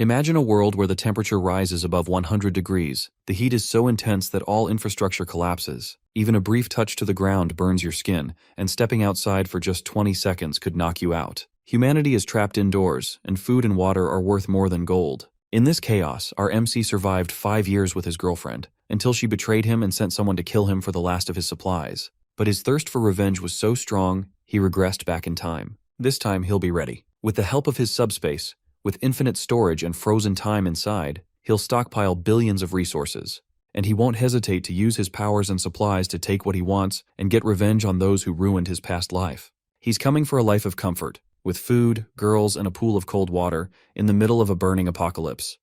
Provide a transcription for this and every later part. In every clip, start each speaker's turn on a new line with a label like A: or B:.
A: Imagine a world where the temperature rises above 100 degrees. The heat is so intense that all infrastructure collapses. Even a brief touch to the ground burns your skin, and stepping outside for just 20 seconds could knock you out. Humanity is trapped indoors, and food and water are worth more than gold. In this chaos, our MC survived 5 years with his girlfriend, until she betrayed him and sent someone to kill him for the last of his supplies. But his thirst for revenge was so strong, he regressed back in time. This time, he'll be ready. With the help of his subspace, with infinite storage and frozen time inside, he'll stockpile billions of resources. And he won't hesitate to use his powers and supplies to take what he wants and get revenge on those who ruined his past life. He's coming for a life of comfort, with food, girls, and a pool of cold water, in the middle of a burning apocalypse.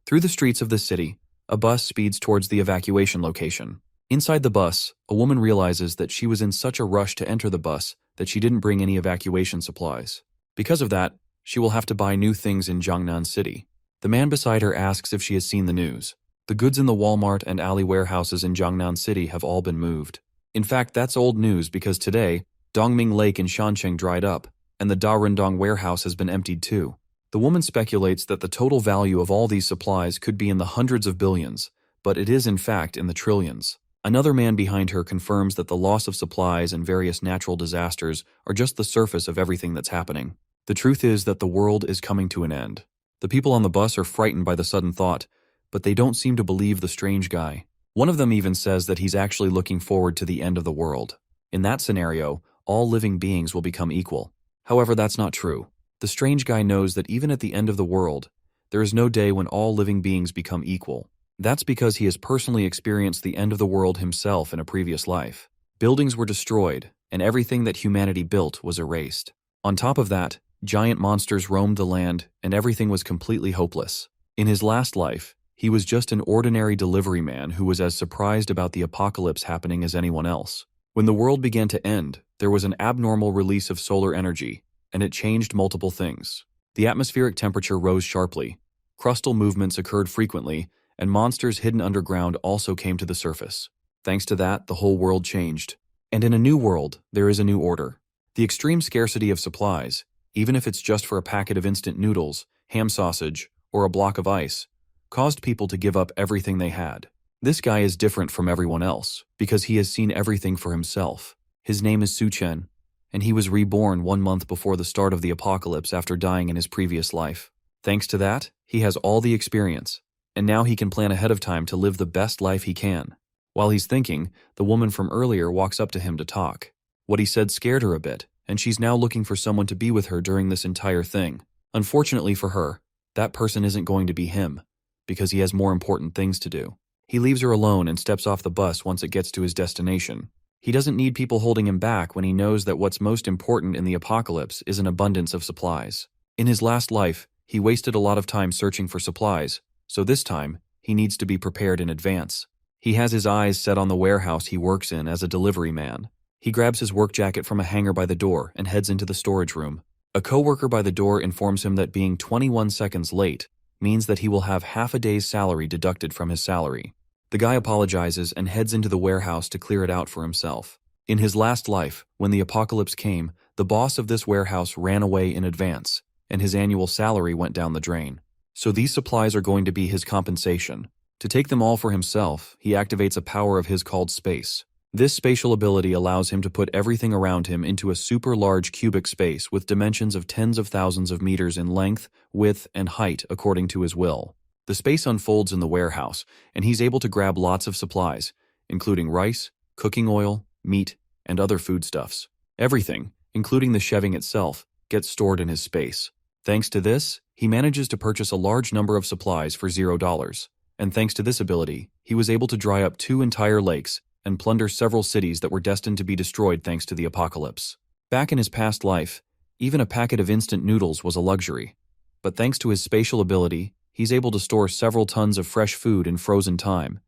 A: Through the streets of the city, a bus speeds towards the evacuation location. Inside the bus, a woman realizes that she was in such a rush to enter the bus that she didn't bring any evacuation supplies. Because of that, she will have to buy new things in Jiangnan City. The man beside her asks if she has seen the news. The goods in the Walmart and alley warehouses in Jiangnan City have all been moved. In fact, that's old news because today, Dongming Lake in Shancheng dried up, and the Darundong warehouse has been emptied too. The woman speculates that the total value of all these supplies could be in the hundreds of billions, but it is in fact in the trillions. Another man behind her confirms that the loss of supplies and various natural disasters are just the surface of everything that's happening. The truth is that the world is coming to an end. The people on the bus are frightened by the sudden thought, but they don't seem to believe the strange guy. One of them even says that he's actually looking forward to the end of the world. In that scenario, all living beings will become equal. However, that's not true. The strange guy knows that even at the end of the world, there is no day when all living beings become equal. That's because he has personally experienced the end of the world himself in a previous life. Buildings were destroyed, and everything that humanity built was erased. On top of that, giant monsters roamed the land, and everything was completely hopeless. In his last life, he was just an ordinary delivery man who was as surprised about the apocalypse happening as anyone else. When the world began to end, there was an abnormal release of solar energy, and it changed multiple things. The atmospheric temperature rose sharply, crustal movements occurred frequently, and monsters hidden underground also came to the surface. Thanks to that, the whole world changed. And in a new world, there is a new order. The extreme scarcity of supplies, even if it's just for a packet of instant noodles, ham sausage, or a block of ice, caused people to give up everything they had. This guy is different from everyone else, because he has seen everything for himself. His name is Su Chen, and he was reborn 1 month before the start of the apocalypse after dying in his previous life. Thanks to that, he has all the experience, and now he can plan ahead of time to live the best life he can. While he's thinking, the woman from earlier walks up to him to talk. What he said scared her a bit, and she's now looking for someone to be with her during this entire thing. Unfortunately for her, that person isn't going to be him, because he has more important things to do. He leaves her alone and steps off the bus once it gets to his destination. He doesn't need people holding him back when he knows that what's most important in the apocalypse is an abundance of supplies. In his last life, he wasted a lot of time searching for supplies, so this time, he needs to be prepared in advance. He has his eyes set on the warehouse he works in as a delivery man. He grabs his work jacket from a hanger by the door and heads into the storage room. A coworker by the door informs him that being 21 seconds late means that he will have half a day's salary deducted from his salary. The guy apologizes and heads into the warehouse to clear it out for himself. In his last life, when the apocalypse came, the boss of this warehouse ran away in advance, and his annual salary went down the drain. So these supplies are going to be his compensation. To take them all for himself, he activates a power of his called space. This spatial ability allows him to put everything around him into a super large cubic space with dimensions of tens of thousands of meters in length, width, and height according to his will. The space unfolds in the warehouse, and he's able to grab lots of supplies, including rice, cooking oil, meat, and other foodstuffs. Everything, including the shelving itself, gets stored in his space. Thanks to this, he manages to purchase a large number of supplies for $0. And thanks to this ability, he was able to dry up 2 entire lakes and plunder several cities that were destined to be destroyed thanks to the apocalypse. Back in his past life, even a packet of instant noodles was a luxury. But thanks to his spatial ability, he's able to store several tons of fresh food in frozen time,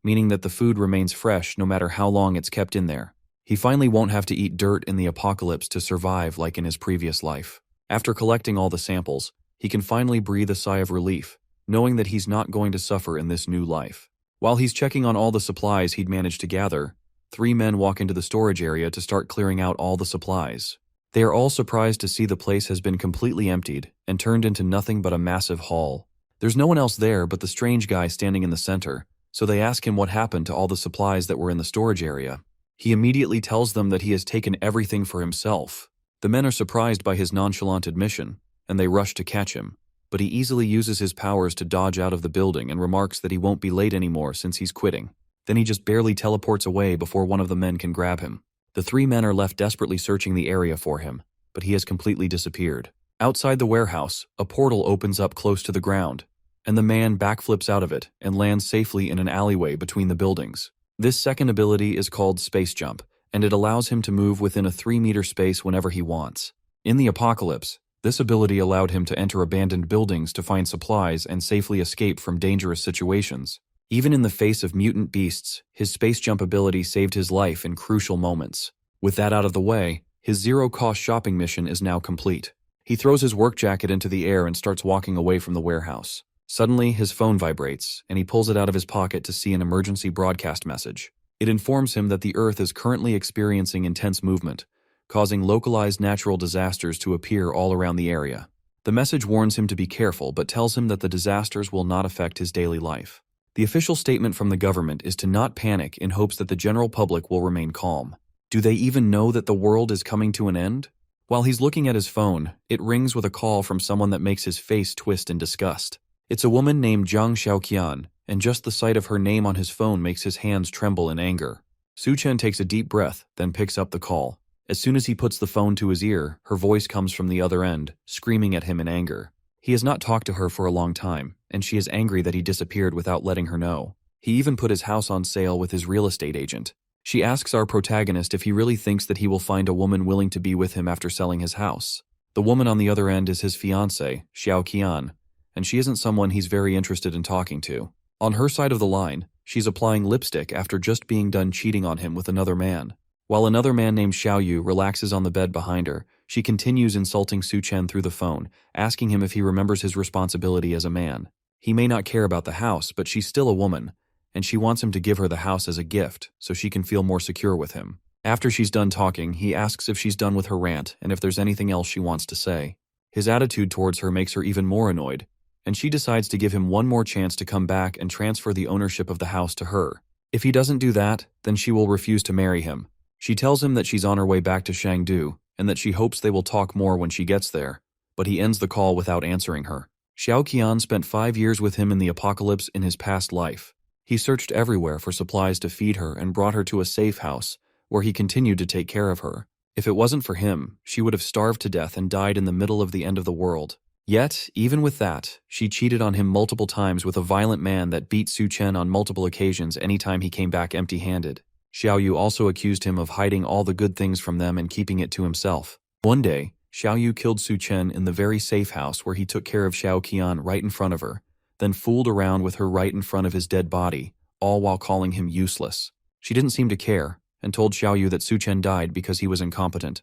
A: meaning that the food remains fresh no matter how long it's kept in there. He finally won't have to eat dirt in the apocalypse to survive like in his previous life. After collecting all the samples, he can finally breathe a sigh of relief, knowing that he's not going to suffer in this new life. While he's checking on all the supplies he'd managed to gather, 3 men walk into the storage area to start clearing out all the supplies. They are all surprised to see the place has been completely emptied and turned into nothing but a massive haul. There's no one else there but the strange guy standing in the center, so they ask him what happened to all the supplies that were in the storage area. He immediately tells them that he has taken everything for himself. The men are surprised by his nonchalant admission, and they rush to catch him, but he easily uses his powers to dodge out of the building and remarks that he won't be late anymore since he's quitting. Then he just barely teleports away before one of the men can grab him. The three men are left desperately searching the area for him, but he has completely disappeared. Outside the warehouse, a portal opens up close to the ground, and the man backflips out of it and lands safely in an alleyway between the buildings. This second ability is called Space Jump, and it allows him to move within a 3-meter space whenever he wants. In the apocalypse, this ability allowed him to enter abandoned buildings to find supplies and safely escape from dangerous situations. Even in the face of mutant beasts, his space jump ability saved his life in crucial moments. With that out of the way, his zero-cost shopping mission is now complete. He throws his work jacket into the air and starts walking away from the warehouse. Suddenly, his phone vibrates, and he pulls it out of his pocket to see an emergency broadcast message. It informs him that the Earth is currently experiencing intense movement, causing localized natural disasters to appear all around the area. The message warns him to be careful, but tells him that the disasters will not affect his daily life. The official statement from the government is to not panic in hopes that the general public will remain calm. Do they even know that the world is coming to an end? While he's looking at his phone, it rings with a call from someone that makes his face twist in disgust. It's a woman named Zhang Xiaoqian, and just the sight of her name on his phone makes his hands tremble in anger. Su Chen takes a deep breath, then picks up the call. As soon as he puts the phone to his ear, her voice comes from the other end, screaming at him in anger. He has not talked to her for a long time, and she is angry that he disappeared without letting her know. He even put his house on sale with his real estate agent. She asks our protagonist if he really thinks that he will find a woman willing to be with him after selling his house. The woman on the other end is his fiancée, Xiao Qian, and she isn't someone he's very interested in talking to. On her side of the line, she's applying lipstick after just being done cheating on him with another man. While another man named Xiaoyu relaxes on the bed behind her, she continues insulting Su Chen through the phone, asking him if he remembers his responsibility as a man. He may not care about the house, but she's still a woman, and she wants him to give her the house as a gift so she can feel more secure with him. After she's done talking, he asks if she's done with her rant and if there's anything else she wants to say. His attitude towards her makes her even more annoyed, and she decides to give him one more chance to come back and transfer the ownership of the house to her. If he doesn't do that, then she will refuse to marry him. She tells him that she's on her way back to Shangdu, and that she hopes they will talk more when she gets there, but he ends the call without answering her. Xiao Qian spent 5 years with him in the apocalypse in his past life. He searched everywhere for supplies to feed her and brought her to a safe house, where he continued to take care of her. If it wasn't for him, she would have starved to death and died in the middle of the end of the world. Yet, even with that, she cheated on him multiple times with a violent man that beat Su Chen on multiple occasions anytime he came back empty-handed. Xiaoyu also accused him of hiding all the good things from them and keeping it to himself. One day, Xiaoyu killed Su Chen in the very safe house where he took care of Xiao Qian right in front of her, then fooled around with her right in front of his dead body, all while calling him useless. She didn't seem to care, and told Xiaoyu that Su Chen died because he was incompetent,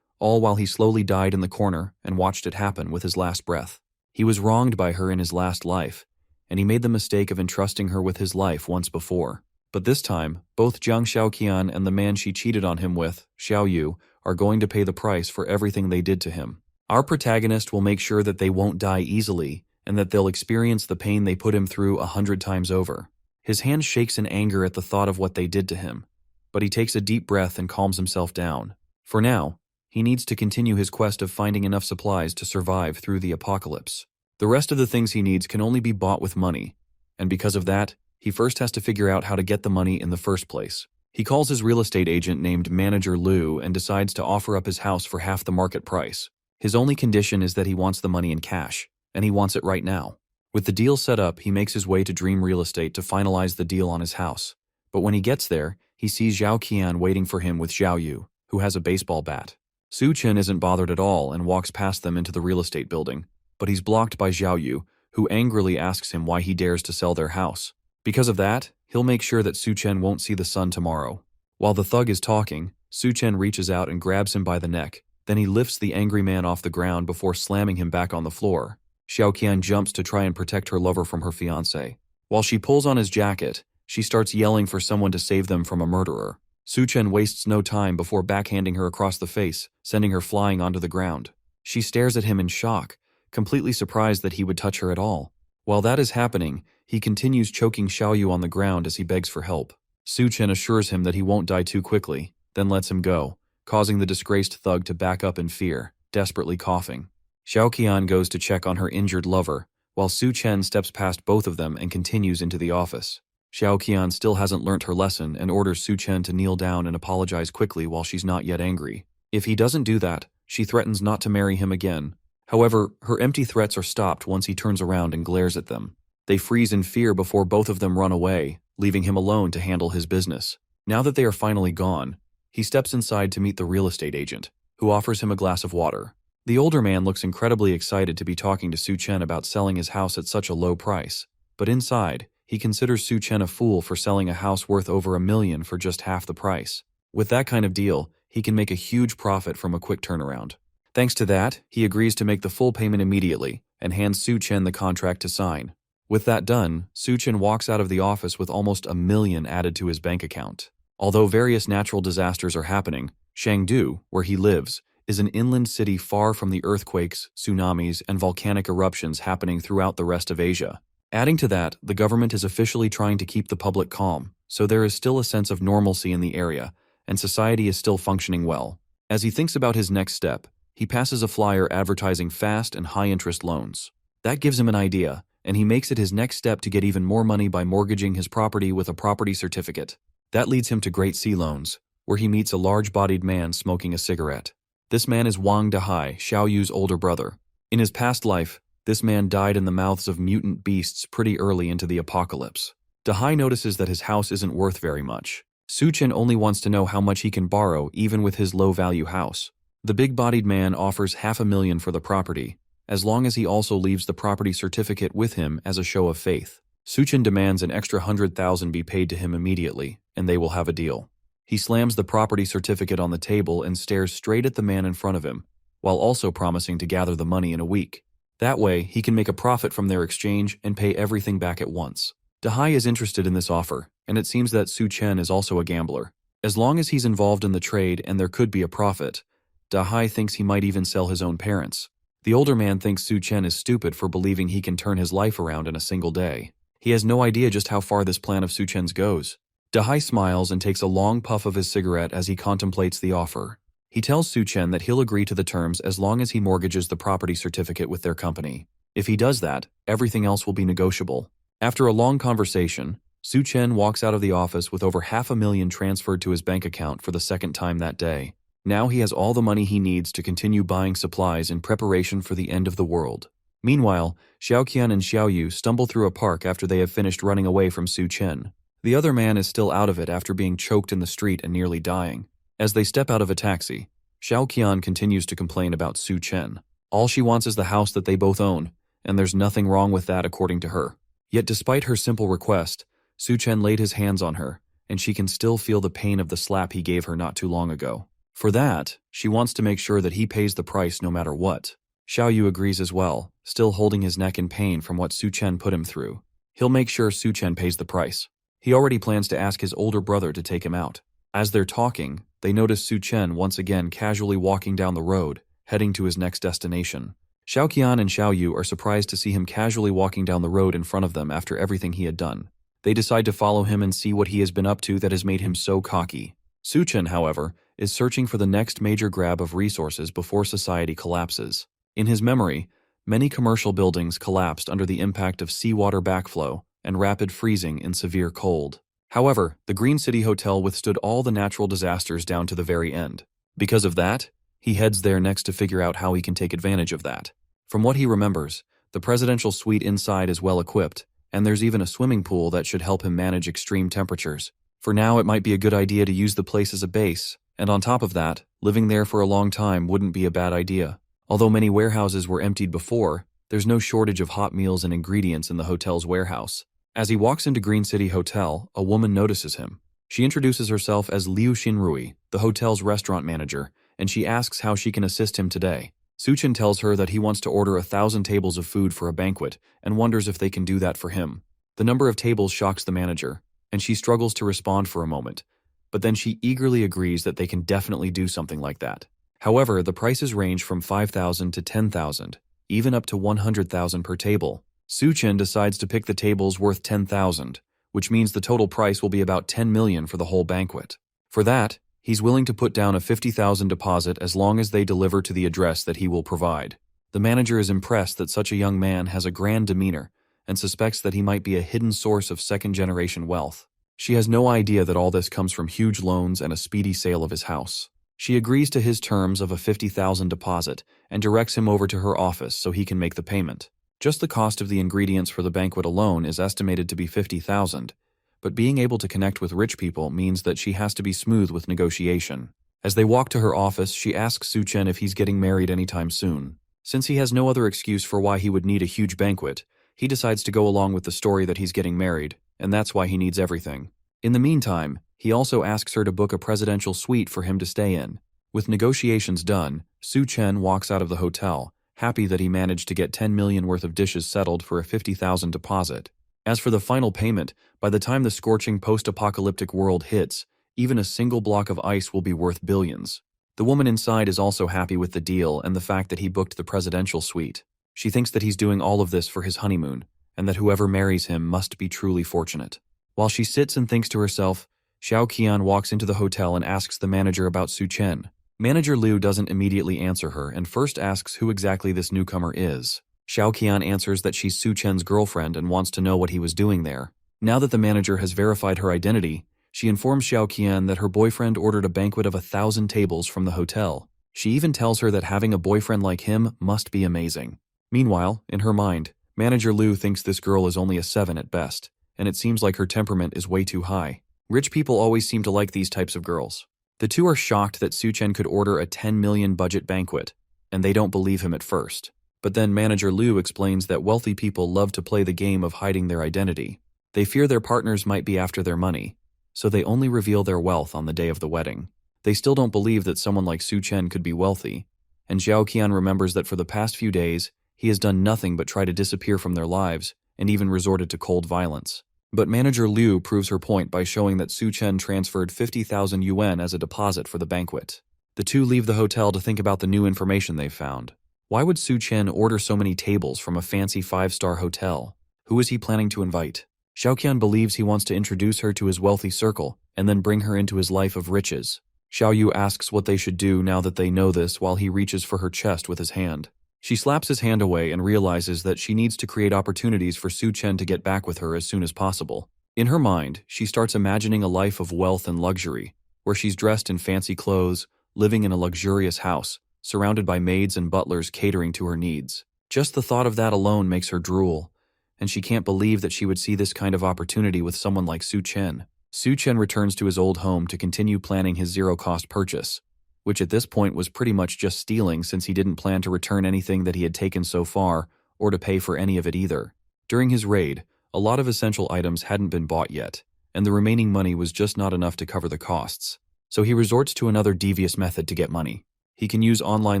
A: all while he slowly died in the corner and watched it happen with his last breath. He was wronged by her in his last life, and he made the mistake of entrusting her with his life once before. But this time, both Zhang Xiaoqian and the man she cheated on him with, Xiaoyu, are going to pay the price for everything they did to him. Our protagonist will make sure that they won't die easily, and that they'll experience the pain they put him through 100 times over. His hand shakes in anger at the thought of what they did to him, but he takes a deep breath and calms himself down. For now, he needs to continue his quest of finding enough supplies to survive through the apocalypse. The rest of the things he needs can only be bought with money, and because of that, he first has to figure out how to get the money in the first place. He calls his real estate agent named Manager Liu and decides to offer up his house for half the market price. His only condition is that he wants the money in cash, and he wants it right now. With the deal set up, he makes his way to Dream Real Estate to finalize the deal on his house. But when he gets there, he sees Zhao Qian waiting for him with Xiaoyu, who has a baseball bat. Su Chen isn't bothered at all and walks past them into the real estate building, but he's blocked by Xiaoyu, who angrily asks him why he dares to sell their house. Because of that, he'll make sure that Su Chen won't see the sun tomorrow. While the thug is talking, Su Chen reaches out and grabs him by the neck. Then he lifts the angry man off the ground before slamming him back on the floor. Xiao Qian jumps to try and protect her lover from her fiancé. While she pulls on his jacket, she starts yelling for someone to save them from a murderer. Su Chen wastes no time before backhanding her across the face, sending her flying onto the ground. She stares at him in shock, completely surprised that he would touch her at all. While that is happening, he continues choking Xiaoyu on the ground as he begs for help. Su Chen assures him that he won't die too quickly, then lets him go, causing the disgraced thug to back up in fear, desperately coughing. Xiao Qian goes to check on her injured lover, while Su Chen steps past both of them and continues into the office. Xiao Qian still hasn't learnt her lesson and orders Su Chen to kneel down and apologize quickly while she's not yet angry. If he doesn't do that, she threatens not to marry him again. However, her empty threats are stopped once he turns around and glares at them. They freeze in fear before both of them run away, leaving him alone to handle his business. Now that they are finally gone, he steps inside to meet the real estate agent, who offers him a glass of water. The older man looks incredibly excited to be talking to Su Chen about selling his house at such a low price, but inside, he considers Su Chen a fool for selling a house worth over $1 million for just half the price. With that kind of deal, he can make a huge profit from a quick turnaround. Thanks to that, he agrees to make the full payment immediately and hands Su Chen the contract to sign. With that done, Su Chen walks out of the office with almost $1 million added to his bank account. Although various natural disasters are happening, Chengdu, where he lives, is an inland city far from the earthquakes, tsunamis, and volcanic eruptions happening throughout the rest of Asia. Adding to that, the government is officially trying to keep the public calm, so there is still a sense of normalcy in the area, and society is still functioning well. As he thinks about his next step, he passes a flyer advertising fast and high-interest loans. That gives him an idea, and he makes it his next step to get even more money by mortgaging his property with a property certificate. That leads him to Great Sea Loans, where he meets a large-bodied man smoking a cigarette. This man is Wang Dahai, Xiaoyu's older brother. In his past life, this man died in the mouths of mutant beasts pretty early into the apocalypse. Dahai notices that his house isn't worth very much. Su Chen only wants to know how much he can borrow even with his low-value house. The big-bodied man offers $500,000 for the property, as long as he also leaves the property certificate with him as a show of faith. Su Chen demands an extra $100,000 be paid to him immediately, and they will have a deal. He slams the property certificate on the table and stares straight at the man in front of him, while also promising to gather the money in a week. That way, he can make a profit from their exchange and pay everything back at once. Dahai is interested in this offer, and it seems that Su Chen is also a gambler. As long as he's involved in the trade and there could be a profit, Dahai thinks he might even sell his own parents. The older man thinks Su Chen is stupid for believing he can turn his life around in a single day. He has no idea just how far this plan of Su Chen's goes. Dahai smiles and takes a long puff of his cigarette as he contemplates the offer. He tells Su Chen that he'll agree to the terms as long as he mortgages the property certificate with their company. If he does that, everything else will be negotiable. After a long conversation, Su Chen walks out of the office with over $500,000 transferred to his bank account for the second time that day. Now he has all the money he needs to continue buying supplies in preparation for the end of the world. Meanwhile, Xiaoqian and Xiaoyu stumble through a park after they have finished running away from Su Chen. The other man is still out of it after being choked in the street and nearly dying. As they step out of a taxi, Xiaoqian continues to complain about Su Chen. All she wants is the house that they both own, and there's nothing wrong with that according to her. Yet despite her simple request, Su Chen laid his hands on her, and she can still feel the pain of the slap he gave her not too long ago. For that, she wants to make sure that he pays the price no matter what. Xiaoyu agrees as well, still holding his neck in pain from what Su Chen put him through. He'll make sure Su Chen pays the price. He already plans to ask his older brother to take him out. As they're talking, they notice Su Chen once again casually walking down the road, heading to his next destination. Xiaoqian and Xiaoyu are surprised to see him casually walking down the road in front of them after everything he had done. They decide to follow him and see what he has been up to that has made him so cocky. Su Chen, however, is searching for the next major grab of resources before society collapses. In his memory, many commercial buildings collapsed under the impact of seawater backflow and rapid freezing in severe cold. However, the Green City Hotel withstood all the natural disasters down to the very end. Because of that, he heads there next to figure out how he can take advantage of that. From what he remembers, the presidential suite inside is well equipped, and there's even a swimming pool that should help him manage extreme temperatures. For now, it might be a good idea to use the place as a base, and on top of that, living there for a long time wouldn't be a bad idea. Although many warehouses were emptied before, there's no shortage of hot meals and ingredients in the hotel's warehouse. As he walks into Green City Hotel, a woman notices him. She introduces herself as Liu Xinrui, the hotel's restaurant manager, and she asks how she can assist him today. Su Chen tells her that he wants to order 1,000 tables of food for a banquet and wonders if they can do that for him. The number of tables shocks the manager, and she struggles to respond for a moment, but then she eagerly agrees that they can definitely do something like that. However, the prices range from 5,000 to 10,000, even up to 100,000 per table. Su Chen decides to pick the tables worth 10,000, which means the total price will be about 10 million for the whole banquet. For that, he's willing to put down a 50,000 deposit as long as they deliver to the address that he will provide. The manager is impressed that such a young man has a grand demeanor and suspects that he might be a hidden source of second-generation wealth. She has no idea that all this comes from huge loans and a speedy sale of his house. She agrees to his terms of a 50,000 deposit and directs him over to her office so he can make the payment. Just the cost of the ingredients for the banquet alone is estimated to be 50,000, but being able to connect with rich people means that she has to be smooth with negotiation. As they walk to her office, she asks Su Chen if he's getting married anytime soon. Since he has no other excuse for why he would need a huge banquet, he decides to go along with the story that he's getting married, and that's why he needs everything. In the meantime, he also asks her to book a presidential suite for him to stay in. With negotiations done, Su Chen walks out of the hotel, happy that he managed to get 10 million worth of dishes settled for a 50,000 deposit. As for the final payment, by the time the scorching post-apocalyptic world hits, even a single block of ice will be worth billions. The woman inside is also happy with the deal and the fact that he booked the presidential suite. She thinks that he's doing all of this for his honeymoon, and that whoever marries him must be truly fortunate. While she sits and thinks to herself, Xiao Qian walks into the hotel and asks the manager about Su Chen. Manager Liu doesn't immediately answer her and first asks who exactly this newcomer is. Xiao Qian answers that she's Su Chen's girlfriend and wants to know what he was doing there. Now that the manager has verified her identity, she informs Xiao Qian that her boyfriend ordered a banquet of 1,000 tables from the hotel. She even tells her that having a boyfriend like him must be amazing. Meanwhile, in her mind, Manager Liu thinks this girl is only a 7 at best, and it seems like her temperament is way too high. Rich people always seem to like these types of girls. The two are shocked that Su Chen could order a 10 million budget banquet, and they don't believe him at first. But then Manager Liu explains that wealthy people love to play the game of hiding their identity. They fear their partners might be after their money, so they only reveal their wealth on the day of the wedding. They still don't believe that someone like Su Chen could be wealthy, and Xiao Qian remembers that for the past few days, he has done nothing but try to disappear from their lives, and even resorted to cold violence. But Manager Liu proves her point by showing that Su Chen transferred 50,000 yuan as a deposit for the banquet. The two leave the hotel to think about the new information they've found. Why would Su Chen order so many tables from a fancy 5-star hotel? Who is he planning to invite? Xiao Qian believes he wants to introduce her to his wealthy circle and then bring her into his life of riches. Xiao Yu asks what they should do now that they know this while he reaches for her chest with his hand. She slaps his hand away and realizes that she needs to create opportunities for Su Chen to get back with her as soon as possible. In her mind, she starts imagining a life of wealth and luxury, where she's dressed in fancy clothes, living in a luxurious house, surrounded by maids and butlers catering to her needs. Just the thought of that alone makes her drool, and she can't believe that she would see this kind of opportunity with someone like Su Chen. Su Chen returns to his old home to continue planning his zero-cost purchase, which at this point was pretty much just stealing since he didn't plan to return anything that he had taken so far, or to pay for any of it either. During his raid, a lot of essential items hadn't been bought yet, and the remaining money was just not enough to cover the costs. So he resorts to another devious method to get money. He can use online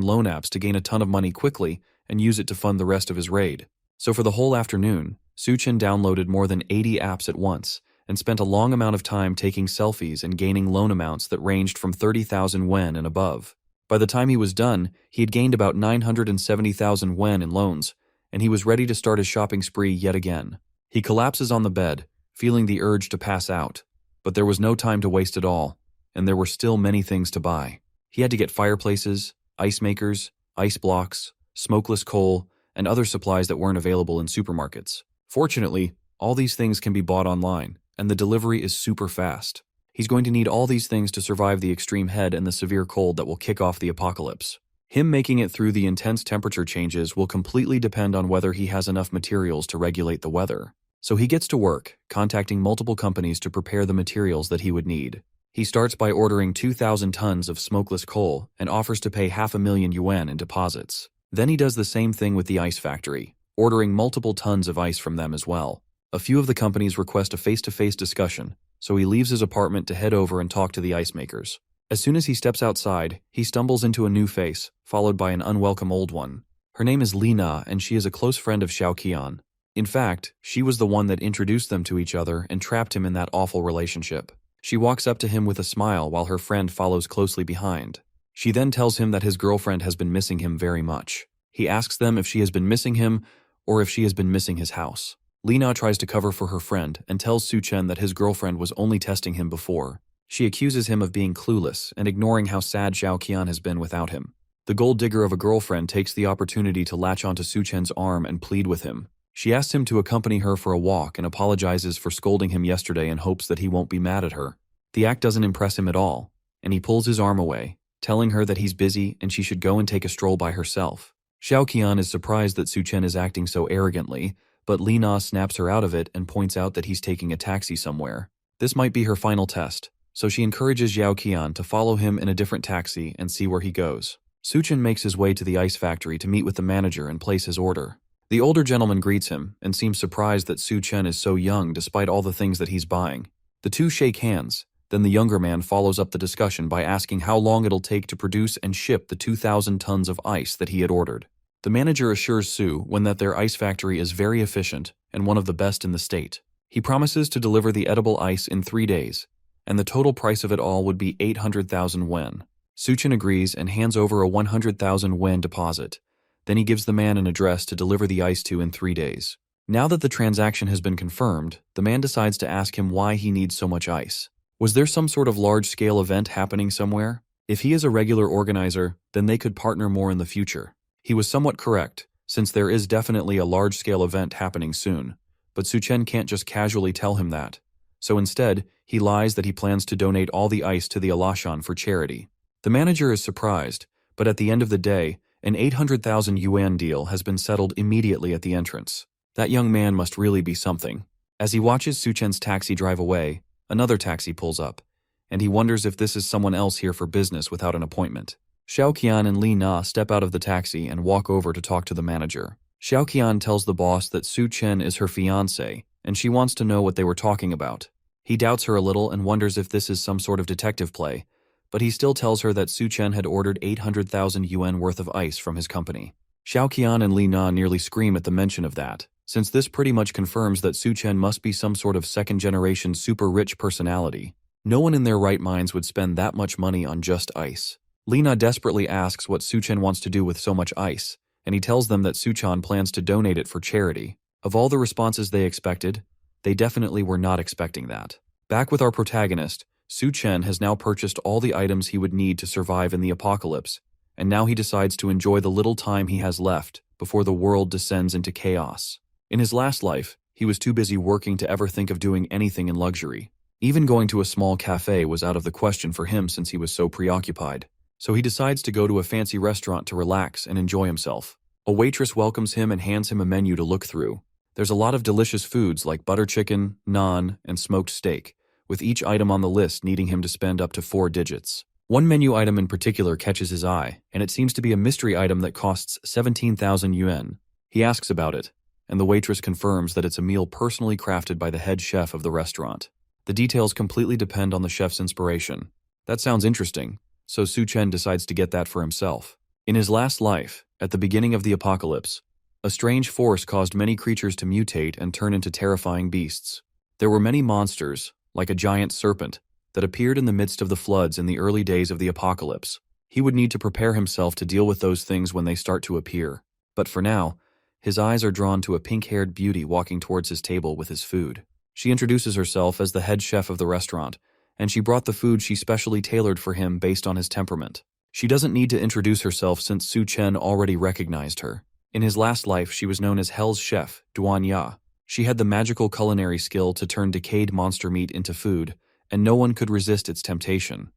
A: loan apps to gain a ton of money quickly and use it to fund the rest of his raid. So for the whole afternoon, Su Chen downloaded more than 80 apps at once, and spent a long amount of time taking selfies and gaining loan amounts that ranged from 30,000 wen and above. By the time he was done, he had gained about 970,000 wen in loans, and he was ready to start his shopping spree yet again. He collapses on the bed, feeling the urge to pass out, but there was no time to waste at all, and there were still many things to buy. He had to get fireplaces, ice makers, ice blocks, smokeless coal, and other supplies that weren't available in supermarkets. Fortunately, all these things can be bought online, and the delivery is super fast. He's going to need all these things to survive the extreme heat and the severe cold that will kick off the apocalypse. Him making it through the intense temperature changes will completely depend on whether he has enough materials to regulate the weather. So he gets to work, contacting multiple companies to prepare the materials that he would need. He starts by ordering 2,000 tons of smokeless coal and offers to pay 500,000 yuan in deposits. Then he does the same thing with the ice factory, ordering multiple tons of ice from them as well. A few of the companies request a face-to-face discussion, so he leaves his apartment to head over and talk to the ice makers. As soon as he steps outside, he stumbles into a new face, followed by an unwelcome old one. Her name is Lina, and she is a close friend of Xiao Qian. In fact, she was the one that introduced them to each other and trapped him in that awful relationship. She walks up to him with a smile while her friend follows closely behind. She then tells him that his girlfriend has been missing him very much. He asks them if she has been missing him, or if she has been missing his house. Lina tries to cover for her friend and tells Su-chen that his girlfriend was only testing him before. She accuses him of being clueless and ignoring how sad Xiao Qian has been without him. The gold digger of a girlfriend takes the opportunity to latch onto Su-chen's arm and plead with him. She asks him to accompany her for a walk and apologizes for scolding him yesterday in hopes that he won't be mad at her. The act doesn't impress him at all, and he pulls his arm away, telling her that he's busy and she should go and take a stroll by herself. Xiao Qian is surprised that Su-chen is acting so arrogantly, but Li Na snaps her out of it and points out that he's taking a taxi somewhere. This might be her final test, so she encourages Xiao Qian to follow him in a different taxi and see where he goes. Su-chen makes his way to the ice factory to meet with the manager and place his order. The older gentleman greets him and seems surprised that Su-chen is so young despite all the things that he's buying. The two shake hands, then the younger man follows up the discussion by asking how long it'll take to produce and ship the 2,000 tons of ice that he had ordered. The manager assures Su-chen that their ice factory is very efficient and one of the best in the state. He promises to deliver the edible ice in 3 days, and the total price of it all would be 800,000 wen. Su-chen agrees and hands over a 100,000 wen deposit. Then he gives the man an address to deliver the ice to in 3 days. Now that the transaction has been confirmed, the man decides to ask him why he needs so much ice. Was there some sort of large-scale event happening somewhere? If he is a regular organizer, then they could partner more in the future. He was somewhat correct, since there is definitely a large-scale event happening soon. But Su-chen can't just casually tell him that. So instead, he lies that he plans to donate all the ice to the Alashan for charity. The manager is surprised, but at the end of the day, an 800,000 yuan deal has been settled immediately at the entrance. That young man must really be something. As he watches Su-chen's taxi drive away, another taxi pulls up, and he wonders if this is someone else here for business without an appointment. Xiao Qian and Li Na step out of the taxi and walk over to talk to the manager. Xiao Qian tells the boss that Su-chen is her fiancé, and she wants to know what they were talking about. He doubts her a little and wonders if this is some sort of detective play, but he still tells her that Su-chen had ordered 800,000 yuan worth of ice from his company. Xiao Qian and Li Na nearly scream at the mention of that, since this pretty much confirms that Su-chen must be some sort of second-generation super-rich personality. No one in their right minds would spend that much money on just ice. Li Na desperately asks what Su-chen wants to do with so much ice, and he tells them that Su-chen plans to donate it for charity. Of all the responses they expected, they definitely were not expecting that. Back with our protagonist, Su-chen has now purchased all the items he would need to survive in the apocalypse, and now he decides to enjoy the little time he has left before the world descends into chaos. In his last life, he was too busy working to ever think of doing anything in luxury. Even going to a small cafe was out of the question for him since he was so preoccupied. So he decides to go to a fancy restaurant to relax and enjoy himself. A waitress welcomes him and hands him a menu to look through. There's a lot of delicious foods like butter chicken, naan, and smoked steak, with each item on the list needing him to spend up to 4 digits. One menu item in particular catches his eye, and it seems to be a mystery item that costs 17,000 yuan. He asks about it, and the waitress confirms that it's a meal personally crafted by the head chef of the restaurant. The details completely depend on the chef's inspiration. That sounds interesting, so Su-chen decides to get that for himself. In his last life, at the beginning of the apocalypse, a strange force caused many creatures to mutate and turn into terrifying beasts. There were many monsters, like a giant serpent, that appeared in the midst of the floods in the early days of the apocalypse. He would need to prepare himself to deal with those things when they start to appear. But for now, his eyes are drawn to a pink-haired beauty walking towards his table with his food. She introduces herself as the head chef of the restaurant, and she brought the food she specially tailored for him based on his temperament. She doesn't need to introduce herself since Su-chen already recognized her. In his last life, she was known as Hell's chef, Duan Ya. She had the magical culinary skill to turn decayed monster meat into food, and no one could resist its temptation.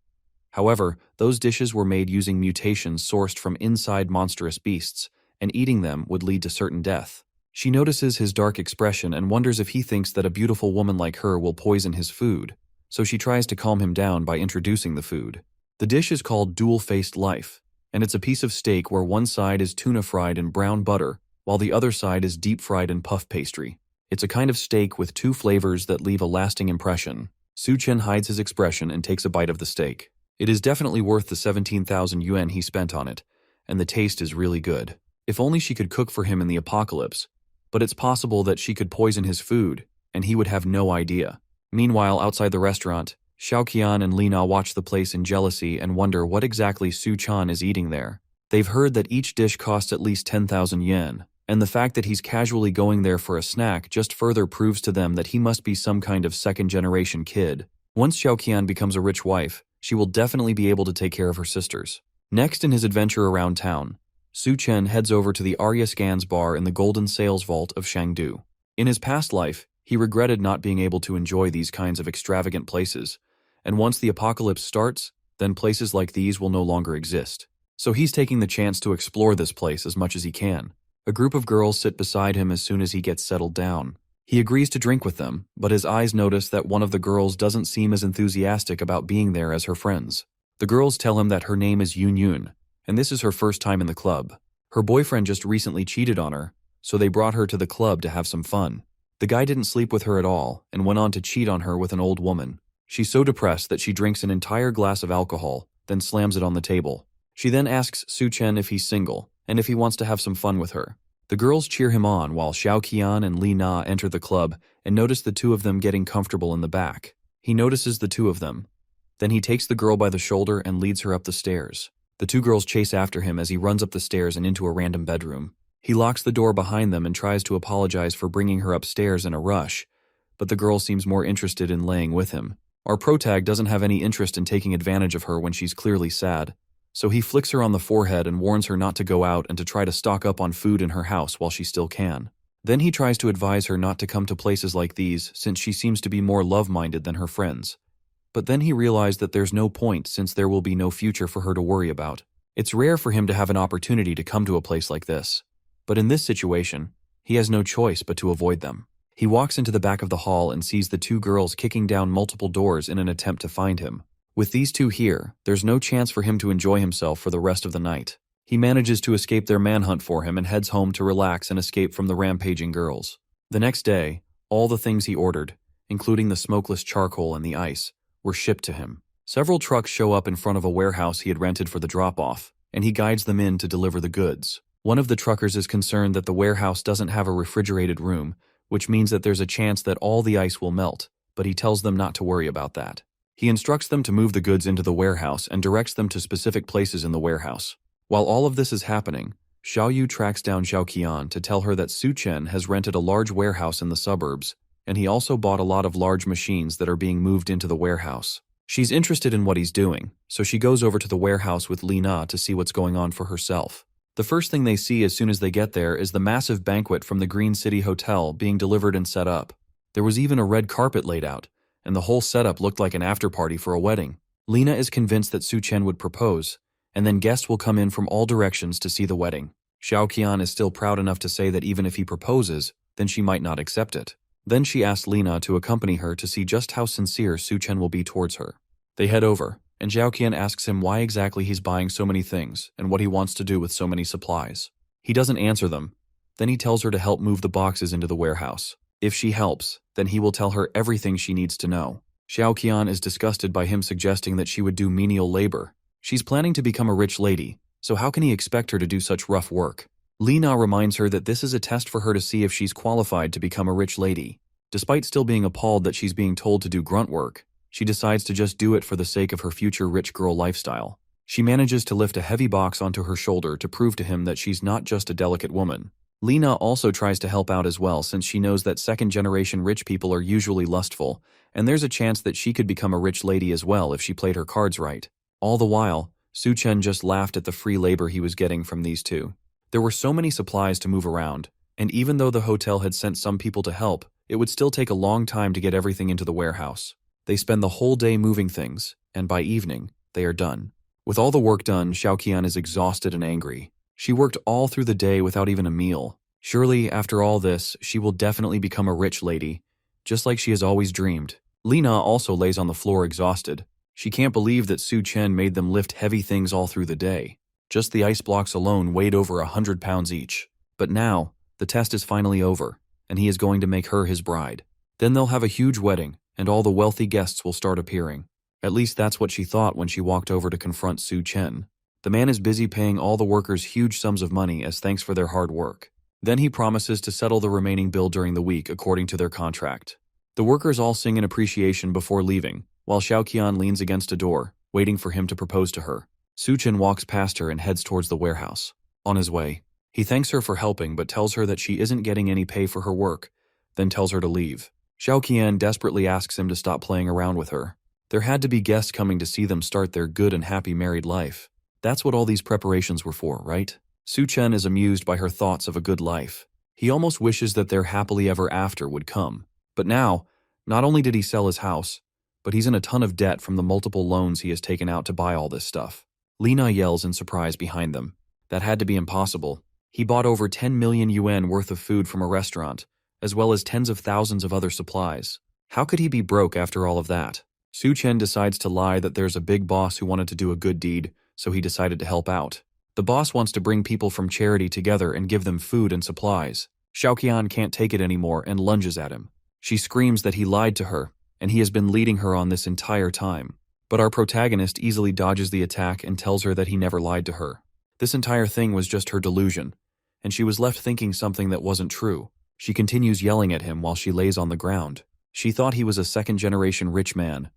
A: However, those dishes were made using mutations sourced from inside monstrous beasts, and eating them would lead to certain death. She notices his dark expression and wonders if he thinks that a beautiful woman like her will poison his food, so she tries to calm him down by introducing the food. The dish is called Dual-Faced Life, and it's a piece of steak where one side is tuna fried in brown butter, while the other side is deep fried in puff pastry. It's a kind of steak with 2 flavors that leave a lasting impression. Su-chen hides his expression and takes a bite of the steak. It is definitely worth the 17,000 yuan he spent on it, and the taste is really good. If only she could cook for him in the apocalypse, but it's possible that she could poison his food, and he would have no idea. Meanwhile, outside the restaurant, Xiao Qian and Li Na watch the place in jealousy and wonder what exactly Su-chen is eating there. They've heard that each dish costs at least 10,000 yen, and the fact that he's casually going there for a snack just further proves to them that he must be some kind of second-generation kid. Once Xiaoqian becomes a rich wife, she will definitely be able to take care of her sisters. Next in his adventure around town, Su Chen heads over to the Arya Scans bar in the Golden Sales Vault of Shangdu. In his past life, he regretted not being able to enjoy these kinds of extravagant places, and once the apocalypse starts, then places like these will no longer exist. So he's taking the chance to explore this place as much as he can. A group of girls sit beside him as soon as he gets settled down. He agrees to drink with them, but his eyes notice that one of the girls doesn't seem as enthusiastic about being there as her friends. The girls tell him that her name is Yun Yun, and this is her first time in the club. Her boyfriend just recently cheated on her, so they brought her to the club to have some fun. The guy didn't sleep with her at all and went on to cheat on her with an old woman. She's so depressed that she drinks an entire glass of alcohol, then slams it on the table. She then asks Su Chen if he's single and if he wants to have some fun with her. The girls cheer him on while Xiaoqian and Li Na enter the club and notice the two of them getting comfortable in the back. He notices the two of them. Then he takes the girl by the shoulder and leads her up the stairs. The two girls chase after him as he runs up the stairs and into a random bedroom. He locks the door behind them and tries to apologize for bringing her upstairs in a rush, but the girl seems more interested in laying with him. Our protag doesn't have any interest in taking advantage of her when she's clearly sad, so he flicks her on the forehead and warns her not to go out and to try to stock up on food in her house while she still can. Then he tries to advise her not to come to places like these since she seems to be more love-minded than her friends. But then he realized that there's no point since there will be no future for her to worry about. It's rare for him to have an opportunity to come to a place like this. But in this situation, he has no choice but to avoid them. He walks into the back of the hall and sees the two girls kicking down multiple doors in an attempt to find him. With these two here, there's no chance for him to enjoy himself for the rest of the night. He manages to escape their manhunt for him and heads home to relax and escape from the rampaging girls. The next day, all the things he ordered, including the smokeless charcoal and the ice, were shipped to him. Several trucks show up in front of a warehouse he had rented for the drop-off, and he guides them in to deliver the goods. One of the truckers is concerned that the warehouse doesn't have a refrigerated room, which means that there's a chance that all the ice will melt, but he tells them not to worry about that. He instructs them to move the goods into the warehouse and directs them to specific places in the warehouse. While all of this is happening, Xiaoyu tracks down Xiaoqian to tell her that Su Chen has rented a large warehouse in the suburbs, and he also bought a lot of large machines that are being moved into the warehouse. She's interested in what he's doing, so she goes over to the warehouse with Li Na to see what's going on for herself. The first thing they see as soon as they get there is the massive banquet from the Green City Hotel being delivered and set up. There was even a red carpet laid out, and the whole setup looked like an after-party for a wedding. Lina is convinced that Su Chen would propose, and then guests will come in from all directions to see the wedding. Xiaoqian is still proud enough to say that even if he proposes, then she might not accept it. Then she asks Lina to accompany her to see just how sincere Su Chen will be towards her. They head over, and Xiaoqian asks him why exactly he's buying so many things and what he wants to do with so many supplies. He doesn't answer them. Then he tells her to help move the boxes into the warehouse. If she helps, then he will tell her everything she needs to know. Xiaoqian is disgusted by him suggesting that she would do menial labor. She's planning to become a rich lady, so how can he expect her to do such rough work? Lina reminds her that this is a test for her to see if she's qualified to become a rich lady. Despite still being appalled that she's being told to do grunt work, she decides to just do it for the sake of her future rich girl lifestyle. She manages to lift a heavy box onto her shoulder to prove to him that she's not just a delicate woman. Lina also tries to help out as well since she knows that second-generation rich people are usually lustful, and there's a chance that she could become a rich lady as well if she played her cards right. All the while, Su Chen just laughed at the free labor he was getting from these two. There were so many supplies to move around, and even though the hotel had sent some people to help, it would still take a long time to get everything into the warehouse. They spend the whole day moving things, and by evening, they are done. With all the work done, Xiaoqian is exhausted and angry. She worked all through the day without even a meal. Surely, after all this, she will definitely become a rich lady, just like she has always dreamed. Lina also lays on the floor exhausted. She can't believe that Su Chen made them lift heavy things all through the day. Just the ice blocks alone weighed over 100 pounds each. But now, the test is finally over, and he is going to make her his bride. Then they'll have a huge wedding, and all the wealthy guests will start appearing. At least that's what she thought when she walked over to confront Su Chen. The man is busy paying all the workers huge sums of money as thanks for their hard work. Then he promises to settle the remaining bill during the week according to their contract. The workers all sing in appreciation before leaving, while Xiaoqian leans against a door, waiting for him to propose to her. Su Chen walks past her and heads towards the warehouse. On his way, He thanks her for helping but tells her that she isn't getting any pay for her work, then tells her to leave. Xiao Qian desperately asks him to stop playing around with her. There had to be guests coming to see them start their good and happy married life. That's what all these preparations were for, right? Su Chen is amused by her thoughts of a good life. He almost wishes that their happily ever after would come. But now, not only did he sell his house, but he's in a ton of debt from the multiple loans he has taken out to buy all this stuff. Lina yells in surprise behind them. That had to be impossible. He bought over 10 million yuan worth of food from a restaurant, as well as tens of thousands of other supplies. How could he be broke after all of that? Su Chen decides to lie that there's a big boss who wanted to do a good deed, so he decided to help out. The boss wants to bring people from charity together and give them food and supplies. Xiao Qian can't take it anymore and lunges at him. She screams that he lied to her, and he has been leading her on this entire time. But our protagonist easily dodges the attack and tells her that he never lied to her. This entire thing was just her delusion, and she was left thinking something that wasn't true. She continues yelling at him while she lays on the ground. She thought he was a second-generation rich man,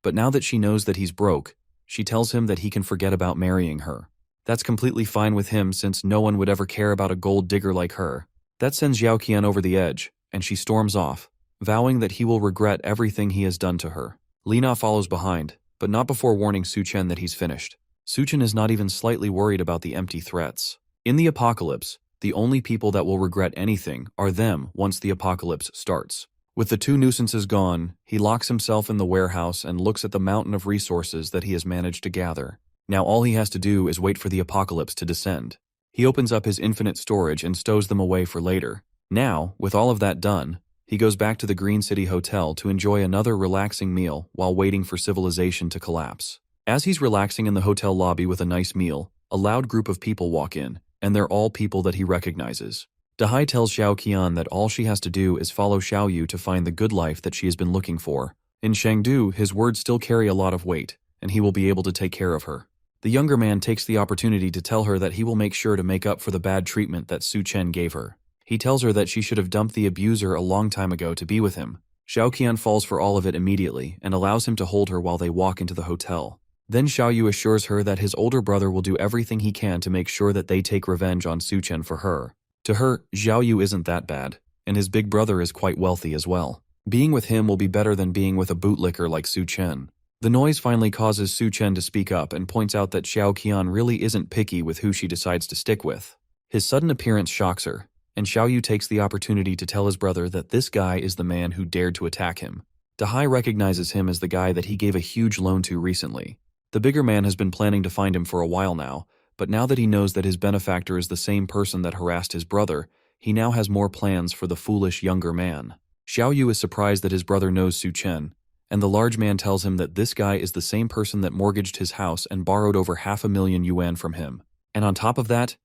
A: but now that she knows that he's broke, she tells him that he can forget about marrying her. That's completely fine with him since no one would ever care about a gold digger like her. That sends Xiao Qian over the edge, and she storms off, vowing that he will regret everything he has done to her. Lina follows behind, but not before warning Su Chen that he's finished. Su Chen is not even slightly worried about the empty threats. In the apocalypse, the only people that will regret anything are them once the apocalypse starts. With the two nuisances gone, he locks himself in the warehouse and looks at the mountain of resources that he has managed to gather. Now all he has to do is wait for the apocalypse to descend. He opens up his infinite storage and stows them away for later. Now, with all of that done, he goes back to the Green City Hotel to enjoy another relaxing meal while waiting for civilization to collapse. As he's relaxing in the hotel lobby with a nice meal, a loud group of people walk in, and they're all people that he recognizes. Dahai tells Xiao Qian that all she has to do is follow Xiao Yu to find the good life that she has been looking for. In Chengdu, his words still carry a lot of weight, and he will be able to take care of her. The younger man takes the opportunity to tell her that he will make sure to make up for the bad treatment that Su Chen gave her. He tells her that she should have dumped the abuser a long time ago to be with him. Xiao Qian falls for all of it immediately and allows him to hold her while they walk into the hotel. Then Xiao Yu assures her that his older brother will do everything he can to make sure that they take revenge on Su Chen for her. To her, Xiao Yu isn't that bad, and his big brother is quite wealthy as well. Being with him will be better than being with a bootlicker like Su Chen. The noise finally causes Su Chen to speak up and points out that Xiao Qian really isn't picky with who she decides to stick with. His sudden appearance shocks her, and Xiao Yu takes the opportunity to tell his brother that this guy is the man who dared to attack him. Dahai recognizes him as the guy that he gave a huge loan to recently. The bigger man has been planning to find him for a while now, but now that he knows that his benefactor is the same person that harassed his brother, he now has more plans for the foolish younger man. Xiao Yu is surprised that his brother knows Su Chen, and the large man tells him that this guy is the same person that mortgaged his house and borrowed over 500,000 yuan from him. And on top of that,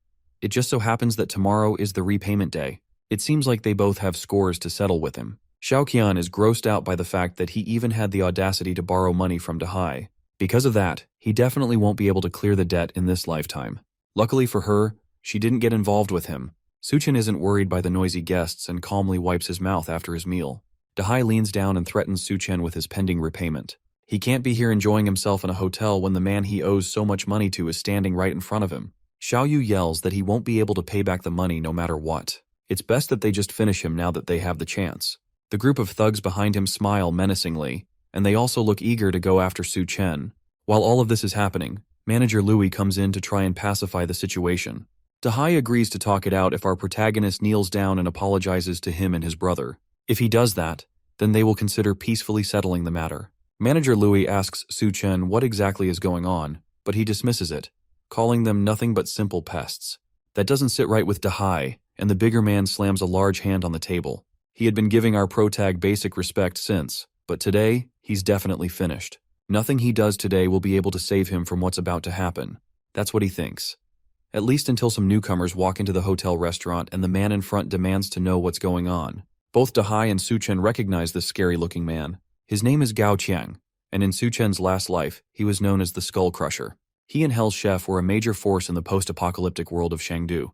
A: it just so happens that tomorrow is the repayment day. It seems like they both have scores to settle with him. Xiao Qian is grossed out by the fact that he even had the audacity to borrow money from Dahai. Because of that, he definitely won't be able to clear the debt in this lifetime. Luckily for her, she didn't get involved with him. Su Chen isn't worried by the noisy guests and calmly wipes his mouth after his meal. Dahai leans down and threatens Su Chen with his pending repayment. He can't be here enjoying himself in a hotel when the man he owes so much money to is standing right in front of him. Xiao Yu yells that he won't be able to pay back the money no matter what. It's best that they just finish him now that they have the chance. The group of thugs behind him smile menacingly, and they also look eager to go after Su Chen. While all of this is happening, Manager Louis comes in to try and pacify the situation. Dahai agrees to talk it out if our protagonist kneels down and apologizes to him and his brother. If he does that, then they will consider peacefully settling the matter. Manager Louis asks Su Chen what exactly is going on, but he dismisses it, calling them nothing but simple pests. That doesn't sit right with Dahai, and the bigger man slams a large hand on the table. He had been giving our protag basic respect since, but today, he's definitely finished. Nothing he does today will be able to save him from what's about to happen. That's what he thinks. At least until some newcomers walk into the hotel restaurant and the man in front demands to know what's going on. Both Dahai and Su Chen recognize this scary-looking man. His name is Gao Qiang, and in Su Chen's last life, he was known as the Skull Crusher. He and Hell's Chef were a major force in the post-apocalyptic world of Chengdu,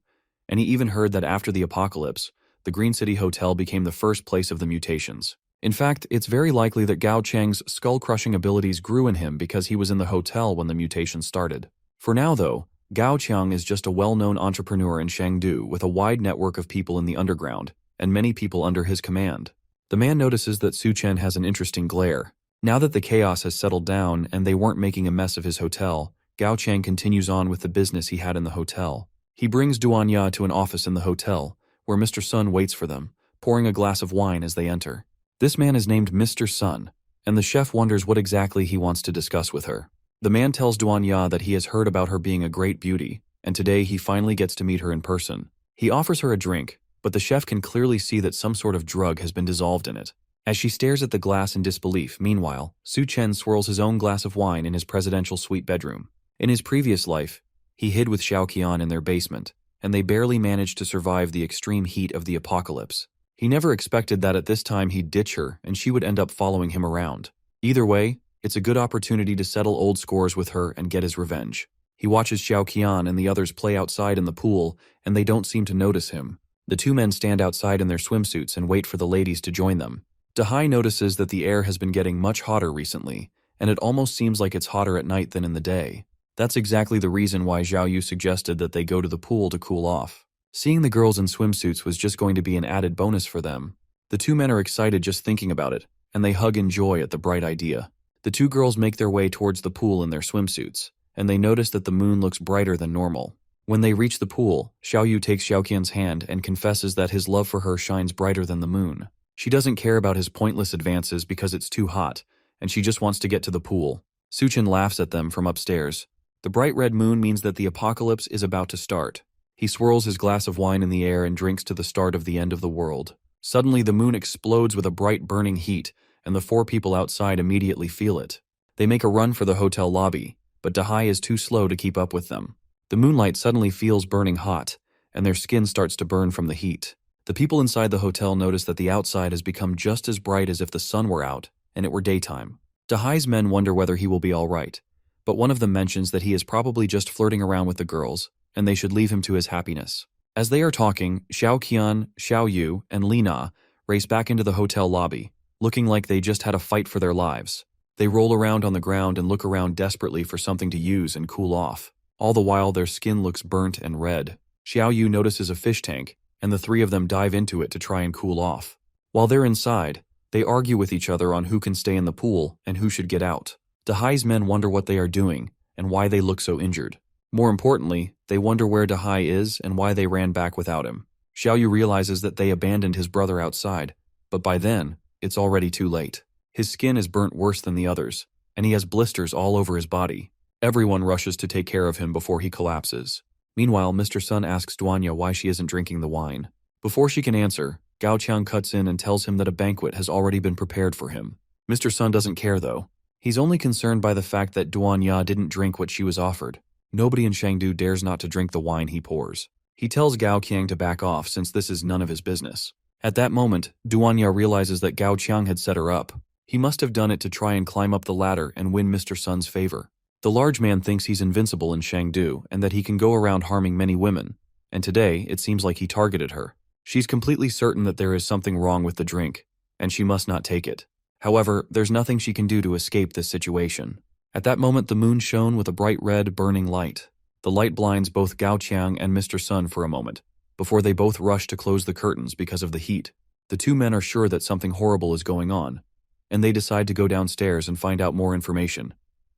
A: and he even heard that after the apocalypse, the Green City Hotel became the first place of the mutations. In fact, it's very likely that Gao Qiang's skull-crushing abilities grew in him because he was in the hotel when the mutation started. For now, though, Gao Qiang is just a well-known entrepreneur in Chengdu with a wide network of people in the underground, and many people under his command. The man notices that Su Chen has an interesting glare. Now that the chaos has settled down and they weren't making a mess of his hotel, Gao Qiang continues on with the business he had in the hotel. He brings Duanya to an office in the hotel, where Mr. Sun waits for them, pouring a glass of wine as they enter. This man is named Mr. Sun, and the chef wonders what exactly he wants to discuss with her. The man tells Duanya that he has heard about her being a great beauty, and today he finally gets to meet her in person. He offers her a drink, but the chef can clearly see that some sort of drug has been dissolved in it. As she stares at the glass in disbelief, meanwhile, Su Chen swirls his own glass of wine in his presidential suite bedroom. In his previous life, he hid with Xiao Qian in their basement, and they barely managed to survive the extreme heat of the apocalypse. He never expected that at this time he'd ditch her and she would end up following him around. Either way, it's a good opportunity to settle old scores with her and get his revenge. He watches Xiao Qian and the others play outside in the pool, and they don't seem to notice him. The two men stand outside in their swimsuits and wait for the ladies to join them. Dahai notices that the air has been getting much hotter recently, and it almost seems like it's hotter at night than in the day. That's exactly the reason why Zhao Yu suggested that they go to the pool to cool off. Seeing the girls in swimsuits was just going to be an added bonus for them. The two men are excited just thinking about it, and they hug in joy at the bright idea. The two girls make their way towards the pool in their swimsuits, and they notice that the moon looks brighter than normal. When they reach the pool, Xiao Yu takes Xiao Qian's hand and confesses that his love for her shines brighter than the moon. She doesn't care about his pointless advances because it's too hot, and she just wants to get to the pool. Su Chen laughs at them from upstairs. The bright red moon means that the apocalypse is about to start. He swirls his glass of wine in the air and drinks to the start of the end of the world. Suddenly the moon explodes with a bright burning heat, and the four people outside immediately feel it. They make a run for the hotel lobby, but Dahai is too slow to keep up with them. The moonlight suddenly feels burning hot, and their skin starts to burn from the heat. The people inside the hotel notice that the outside has become just as bright as if the sun were out, and it were daytime. Dahai's men wonder whether he will be all right, but one of them mentions that he is probably just flirting around with the girls, and they should leave him to his happiness. As they are talking, Xiao Qian, Xiao Yu, and Li Na race back into the hotel lobby, looking like they just had a fight for their lives. They roll around on the ground and look around desperately for something to use and cool off. All the while their skin looks burnt and red. Xiao Yu notices a fish tank, and the three of them dive into it to try and cool off. While they're inside, they argue with each other on who can stay in the pool and who should get out. Dahai's men wonder what they are doing and why they look so injured. More importantly, they wonder where Dahai is and why they ran back without him. Xiao Yu realizes that they abandoned his brother outside, but by then, it's already too late. His skin is burnt worse than the others, and he has blisters all over his body. Everyone rushes to take care of him before he collapses. Meanwhile, Mr. Sun asks Duanya why she isn't drinking the wine. Before she can answer, Gao Qiang cuts in and tells him that a banquet has already been prepared for him. Mr. Sun doesn't care though. He's only concerned by the fact that Duanya didn't drink what she was offered. Nobody in Chengdu dares not to drink the wine he pours. He tells Gao Qiang to back off since this is none of his business. At that moment, Duanya realizes that Gao Qiang had set her up. He must have done it to try and climb up the ladder and win Mr. Sun's favor. The large man thinks he's invincible in Chengdu and that he can go around harming many women, and today it seems like he targeted her. She's completely certain that there is something wrong with the drink, and she must not take it. However, there's nothing she can do to escape this situation. At that moment, the moon shone with a bright red, burning light. The light blinds both Gao Qiang and Mr. Sun for a moment, before they both rush to close the curtains because of the heat. The two men are sure that something horrible is going on, and they decide to go downstairs and find out more information,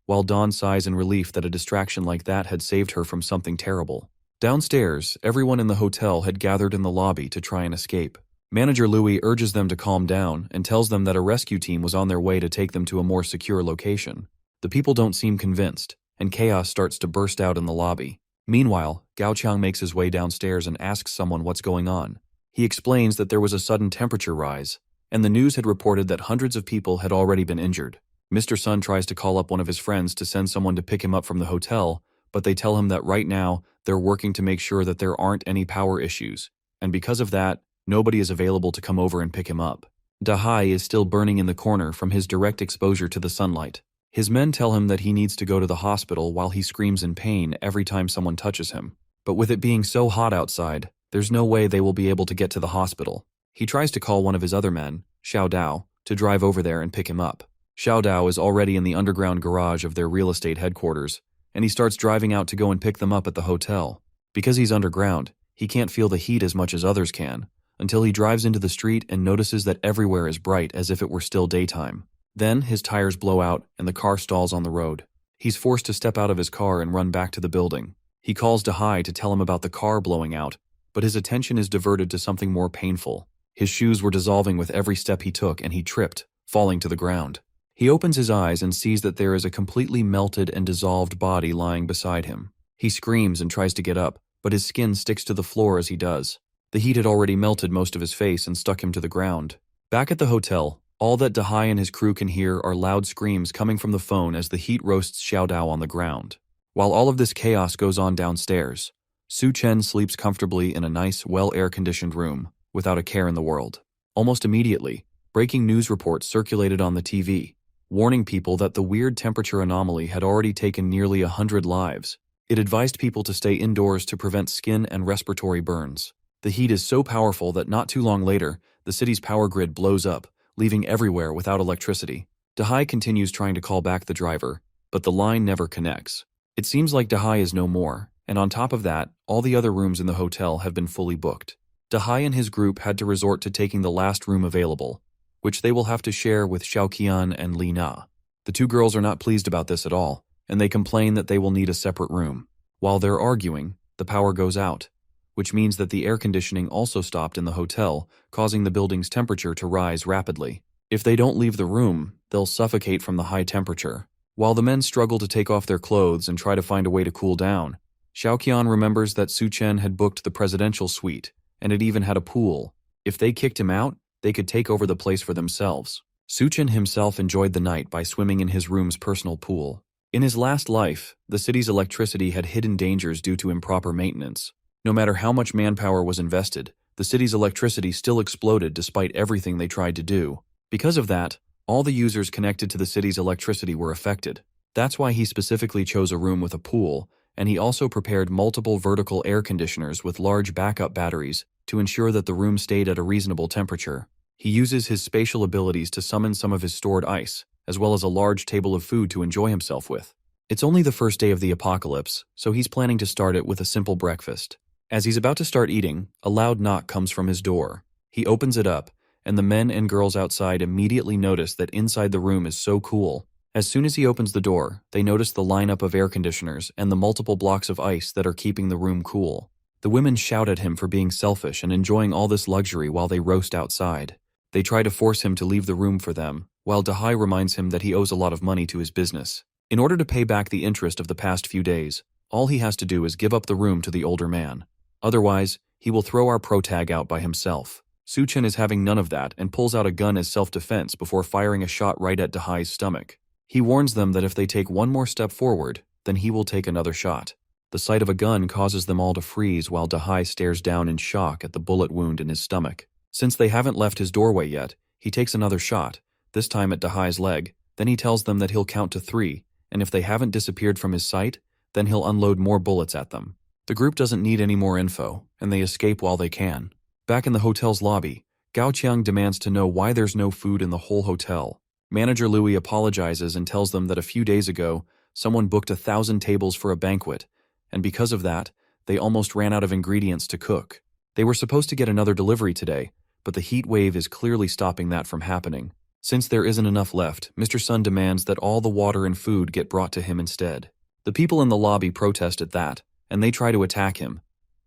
A: while Dawn sighs in relief that a distraction like that had saved her from something terrible. Downstairs, everyone in the hotel had gathered in the lobby to try and escape. Manager Louis urges them to calm down and tells them that a rescue team was on their way to take them to a more secure location. The people don't seem convinced, and chaos starts to burst out in the lobby. Meanwhile, Gao Qiang makes his way downstairs and asks someone what's going on. He explains that there was a sudden temperature rise, and the news had reported that hundreds of people had already been injured. Mr. Sun tries to call up one of his friends to send someone to pick him up from the hotel, but they tell him that right now they're working to make sure that there aren't any power issues, and because of that, nobody is available to come over and pick him up. Dahai is still burning in the corner from his direct exposure to the sunlight. His men tell him that he needs to go to the hospital while he screams in pain every time someone touches him. But with it being so hot outside, there's no way they will be able to get to the hospital. He tries to call one of his other men, Xiao Dao, to drive over there and pick him up. Xiao Dao is already in the underground garage of their real estate headquarters, and he starts driving out to go and pick them up at the hotel. Because he's underground, he can't feel the heat as much as others can, until he drives into the street and notices that everywhere is bright as if it were still daytime. Then his tires blow out and the car stalls on the road. He's forced to step out of his car and run back to the building. He calls Dahai to tell him about the car blowing out, but his attention is diverted to something more painful. His shoes were dissolving with every step he took and he tripped, falling to the ground. He opens his eyes and sees that there is a completely melted and dissolved body lying beside him. He screams and tries to get up, but his skin sticks to the floor as he does. The heat had already melted most of his face and stuck him to the ground. Back at the hotel, all that Dahai and his crew can hear are loud screams coming from the phone as the heat roasts Xiao Dao on the ground. While all of this chaos goes on downstairs, Su Chen sleeps comfortably in a nice, well-air-conditioned room, without a care in the world. Almost immediately, breaking news reports circulated on the TV, warning people that the weird temperature anomaly had already taken nearly 100 lives. It advised people to stay indoors to prevent skin and respiratory burns. The heat is so powerful that not too long later, the city's power grid blows up, leaving everywhere without electricity. Dahai continues trying to call back the driver, but the line never connects. It seems like Dahai is no more, and on top of that, all the other rooms in the hotel have been fully booked. Dahai and his group had to resort to taking the last room available, which they will have to share with Xiaoqian and Li Na. The two girls are not pleased about this at all, and they complain that they will need a separate room. While they're arguing, the power goes out, which means that the air conditioning also stopped in the hotel, causing the building's temperature to rise rapidly. If they don't leave the room, they'll suffocate from the high temperature. While the men struggle to take off their clothes and try to find a way to cool down, Xiaoqian remembers that Su Chen had booked the presidential suite, and it even had a pool. If they kicked him out, they could take over the place for themselves. Su Chen himself enjoyed the night by swimming in his room's personal pool. In his last life, the city's electricity had hidden dangers due to improper maintenance. No matter how much manpower was invested, the city's electricity still exploded despite everything they tried to do. Because of that, all the users connected to the city's electricity were affected. That's why he specifically chose a room with a pool, and he also prepared multiple vertical air conditioners with large backup batteries to ensure that the room stayed at a reasonable temperature. He uses his spatial abilities to summon some of his stored ice, as well as a large table of food to enjoy himself with. It's only the first day of the apocalypse, so he's planning to start it with a simple breakfast. As he's about to start eating, a loud knock comes from his door. He opens it up, and the men and girls outside immediately notice that inside the room is so cool. As soon as he opens the door, they notice the lineup of air conditioners and the multiple blocks of ice that are keeping the room cool. The women shout at him for being selfish and enjoying all this luxury while they roast outside. They try to force him to leave the room for them, while Dahai reminds him that he owes a lot of money to his business. In order to pay back the interest of the past few days, all he has to do is give up the room to the older man. Otherwise, he will throw our protag out by himself. Su Chen is having none of that and pulls out a gun as self-defense before firing a shot right at Dahai's stomach. He warns them that if they take one more step forward, then he will take another shot. The sight of a gun causes them all to freeze while Dahai stares down in shock at the bullet wound in his stomach. Since they haven't left his doorway yet, he takes another shot, this time at Dahai's leg. Then he tells them that he'll count to 3, and if they haven't disappeared from his sight, then he'll unload more bullets at them. The group doesn't need any more info, and they escape while they can. Back in the hotel's lobby, Gao Qiang demands to know why there's no food in the whole hotel. Manager Louis apologizes and tells them that a few days ago, someone booked 1,000 tables for a banquet, and because of that, they almost ran out of ingredients to cook. They were supposed to get another delivery today, but the heat wave is clearly stopping that from happening. Since there isn't enough left, Mr. Sun demands that all the water and food get brought to him instead. The people in the lobby protest at that, and they try to attack him,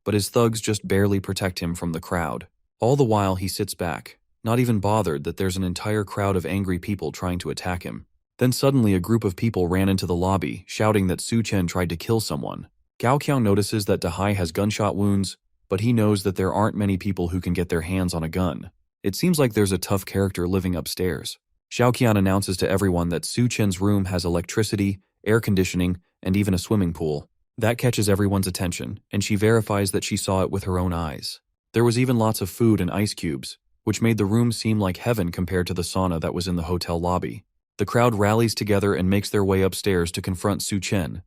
A: but his thugs just barely protect him from the crowd. All the while he sits back, not even bothered that there's an entire crowd of angry people trying to attack him. Then suddenly a group of people ran into the lobby, shouting that Su Chen tried to kill someone. Gao Qiang notices that Dahai has gunshot wounds, but he knows that there aren't many people who can get their hands on a gun. It seems like there's a tough character living upstairs. Xiaoqian announces to everyone that Su Chen's room has electricity, air conditioning, and even a swimming pool. That catches everyone's attention, and she verifies that she saw it with her own eyes. There was even lots of food and ice cubes, which made the room seem like heaven compared to the sauna that was in the hotel lobby. The crowd rallies together and makes their way upstairs to confront Su Chen,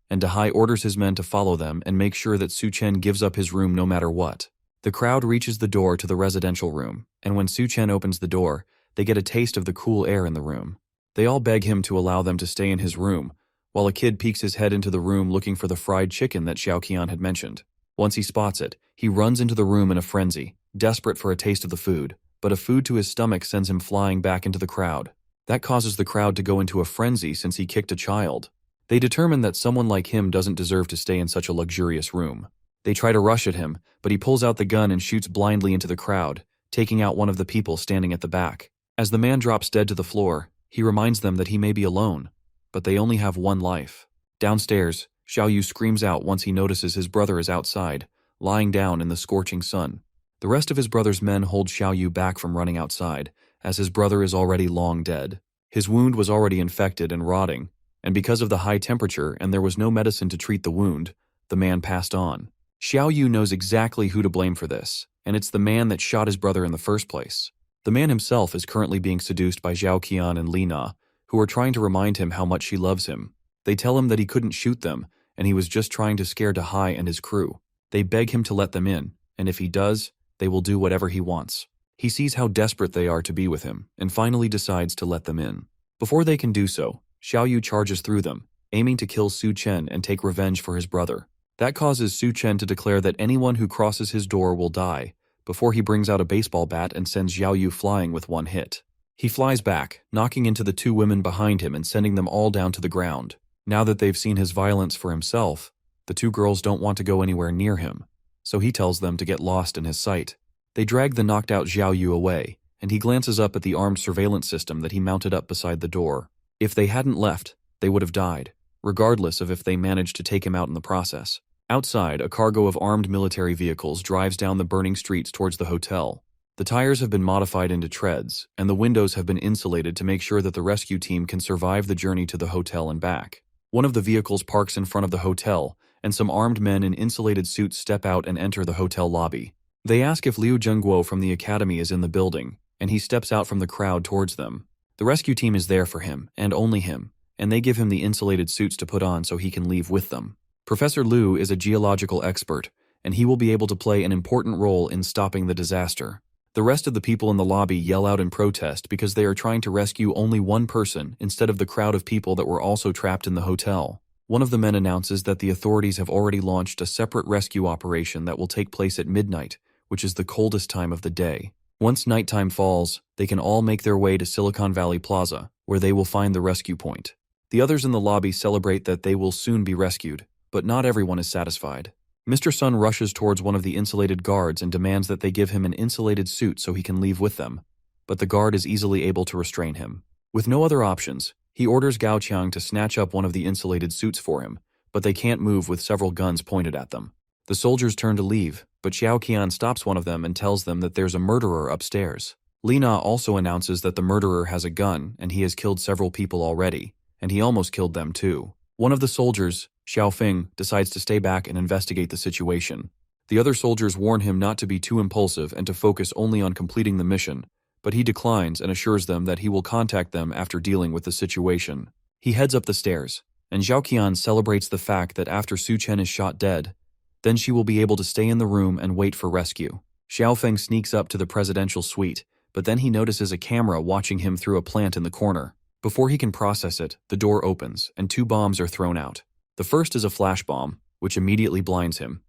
A: and Dahai orders his men to follow them and make sure that Su Chen gives up his room no matter what. The crowd reaches the door to the residential room, and when Su Chen opens the door, they get a taste of the cool air in the room. They all beg him to allow them to stay in his room, while a kid peeks his head into the room looking for the fried chicken that Xiao Qian had mentioned. Once he spots it, he runs into the room in a frenzy, desperate for a taste of the food, but a food to his stomach sends him flying back into the crowd. That causes the crowd to go into a frenzy since he kicked a child. They determine that someone like him doesn't deserve to stay in such a luxurious room. They try to rush at him, but he pulls out the gun and shoots blindly into the crowd, taking out one of the people standing at the back. As the man drops dead to the floor, he reminds them that he may be alone, but they only have one life. Downstairs, Xiao Yu screams out once he notices his brother is outside, lying down in the scorching sun. The rest of his brother's men hold Xiao Yu back from running outside, as his brother is already long dead. His wound was already infected and rotting, and because of the high temperature and there was no medicine to treat the wound, the man passed on. Xiao Yu knows exactly who to blame for this, and it's the man that shot his brother in the first place. The man himself is currently being seduced by Zhao Qian and Li Na, who are trying to remind him how much she loves him. They tell him that he couldn't shoot them, and he was just trying to scare Dahai and his crew. They beg him to let them in, and if he does, they will do whatever he wants. He sees how desperate they are to be with him, and finally decides to let them in. Before they can do so, Xiao Yu charges through them, aiming to kill Su Chen and take revenge for his brother. That causes Su Chen to declare that anyone who crosses his door will die, before he brings out a baseball bat and sends Xiao Yu flying with one hit. He flies back, knocking into the two women behind him and sending them all down to the ground. Now that they've seen his violence for himself, the two girls don't want to go anywhere near him, so he tells them to get lost in his sight. They drag the knocked out Xiao Yu away, and he glances up at the armed surveillance system that he mounted up beside the door. If they hadn't left, they would have died, regardless of if they managed to take him out in the process. Outside, a cargo of armed military vehicles drives down the burning streets towards the hotel. The tires have been modified into treads, and the windows have been insulated to make sure that the rescue team can survive the journey to the hotel and back. One of the vehicles parks in front of the hotel, and some armed men in insulated suits step out and enter the hotel lobby. They ask if Liu Zhengguo from the academy is in the building, and he steps out from the crowd towards them. The rescue team is there for him, and only him, and they give him the insulated suits to put on so he can leave with them. Professor Liu is a geological expert, and he will be able to play an important role in stopping the disaster. The rest of the people in the lobby yell out in protest because they are trying to rescue only one person instead of the crowd of people that were also trapped in the hotel. One of the men announces that the authorities have already launched a separate rescue operation that will take place at midnight, which is the coldest time of the day. Once nighttime falls, they can all make their way to Silicon Valley Plaza, where they will find the rescue point. The others in the lobby celebrate that they will soon be rescued, but not everyone is satisfied. Mr. Sun rushes towards one of the insulated guards and demands that they give him an insulated suit so he can leave with them, but the guard is easily able to restrain him. With no other options, he orders Gao Qiang to snatch up one of the insulated suits for him, but they can't move with several guns pointed at them. The soldiers turn to leave, but Xiao Qian stops one of them and tells them that there's a murderer upstairs. Li Na also announces that the murderer has a gun and he has killed several people already, and he almost killed them too. One of the soldiers, Xiao Feng, decides to stay back and investigate the situation. The other soldiers warn him not to be too impulsive and to focus only on completing the mission, but he declines and assures them that he will contact them after dealing with the situation. He heads up the stairs, and Zhao Qian celebrates the fact that after Su Chen is shot dead, then she will be able to stay in the room and wait for rescue. Xiao Feng sneaks up to the presidential suite, but then he notices a camera watching him through a plant in the corner. Before he can process it, the door opens, and two bombs are thrown out. The first is a flash bomb, which immediately blinds him.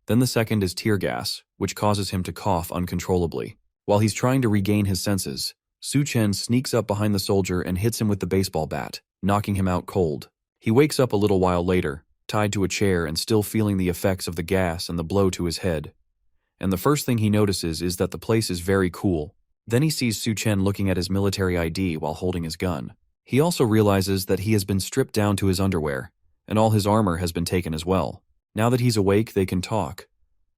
A: Then the second is tear gas, which causes him to cough uncontrollably. While he's trying to regain his senses, Su Chen sneaks up behind the soldier and hits him with the baseball bat, knocking him out cold. He wakes up a little while later, tied to a chair and still feeling the effects of the gas and the blow to his head. And the first thing he notices is that the place is very cool. Then he sees Su Chen looking at his military ID while holding his gun. He also realizes that he has been stripped down to his underwear, and all his armor has been taken as well. Now that he's awake, they can talk.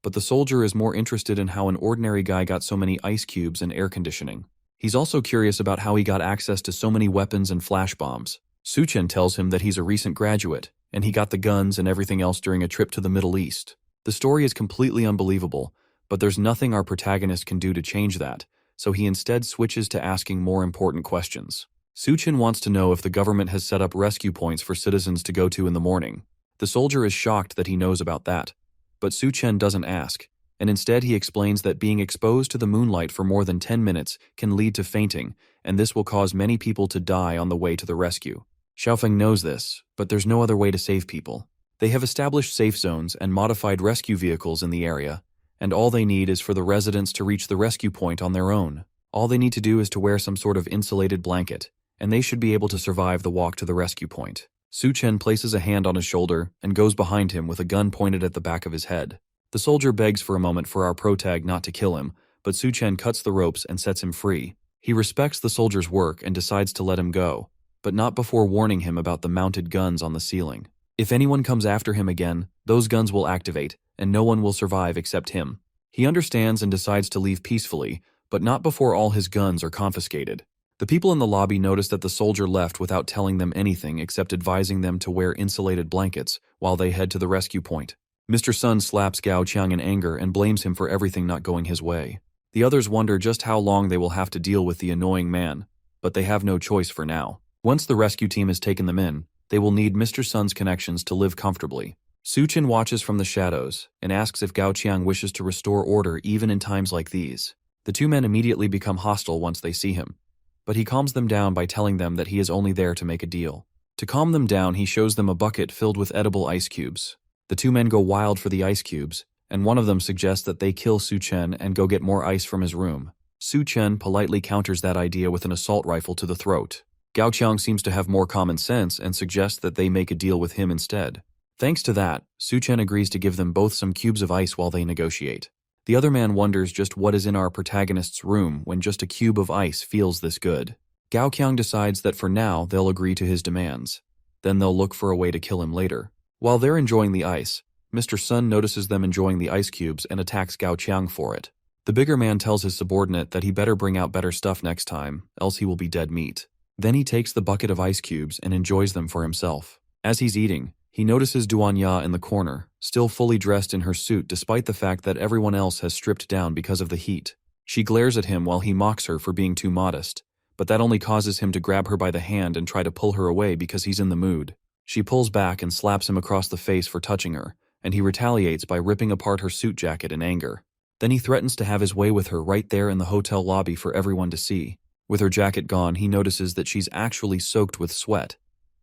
A: But the soldier is more interested in how an ordinary guy got so many ice cubes and air conditioning. He's also curious about how he got access to so many weapons and flash bombs. Su Chen tells him that he's a recent graduate, and he got the guns and everything else during a trip to the Middle East. The story is completely unbelievable, but there's nothing our protagonist can do to change that, so he instead switches to asking more important questions. Su Chen wants to know if the government has set up rescue points for citizens to go to in the morning. The soldier is shocked that he knows about that, but Su Chen doesn't ask, and instead he explains that being exposed to the moonlight for more than 10 minutes can lead to fainting, and this will cause many people to die on the way to the rescue. Xiaofeng knows this, but there's no other way to save people. They have established safe zones and modified rescue vehicles in the area, and all they need is for the residents to reach the rescue point on their own. All they need to do is to wear some sort of insulated blanket, and they should be able to survive the walk to the rescue point. Su Chen places a hand on his shoulder and goes behind him with a gun pointed at the back of his head. The soldier begs for a moment for our protag not to kill him, but Su Chen cuts the ropes and sets him free. He respects the soldier's work and decides to let him go, but not before warning him about the mounted guns on the ceiling. If anyone comes after him again, those guns will activate, and no one will survive except him. He understands and decides to leave peacefully, but not before all his guns are confiscated. The people in the lobby notice that the soldier left without telling them anything except advising them to wear insulated blankets while they head to the rescue point. Mr. Sun slaps Gao Qiang in anger and blames him for everything not going his way. The others wonder just how long they will have to deal with the annoying man, but they have no choice for now. Once the rescue team has taken them in, they will need Mr. Sun's connections to live comfortably. Su Chen watches from the shadows and asks if Gao Qiang wishes to restore order even in times like these. The two men immediately become hostile once they see him, but he calms them down by telling them that he is only there to make a deal. To calm them down, he shows them a bucket filled with edible ice cubes. The two men go wild for the ice cubes, and one of them suggests that they kill Su Chen and go get more ice from his room. Su Chen politely counters that idea with an assault rifle to the throat. Gao Qiang seems to have more common sense and suggests that they make a deal with him instead. Thanks to that, Su Chen agrees to give them both some cubes of ice while they negotiate. The other man wonders just what is in our protagonist's room when just a cube of ice feels this good. Gao Qiang decides that for now they'll agree to his demands. Then they'll look for a way to kill him later. While they're enjoying the ice, Mr. Sun notices them enjoying the ice cubes and attacks Gao Qiang for it. The bigger man tells his subordinate that he better bring out better stuff next time, else he will be dead meat. Then he takes the bucket of ice cubes and enjoys them for himself. As he's eating, he notices Duanya in the corner, still fully dressed in her suit despite the fact that everyone else has stripped down because of the heat. She glares at him while he mocks her for being too modest, but that only causes him to grab her by the hand and try to pull her away because he's in the mood. She pulls back and slaps him across the face for touching her, and he retaliates by ripping apart her suit jacket in anger. Then he threatens to have his way with her right there in the hotel lobby for everyone to see. With her jacket gone, he notices that she's actually soaked with sweat,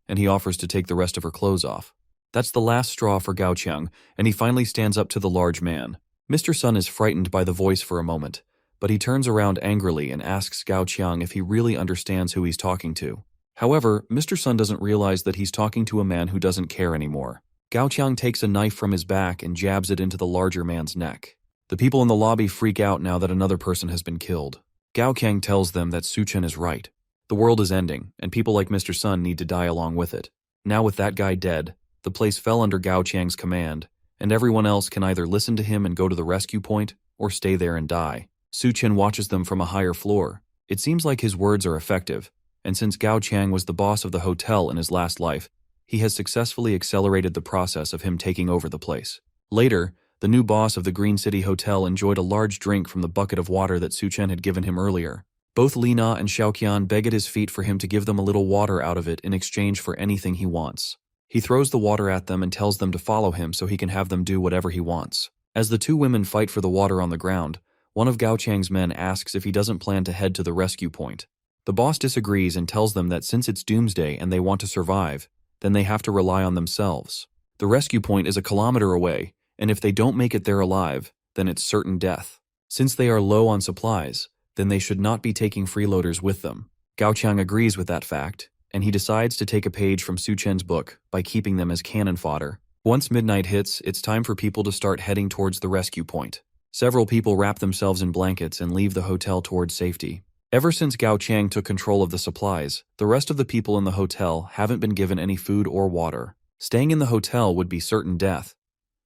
A: and he offers to take the rest of her clothes off. That's the last straw for Gao Qiang, and he finally stands up to the large man. Mr. Sun is frightened by the voice for a moment, but he turns around angrily and asks Gao Qiang if he really understands who he's talking to. However, Mr. Sun doesn't realize that he's talking to a man who doesn't care anymore. Gao Qiang takes a knife from his back and jabs it into the larger man's neck. The people in the lobby freak out now that another person has been killed. Gao Qiang tells them that Su Chen is right. The world is ending, and people like Mr. Sun need to die along with it. Now with that guy dead, the place fell under Gao Qiang's command, and everyone else can either listen to him and go to the rescue point, or stay there and die. Su Chen watches them from a higher floor. It seems like his words are effective, and since Gao Qiang was the boss of the hotel in his last life, he has successfully accelerated the process of him taking over the place. Later, the new boss of the Green City Hotel enjoyed a large drink from the bucket of water that Su Chen had given him earlier. Both Li Na and Xiaoqian beg at his feet for him to give them a little water out of it in exchange for anything he wants. He throws the water at them and tells them to follow him so he can have them do whatever he wants. As the two women fight for the water on the ground, one of Gao Qiang's men asks if he doesn't plan to head to the rescue point. The boss disagrees and tells them that since it's doomsday and they want to survive, then they have to rely on themselves. The rescue point is a kilometer away, and if they don't make it there alive, then it's certain death. Since they are low on supplies, then they should not be taking freeloaders with them. Gao Qiang agrees with that fact, and he decides to take a page from Su Chen's book by keeping them as cannon fodder. Once midnight hits, it's time for people to start heading towards the rescue point. Several people wrap themselves in blankets and leave the hotel towards safety. Ever since Gao Qiang took control of the supplies, the rest of the people in the hotel haven't been given any food or water. Staying in the hotel would be certain death,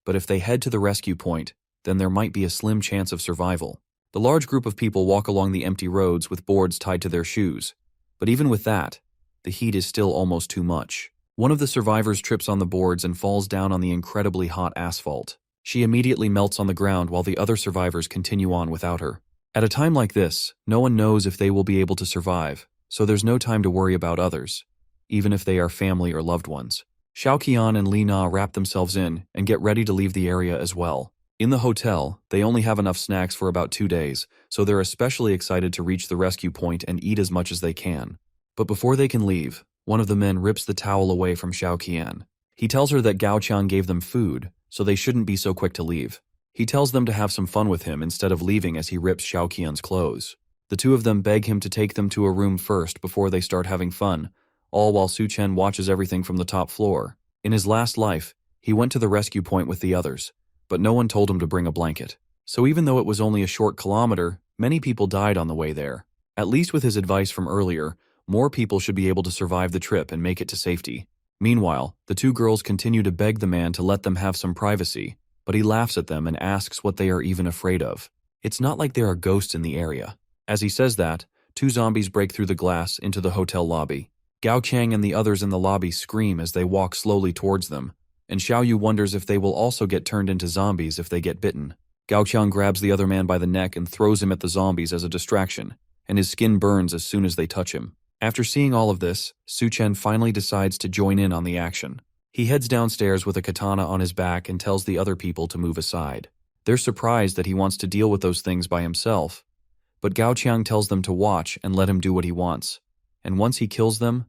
A: but if they head to the rescue point, then there might be a slim chance of survival. The large group of people walk along the empty roads with boards tied to their shoes, but even with that, the heat is still almost too much. One of the survivors trips on the boards and falls down on the incredibly hot asphalt. She immediately melts on the ground while the other survivors continue on without her. At a time like this, no one knows if they will be able to survive, so there's no time to worry about others, even if they are family or loved ones. Xiaoqian and Li Na wrap themselves in and get ready to leave the area as well. In the hotel, they only have enough snacks for about 2 days, so they're especially excited to reach the rescue point and eat as much as they can. But before they can leave, One of the men rips the towel away from Xiao Qian. He tells her that Gao Qiang gave them food, so they shouldn't be so quick to leave. He tells them to have some fun with him instead of leaving as he rips Xiao Qian's clothes. The two of them beg him to take them to a room first before they start having fun, all while Su Chen watches everything from the top floor. In his last life, he went to the rescue point with the others, but no one told him to bring a blanket. So even though it was only a short kilometer, many people died on the way there. At least with his advice from earlier, more people should be able to survive the trip and make it to safety. Meanwhile, the two girls continue to beg the man to let them have some privacy, but he laughs at them and asks what they are even afraid of. It's not like there are ghosts in the area. As he says that, two zombies break through the glass into the hotel lobby. Gao Qiang and the others in the lobby scream as they walk slowly towards them, and Xiao Yu wonders if they will also get turned into zombies if they get bitten. Gao Qiang grabs the other man by the neck and throws him at the zombies as a distraction, and his skin burns as soon as they touch him. After seeing all of this, Su Chen finally decides to join in on the action. He heads downstairs with a katana on his back and tells the other people to move aside. They're surprised that he wants to deal with those things by himself, but Gao Qiang tells them to watch and let him do what he wants, and once he kills them,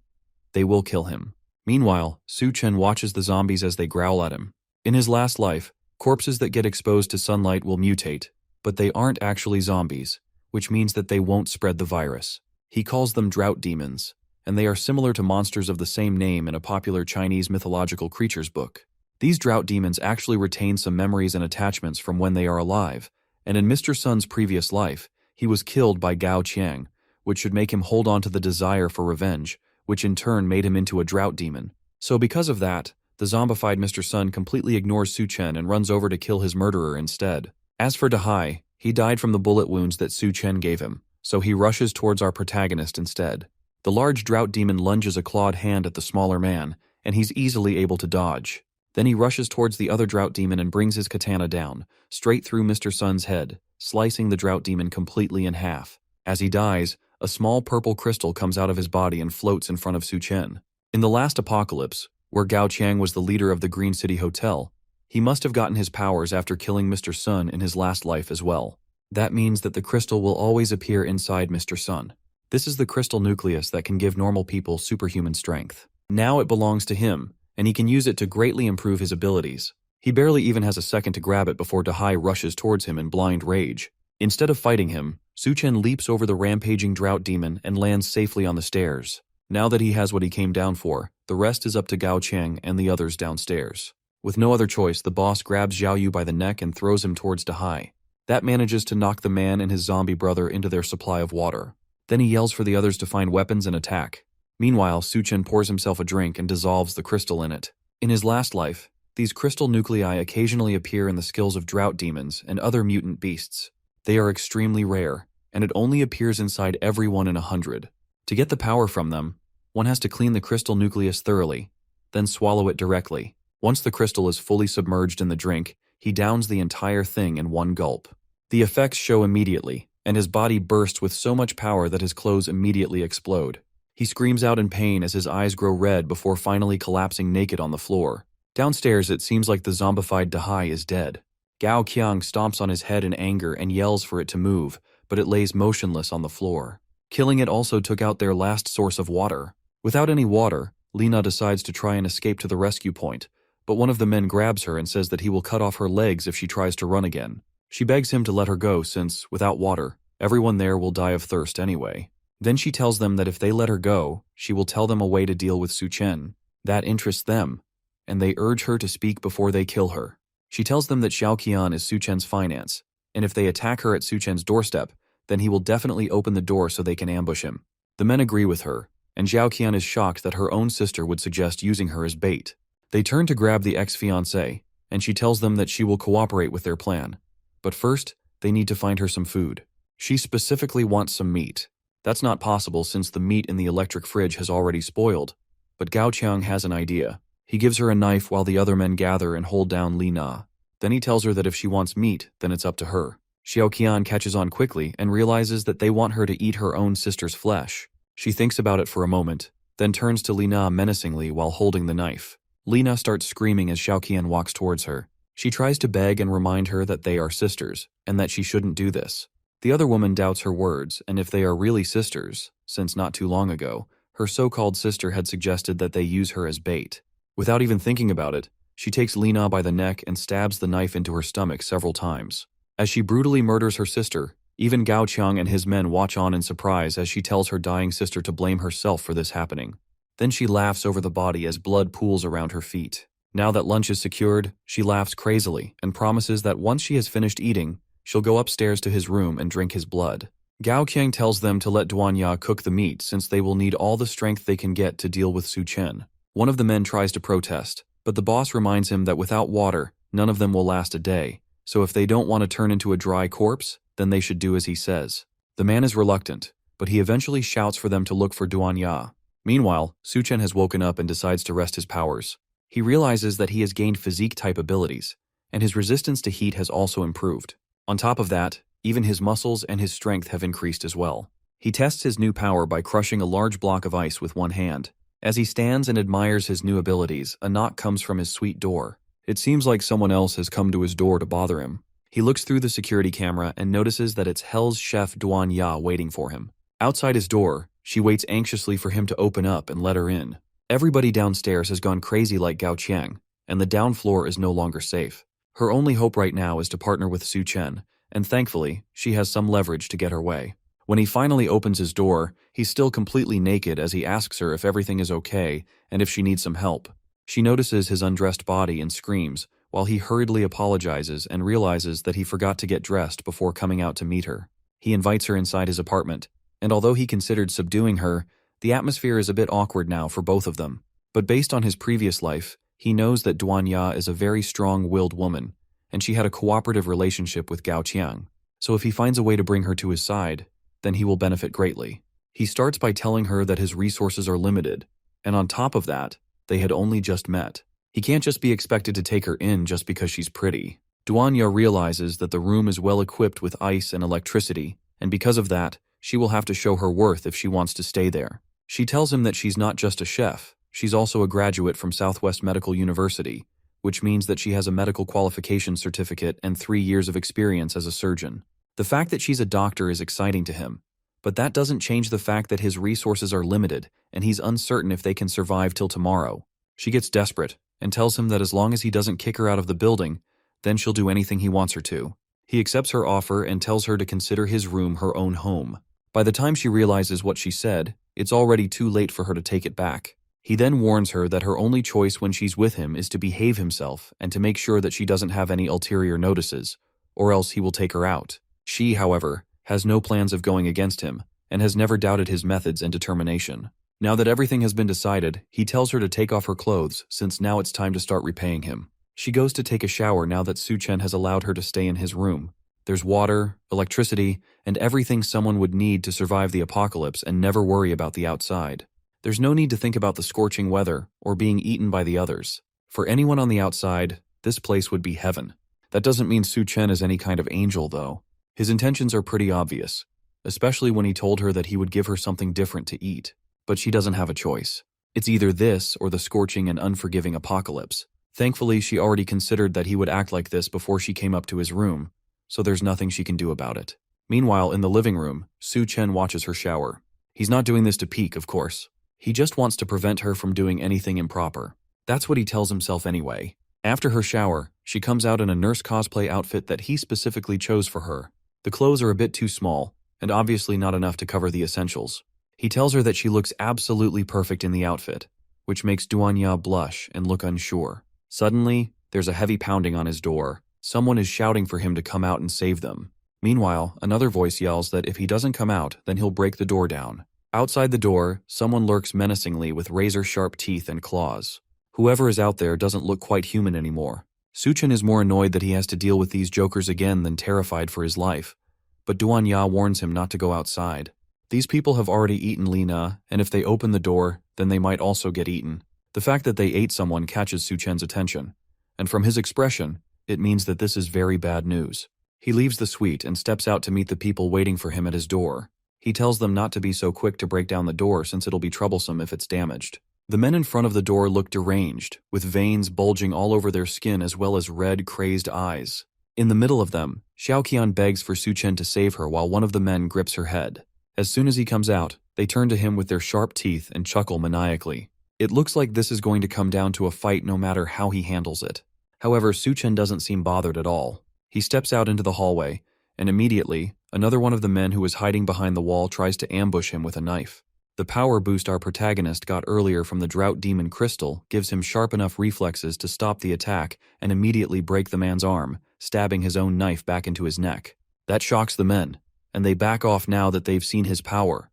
A: they will kill him. Meanwhile, Su Chen watches the zombies as they growl at him. In his last life, corpses that get exposed to sunlight will mutate, but they aren't actually zombies, which means that they won't spread the virus. He calls them drought demons, and they are similar to monsters of the same name in a popular Chinese mythological creatures book. These drought demons actually retain some memories and attachments from when they are alive, and in Mr. Sun's previous life, he was killed by Gao Qiang, which should make him hold on to the desire for revenge, which in turn made him into a drought demon. So because of that, the zombified Mr. Sun completely ignores Su Chen and runs over to kill his murderer instead. As for Dahai, he died from the bullet wounds that Su Chen gave him, so he rushes towards our protagonist instead. The large drought demon lunges a clawed hand at the smaller man, and he's easily able to dodge. Then he rushes towards the other drought demon and brings his katana down, straight through Mr. Sun's head, slicing the drought demon completely in half. As he dies, a small purple crystal comes out of his body and floats in front of Su Chen. In the last apocalypse, where Gao Qiang was the leader of the Green City Hotel, he must have gotten his powers after killing Mr. Sun in his last life as well. That means that the crystal will always appear inside Mr. Sun. This is the crystal nucleus that can give normal people superhuman strength. Now it belongs to him, and he can use it to greatly improve his abilities. He barely even has a second to grab it before Dahai rushes towards him in blind rage. Instead of fighting him, Su Chen leaps over the rampaging drought demon and lands safely on the stairs. Now that he has what he came down for, the rest is up to Gao Qiang and the others downstairs. With no other choice, the boss grabs Xiao Yu by the neck and throws him towards Dahai. That manages to knock the man and his zombie brother into their supply of water. Then he yells for the others to find weapons and attack. Meanwhile, Su Chen pours himself a drink and dissolves the crystal in it. In his last life, these crystal nuclei occasionally appear in the skills of drought demons and other mutant beasts. They are extremely rare, and it only appears inside every 1 in 100. To get the power from them, one has to clean the crystal nucleus thoroughly, then swallow it directly. Once the crystal is fully submerged in the drink, he downs the entire thing in one gulp. The effects show immediately, and his body bursts with so much power that his clothes immediately explode. He screams out in pain as his eyes grow red before finally collapsing naked on the floor. Downstairs, it seems like the zombified Dahai is dead. Gao Qiang stomps on his head in anger and yells for it to move, but it lays motionless on the floor. Killing it also took out their last source of water. Without any water, Lina decides to try and escape to the rescue point, but one of the men grabs her and says that he will cut off her legs if she tries to run again. She begs him to let her go since, without water, everyone there will die of thirst anyway. Then she tells them that if they let her go, she will tell them a way to deal with Su Chen. That interests them, and they urge her to speak before they kill her. She tells them that Xiao Qian is Su Chen's finance, and if they attack her at Su Chen's doorstep, then he will definitely open the door so they can ambush him. The men agree with her, and Xiao Qian is shocked that her own sister would suggest using her as bait. They turn to grab the ex-fiancé, and she tells them that she will cooperate with their plan. But first, they need to find her some food. She specifically wants some meat. That's not possible since the meat in the electric fridge has already spoiled, but Gao Qiang has an idea. He gives her a knife while the other men gather and hold down Li Na. Then he tells her that if she wants meat, then it's up to her. Xiao Qian catches on quickly and realizes that they want her to eat her own sister's flesh. She thinks about it for a moment, then turns to Li Na menacingly while holding the knife. Li Na starts screaming as Xiao Qian walks towards her. She tries to beg and remind her that they are sisters, and that she shouldn't do this. The other woman doubts her words, and if they are really sisters, since not too long ago, Her so-called sister had suggested that they use her as bait. Without even thinking about it, she takes Lina by the neck and stabs the knife into her stomach several times. As she brutally murders her sister, even Gao Qiang and his men watch on in surprise as she tells her dying sister to blame herself for this happening. Then she laughs over the body as blood pools around her feet. Now that lunch is secured, she laughs crazily and promises that once she has finished eating, she'll go upstairs to his room and drink his blood. Gao Qiang tells them to let Duanya cook the meat since they will need all the strength they can get to deal with Su Chen. One of the men tries to protest, but the boss reminds him that without water, none of them will last a day, so if they don't want to turn into a dry corpse, then they should do as he says. The man is reluctant, but he eventually shouts for them to look for Duanya. Meanwhile, Su Chen has woken up and decides to rest his powers. He realizes that he has gained physique-type abilities, and his resistance to heat has also improved. On top of that, even his muscles and his strength have increased as well. He tests his new power by crushing a large block of ice with one hand. As he stands and admires his new abilities, a knock comes from his suite door. It seems like someone else has come to his door to bother him. He looks through the security camera and notices that it's Hell's chef Duanya waiting for him. Outside his door, she waits anxiously for him to open up and let her in. Everybody downstairs has gone crazy like Gao Qiang, and the down floor is no longer safe. Her only hope right now is to partner with Su Chen, and thankfully, she has some leverage to get her way. When he finally opens his door, he's still completely naked as he asks her if everything is okay and if she needs some help. She notices his undressed body and screams, while he hurriedly apologizes and realizes that he forgot to get dressed before coming out to meet her. He invites her inside his apartment, and although he considered subduing her, the atmosphere is a bit awkward now for both of them. But based on his previous life, he knows that Duanya is a very strong-willed woman, and she had a cooperative relationship with Gao Qiang. So if he finds a way to bring her to his side, then he will benefit greatly. He starts by telling her that his resources are limited, and on top of that, they had only just met. He can't just be expected to take her in just because she's pretty. Duanya realizes that the room is well equipped with ice and electricity, and because of that, she will have to show her worth if she wants to stay there. She tells him that she's not just a chef, she's also a graduate from Southwest Medical University, which means that she has a medical qualification certificate and 3 years of experience as a surgeon. The fact that she's a doctor is exciting to him, but that doesn't change the fact that his resources are limited and he's uncertain if they can survive till tomorrow. She gets desperate and tells him that as long as he doesn't kick her out of the building, then she'll do anything he wants her to. He accepts her offer and tells her to consider his room her own home. By the time she realizes what she said, it's already too late for her to take it back. He then warns her that her only choice when she's with him is to behave himself and to make sure that she doesn't have any ulterior notices, or else he will take her out. She, however, has no plans of going against him and has never doubted his methods and determination. Now that everything has been decided, he tells her to take off her clothes since now it's time to start repaying him. She goes to take a shower now that Su Chen has allowed her to stay in his room. There's water, electricity, and everything someone would need to survive the apocalypse and never worry about the outside. There's no need to think about the scorching weather or being eaten by the others. For anyone on the outside, this place would be heaven. That doesn't mean Su Chen is any kind of angel, though. His intentions are pretty obvious, especially when he told her that he would give her something different to eat. But she doesn't have a choice. It's either this or the scorching and unforgiving apocalypse. Thankfully, she already considered that he would act like this before she came up to his room, so there's nothing she can do about it. Meanwhile, in the living room, Su Chen watches her shower. He's not doing this to peek, of course. He just wants to prevent her from doing anything improper. That's what he tells himself anyway. After her shower, she comes out in a nurse cosplay outfit that he specifically chose for her. The clothes are a bit too small, and obviously not enough to cover the essentials. He tells her that she looks absolutely perfect in the outfit, which makes Duanya blush and look unsure. Suddenly, there's a heavy pounding on his door. Someone is shouting for him to come out and save them. Meanwhile, another voice yells that if he doesn't come out, then he'll break the door down. Outside the door, someone lurks menacingly with razor-sharp teeth and claws. Whoever is out there doesn't look quite human anymore. Su Chen is more annoyed that he has to deal with these jokers again than terrified for his life, but Duanya warns him not to go outside. These people have already eaten Lina, and if they open the door, then they might also get eaten. The fact that they ate someone catches Su Chen's attention, and from his expression, it means that this is very bad news. He leaves the suite and steps out to meet the people waiting for him at his door. He tells them not to be so quick to break down the door since it'll be troublesome if it's damaged. The men in front of the door look deranged, with veins bulging all over their skin as well as red, crazed eyes. In the middle of them, Xiaoqian begs for Su Chen to save her while one of the men grips her head. As soon as he comes out, They turn to him with their sharp teeth and chuckle maniacally. It looks like this is going to come down to a fight no matter how he handles it. However, Suchen doesn't seem bothered at all. He steps out into the hallway, and immediately, another one of the men who was hiding behind the wall tries to ambush him with a knife. The power boost our protagonist got earlier from the Drought Demon Crystal gives him sharp enough reflexes to stop the attack and immediately break the man's arm, stabbing his own knife back into his neck. That shocks the men, and they back off now that they've seen his power.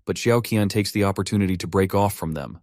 A: But Xiaoqian takes the opportunity to break off from them,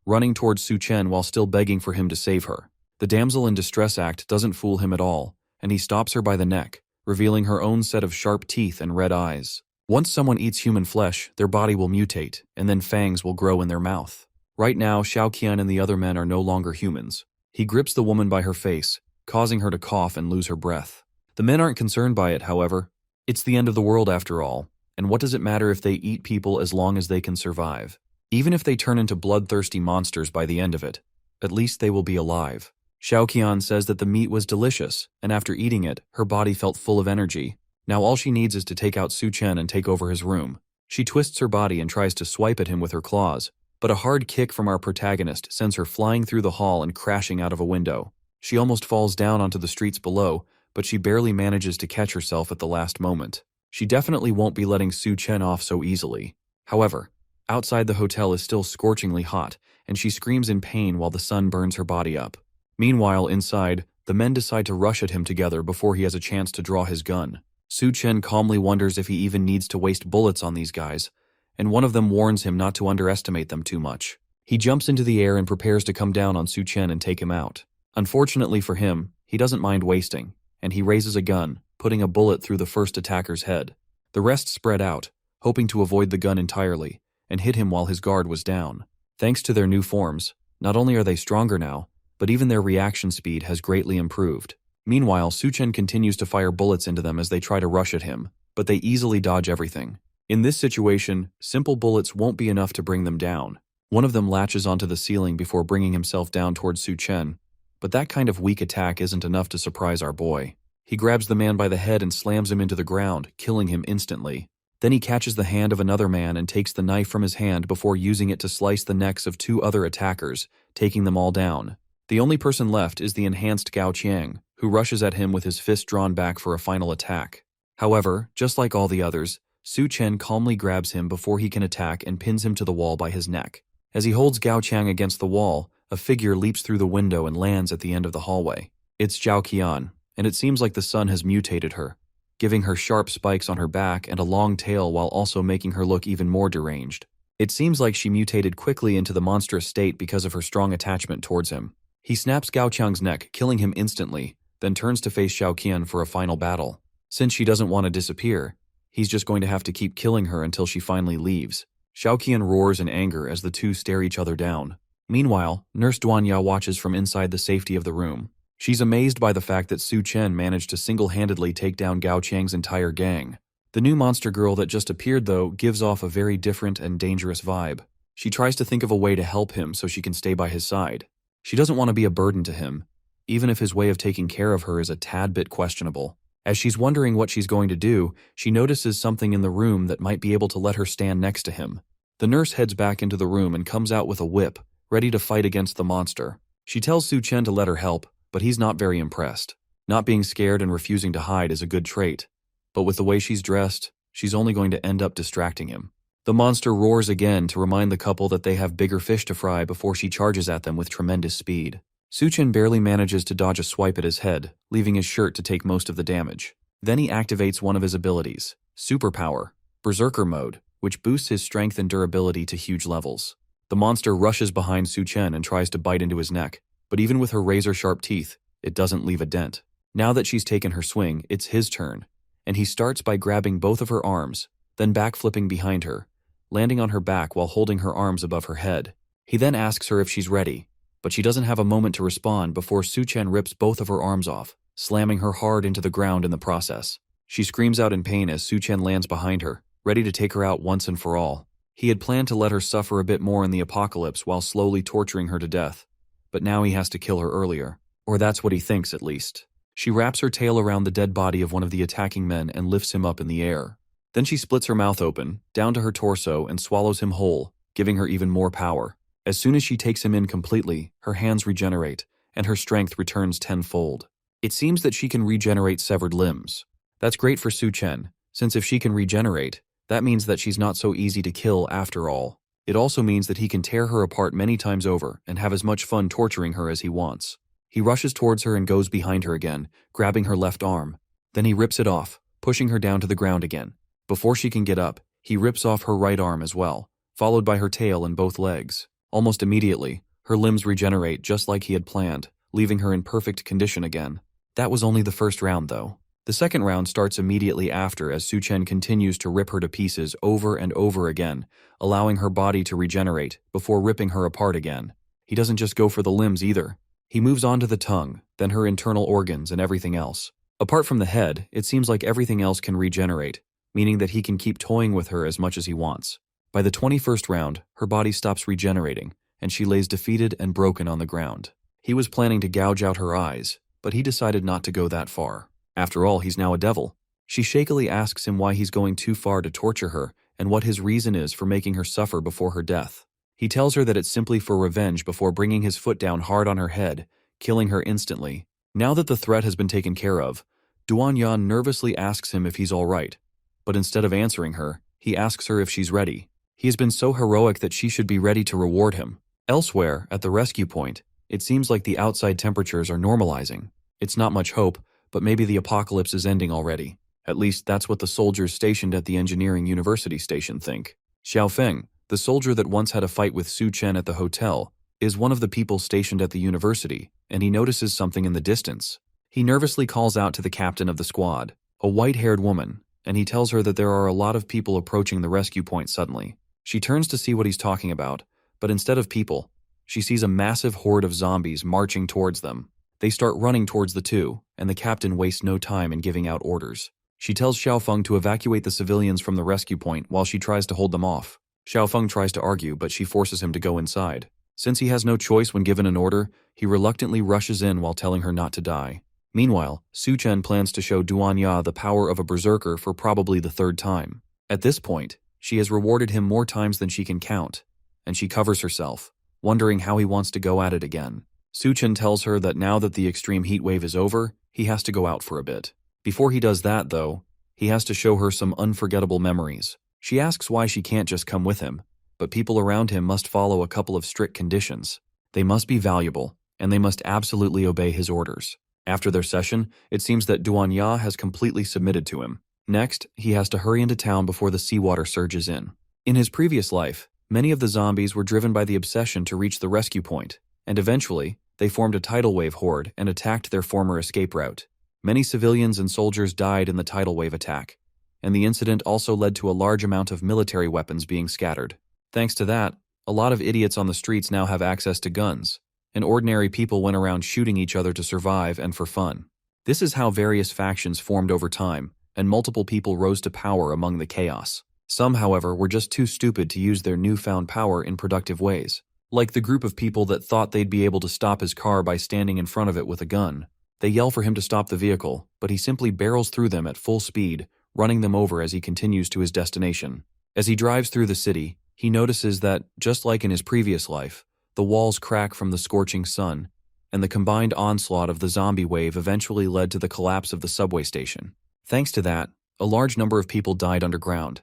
A: running towards Su Chen while still begging for him to save her. The damsel in distress act doesn't fool him at all, and he stops her by the neck, revealing her own set of sharp teeth and red eyes. Once someone eats human flesh, their body will mutate, and then fangs will grow in their mouth. Right now, Xiaoqian and the other men are no longer humans. He grips the woman by her face, causing her to cough and lose her breath. The men aren't concerned by it, however. It's the end of the world after all, and what does it matter if they eat people as long as they can survive? Even if they turn into bloodthirsty monsters by the end of it, at least they will be alive. Xiaoqian says that the meat was delicious, and after eating it, her body felt full of energy. Now all she needs is to take out Su Chen and take over his room. She twists her body and tries to swipe at him with her claws, but a hard kick from our protagonist sends her flying through the hall and crashing out of a window. She almost falls down onto the streets below, but she barely manages to catch herself at the last moment. She definitely won't be letting Su Chen off so easily. However, outside the hotel is still scorchingly hot, and she screams in pain while the sun burns her body up. Meanwhile, inside, the men decide to rush at him together before he has a chance to draw his gun. Su Chen calmly wonders if he even needs to waste bullets on these guys, and one of them warns him not to underestimate them too much. He jumps into the air and prepares to come down on Su Chen and take him out. Unfortunately for him, he doesn't mind wasting, and he raises a gun, putting a bullet through the first attacker's head. The rest spread out, hoping to avoid the gun entirely, and hit him while his guard was down. Thanks to their new forms, not only are they stronger now, but even their reaction speed has greatly improved. Meanwhile, Su Chen continues to fire bullets into them as they try to rush at him, but they easily dodge everything. In this situation, simple bullets won't be enough to bring them down. One of them latches onto the ceiling before bringing himself down towards Su Chen, but that kind of weak attack isn't enough to surprise our boy. He grabs the man by the head and slams him into the ground, killing him instantly. Then he catches the hand of another man and takes the knife from his hand before using it to slice the necks of 2 other attackers, taking them all down. The only person left is the enhanced Gao Qiang, who rushes at him with his fist drawn back for a final attack. However, just like all the others, Su Chen calmly grabs him before he can attack and pins him to the wall by his neck. As he holds Gao Qiang against the wall, a figure leaps through the window and lands at the end of the hallway. It's Zhao Qian, and it seems like the sun has mutated her, giving her sharp spikes on her back and a long tail while also making her look even more deranged. It seems like she mutated quickly into the monstrous state because of her strong attachment towards him. He snaps Gao Qiang's neck, killing him instantly, then turns to face Xiaoqian for a final battle. Since she doesn't want to disappear, he's just going to have to keep killing her until she finally leaves. Xiaoqian roars in anger as the two stare each other down. Meanwhile, Nurse Duanya watches from inside the safety of the room. She's amazed by the fact that Su Chen managed to single-handedly take down Gao Qiang's entire gang. The new monster girl that just appeared, though, gives off a very different and dangerous vibe. She tries to think of a way to help him so she can stay by his side. She doesn't want to be a burden to him, even if his way of taking care of her is a tad bit questionable. As she's wondering what she's going to do, she notices something in the room that might be able to let her stand next to him. The nurse heads back into the room and comes out with a whip, ready to fight against the monster. She tells Su Chen to let her help, but he's not very impressed. Not being scared and refusing to hide is a good trait, but with the way she's dressed, she's only going to end up distracting him. The monster roars again to remind the couple that they have bigger fish to fry before she charges at them with tremendous speed. Su Chen barely manages to dodge a swipe at his head, leaving his shirt to take most of the damage. Then he activates one of his abilities, Superpower, Berserker Mode, which boosts his strength and durability to huge levels. The monster rushes behind Su Chen and tries to bite into his neck, but even with her razor-sharp teeth, it doesn't leave a dent. Now that she's taken her swing, it's his turn, and he starts by grabbing both of her arms, then backflipping behind her, landing on her back while holding her arms above her head. He then asks her if she's ready, but she doesn't have a moment to respond before Su Chen rips both of her arms off, slamming her hard into the ground in the process. She screams out in pain as Su Chen lands behind her, ready to take her out once and for all. He had planned to let her suffer a bit more in the apocalypse while slowly torturing her to death, but now he has to kill her earlier. Or that's what he thinks, at least. She wraps her tail around the dead body of one of the attacking men and lifts him up in the air. Then she splits her mouth open, down to her torso, and swallows him whole, giving her even more power. As soon as she takes him in completely, her hands regenerate, and her strength returns tenfold. It seems that she can regenerate severed limbs. That's great for Su Chen, since if she can regenerate, that means that she's not so easy to kill after all. It also means that he can tear her apart many times over and have as much fun torturing her as he wants. He rushes towards her and goes behind her again, grabbing her left arm. Then he rips it off, pushing her down to the ground again. Before she can get up, he rips off her right arm as well, followed by her tail and both legs. Almost immediately, her limbs regenerate just like he had planned, leaving her in perfect condition again. That was only the first round, though. The second round starts immediately after as Su Chen continues to rip her to pieces over and over again, allowing her body to regenerate before ripping her apart again. He doesn't just go for the limbs either. He moves on to the tongue, then her internal organs and everything else. Apart from the head, it seems like everything else can regenerate, meaning that he can keep toying with her as much as he wants. By the 21st round, her body stops regenerating, and she lays defeated and broken on the ground. He was planning to gouge out her eyes, but he decided not to go that far. After all, he's now a devil. She shakily asks him why he's going too far to torture her and what his reason is for making her suffer before her death. He tells her that it's simply for revenge before bringing his foot down hard on her head, killing her instantly. Now that the threat has been taken care of, Duan Yan nervously asks him if he's all right. But instead of answering her, he asks her if she's ready. He has been so heroic that she should be ready to reward him. Elsewhere, at the rescue point, it seems like the outside temperatures are normalizing. It's not much hope, but maybe the apocalypse is ending already. At least that's what the soldiers stationed at the engineering university station think. Xiao Feng, the soldier that once had a fight with Su Chen at the hotel, is one of the people stationed at the university, and he notices something in the distance. He nervously calls out to the captain of the squad, a white-haired woman, and he tells her that there are a lot of people approaching the rescue point suddenly. She turns to see what he's talking about, but instead of people, she sees a massive horde of zombies marching towards them. They start running towards the two, and the captain wastes no time in giving out orders. She tells Xiao Feng to evacuate the civilians from the rescue point while she tries to hold them off. Xiao Feng tries to argue, but she forces him to go inside. Since he has no choice when given an order, he reluctantly rushes in while telling her not to die. Meanwhile, Su Chen plans to show Duan Ya the power of a berserker for probably the third time. At this point, she has rewarded him more times than she can count, and she covers herself, wondering how he wants to go at it again. Su Chen tells her that now that the extreme heat wave is over, he has to go out for a bit. Before he does that, though, he has to show her some unforgettable memories. She asks why she can't just come with him, but people around him must follow a couple of strict conditions. They must be valuable, and they must absolutely obey his orders. After their session, it seems that Duan Ya has completely submitted to him. Next, he has to hurry into town before the seawater surges in. In his previous life, many of the zombies were driven by the obsession to reach the rescue point, and eventually, they formed a tidal wave horde and attacked their former escape route. Many civilians and soldiers died in the tidal wave attack, and the incident also led to a large amount of military weapons being scattered. Thanks to that, a lot of idiots on the streets now have access to guns, and ordinary people went around shooting each other to survive and for fun. This is how various factions formed over time, and multiple people rose to power among the chaos. Some, however, were just too stupid to use their newfound power in productive ways. Like the group of people that thought they'd be able to stop his car by standing in front of it with a gun. They yell for him to stop the vehicle, but he simply barrels through them at full speed, running them over as he continues to his destination. As he drives through the city, he notices that, just like in his previous life, the walls crack from the scorching sun, and the combined onslaught of the zombie wave eventually led to the collapse of the subway station. Thanks to that, a large number of people died underground,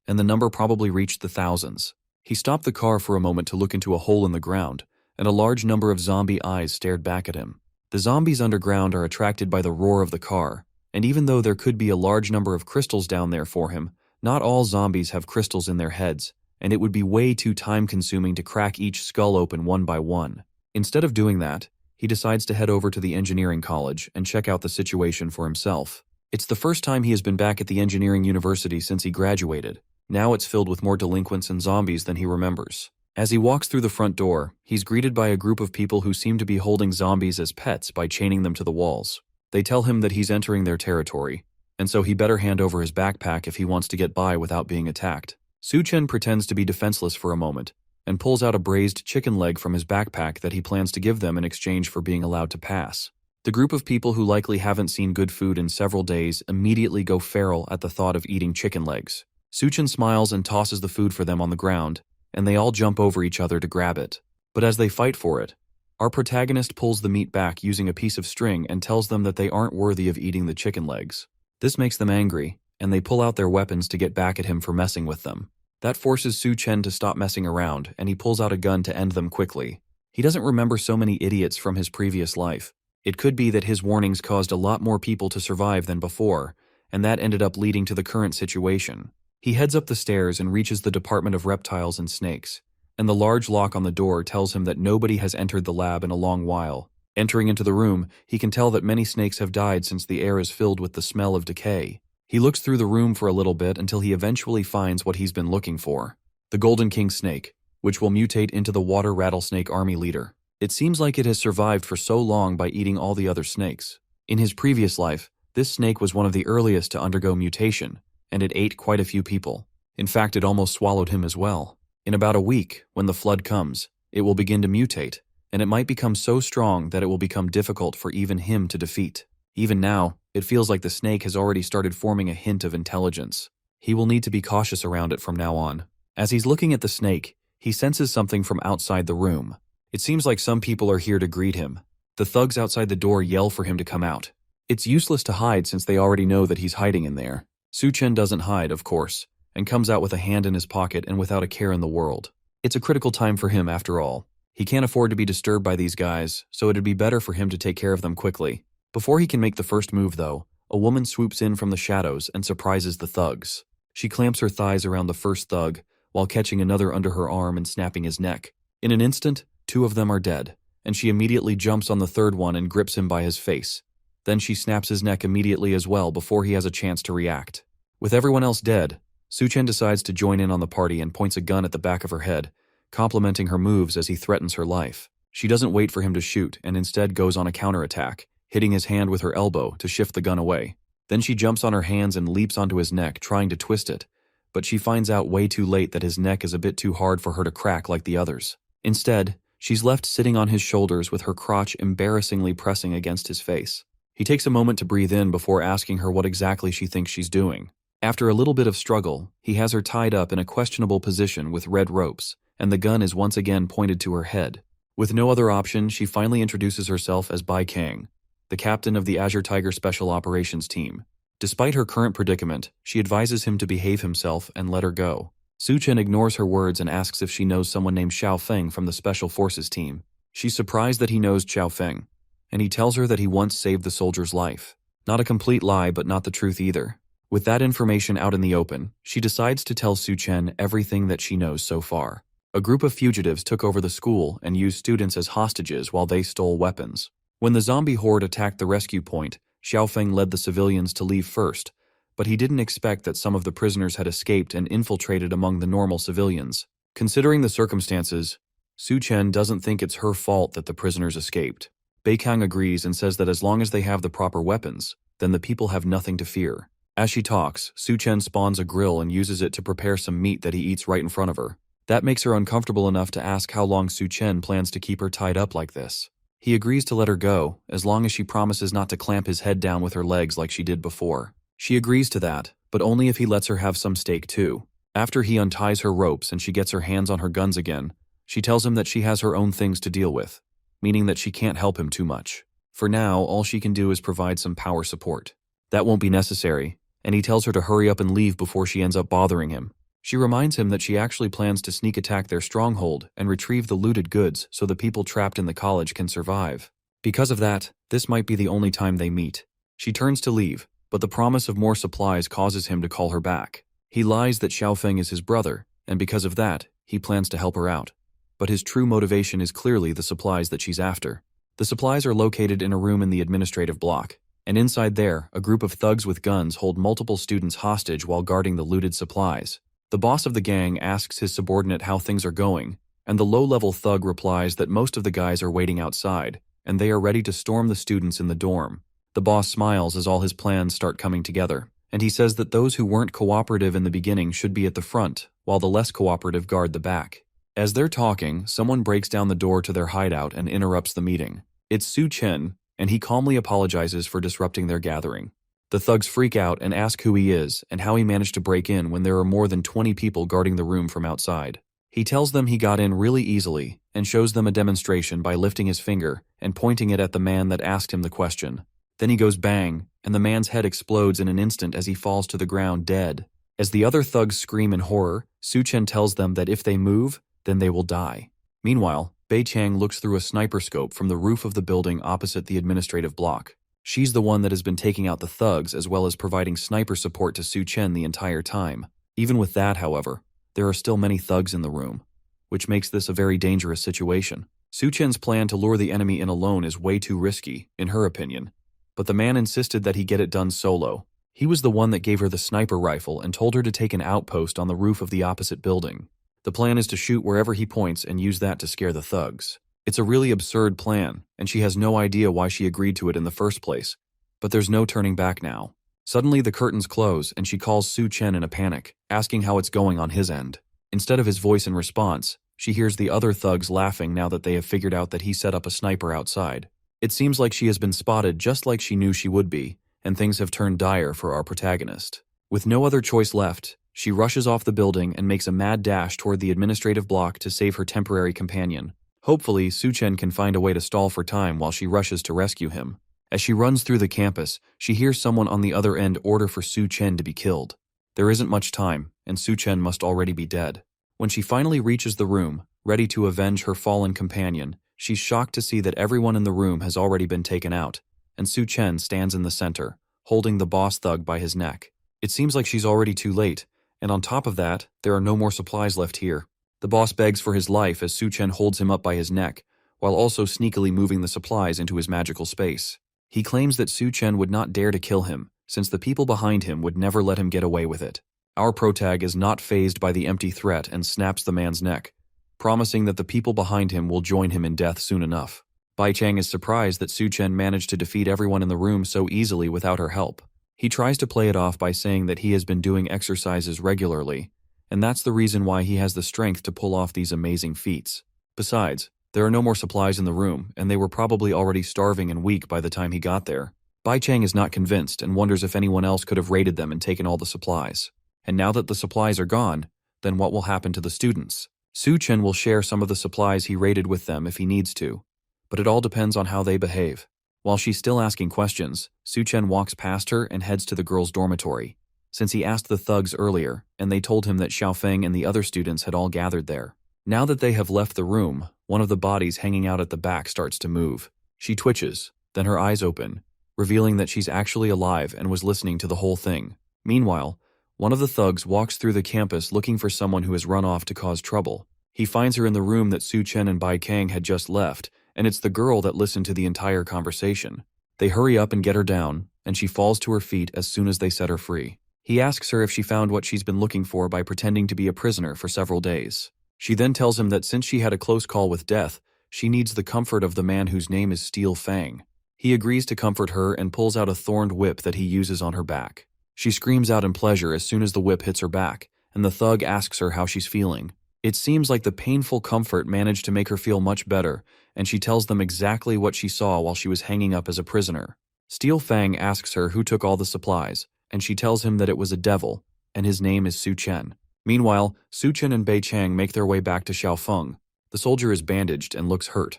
A: and the number probably reached the thousands. He stopped the car for a moment to look into a hole in the ground, and a large number of zombie eyes stared back at him. The zombies underground are attracted by the roar of the car, and even though there could be a large number of crystals down there for him, not all zombies have crystals in their heads, and it would be way too time-consuming to crack each skull open one by one. Instead of doing that, he decides to head over to the engineering college and check out the situation for himself. It's the first time he has been back at the engineering university since he graduated. Now it's filled with more delinquents and zombies than he remembers. As he walks through the front door, he's greeted by a group of people who seem to be holding zombies as pets by chaining them to the walls. They tell him that he's entering their territory, and so he better hand over his backpack if he wants to get by without being attacked. Su Chen pretends to be defenseless for a moment, and pulls out a braised chicken leg from his backpack that he plans to give them in exchange for being allowed to pass. The group of people who likely haven't seen good food in several days immediately go feral at the thought of eating chicken legs. Suchen smiles and tosses the food for them on the ground, and they all jump over each other to grab it. But as they fight for it, our protagonist pulls the meat back using a piece of string and tells them that they aren't worthy of eating the chicken legs. This makes them angry, and they pull out their weapons to get back at him for messing with them. That forces Suchen to stop messing around, and he pulls out a gun to end them quickly. He doesn't remember so many idiots from his previous life. It could be that his warnings caused a lot more people to survive than before, and that ended up leading to the current situation. He heads up the stairs and reaches the Department of Reptiles and Snakes, and the large lock on the door tells him that nobody has entered the lab in a long while. Entering into the room, he can tell that many snakes have died since the air is filled with the smell of decay. He looks through the room for a little bit until he eventually finds what he's been looking for: the Golden King snake, which will mutate into the water rattlesnake army leader. It seems like it has survived for so long by eating all the other snakes. In his previous life, this snake was one of the earliest to undergo mutation, and it ate quite a few people. In fact, it almost swallowed him as well. In about a week, when the flood comes, it will begin to mutate, and it might become so strong that it will become difficult for even him to defeat. Even now, it feels like the snake has already started forming a hint of intelligence. He will need to be cautious around it from now on. As he's looking at the snake, he senses something from outside the room. It seems like some people are here to greet him. The thugs outside the door yell for him to come out. It's useless to hide since they already know that he's hiding in there. Suchen doesn't hide, of course, and comes out with a hand in his pocket and without a care in the world. It's a critical time for him after all. He can't afford to be disturbed by these guys, so it'd be better for him to take care of them quickly. Before he can make the first move, though, a woman swoops in from the shadows and surprises the thugs. She clamps her thighs around the first thug, while catching another under her arm and snapping his neck. In an instant, 2 of them are dead, and she immediately jumps on the third one and grips him by his face. Then she snaps his neck immediately as well before he has a chance to react. With everyone else dead, Suchen decides to join in on the party and points a gun at the back of her head, complimenting her moves as he threatens her life. She doesn't wait for him to shoot and instead goes on a counterattack, hitting his hand with her elbow to shift the gun away. Then she jumps on her hands and leaps onto his neck, trying to twist it, but she finds out way too late that his neck is a bit too hard for her to crack like the others. Instead, she's left sitting on his shoulders with her crotch embarrassingly pressing against his face. He takes a moment to breathe in before asking her what exactly she thinks she's doing. After a little bit of struggle, he has her tied up in a questionable position with red ropes, and the gun is once again pointed to her head. With no other option, she finally introduces herself as Bai Kang, the captain of the Azure Tiger Special Operations Team. Despite her current predicament, she advises him to behave himself and let her go. Suchen ignores her words and asks if she knows someone named Xiao Feng from the Special Forces team. She's surprised that he knows Xiao Feng, and he tells her that he once saved the soldier's life. Not a complete lie, but not the truth either. With that information out in the open, she decides to tell Suchen everything that she knows so far. A group of fugitives took over the school and used students as hostages while they stole weapons. When the zombie horde attacked the rescue point, Xiao Feng led the civilians to leave first, but he didn't expect that some of the prisoners had escaped and infiltrated among the normal civilians. Considering the circumstances, Suchen doesn't think it's her fault that the prisoners escaped. Beikang agrees and says that as long as they have the proper weapons, then the people have nothing to fear. As she talks, Suchen spawns a grill and uses it to prepare some meat that he eats right in front of her. That makes her uncomfortable enough to ask how long Suchen plans to keep her tied up like this. He agrees to let her go, as long as she promises not to clamp his head down with her legs like she did before. She agrees to that, but only if he lets her have some steak too. After he unties her ropes and she gets her hands on her guns again, she tells him that she has her own things to deal with, meaning that she can't help him too much. For now, all she can do is provide some power support. That won't be necessary, and he tells her to hurry up and leave before she ends up bothering him. She reminds him that she actually plans to sneak attack their stronghold and retrieve the looted goods so the people trapped in the college can survive. Because of that, this might be the only time they meet. She turns to leave, but the promise of more supplies causes him to call her back. He lies that Xiao Feng is his brother, and because of that, he plans to help her out. But his true motivation is clearly the supplies that she's after. The supplies are located in a room in the administrative block, and inside there, a group of thugs with guns hold multiple students hostage while guarding the looted supplies. The boss of the gang asks his subordinate how things are going, and the low-level thug replies that most of the guys are waiting outside, and they are ready to storm the students in the dorm. The boss smiles as all his plans start coming together, and he says that those who weren't cooperative in the beginning should be at the front, while the less cooperative guard the back. As they're talking, someone breaks down the door to their hideout and interrupts the meeting. It's Suchen, and he calmly apologizes for disrupting their gathering. The thugs freak out and ask who he is and how he managed to break in when there are more than 20 people guarding the room from outside. He tells them he got in really easily and shows them a demonstration by lifting his finger and pointing it at the man that asked him the question. Then he goes bang, and the man's head explodes in an instant as he falls to the ground dead. As the other thugs scream in horror, Su-chen tells them that if they move, then they will die. Meanwhile, Bei-chang looks through a sniper scope from the roof of the building opposite the administrative block. She's the one that has been taking out the thugs as well as providing sniper support to Su-chen the entire time. Even with that, however, there are still many thugs in the room, which makes this a very dangerous situation. Su-chen's plan to lure the enemy in alone is way too risky, in her opinion, but the man insisted that he get it done solo. He was the one that gave her the sniper rifle and told her to take an outpost on the roof of the opposite building. The plan is to shoot wherever he points and use that to scare the thugs. It's a really absurd plan, and she has no idea why she agreed to it in the first place, but there's no turning back now. Suddenly the curtains close and she calls Su-chen in a panic, asking how it's going on his end. Instead of his voice in response, she hears the other thugs laughing now that they have figured out that he set up a sniper outside. It seems like she has been spotted just like she knew she would be, and things have turned dire for our protagonist. With no other choice left, she rushes off the building and makes a mad dash toward the administrative block to save her temporary companion. Hopefully, Su-chen can find a way to stall for time while she rushes to rescue him. As she runs through the campus, she hears someone on the other end order for Su-chen to be killed. There isn't much time, and Su-chen must already be dead. When she finally reaches the room, ready to avenge her fallen companion, she's shocked to see that everyone in the room has already been taken out, and Su-chen stands in the center, holding the boss thug by his neck. It seems like she's already too late, and on top of that, there are no more supplies left here. The boss begs for his life as Su-chen holds him up by his neck, while also sneakily moving the supplies into his magical space. He claims that Su-chen would not dare to kill him, since the people behind him would never let him get away with it. Our protag is not fazed by the empty threat and snaps the man's neck, promising that the people behind him will join him in death soon enough. Bei-chang is surprised that Su-chen managed to defeat everyone in the room so easily without her help. He tries to play it off by saying that he has been doing exercises regularly, and that's the reason why he has the strength to pull off these amazing feats. Besides, there are no more supplies in the room, and they were probably already starving and weak by the time he got there. Bei-chang is not convinced and wonders if anyone else could have raided them and taken all the supplies. And now that the supplies are gone, then what will happen to the students? Su-chen will share some of the supplies he raided with them if he needs to, but it all depends on how they behave. While she's still asking questions, Su-chen walks past her and heads to the girls' dormitory, since he asked the thugs earlier, and they told him that Xiaofeng and the other students had all gathered there. Now that they have left the room, one of the bodies hanging out at the back starts to move. She twitches, then her eyes open, revealing that she's actually alive and was listening to the whole thing. Meanwhile, one of the thugs walks through the campus looking for someone who has run off to cause trouble. He finds her in the room that Su-chen and Bei-chang had just left, and it's the girl that listened to the entire conversation. They hurry up and get her down, and she falls to her feet as soon as they set her free. He asks her if she found what she's been looking for by pretending to be a prisoner for several days. She then tells him that since she had a close call with death, she needs the comfort of the man whose name is Steel Fang. He agrees to comfort her and pulls out a thorned whip that he uses on her back. She screams out in pleasure as soon as the whip hits her back, and the thug asks her how she's feeling. It seems like the painful comfort managed to make her feel much better, and she tells them exactly what she saw while she was hanging up as a prisoner. Steel Fang asks her who took all the supplies, and she tells him that it was a devil, and his name is Su-chen. Meanwhile, Su-chen and Bei-chang make their way back to Xiaofeng. The soldier is bandaged and looks hurt,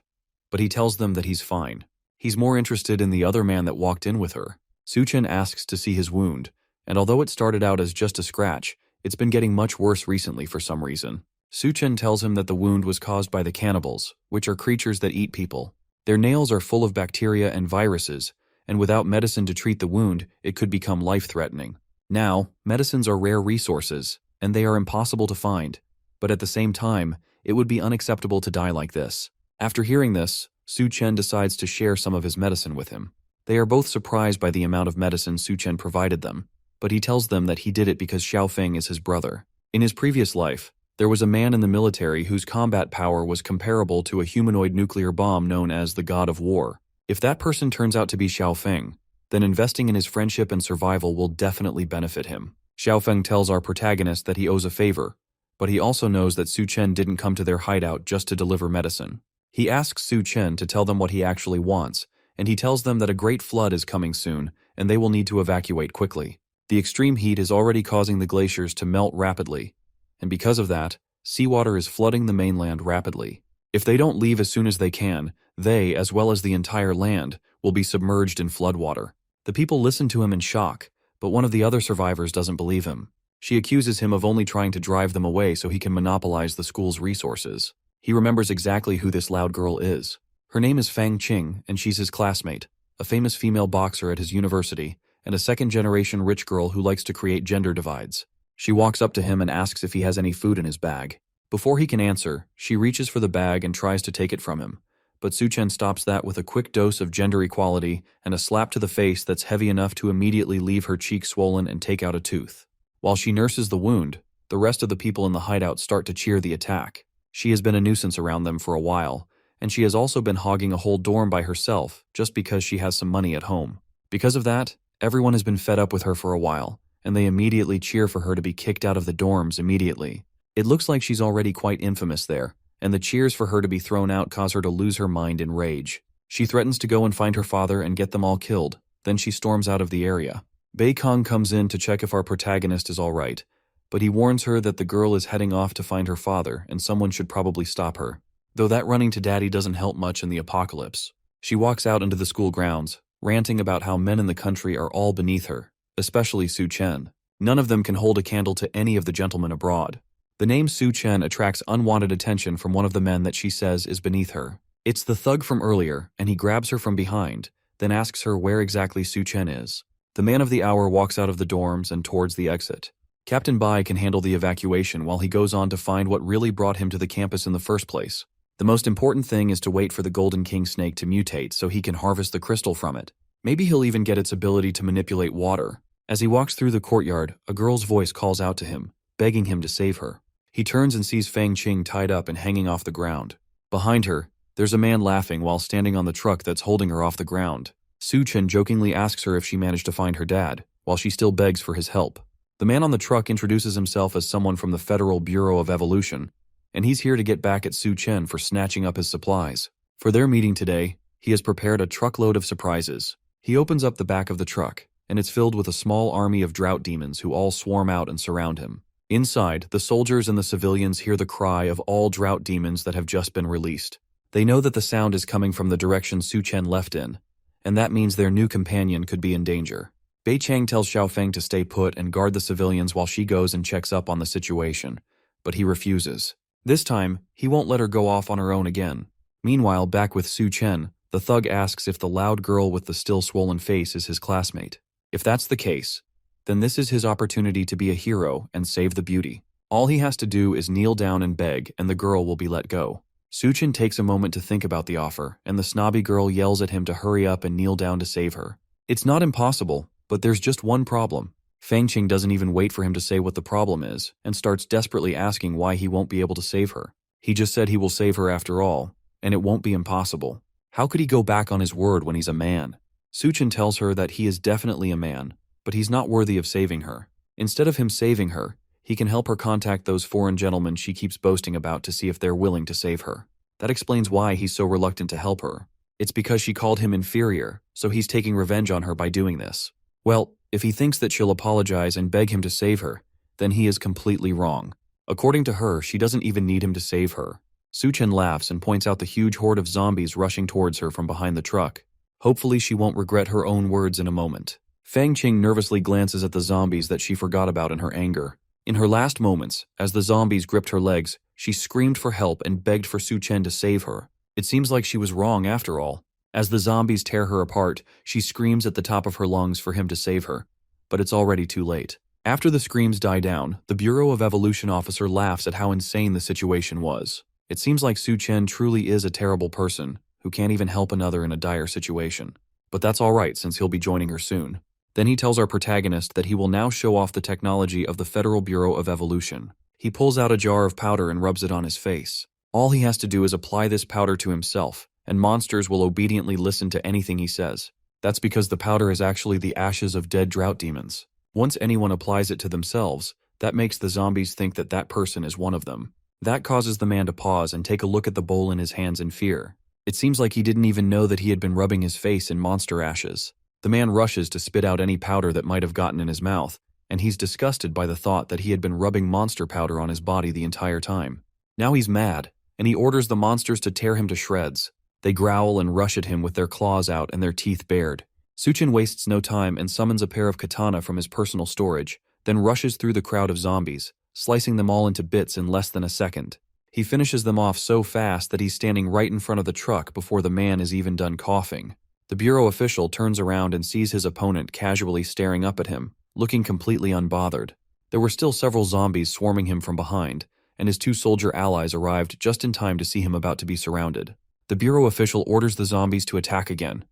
A: but he tells them that he's fine. He's more interested in the other man that walked in with her. Su-chen asks to see his wound, and although it started out as just a scratch, it's been getting much worse recently for some reason. Su-chen tells him that the wound was caused by the cannibals, which are creatures that eat people. Their nails are full of bacteria and viruses, and without medicine to treat the wound, it could become life-threatening. Now, medicines are rare resources, and they are impossible to find, but at the same time, it would be unacceptable to die like this. After hearing this, Su-chen decides to share some of his medicine with him. They are both surprised by the amount of medicine Su-chen provided them, but he tells them that he did it because Xiaofeng is his brother. In his previous life, there was a man in the military whose combat power was comparable to a humanoid nuclear bomb known as the God of War. If that person turns out to be Xiaofeng, then investing in his friendship and survival will definitely benefit him. Xiaofeng tells our protagonist that he owes a favor, but he also knows that Su-chen didn't come to their hideout just to deliver medicine. He asks Su-chen to tell them what he actually wants, and he tells them that a great flood is coming soon, and they will need to evacuate quickly. The extreme heat is already causing the glaciers to melt rapidly, and because of that, seawater is flooding the mainland rapidly. If they don't leave as soon as they can, they, as well as the entire land, will be submerged in floodwater. The people listen to him in shock, but one of the other survivors doesn't believe him. She accuses him of only trying to drive them away so he can monopolize the school's resources. He remembers exactly who this loud girl is. Her name is Fang Qing, and she's his classmate, a famous female boxer at his university, and a second-generation rich girl who likes to create gender divides. She walks up to him and asks if he has any food in his bag. Before he can answer, she reaches for the bag and tries to take it from him. But Su-chen stops that with a quick dose of gender equality and a slap to the face that's heavy enough to immediately leave her cheek swollen and take out a tooth. While she nurses the wound, the rest of the people in the hideout start to cheer the attack. She has been a nuisance around them for a while, and she has also been hogging a whole dorm by herself just because she has some money at home. Because of that, everyone has been fed up with her for a while, and they immediately cheer for her to be kicked out of the dorms immediately. It looks like she's already quite infamous there, and the cheers for her to be thrown out cause her to lose her mind in rage. She threatens to go and find her father and get them all killed, then she storms out of the area. Bei Kong comes in to check if our protagonist is alright, but he warns her that the girl is heading off to find her father and someone should probably stop her. Though that running to daddy doesn't help much in the apocalypse. She walks out into the school grounds, ranting about how men in the country are all beneath her, especially Su-chen. None of them can hold a candle to any of the gentlemen abroad. The name Su-chen attracts unwanted attention from one of the men that she says is beneath her. It's the thug from earlier, and he grabs her from behind, then asks her where exactly Su-chen is. The man of the hour walks out of the dorms and towards the exit. Captain Bai can handle the evacuation while he goes on to find what really brought him to the campus in the first place. The most important thing is to wait for the Golden King snake to mutate so he can harvest the crystal from it. Maybe he'll even get its ability to manipulate water. As he walks through the courtyard, a girl's voice calls out to him, begging him to save her. He turns and sees Fang Qing tied up and hanging off the ground. Behind her, there's a man laughing while standing on the truck that's holding her off the ground. Su-chen jokingly asks her if she managed to find her dad, while she still begs for his help. The man on the truck introduces himself as someone from the Federal Bureau of Evolution, and he's here to get back at Su-chen for snatching up his supplies. For their meeting today, he has prepared a truckload of surprises. He opens up the back of the truck, and it's filled with a small army of drought demons who all swarm out and surround him. Inside, the soldiers and the civilians hear the cry of all drought demons that have just been released. They know that the sound is coming from the direction Su-chen left in, and that means their new companion could be in danger. Bei Chang tells Xiaofeng to stay put and guard the civilians while she goes and checks up on the situation, but he refuses. This time, he won't let her go off on her own again. Meanwhile, back with Su-chen, the thug asks if the loud girl with the still swollen face is his classmate. If that's the case, then this is his opportunity to be a hero and save the beauty. All he has to do is kneel down and beg, and the girl will be let go. Su-chen takes a moment to think about the offer, and the snobby girl yells at him to hurry up and kneel down to save her. It's not impossible, but there's just one problem. Fang Qing doesn't even wait for him to say what the problem is, and starts desperately asking why he won't be able to save her. He just said he will save her after all, and it won't be impossible. How could he go back on his word when he's a man? Su-chen tells her that he is definitely a man, but he's not worthy of saving her. Instead of him saving her, he can help her contact those foreign gentlemen she keeps boasting about to see if they're willing to save her. That explains why he's so reluctant to help her. It's because she called him inferior, so he's taking revenge on her by doing this. Well, if he thinks that she'll apologize and beg him to save her, then he is completely wrong. According to her, she doesn't even need him to save her. Su-chen laughs and points out the huge horde of zombies rushing towards her from behind the truck. Hopefully she won't regret her own words in a moment. Fang Qing nervously glances at the zombies that she forgot about in her anger. In her last moments, as the zombies gripped her legs, she screamed for help and begged for Su-chen to save her. It seems like she was wrong after all. As the zombies tear her apart, she screams at the top of her lungs for him to save her. But it's already too late. After the screams die down, the Bureau of Evolution officer laughs at how insane the situation was. It seems like Su-chen truly is a terrible person, who can't even help another in a dire situation. But that's alright since he'll be joining her soon. Then he tells our protagonist that he will now show off the technology of the Federal Bureau of Evolution. He pulls out a jar of powder and rubs it on his face. All he has to do is apply this powder to himself, and monsters will obediently listen to anything he says. That's because the powder is actually the ashes of dead drought demons. Once anyone applies it to themselves, that makes the zombies think that that person is one of them. That causes the man to pause and take a look at the bowl in his hands in fear. It seems like he didn't even know that he had been rubbing his face in monster ashes. The man rushes to spit out any powder that might have gotten in his mouth, and he's disgusted by the thought that he had been rubbing monster powder on his body the entire time. Now he's mad, and he orders the monsters to tear him to shreds. They growl and rush at him with their claws out and their teeth bared. Suchin wastes no time and summons a pair of katana from his personal storage, then rushes through the crowd of zombies, slicing them all into bits in less than a second. He finishes them off so fast that he's standing right in front of the truck before the man is even done coughing. The bureau official turns around and sees his opponent casually staring up at him, looking completely unbothered. There were still several zombies swarming him from behind, and his two soldier allies arrived just in time to see him about to be surrounded. The bureau official orders the zombies to attack again,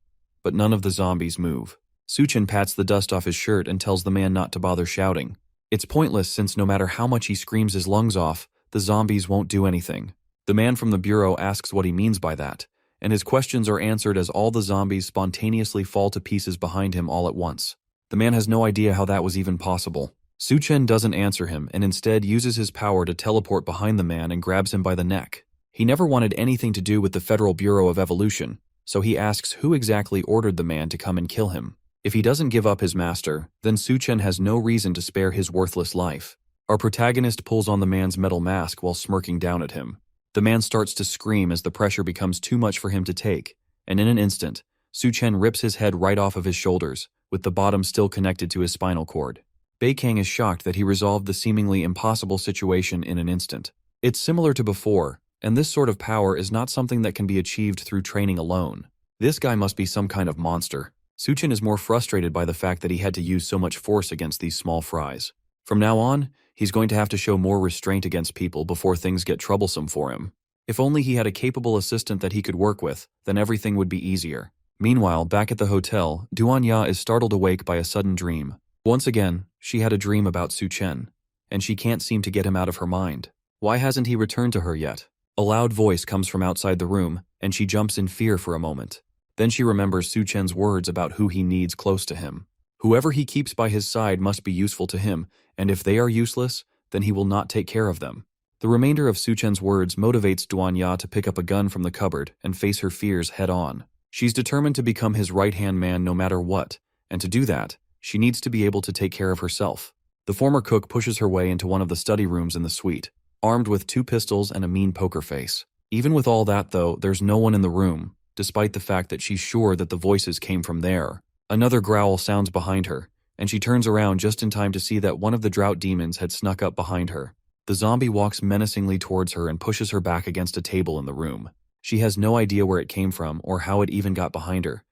A: but none of the zombies move. Suchin pats the dust off his shirt and tells the man not to bother shouting. It's pointless since no matter how much he screams his lungs off, the zombies won't do anything. The man from the bureau asks what he means by that, and his questions are answered as all the zombies spontaneously fall to pieces behind him all at once. The man has no idea how that was even possible. Suchin doesn't answer him and instead uses his power to teleport behind the man and grabs him by the neck. He never wanted anything to do with the Federal Bureau of Evolution, so he asks who exactly ordered the man to come and kill him. If he doesn't give up his master, then Suchin has no reason to spare his worthless life. Our protagonist pulls on the man's metal mask while smirking down at him. The man starts to scream as the pressure becomes too much for him to take, and in an instant, Suchin rips his head right off of his shoulders, with the bottom still connected to his spinal cord. Beikang is shocked that he resolved the seemingly impossible situation in an instant. It's similar to before, and this sort of power is not something that can be achieved through training alone. This guy must be some kind of monster. Suchin is more frustrated by the fact that he had to use so much force against these small fries. From now on, he's going to have to show more restraint against people before things get troublesome for him. If only he had a capable assistant that he could work with, then everything would be easier. Meanwhile, back at the hotel, Duanya is startled awake by a sudden dream. Once again, she had a dream about Suchin, and she can't seem to get him out of her mind. Why hasn't he returned to her yet? A loud voice comes from outside the room, and she jumps in fear for a moment. Then she remembers Suchin's words about who he needs close to him. Whoever he keeps by his side must be useful to him, and if they are useless, then he will not take care of them. The remainder of Suchin's words motivates Duanya to pick up a gun from the cupboard and face her fears head-on. She's determined to become his right-hand man no matter what, and to do that, she needs to be able to take care of herself. The former cook pushes her way into one of the study rooms in the suite, armed with 2 pistols and a mean poker face. Even with all that, though, there's no one in the room, despite the fact that she's sure that the voices came from there. Another growl sounds behind her, and she turns around just in time to see that one of the drought demons had snuck up behind her. The zombie walks menacingly towards her and pushes her back against a table in the room. She has no idea where it came from or how it even got behind her,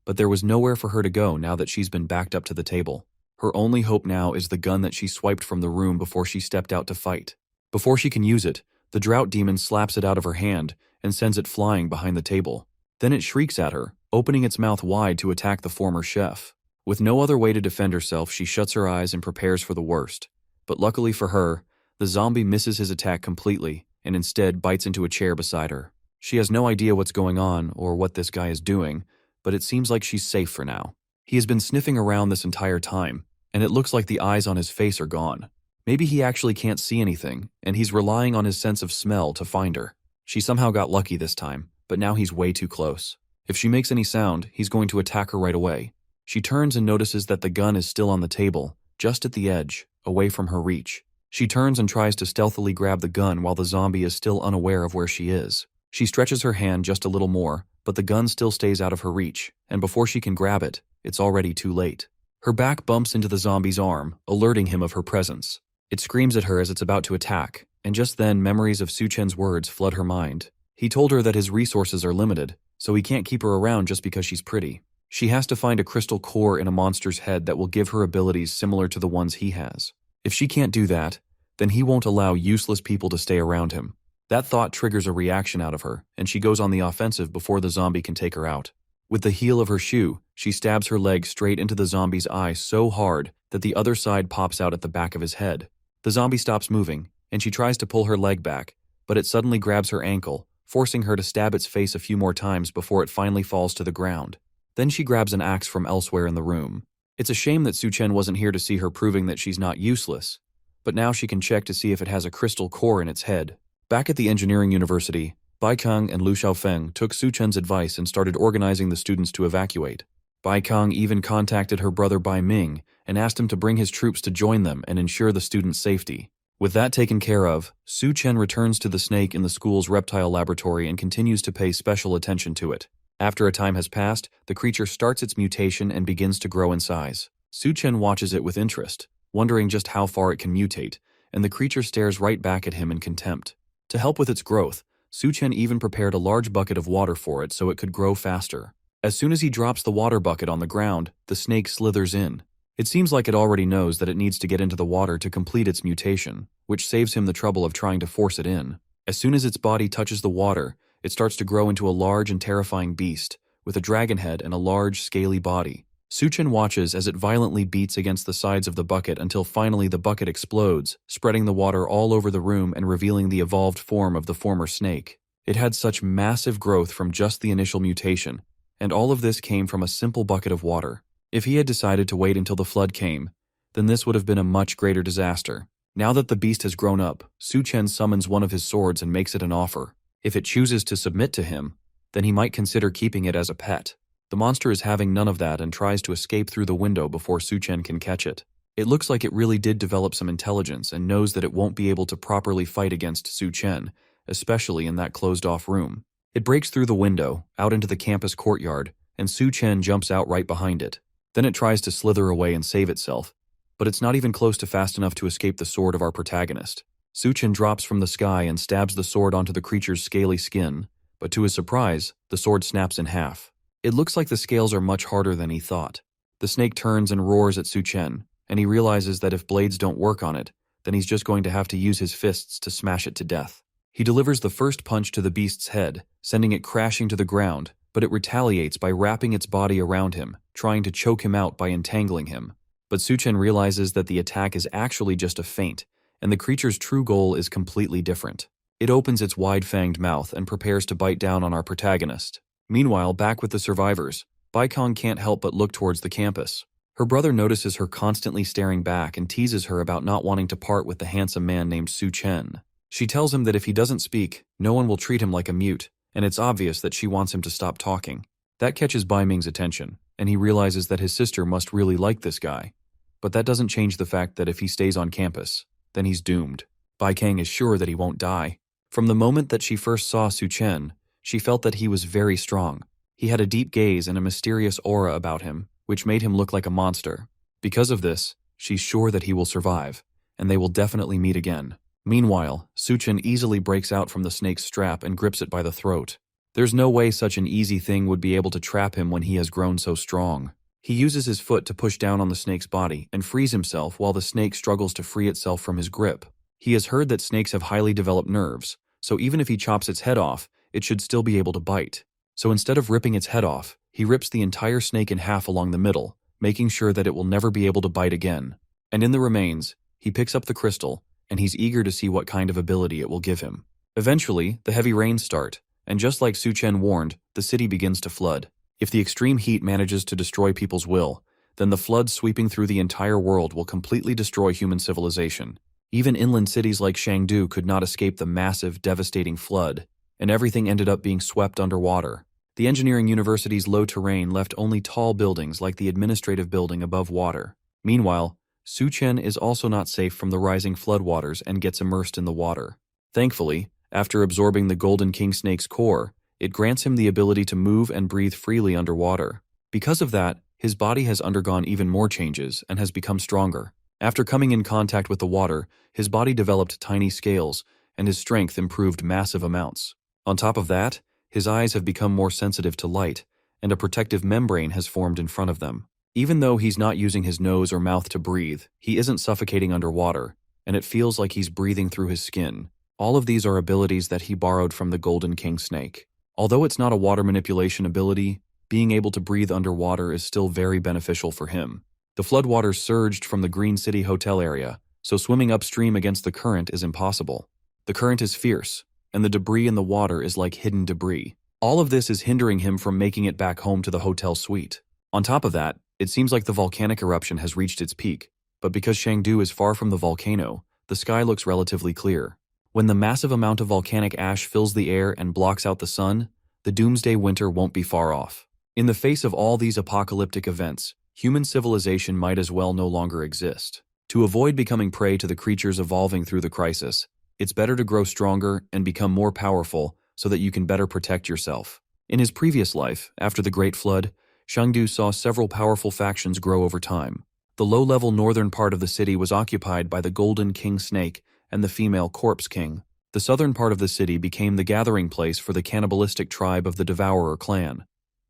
A: but there was nowhere for her to go now that she's been backed up to the table. Her only hope now is the gun that she swiped from the room before she stepped out to fight. Before she can use it, the drought demon slaps it out of her hand and sends it flying behind the table. Then it shrieks at her, opening its mouth wide to attack the former chef. With no other way to defend herself, she shuts her eyes and prepares for the worst. But luckily for her, the zombie misses his attack completely and instead bites into a chair beside her. She has no idea what's going on or what this guy is doing, but it seems like she's safe for now. He has been sniffing around this entire time, and it looks like the eyes on his face are gone. Maybe he actually can't see anything, and he's relying on his sense of smell to find her. She somehow got lucky this time, but now he's way too close. If she makes any sound, he's going to attack her right away. She turns and notices that the gun is still on the table, just at the edge, away from her reach. She turns and tries to stealthily grab the gun while the zombie is still unaware of where she is. She stretches her hand just a little more, but the gun still stays out of her reach, and before she can grab it, it's already too late. Her back bumps into the zombie's arm, alerting him of her presence. It screams at her as it's about to attack, and just then memories of Suchin's words flood her mind. He told her that his resources are limited, so he can't keep her around just because she's pretty. She has to find a crystal core in a monster's head that will give her abilities similar to the ones he has. If she can't do that, then he won't allow useless people to stay around him. That thought triggers a reaction out of her, and she goes on the offensive before the zombie can take her out. With the heel of her shoe, she stabs her leg straight into the zombie's eye so hard that the other side pops out at the back of his head. The zombie stops moving, and she tries to pull her leg back, but it suddenly grabs her ankle, forcing her to stab its face a few more times before it finally falls to the ground. Then she grabs an axe from elsewhere in the room. It's a shame that Suchin wasn't here to see her proving that she's not useless, but now she can check to see if it has a crystal core in its head. Back at the engineering university, Bai Kang and Lu Xiaofeng took Su Chen's advice and started organizing the students to evacuate. Bai Kang even contacted her brother Bai Ming and asked him to bring his troops to join them and ensure the students' safety. With that taken care of, Su Chen returns to the snake in the school's reptile laboratory and continues to pay special attention to it. After a time has passed, the creature starts its mutation and begins to grow in size. Su Chen watches it with interest, wondering just how far it can mutate, and the creature stares right back at him in contempt. To help with its growth, Su Chen even prepared a large bucket of water for it so it could grow faster. As soon as he drops the water bucket on the ground, the snake slithers in. It seems like it already knows that it needs to get into the water to complete its mutation, which saves him the trouble of trying to force it in. As soon as its body touches the water, it starts to grow into a large and terrifying beast, with a dragon head and a large, scaly body. Su Chen watches as it violently beats against the sides of the bucket until finally the bucket explodes, spreading the water all over the room and revealing the evolved form of the former snake. It had such massive growth from just the initial mutation, and all of this came from a simple bucket of water. If he had decided to wait until the flood came, then this would have been a much greater disaster. Now that the beast has grown up, Su Chen summons one of his swords and makes it an offer. If it chooses to submit to him, then he might consider keeping it as a pet. The monster is having none of that and tries to escape through the window before Su Chen can catch it. It looks like it really did develop some intelligence and knows that it won't be able to properly fight against Su Chen, especially in that closed-off room. It breaks through the window, out into the campus courtyard, and Su Chen jumps out right behind it. Then it tries to slither away and save itself, but it's not even close to fast enough to escape the sword of our protagonist. Su Chen drops from the sky and stabs the sword onto the creature's scaly skin, but to his surprise, the sword snaps in half. It looks like the scales are much harder than he thought. The snake turns and roars at Su Chen, and he realizes that if blades don't work on it, then he's just going to have to use his fists to smash it to death. He delivers the first punch to the beast's head, sending it crashing to the ground, but it retaliates by wrapping its body around him, trying to choke him out by entangling him. But Su Chen realizes that the attack is actually just a feint, and the creature's true goal is completely different. It opens its wide-fanged mouth and prepares to bite down on our protagonist. Meanwhile, back with the survivors, Bai Kong can't help but look towards the campus. Her brother notices her constantly staring back and teases her about not wanting to part with the handsome man named Su Chen. She tells him that if he doesn't speak, no one will treat him like a mute, and it's obvious that she wants him to stop talking. That catches Bai Ming's attention, and he realizes that his sister must really like this guy. But that doesn't change the fact that if he stays on campus, then he's doomed. Bai Kang is sure that he won't die. From the moment that she first saw Su Chen, she felt that he was very strong. He had a deep gaze and a mysterious aura about him, which made him look like a monster. Because of this, she's sure that he will survive, and they will definitely meet again. Meanwhile, Su Chen easily breaks out from the snake's strap and grips it by the throat. There's no way such an easy thing would be able to trap him when he has grown so strong. He uses his foot to push down on the snake's body and frees himself while the snake struggles to free itself from his grip. He has heard that snakes have highly developed nerves, so even if he chops its head off, it should still be able to bite. So instead of ripping its head off, he rips the entire snake in half along the middle, making sure that it will never be able to bite again. And in the remains, he picks up the crystal, and he's eager to see what kind of ability it will give him. Eventually, the heavy rains start, and just like Su Chen warned, the city begins to flood. If the extreme heat manages to destroy people's will, then the flood sweeping through the entire world will completely destroy human civilization. Even inland cities like Chengdu could not escape the massive, devastating flood, and everything ended up being swept underwater. The engineering university's low terrain left only tall buildings like the administrative building above water. Meanwhile, Su Chen is also not safe from the rising floodwaters and gets immersed in the water. Thankfully, after absorbing the Golden King Snake's core, it grants him the ability to move and breathe freely underwater. Because of that, his body has undergone even more changes and has become stronger. After coming in contact with the water, his body developed tiny scales, and his strength improved massive amounts. On top of that, his eyes have become more sensitive to light, and a protective membrane has formed in front of them. Even though he's not using his nose or mouth to breathe, he isn't suffocating underwater, and it feels like he's breathing through his skin. All of these are abilities that he borrowed from the Golden King Snake. Although it's not a water manipulation ability, being able to breathe underwater is still very beneficial for him. The floodwaters surged from the Green City Hotel area, so swimming upstream against the current is impossible. The current is fierce, and the debris in the water is like hidden debris. All of this is hindering him from making it back home to the hotel suite. On top of that, it seems like the volcanic eruption has reached its peak, but because Chengdu is far from the volcano, the sky looks relatively clear. When the massive amount of volcanic ash fills the air and blocks out the sun, the doomsday winter won't be far off. In the face of all these apocalyptic events, human civilization might as well no longer exist. To avoid becoming prey to the creatures evolving through the crisis, it's better to grow stronger and become more powerful so that you can better protect yourself. In his previous life, after the Great Flood, Shangdu saw several powerful factions grow over time. The low-level northern part of the city was occupied by the Golden King Snake and the female Corpse King. The southern part of the city became the gathering place for the cannibalistic tribe of the Devourer clan.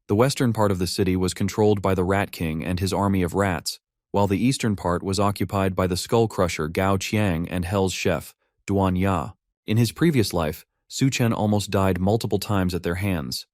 A: The western part of the city was controlled by the Rat King and his army of rats, while the eastern part was occupied by the Skull Crusher Gao Qiang and Hell's chef, Duan Ya. In his previous life, Su Chen almost died multiple times at their hands.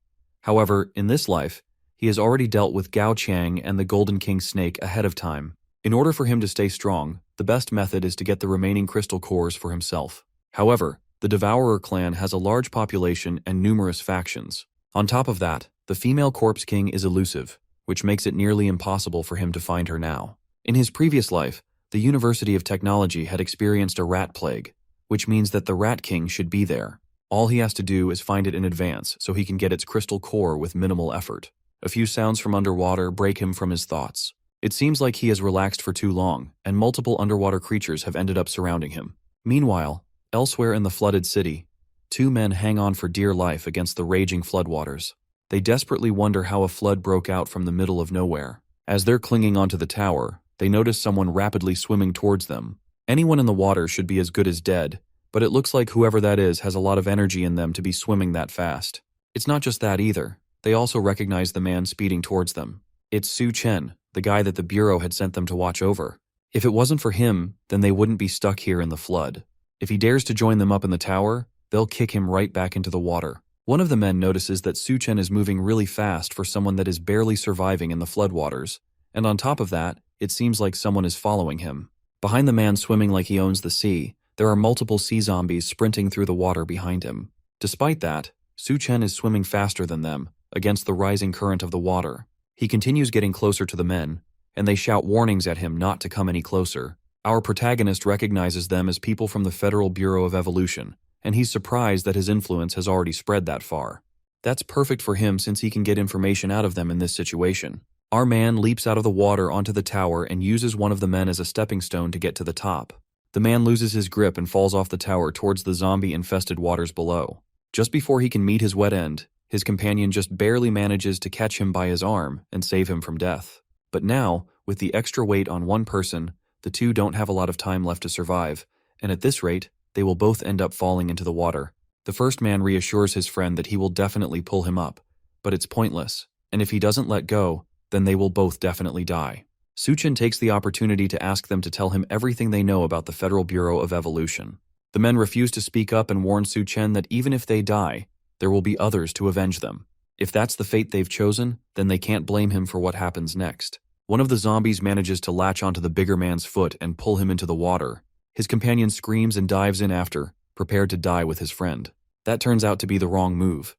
A: However, in this life, he has already dealt with Gao Qiang and the Golden King Snake ahead of time. In order for him to stay strong, the best method is to get the remaining crystal cores for himself. However, the Devourer clan has a large population and numerous factions. On top of that, the female Corpse King is elusive, which makes it nearly impossible for him to find her now. In his previous life, the University of Technology had experienced a rat plague, which means that the Rat King should be there. All he has to do is find it in advance so he can get its crystal core with minimal effort. A few sounds from underwater break him from his thoughts. It seems like he has relaxed for too long, and multiple underwater creatures have ended up surrounding him. Meanwhile, elsewhere in the flooded city, two men hang on for dear life against the raging floodwaters. They desperately wonder how a flood broke out from the middle of nowhere. As they're clinging onto the tower, they notice someone rapidly swimming towards them. Anyone in the water should be as good as dead, but it looks like whoever that is has a lot of energy in them to be swimming that fast. It's not just that either. They also recognize the man speeding towards them. It's Su Chen, the guy that the Bureau had sent them to watch over. If it wasn't for him, then they wouldn't be stuck here in the flood. If he dares to join them up in the tower, they'll kick him right back into the water. One of the men notices that Su Chen is moving really fast for someone that is barely surviving in the floodwaters, and on top of that, it seems like someone is following him. Behind the man swimming like he owns the sea, there are multiple sea zombies sprinting through the water behind him. Despite that, Su Chen is swimming faster than them, against the rising current of the water. He continues getting closer to the men, and they shout warnings at him not to come any closer. Our protagonist recognizes them as people from the Federal Bureau of Evolution, and he's surprised that his influence has already spread that far. That's perfect for him since he can get information out of them in this situation. Our man leaps out of the water onto the tower and uses one of the men as a stepping stone to get to the top. The man loses his grip and falls off the tower towards the zombie-infested waters below. Just before he can meet his wet end, his companion just barely manages to catch him by his arm and save him from death. But now, with the extra weight on one person, the two don't have a lot of time left to survive, and at this rate, they will both end up falling into the water. The first man reassures his friend that he will definitely pull him up, but it's pointless, and if he doesn't let go, then they will both definitely die. Su Chen takes the opportunity to ask them to tell him everything they know about the Federal Bureau of Evolution. The men refuse to speak up and warn Su Chen that even if they die, there will be others to avenge them. If that's the fate they've chosen, then they can't blame him for what happens next. One of the zombies manages to latch onto the bigger man's foot and pull him into the water. His companion screams and dives in after, prepared to die with his friend. That turns out to be the wrong move,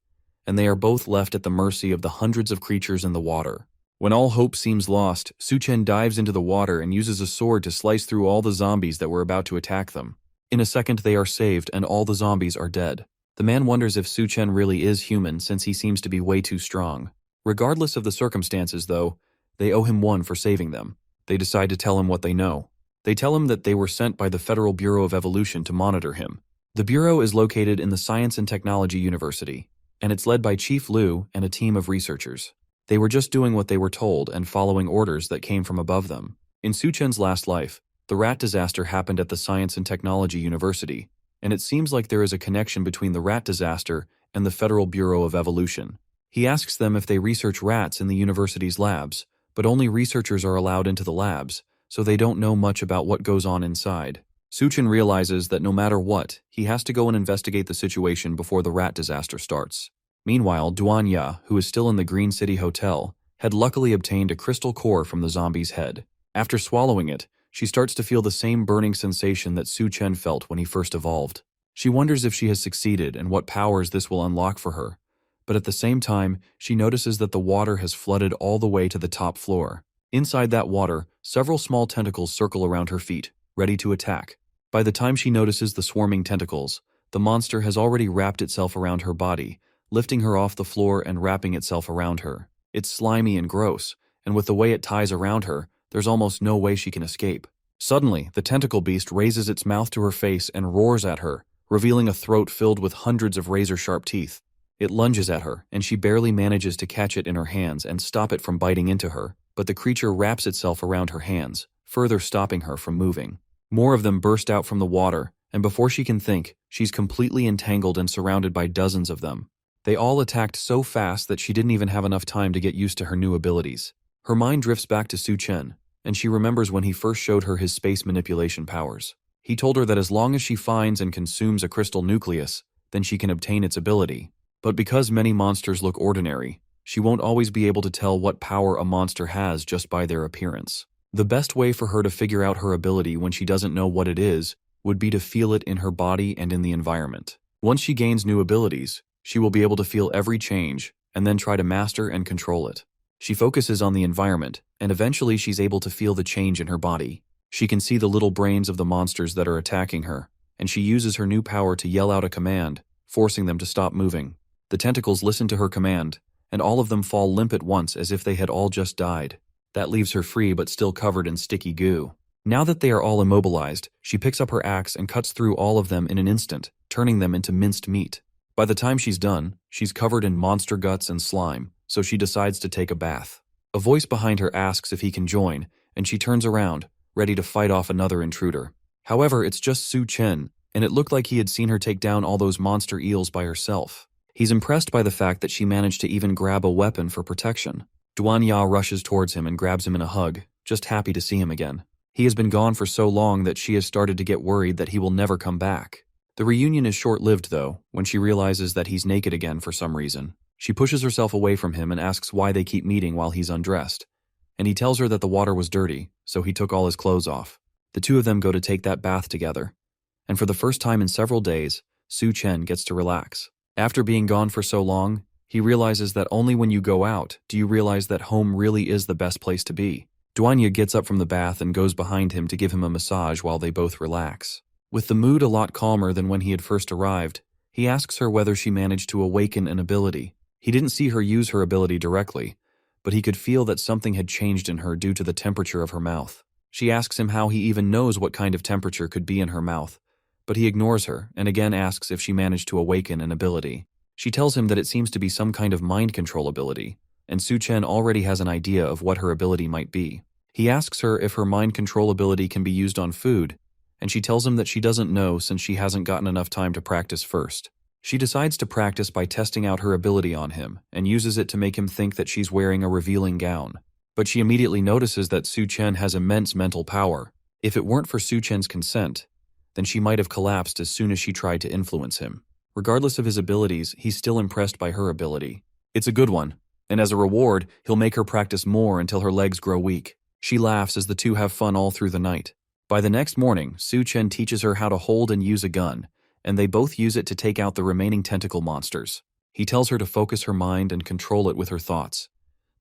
A: and they are both left at the mercy of the hundreds of creatures in the water. When all hope seems lost, Su Chen dives into the water and uses a sword to slice through all the zombies that were about to attack them. In a second they are saved and all the zombies are dead. The man wonders if Su Chen really is human since he seems to be way too strong. Regardless of the circumstances though, they owe him one for saving them. They decide to tell him what they know. They tell him that they were sent by the Federal Bureau of Evolution to monitor him. The Bureau is located in the Science and Technology University, and it's led by Chief Liu and a team of researchers. They were just doing what they were told and following orders that came from above them. In Su Chen's last life, the rat disaster happened at the Science and Technology University, and it seems like there is a connection between the rat disaster and the Federal Bureau of Evolution. He asks them if they research rats in the university's labs, but only researchers are allowed into the labs, so they don't know much about what goes on inside. Su Chen realizes that no matter what, he has to go and investigate the situation before the rat disaster starts. Meanwhile, Duan Ya, who is still in the Green City Hotel, had luckily obtained a crystal core from the zombie's head. After swallowing it, she starts to feel the same burning sensation that Su Chen felt when he first evolved. She wonders if she has succeeded and what powers this will unlock for her. But at the same time, she notices that the water has flooded all the way to the top floor. Inside that water, several small tentacles circle around her feet, ready to attack. By the time she notices the swarming tentacles, the monster has already wrapped itself around her body, lifting her off the floor and wrapping itself around her. It's slimy and gross, and with the way it ties around her, there's almost no way she can escape. Suddenly, the tentacle beast raises its mouth to her face and roars at her, revealing a throat filled with hundreds of razor-sharp teeth. It lunges at her, and she barely manages to catch it in her hands and stop it from biting into her, but the creature wraps itself around her hands, further stopping her from moving. More of them burst out from the water, and before she can think, she's completely entangled and surrounded by dozens of them. They all attacked so fast that she didn't even have enough time to get used to her new abilities. Her mind drifts back to Su Chen, and she remembers when he first showed her his space manipulation powers. He told her that as long as she finds and consumes a crystal nucleus, then she can obtain its ability. But because many monsters look ordinary, she won't always be able to tell what power a monster has just by their appearance. The best way for her to figure out her ability when she doesn't know what it is would be to feel it in her body and in the environment. Once she gains new abilities, she will be able to feel every change and then try to master and control it. She focuses on the environment, and eventually she's able to feel the change in her body. She can see the little brains of the monsters that are attacking her, and she uses her new power to yell out a command, forcing them to stop moving. The tentacles listen to her command, and all of them fall limp at once as if they had all just died. That leaves her free but still covered in sticky goo. Now that they are all immobilized, she picks up her axe and cuts through all of them in an instant, turning them into minced meat. By the time she's done, she's covered in monster guts and slime, so she decides to take a bath. A voice behind her asks if he can join, and she turns around, ready to fight off another intruder. However, it's just Su Chen, and it looked like he had seen her take down all those monster eels by herself. He's impressed by the fact that she managed to even grab a weapon for protection. Duanya rushes towards him and grabs him in a hug, just happy to see him again. He has been gone for so long that she has started to get worried that he will never come back. The reunion is short-lived, though, when she realizes that he's naked again for some reason. She pushes herself away from him and asks why they keep meeting while he's undressed. And he tells her that the water was dirty, so he took all his clothes off. The two of them go to take that bath together. And for the first time in several days, Su Chen gets to relax. After being gone for so long, he realizes that only when you go out do you realize that home really is the best place to be. Duanya gets up from the bath and goes behind him to give him a massage while they both relax. With the mood a lot calmer than when he had first arrived, he asks her whether she managed to awaken an ability. He didn't see her use her ability directly, but he could feel that something had changed in her due to the temperature of her mouth. She asks him how he even knows what kind of temperature could be in her mouth, but he ignores her and again asks if she managed to awaken an ability. She tells him that it seems to be some kind of mind control ability, and Su Chen already has an idea of what her ability might be. He asks her if her mind control ability can be used on food, and she tells him that she doesn't know since she hasn't gotten enough time to practice first. She decides to practice by testing out her ability on him and uses it to make him think that she's wearing a revealing gown. But she immediately notices that Su Chen has immense mental power. If it weren't for Su Chen's consent, then she might have collapsed as soon as she tried to influence him. Regardless of his abilities, he's still impressed by her ability. It's a good one, and as a reward, he'll make her practice more until her legs grow weak. She laughs as the two have fun all through the night. By the next morning, Su Chen teaches her how to hold and use a gun, and they both use it to take out the remaining tentacle monsters. He tells her to focus her mind and control it with her thoughts.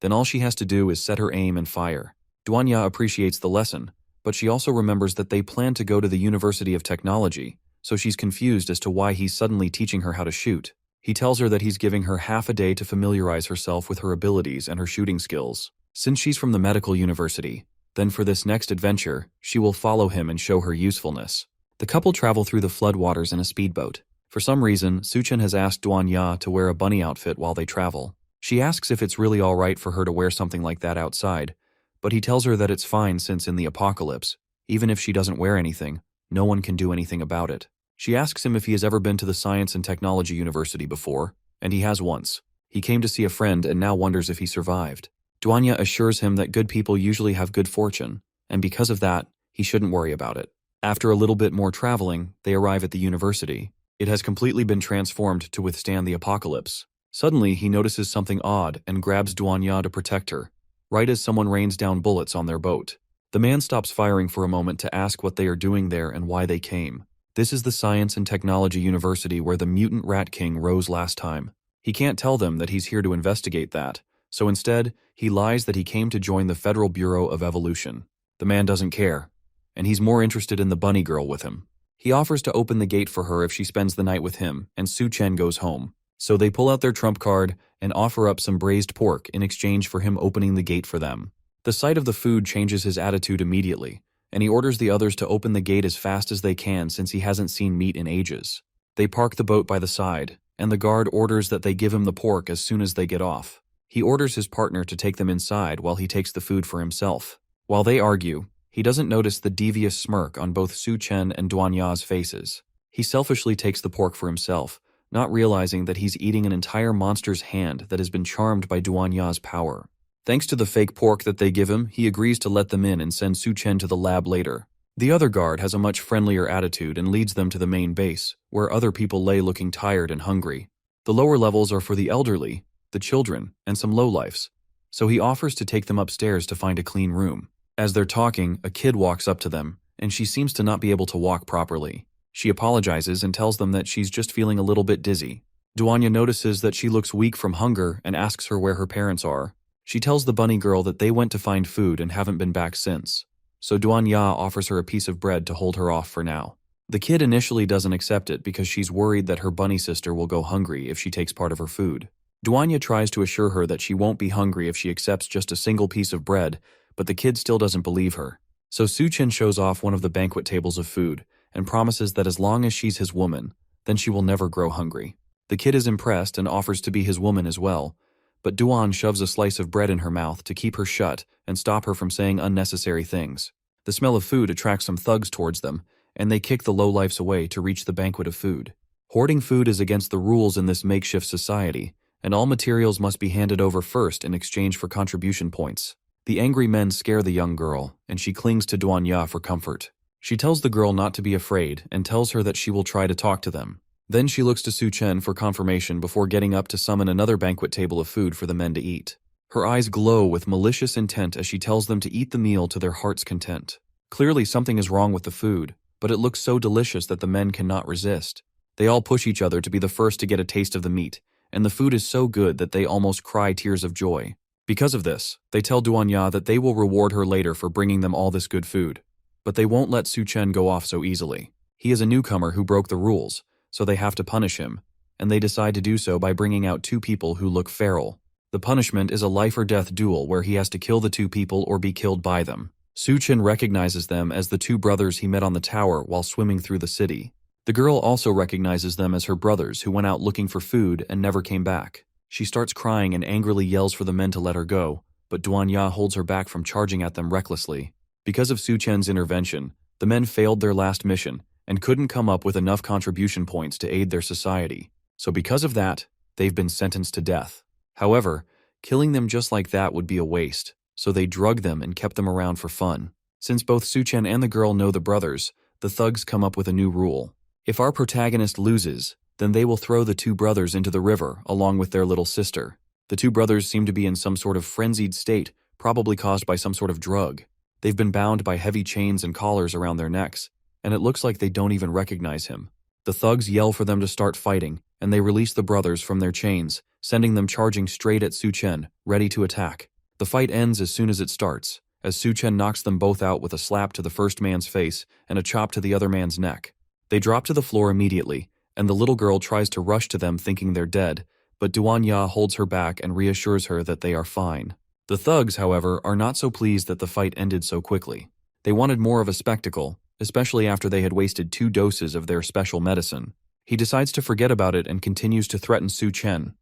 A: Then all she has to do is set her aim and fire. Duanya appreciates the lesson, but she also remembers that they plan to go to the University of Technology, so she's confused as to why he's suddenly teaching her how to shoot. He tells her that he's giving her half a day to familiarize herself with her abilities and her shooting skills. Since she's from the medical university, then for this next adventure, she will follow him and show her usefulness. The couple travel through the floodwaters in a speedboat. For some reason, Su Chen has asked Duanya to wear a bunny outfit while they travel. She asks if it's really alright for her to wear something like that outside, but he tells her that it's fine since in the apocalypse, even if she doesn't wear anything, no one can do anything about it. She asks him if he has ever been to the Science and Technology University before, and he has once. He came to see a friend and now wonders if he survived. Duanya assures him that good people usually have good fortune, and because of that, he shouldn't worry about it. After a little bit more traveling, they arrive at the university. It has completely been transformed to withstand the apocalypse. Suddenly, he notices something odd and grabs Duanya to protect her, right as someone rains down bullets on their boat. The man stops firing for a moment to ask what they are doing there and why they came. This is the Science and Technology University where the mutant Rat King rose last time. He can't tell them that he's here to investigate that, so instead, he lies that he came to join the Federal Bureau of Evolution. The man doesn't care, and he's more interested in the bunny girl with him. He offers to open the gate for her if she spends the night with him, and Su Chen goes home. So they pull out their trump card and offer up some braised pork in exchange for him opening the gate for them. The sight of the food changes his attitude immediately, and he orders the others to open the gate as fast as they can since he hasn't seen meat in ages. They park the boat by the side, and the guard orders that they give him the pork as soon as they get off. He orders his partner to take them inside while he takes the food for himself. While they argue, he doesn't notice the devious smirk on both Su Chen and Duan Ya's faces. He selfishly takes the pork for himself, not realizing that he's eating an entire monster's hand that has been charmed by Duan Ya's power. Thanks to the fake pork that they give him, he agrees to let them in and send Su Chen to the lab later. The other guard has a much friendlier attitude and leads them to the main base, where other people lay looking tired and hungry. The lower levels are for the elderly, the children, and some lowlifes, so he offers to take them upstairs to find a clean room. As they're talking, a kid walks up to them, and she seems to not be able to walk properly. She apologizes and tells them that she's just feeling a little bit dizzy. Duanya notices that she looks weak from hunger and asks her where her parents are. She tells the bunny girl that they went to find food and haven't been back since. So Duan Ya offers her a piece of bread to hold her off for now. The kid initially doesn't accept it because she's worried that her bunny sister will go hungry if she takes part of her food. Duan Ya tries to assure her that she won't be hungry if she accepts just a single piece of bread, but the kid still doesn't believe her. So Su Chen shows off one of the banquet tables of food and promises that as long as she's his woman, then she will never grow hungry. The kid is impressed and offers to be his woman as well, but Duan shoves a slice of bread in her mouth to keep her shut and stop her from saying unnecessary things. The smell of food attracts some thugs towards them, and they kick the lowlifes away to reach the banquet of food. Hoarding food is against the rules in this makeshift society, and all materials must be handed over first in exchange for contribution points. The angry men scare the young girl, and she clings to Duan Ya for comfort. She tells the girl not to be afraid and tells her that she will try to talk to them. Then she looks to Su Chen for confirmation before getting up to summon another banquet table of food for the men to eat. Her eyes glow with malicious intent as she tells them to eat the meal to their heart's content. Clearly something is wrong with the food, but it looks so delicious that the men cannot resist. They all push each other to be the first to get a taste of the meat, and the food is so good that they almost cry tears of joy. Because of this, they tell Duan Ya that they will reward her later for bringing them all this good food. But they won't let Su Chen go off so easily. He is a newcomer who broke the rules, so they have to punish him, and they decide to do so by bringing out two people who look feral. The punishment is a life-or-death duel where he has to kill the two people or be killed by them. Su Chen recognizes them as the two brothers he met on the tower while swimming through the city. The girl also recognizes them as her brothers who went out looking for food and never came back. She starts crying and angrily yells for the men to let her go, but Duan Ya holds her back from charging at them recklessly. Because of Su Chen's intervention, the men failed their last mission and couldn't come up with enough contribution points to aid their society. So because of that, they've been sentenced to death. However, killing them just like that would be a waste, so they drugged them and kept them around for fun. Since both Su Chen and the girl know the brothers, the thugs come up with a new rule. If our protagonist loses, then they will throw the two brothers into the river along with their little sister. The two brothers seem to be in some sort of frenzied state, probably caused by some sort of drug. They've been bound by heavy chains and collars around their necks, and it looks like they don't even recognize him. The thugs yell for them to start fighting, and they release the brothers from their chains, sending them charging straight at Su Chen, ready to attack. The fight ends as soon as it starts, as Su Chen knocks them both out with a slap to the first man's face and a chop to the other man's neck. They drop to the floor immediately, and the little girl tries to rush to them thinking they're dead, but Duan Ya holds her back and reassures her that they are fine. The thugs, however, are not so pleased that the fight ended so quickly. They wanted more of a spectacle, especially after they had wasted 2 doses of their special medicine. He decides to forget about it and continues to threaten Su Chen,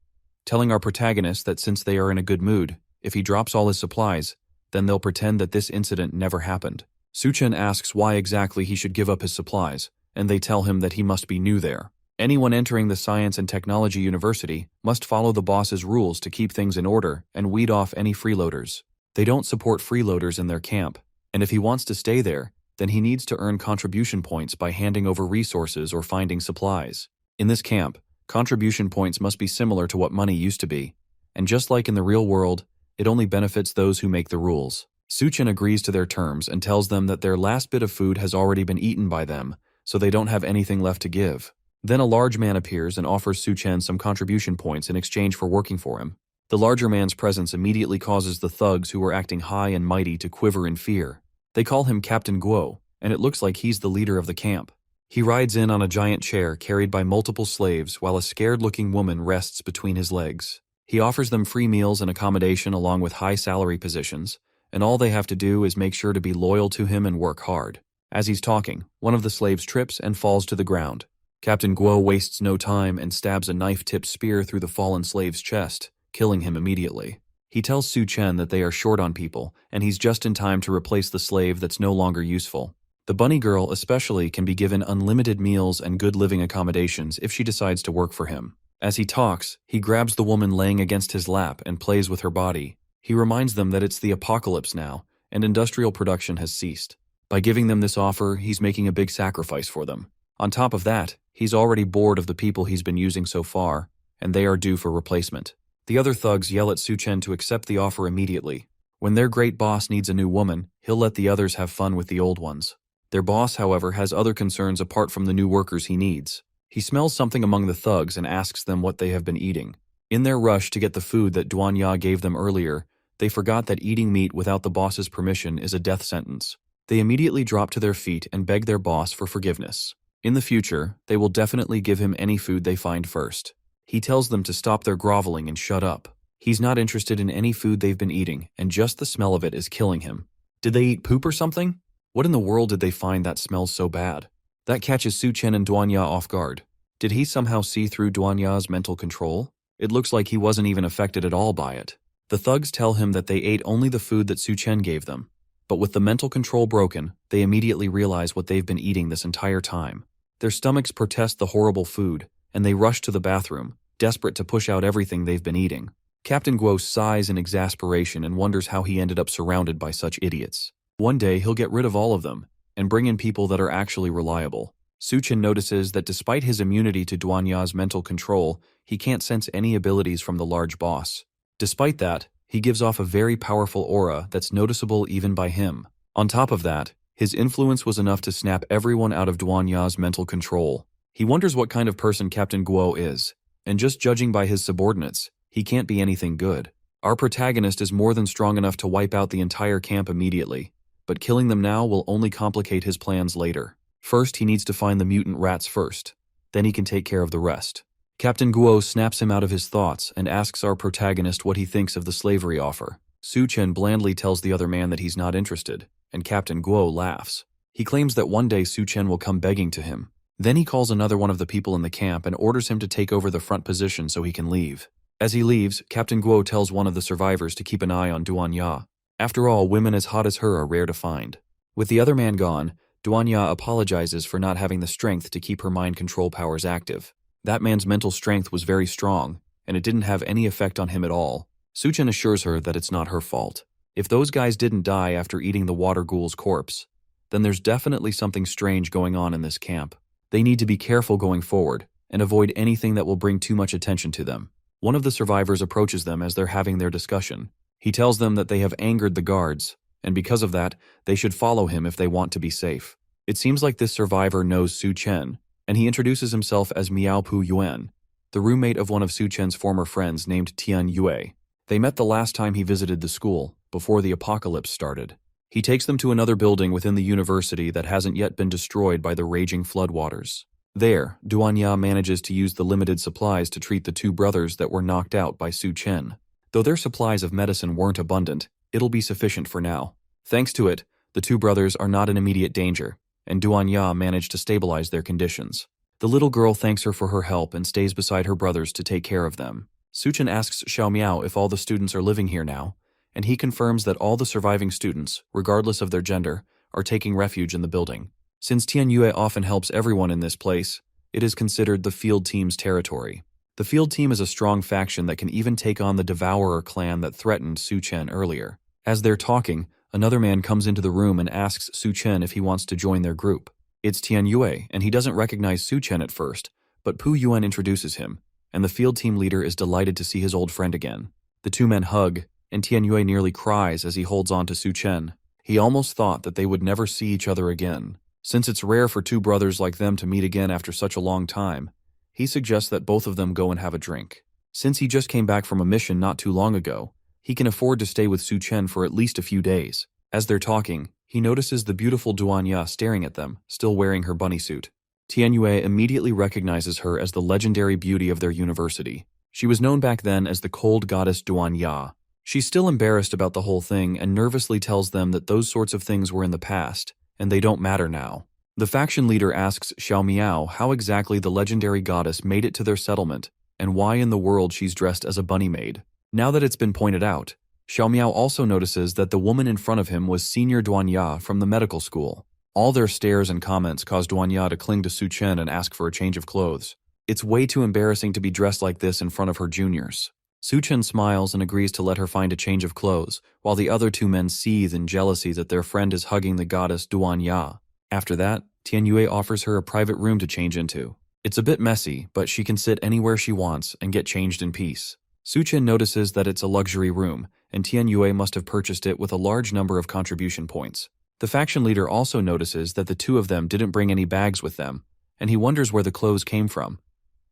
A: telling our protagonist that since they are in a good mood, if he drops all his supplies, then they'll pretend that this incident never happened. Su Chen asks why exactly he should give up his supplies, and they tell him that he must be new there. Anyone entering the Science and Technology University must follow the boss's rules to keep things in order and weed off any freeloaders. They don't support freeloaders in their camp, and if he wants to stay there, then he needs to earn contribution points by handing over resources or finding supplies. In this camp, contribution points must be similar to what money used to be, and just like in the real world, it only benefits those who make the rules. Su Chen agrees to their terms and tells them that their last bit of food has already been eaten by them, so they don't have anything left to give. Then a large man appears and offers Su Chen some contribution points in exchange for working for him. The larger man's presence immediately causes the thugs who are acting high and mighty to quiver in fear. They call him Captain Guo, and it looks like he's the leader of the camp. He rides in on a giant chair carried by multiple slaves while a scared-looking woman rests between his legs. He offers them free meals and accommodation along with high salary positions, and all they have to do is make sure to be loyal to him and work hard. As he's talking, one of the slaves trips and falls to the ground. Captain Guo wastes no time and stabs a knife-tipped spear through the fallen slave's chest, killing him immediately. He tells Su Chen that they are short on people, and he's just in time to replace the slave that's no longer useful. The bunny girl especially can be given unlimited meals and good living accommodations if she decides to work for him. As he talks, he grabs the woman laying against his lap and plays with her body. He reminds them that it's the apocalypse now, and industrial production has ceased. By giving them this offer, he's making a big sacrifice for them. On top of that, he's already bored of the people he's been using so far, and they are due for replacement. The other thugs yell at Su Chen to accept the offer immediately. When their great boss needs a new woman, he'll let the others have fun with the old ones. Their boss, however, has other concerns apart from the new workers he needs. He smells something among the thugs and asks them what they have been eating. In their rush to get the food that Duan Ya gave them earlier, they forgot that eating meat without the boss's permission is a death sentence. They immediately drop to their feet and beg their boss for forgiveness. In the future, they will definitely give him any food they find first. He tells them to stop their groveling and shut up. He's not interested in any food they've been eating, and just the smell of it is killing him. Did they eat poop or something? What in the world did they find that smells so bad? That catches Su Chen and Duan Ya off guard. Did he somehow see through Duan Ya's mental control? It looks like he wasn't even affected at all by it. The thugs tell him that they ate only the food that Su Chen gave them. But with the mental control broken, they immediately realize what they've been eating this entire time. Their stomachs protest the horrible food, and they rush to the bathroom, desperate to push out everything they've been eating. Captain Guo sighs in exasperation and wonders how he ended up surrounded by such idiots. One day he'll get rid of all of them, and bring in people that are actually reliable. Su Chen notices that despite his immunity to Duan Ya's mental control, he can't sense any abilities from the large boss. Despite that, he gives off a very powerful aura that's noticeable even by him. On top of that, his influence was enough to snap everyone out of Duan Ya's mental control. He wonders what kind of person Captain Guo is, and just judging by his subordinates, he can't be anything good. Our protagonist is more than strong enough to wipe out the entire camp immediately, but killing them now will only complicate his plans later. First, he needs to find the mutant rats first. Then he can take care of the rest. Captain Guo snaps him out of his thoughts and asks our protagonist what he thinks of the slavery offer. Su Chen blandly tells the other man that he's not interested, and Captain Guo laughs. He claims that one day Su Chen will come begging to him. Then he calls another one of the people in the camp and orders him to take over the front position so he can leave. As he leaves, Captain Guo tells one of the survivors to keep an eye on Duan Ya. After all, women as hot as her are rare to find. With the other man gone, Duan Ya apologizes for not having the strength to keep her mind control powers active. That man's mental strength was very strong, and it didn't have any effect on him at all. Su Chen assures her that it's not her fault. If those guys didn't die after eating the water ghoul's corpse, then there's definitely something strange going on in this camp. They need to be careful going forward, and avoid anything that will bring too much attention to them. One of the survivors approaches them as they're having their discussion. He tells them that they have angered the guards, and because of that, they should follow him if they want to be safe. It seems like this survivor knows Su Chen, and he introduces himself as Miao Pu Yuan, the roommate of one of Su Chen's former friends named Tian Yue. They met the last time he visited the school, before the apocalypse started. He takes them to another building within the university that hasn't yet been destroyed by the raging floodwaters. There, Duan Ya manages to use the limited supplies to treat the two brothers that were knocked out by Su Chen. Though their supplies of medicine weren't abundant, it'll be sufficient for now. Thanks to it, the two brothers are not in immediate danger, and Duan Ya managed to stabilize their conditions. The little girl thanks her for her help and stays beside her brothers to take care of them. Su Chen asks Xiao Miao if all the students are living here now, and he confirms that all the surviving students, regardless of their gender, are taking refuge in the building. Since Tian Yue often helps everyone in this place, it is considered the field team's territory. The field team is a strong faction that can even take on the Devourer clan that threatened Su Chen earlier. As they're talking, another man comes into the room and asks Su Chen if he wants to join their group. It's Tian Yue, and he doesn't recognize Su Chen at first, but Pu Yuan introduces him, and the field team leader is delighted to see his old friend again. The two men hug, and Tian Yue nearly cries as he holds on to Su Chen. He almost thought that they would never see each other again. Since it's rare for two brothers like them to meet again after such a long time, he suggests that both of them go and have a drink. Since he just came back from a mission not too long ago, he can afford to stay with Su Chen for at least a few days. As they're talking, he notices the beautiful Duan Ya staring at them, still wearing her bunny suit. Tianyue immediately recognizes her as the legendary beauty of their university. She was known back then as the cold goddess Duanya. She's still embarrassed about the whole thing and nervously tells them that those sorts of things were in the past, and they don't matter now. The faction leader asks Xiao Miao how exactly the legendary goddess made it to their settlement, and why in the world she's dressed as a bunny maid. Now that it's been pointed out, Xiao Miao also notices that the woman in front of him was Senior Duanya from the medical school. All their stares and comments cause Duanya to cling to Su Chen and ask for a change of clothes. It's way too embarrassing to be dressed like this in front of her juniors. Su Chen smiles and agrees to let her find a change of clothes, while the other two men seethe in jealousy that their friend is hugging the goddess Duanya. After that, Tianyue offers her a private room to change into. It's a bit messy, but she can sit anywhere she wants and get changed in peace. Su Chen notices that it's a luxury room, and Tianyue must have purchased it with a large number of contribution points. The faction leader also notices that the two of them didn't bring any bags with them, and he wonders where the clothes came from.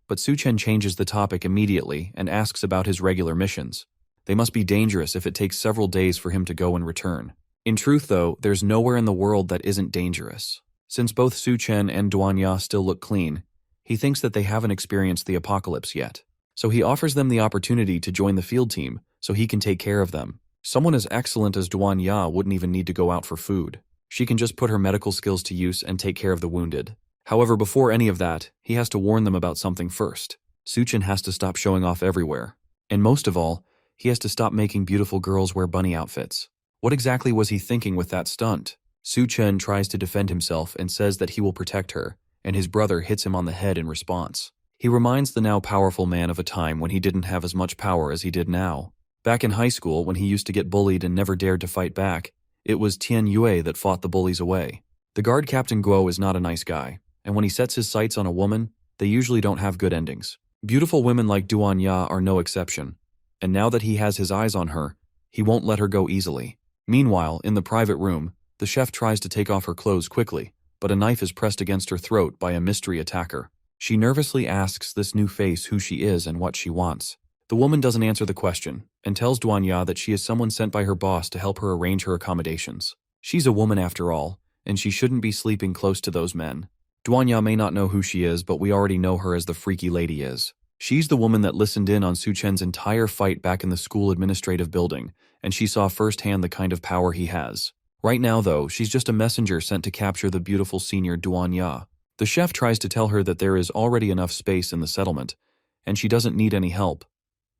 A: But Su Chen changes the topic immediately and asks about his regular missions. They must be dangerous if it takes several days for him to go and return. In truth, though, there's nowhere in the world that isn't dangerous. Since both Su Chen and Duanya still look clean, he thinks that they haven't experienced the apocalypse yet. So he offers them the opportunity to join the field team so he can take care of them. Someone as excellent as Duanya wouldn't even need to go out for food. She can just put her medical skills to use and take care of the wounded. However, before any of that, he has to warn them about something first. Su Chen has to stop showing off everywhere. And most of all, he has to stop making beautiful girls wear bunny outfits. What exactly was he thinking with that stunt? Su Chen tries to defend himself and says that he will protect her, and his brother hits him on the head in response. He reminds the now powerful man of a time when he didn't have as much power as he did now. Back in high school, when he used to get bullied and never dared to fight back, it was Tianyue that fought the bullies away. The guard captain Guo is not a nice guy, and when he sets his sights on a woman, they usually don't have good endings. Beautiful women like Duanya are no exception, and now that he has his eyes on her, he won't let her go easily. Meanwhile, in the private room, the chef tries to take off her clothes quickly, but a knife is pressed against her throat by a mystery attacker. She nervously asks this new face who she is and what she wants. The woman doesn't answer the question, and tells Duanya that she is someone sent by her boss to help her arrange her accommodations. She's a woman after all, and she shouldn't be sleeping close to those men. Duanya may not know who she is, but we already know her as the freaky lady is. She's the woman that listened in on Su Chen's entire fight back in the school administrative building, and she saw firsthand the kind of power he has. Right now, though, she's just a messenger sent to capture the beautiful senior Duanya. The chef tries to tell her that there is already enough space in the settlement, and she doesn't need any help.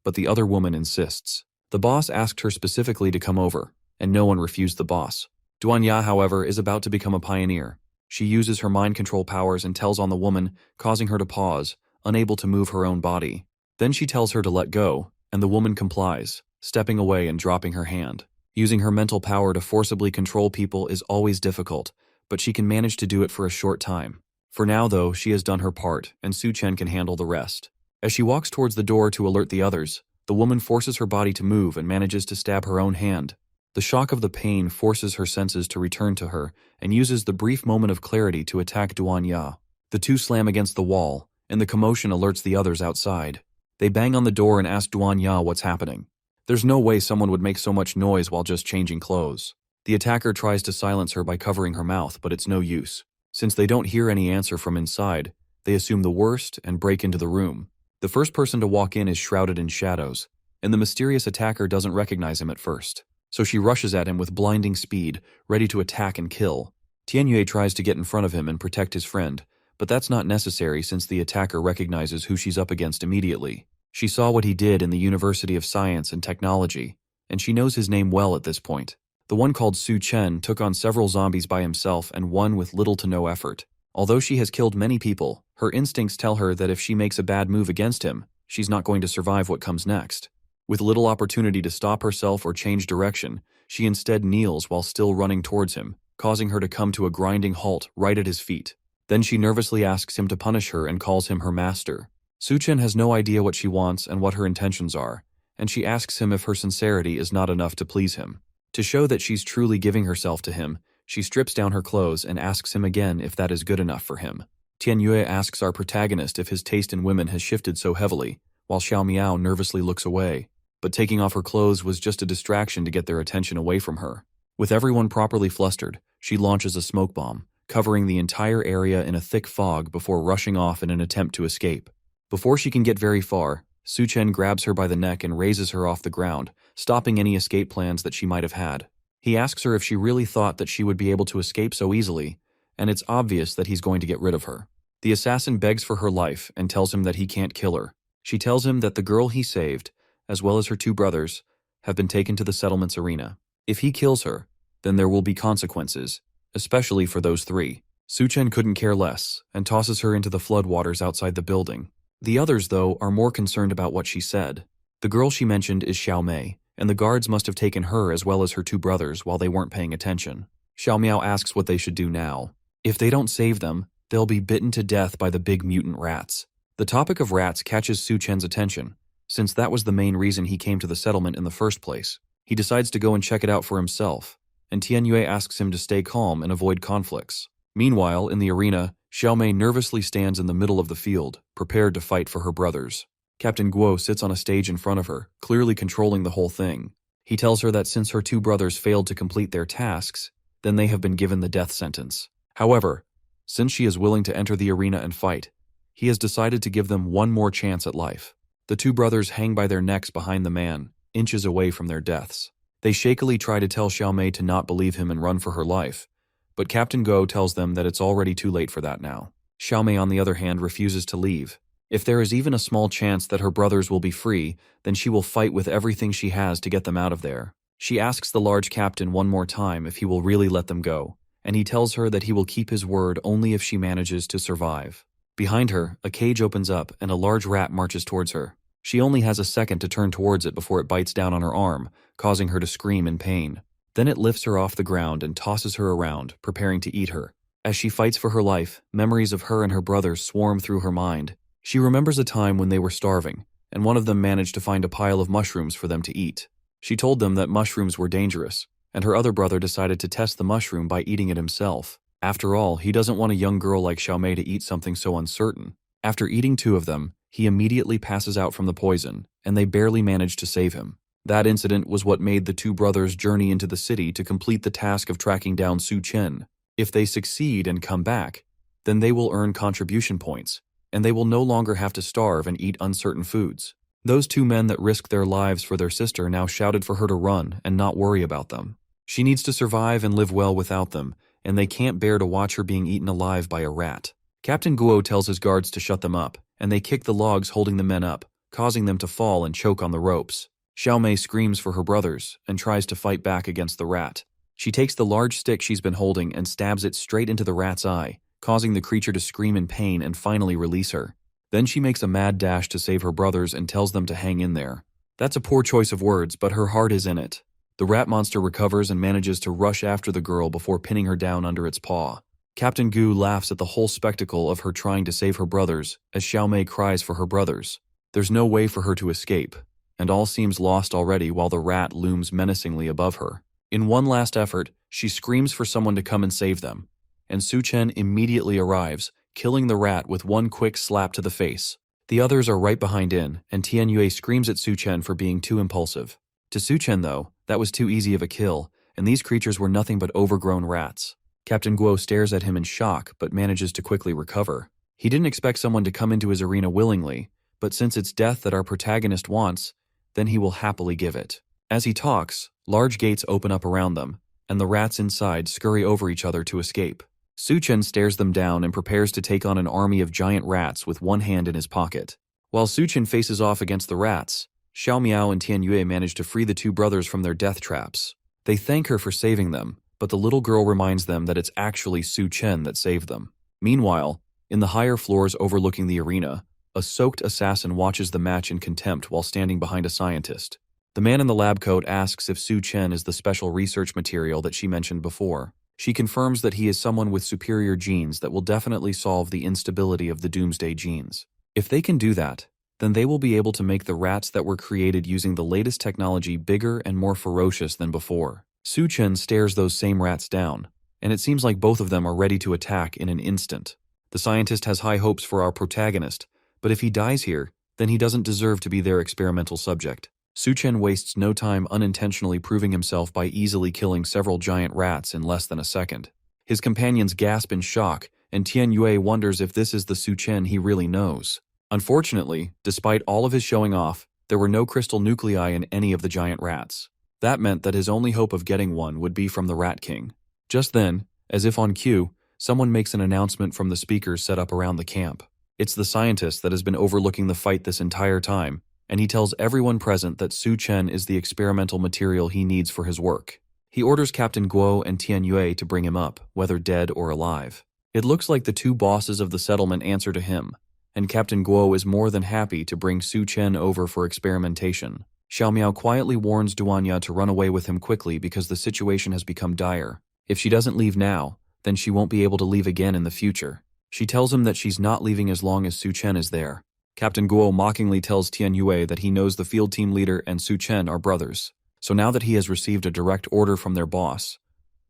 A: But the other woman insists. The boss asked her specifically to come over, and no one refused the boss. Duanya, however, is about to become a pioneer. She uses her mind control powers and tells on the woman, causing her to pause, unable to move her own body. Then she tells her to let go, and the woman complies, stepping away and dropping her hand. Using her mental power to forcibly control people is always difficult, but she can manage to do it for a short time. For now, though, she has done her part, and Su Chen can handle the rest. As she walks towards the door to alert the others, the woman forces her body to move and manages to stab her own hand. The shock of the pain forces her senses to return to her and uses the brief moment of clarity to attack Duanya. The two slam against the wall, and the commotion alerts the others outside. They bang on the door and ask Duanya what's happening. There's no way someone would make so much noise while just changing clothes. The attacker tries to silence her by covering her mouth, but it's no use. Since they don't hear any answer from inside, they assume the worst and break into the room. The first person to walk in is shrouded in shadows, and the mysterious attacker doesn't recognize him at first. So she rushes at him with blinding speed, ready to attack and kill. Tianyue tries to get in front of him and protect his friend, but that's not necessary since the attacker recognizes who she's up against immediately. She saw what he did in the University of Science and Technology, and she knows his name well at this point. The one called Su Chen took on several zombies by himself and won with little to no effort. Although she has killed many people, her instincts tell her that if she makes a bad move against him, she's not going to survive what comes next. With little opportunity to stop herself or change direction, she instead kneels while still running towards him, causing her to come to a grinding halt right at his feet. Then she nervously asks him to punish her and calls him her master. Su Chen has no idea what she wants and what her intentions are, and she asks him if her sincerity is not enough to please him. To show that she's truly giving herself to him, she strips down her clothes and asks him again if that is good enough for him. Tianyue asks our protagonist if his taste in women has shifted so heavily, while Xiao Miao nervously looks away. But taking off her clothes was just a distraction to get their attention away from her. With everyone properly flustered, she launches a smoke bomb, covering the entire area in a thick fog before rushing off in an attempt to escape. Before she can get very far, Su-chen grabs her by the neck and raises her off the ground, stopping any escape plans that she might have had. He asks her if she really thought that she would be able to escape so easily, and it's obvious that he's going to get rid of her. The assassin begs for her life and tells him that he can't kill her. She tells him that the girl he saved, as well as her 2 brothers, have been taken to the settlement's arena. If he kills her, then there will be consequences, especially for those 3. Su-chen couldn't care less and tosses her into the floodwaters outside the building. The others, though, are more concerned about what she said. The girl she mentioned is Xiao Mei, and the guards must have taken her as well as her 2 brothers while they weren't paying attention. Xiao Miao asks what they should do now. If they don't save them, they'll be bitten to death by the big mutant rats. The topic of rats catches Su-chen's attention, since that was the main reason he came to the settlement in the first place. He decides to go and check it out for himself, and Tianyue asks him to stay calm and avoid conflicts. Meanwhile, in the arena, Xiao Mei nervously stands in the middle of the field, prepared to fight for her brothers. Captain Guo sits on a stage in front of her, clearly controlling the whole thing. He tells her that since her 2 brothers failed to complete their tasks, then they have been given the death sentence. However, since she is willing to enter the arena and fight, he has decided to give them one more chance at life. The 2 brothers hang by their necks behind the man, inches away from their deaths. They shakily try to tell Xiao Mei to not believe him and run for her life, but Captain Guo tells them that it's already too late for that now. Xiao Mei, on the other hand, refuses to leave. If there is even a small chance that her brothers will be free, then she will fight with everything she has to get them out of there. She asks the large captain one more time if he will really let them go, and he tells her that he will keep his word only if she manages to survive. Behind her, a cage opens up and a large rat marches towards her. She only has a second to turn towards it before it bites down on her arm, causing her to scream in pain. Then it lifts her off the ground and tosses her around, preparing to eat her. As she fights for her life, memories of her and her brothers swarm through her mind. She remembers a time when they were starving, and one of them managed to find a pile of mushrooms for them to eat. She told them that mushrooms were dangerous, and her other brother decided to test the mushroom by eating it himself. After all, he doesn't want a young girl like Xiao Mei to eat something so uncertain. After eating 2 of them, he immediately passes out from the poison, and they barely manage to save him. That incident was what made the 2 brothers journey into the city to complete the task of tracking down Su-chen. If they succeed and come back, then they will earn contribution points, and they will no longer have to starve and eat uncertain foods. Those 2 men that risked their lives for their sister now shouted for her to run and not worry about them. She needs to survive and live well without them, and they can't bear to watch her being eaten alive by a rat. Captain Guo tells his guards to shut them up, and they kick the logs holding the men up, causing them to fall and choke on the ropes. Xiao Mei screams for her brothers and tries to fight back against the rat. She takes the large stick she's been holding and stabs it straight into the rat's eye, causing the creature to scream in pain and finally release her. Then she makes a mad dash to save her brothers and tells them to hang in there. That's a poor choice of words, but her heart is in it. The rat monster recovers and manages to rush after the girl before pinning her down under its paw. Captain Gu laughs at the whole spectacle of her trying to save her brothers as Xiao Mei cries for her brothers. There's no way for her to escape, and all seems lost already while the rat looms menacingly above her. In one last effort, she screams for someone to come and save them, and Su-chen immediately arrives, killing the rat with one quick slap to the face. The others are right behind in, and Tianyue screams at Su-chen for being too impulsive. To Su-chen, though, that was too easy of a kill, and these creatures were nothing but overgrown rats. Captain Guo stares at him in shock, but manages to quickly recover. He didn't expect someone to come into his arena willingly, but since it's death that our protagonist wants, then he will happily give it. As he talks, large gates open up around them, and the rats inside scurry over each other to escape. Su-chen stares them down and prepares to take on an army of giant rats with one hand in his pocket. While Su-chen faces off against the rats, Xiao Miao and Tianyue manage to free the 2 brothers from their death traps. They thank her for saving them, but the little girl reminds them that it's actually Su-chen that saved them. Meanwhile, in the higher floors overlooking the arena, a soaked assassin watches the match in contempt while standing behind a scientist. The man in the lab coat asks if Su-chen is the special research material that she mentioned before. She confirms that he is someone with superior genes that will definitely solve the instability of the Doomsday genes. If they can do that, then they will be able to make the rats that were created using the latest technology bigger and more ferocious than before. Su-chen stares those same rats down, and it seems like both of them are ready to attack in an instant. The scientist has high hopes for our protagonist, but if he dies here, then he doesn't deserve to be their experimental subject. Su-chen wastes no time unintentionally proving himself by easily killing several giant rats in less than a second. His companions gasp in shock, and Tian Yue wonders if this is the Su Chen he really knows. Unfortunately, despite all of his showing off, there were no crystal nuclei in any of the giant rats. That meant that his only hope of getting one would be from the Rat King. Just then, as if on cue, someone makes an announcement from the speakers set up around the camp. It's the scientist that has been overlooking the fight this entire time, and he tells everyone present that Su Chen is the experimental material he needs for his work. He orders Captain Guo and Tian Yue to bring him up, whether dead or alive. It looks like the two bosses of the settlement answer to him, and Captain Guo is more than happy to bring Su Chen over for experimentation. Xiao Miao quietly warns Duanya to run away with him quickly because the situation has become dire. If she doesn't leave now, then she won't be able to leave again in the future. She tells him that she's not leaving as long as Su Chen is there. Captain Guo mockingly tells Tian Yue that he knows the field team leader and Su Chen are brothers. So now that he has received a direct order from their boss,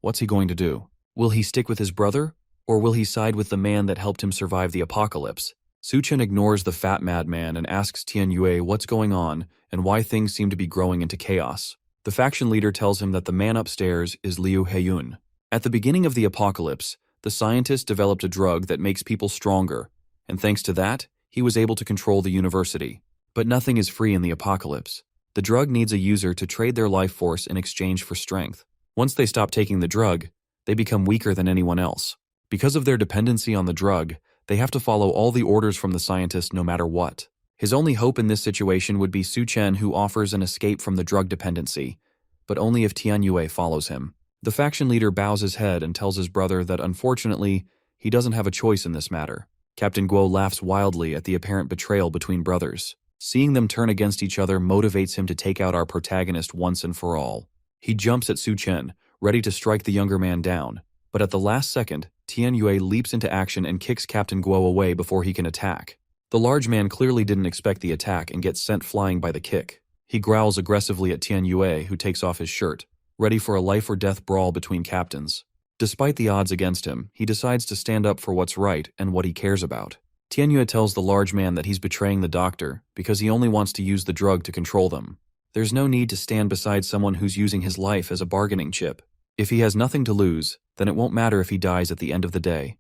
A: what's he going to do? Will he stick with his brother, or will he side with the man that helped him survive the apocalypse? Su Chen ignores the fat madman and asks Tian Yue what's going on and why things seem to be growing into chaos. The faction leader tells him that the man upstairs is Liu Heiyun. At the beginning of the apocalypse, the scientist developed a drug that makes people stronger, and thanks to that, he was able to control the university. But nothing is free in the apocalypse. The drug needs a user to trade their life force in exchange for strength. Once they stop taking the drug, they become weaker than anyone else. Because of their dependency on the drug, they have to follow all the orders from the scientist no matter what. His only hope in this situation would be Su Chen, who offers an escape from the drug dependency, but only if Tian Yue follows him. The faction leader bows his head and tells his brother that unfortunately, he doesn't have a choice in this matter. Captain Guo laughs wildly at the apparent betrayal between brothers. Seeing them turn against each other motivates him to take out our protagonist once and for all. He jumps at Su Chen, ready to strike the younger man down, but at the last second, Tian Yue leaps into action and kicks Captain Guo away before he can attack. The large man clearly didn't expect the attack and gets sent flying by the kick. He growls aggressively at Tian Yue, who takes off his shirt, ready for a life-or-death brawl between captains. Despite the odds against him, he decides to stand up for what's right and what he cares about. Tian Yue tells the large man that he's betraying the doctor because he only wants to use the drug to control them. There's no need to stand beside someone who's using his life as a bargaining chip. If he has nothing to lose, then it won't matter if he dies at the end of the day.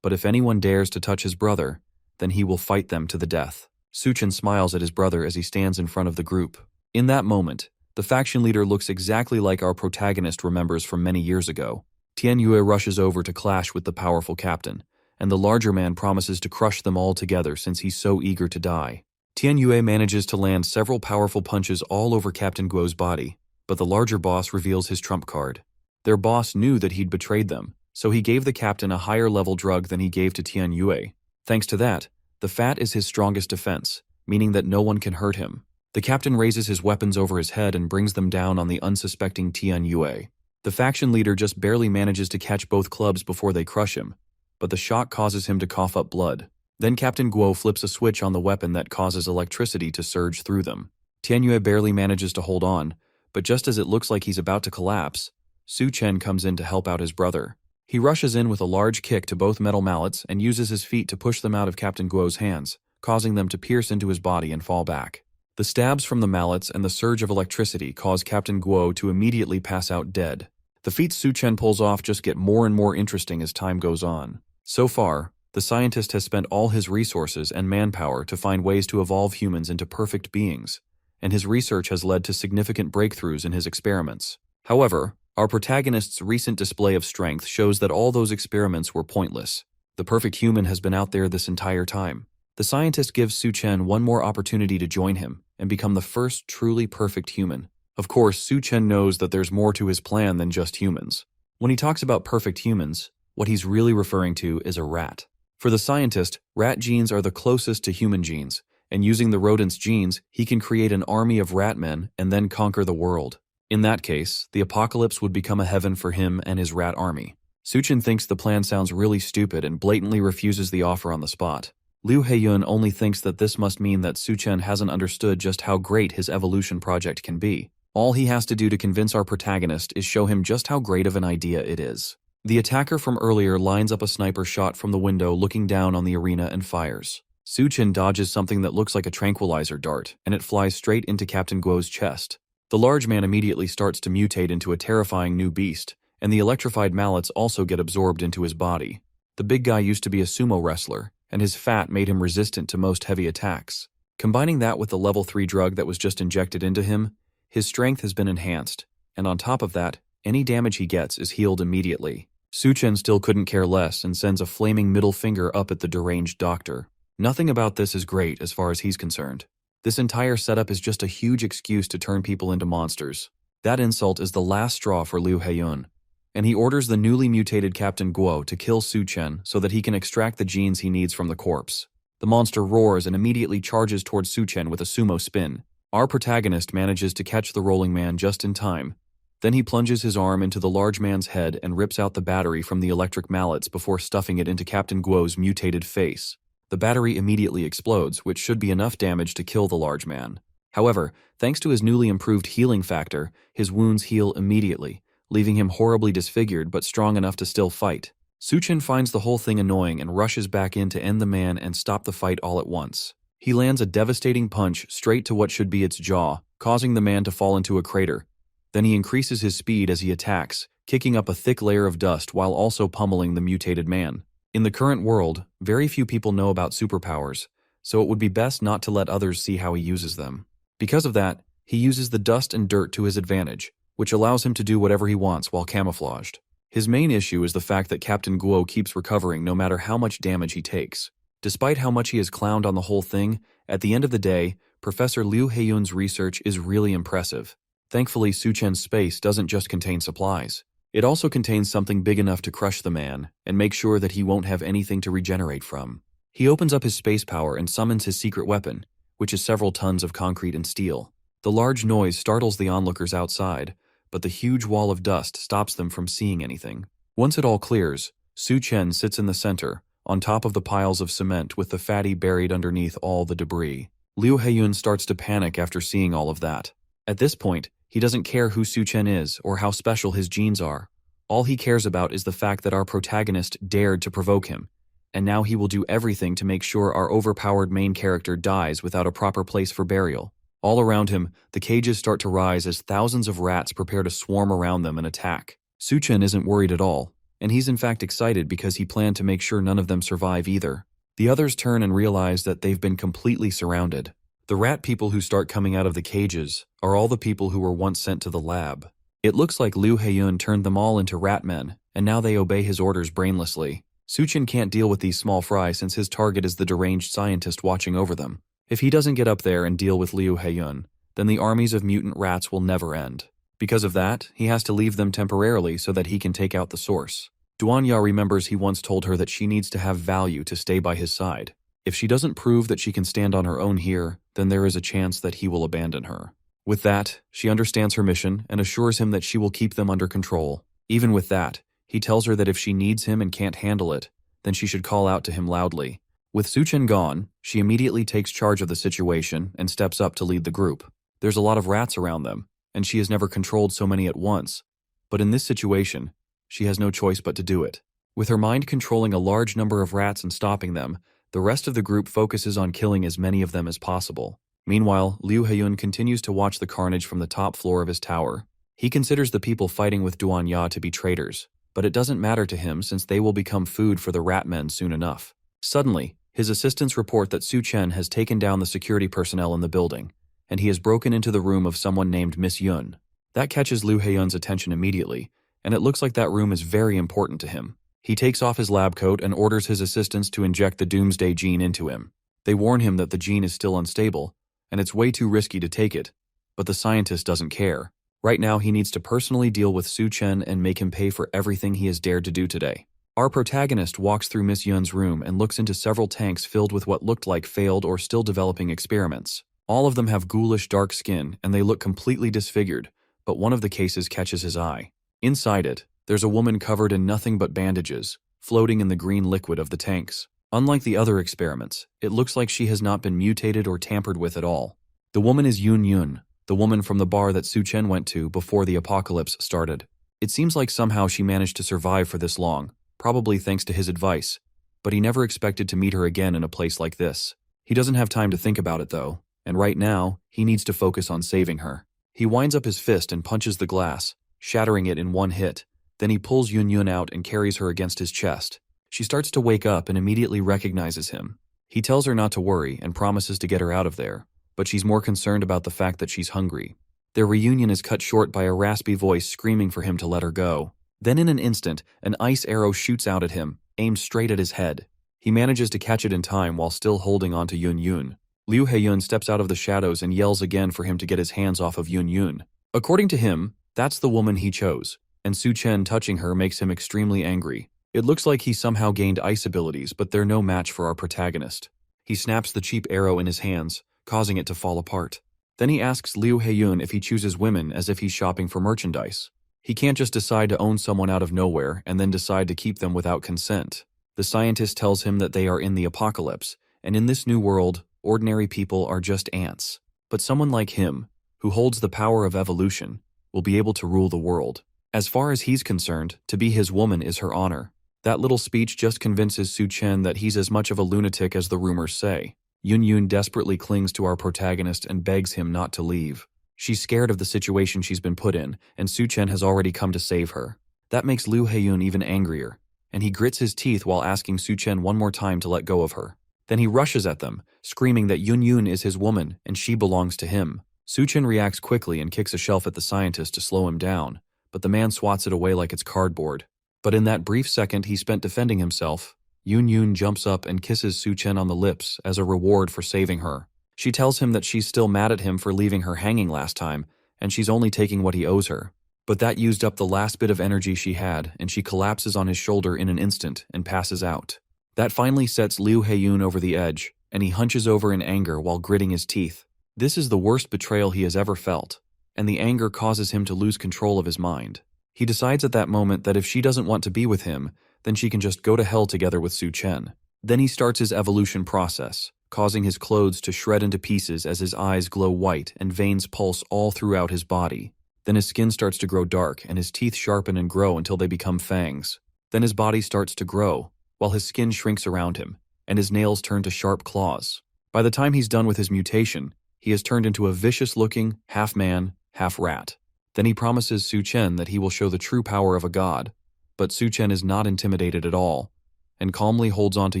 A: But if anyone dares to touch his brother, then he will fight them to the death. Su Chen smiles at his brother as he stands in front of the group. In that moment, the faction leader looks exactly like our protagonist remembers from many years ago. Tian Yue rushes over to clash with the powerful captain, and the larger man promises to crush them all together since he's so eager to die. Tian Yue manages to land several powerful punches all over Captain Guo's body, but the larger boss reveals his trump card. Their boss knew that he'd betrayed them, so he gave the captain a higher level drug than he gave to Tian Yue. Thanks to that, the fat is his strongest defense, meaning that no one can hurt him. The captain raises his weapons over his head and brings them down on the unsuspecting Tian Yue. The faction leader just barely manages to catch both clubs before they crush him, but the shock causes him to cough up blood. Then Captain Guo flips a switch on the weapon that causes electricity to surge through them. Tian Yue barely manages to hold on, but just as it looks like he's about to collapse, Su Chen comes in to help out his brother. He rushes in with a large kick to both metal mallets and uses his feet to push them out of Captain Guo's hands, causing them to pierce into his body and fall back. The stabs from the mallets and the surge of electricity cause Captain Guo to immediately pass out dead. The feats Su Chen pulls off just get more and more interesting as time goes on. So far, the scientist has spent all his resources and manpower to find ways to evolve humans into perfect beings, and his research has led to significant breakthroughs in his experiments. However, our protagonist's recent display of strength shows that all those experiments were pointless. The perfect human has been out there this entire time. The scientist gives Su Chen one more opportunity to join him and become the first truly perfect human. Of course, Su Chen knows that there's more to his plan than just humans. When he talks about perfect humans, what he's really referring to is a rat. For the scientist, rat genes are the closest to human genes, and using the rodent's genes, he can create an army of rat men and then conquer the world. In that case, the apocalypse would become a heaven for him and his rat army. Su Chen thinks the plan sounds really stupid and blatantly refuses the offer on the spot. Liu Heiyun only thinks that this must mean that Su Chen hasn't understood just how great his evolution project can be. All he has to do to convince our protagonist is show him just how great of an idea it is. The attacker from earlier lines up a sniper shot from the window looking down on the arena and fires. Su Chen dodges something that looks like a tranquilizer dart, and it flies straight into Captain Guo's chest. The large man immediately starts to mutate into a terrifying new beast, and the electrified mallets also get absorbed into his body. The big guy used to be a sumo wrestler, and his fat made him resistant to most heavy attacks. Combining that with the level 3 drug that was just injected into him, his strength has been enhanced, and on top of that, any damage he gets is healed immediately. Suchen still couldn't care less and sends a flaming middle finger up at the deranged doctor. Nothing about this is great as far as he's concerned. This entire setup is just a huge excuse to turn people into monsters. That insult is the last straw for Liu Heiyun, and he orders the newly mutated Captain Guo to kill Suchen so that he can extract the genes he needs from the corpse. The monster roars and immediately charges towards Suchen with a sumo spin. Our protagonist manages to catch the rolling man just in time. Then he plunges his arm into the large man's head and rips out the battery from the electric mallets before stuffing it into Captain Guo's mutated face. The battery immediately explodes, which should be enough damage to kill the large man. However, thanks to his newly improved healing factor, his wounds heal immediately, leaving him horribly disfigured but strong enough to still fight. Suchen finds the whole thing annoying and rushes back in to end the man and stop the fight all at once. He lands a devastating punch straight to what should be its jaw, causing the man to fall into a crater. Then he increases his speed as he attacks, kicking up a thick layer of dust while also pummeling the mutated man. In the current world, very few people know about superpowers, so it would be best not to let others see how he uses them. Because of that, he uses the dust and dirt to his advantage, which allows him to do whatever he wants while camouflaged. His main issue is the fact that Captain Guo keeps recovering no matter how much damage he takes. Despite how much he has clowned on the whole thing, at the end of the day, Professor Liu Heiyun's research is really impressive. Thankfully, Suchen's space doesn't just contain supplies. It also contains something big enough to crush the man and make sure that he won't have anything to regenerate from. He opens up his space power and summons his secret weapon, which is several tons of concrete and steel. The large noise startles the onlookers outside, but the huge wall of dust stops them from seeing anything. Once it all clears, Suchen sits in the center, on top of the piles of cement with the fatty buried underneath all the debris. Liu Heiyun starts to panic after seeing all of that. At this point, he doesn't care who Suchen is or how special his genes are. All he cares about is the fact that our protagonist dared to provoke him, and now he will do everything to make sure our overpowered main character dies without a proper place for burial. All around him, the cages start to rise as thousands of rats prepare to swarm around them and attack. Suchen isn't worried at all, and he's in fact excited because he planned to make sure none of them survive either. The others turn and realize that they've been completely surrounded. The rat people who start coming out of the cages are all the people who were once sent to the lab. It looks like Liu Heiyun turned them all into rat men, and now they obey his orders brainlessly. Suchen can't deal with these small fry since his target is the deranged scientist watching over them. If he doesn't get up there and deal with Liu Heiyun, then the armies of mutant rats will never end. Because of that, he has to leave them temporarily so that he can take out the source. Duanya remembers he once told her that she needs to have value to stay by his side. If she doesn't prove that she can stand on her own here, then there is a chance that he will abandon her. With that, she understands her mission and assures him that she will keep them under control. Even with that, he tells her that if she needs him and can't handle it, then she should call out to him loudly. With Suchen gone, she immediately takes charge of the situation and steps up to lead the group. There's a lot of rats around them, and she has never controlled so many at once. But in this situation, she has no choice but to do it. With her mind controlling a large number of rats and stopping them, the rest of the group focuses on killing as many of them as possible. Meanwhile, Liu Heiyun continues to watch the carnage from the top floor of his tower. He considers the people fighting with Duanya to be traitors, but it doesn't matter to him since they will become food for the rat men soon enough. Suddenly, his assistants report that Suchen has taken down the security personnel in the building, and he has broken into the room of someone named Miss Yun. That catches Liu Heiyun's attention immediately, and it looks like that room is very important to him. He takes off his lab coat and orders his assistants to inject the Doomsday gene into him. They warn him that the gene is still unstable, and it's way too risky to take it, but the scientist doesn't care. Right now, he needs to personally deal with Suchen and make him pay for everything he has dared to do today. Our protagonist walks through Miss Yun's room and looks into several tanks filled with what looked like failed or still developing experiments. All of them have ghoulish dark skin, and they look completely disfigured, but one of the cases catches his eye. Inside it, there's a woman covered in nothing but bandages, floating in the green liquid of the tanks. Unlike the other experiments, it looks like she has not been mutated or tampered with at all. The woman is Yun Yun, the woman from the bar that Suchen went to before the apocalypse started. It seems like somehow she managed to survive for this long, probably thanks to his advice, but he never expected to meet her again in a place like this. He doesn't have time to think about it though, and right now, he needs to focus on saving her. He winds up his fist and punches the glass, shattering it in one hit. Then he pulls Yun Yun out and carries her against his chest. She starts to wake up and immediately recognizes him. He tells her not to worry and promises to get her out of there, but she's more concerned about the fact that she's hungry. Their reunion is cut short by a raspy voice screaming for him to let her go. Then in an instant, an ice arrow shoots out at him, aimed straight at his head. He manages to catch it in time while still holding onto Yun Yun. Liu Heiyun steps out of the shadows and yells again for him to get his hands off of Yun Yun. According to him, that's the woman he chose, and Su Chen touching her makes him extremely angry. It looks like he somehow gained ice abilities, but they're no match for our protagonist. He snaps the cheap arrow in his hands, causing it to fall apart. Then he asks Liu Heiyun if he chooses women as if he's shopping for merchandise. He can't just decide to own someone out of nowhere and then decide to keep them without consent. The scientist tells him that they are in the apocalypse, and in this new world, ordinary people are just ants. But someone like him, who holds the power of evolution, will be able to rule the world. As far as he's concerned, to be his woman is her honor. That little speech just convinces Su Chen that he's as much of a lunatic as the rumors say. Yun Yun desperately clings to our protagonist and begs him not to leave. She's scared of the situation she's been put in, and Su Chen has already come to save her. That makes Liu Heiyun even angrier, and he grits his teeth while asking Su Chen one more time to let go of her. Then he rushes at them, screaming that Yun Yun is his woman and she belongs to him. Su Chen reacts quickly and kicks a shelf at the scientist to slow him down, but the man swats it away like it's cardboard. But in that brief second he spent defending himself, Yun Yun jumps up and kisses Su Chen on the lips as a reward for saving her. She tells him that she's still mad at him for leaving her hanging last time, and she's only taking what he owes her. But that used up the last bit of energy she had, and she collapses on his shoulder in an instant and passes out. That finally sets Liu Heiyun over the edge, and he hunches over in anger while gritting his teeth. This is the worst betrayal he has ever felt, and the anger causes him to lose control of his mind. He decides at that moment that if she doesn't want to be with him, then she can just go to hell together with Su Chen. Then he starts his evolution process, causing his clothes to shred into pieces as his eyes glow white and veins pulse all throughout his body. Then his skin starts to grow dark and his teeth sharpen and grow until they become fangs. Then his body starts to grow, while his skin shrinks around him, and his nails turn to sharp claws. By the time he's done with his mutation, he has turned into a vicious-looking, half-man, half-rat. Then he promises Su Chen that he will show the true power of a god, but Su Chen is not intimidated at all, and calmly holds on to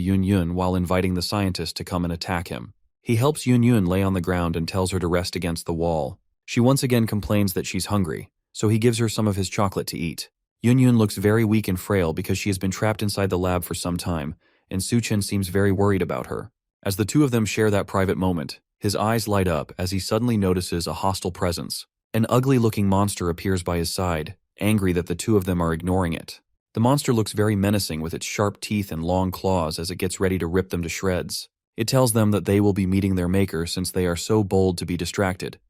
A: Yun Yun while inviting the scientist to come and attack him. He helps Yun Yun lay on the ground and tells her to rest against the wall. She once again complains that she's hungry, so he gives her some of his chocolate to eat. Yun Yun looks very weak and frail because she has been trapped inside the lab for some time, and Su Chen seems very worried about her. As the two of them share that private moment, his eyes light up as he suddenly notices a hostile presence. An ugly-looking monster appears by his side, angry that the two of them are ignoring it. The monster looks very menacing with its sharp teeth and long claws as it gets ready to rip them to shreds. It tells them that they will be meeting their maker since they are so bold to be distracted.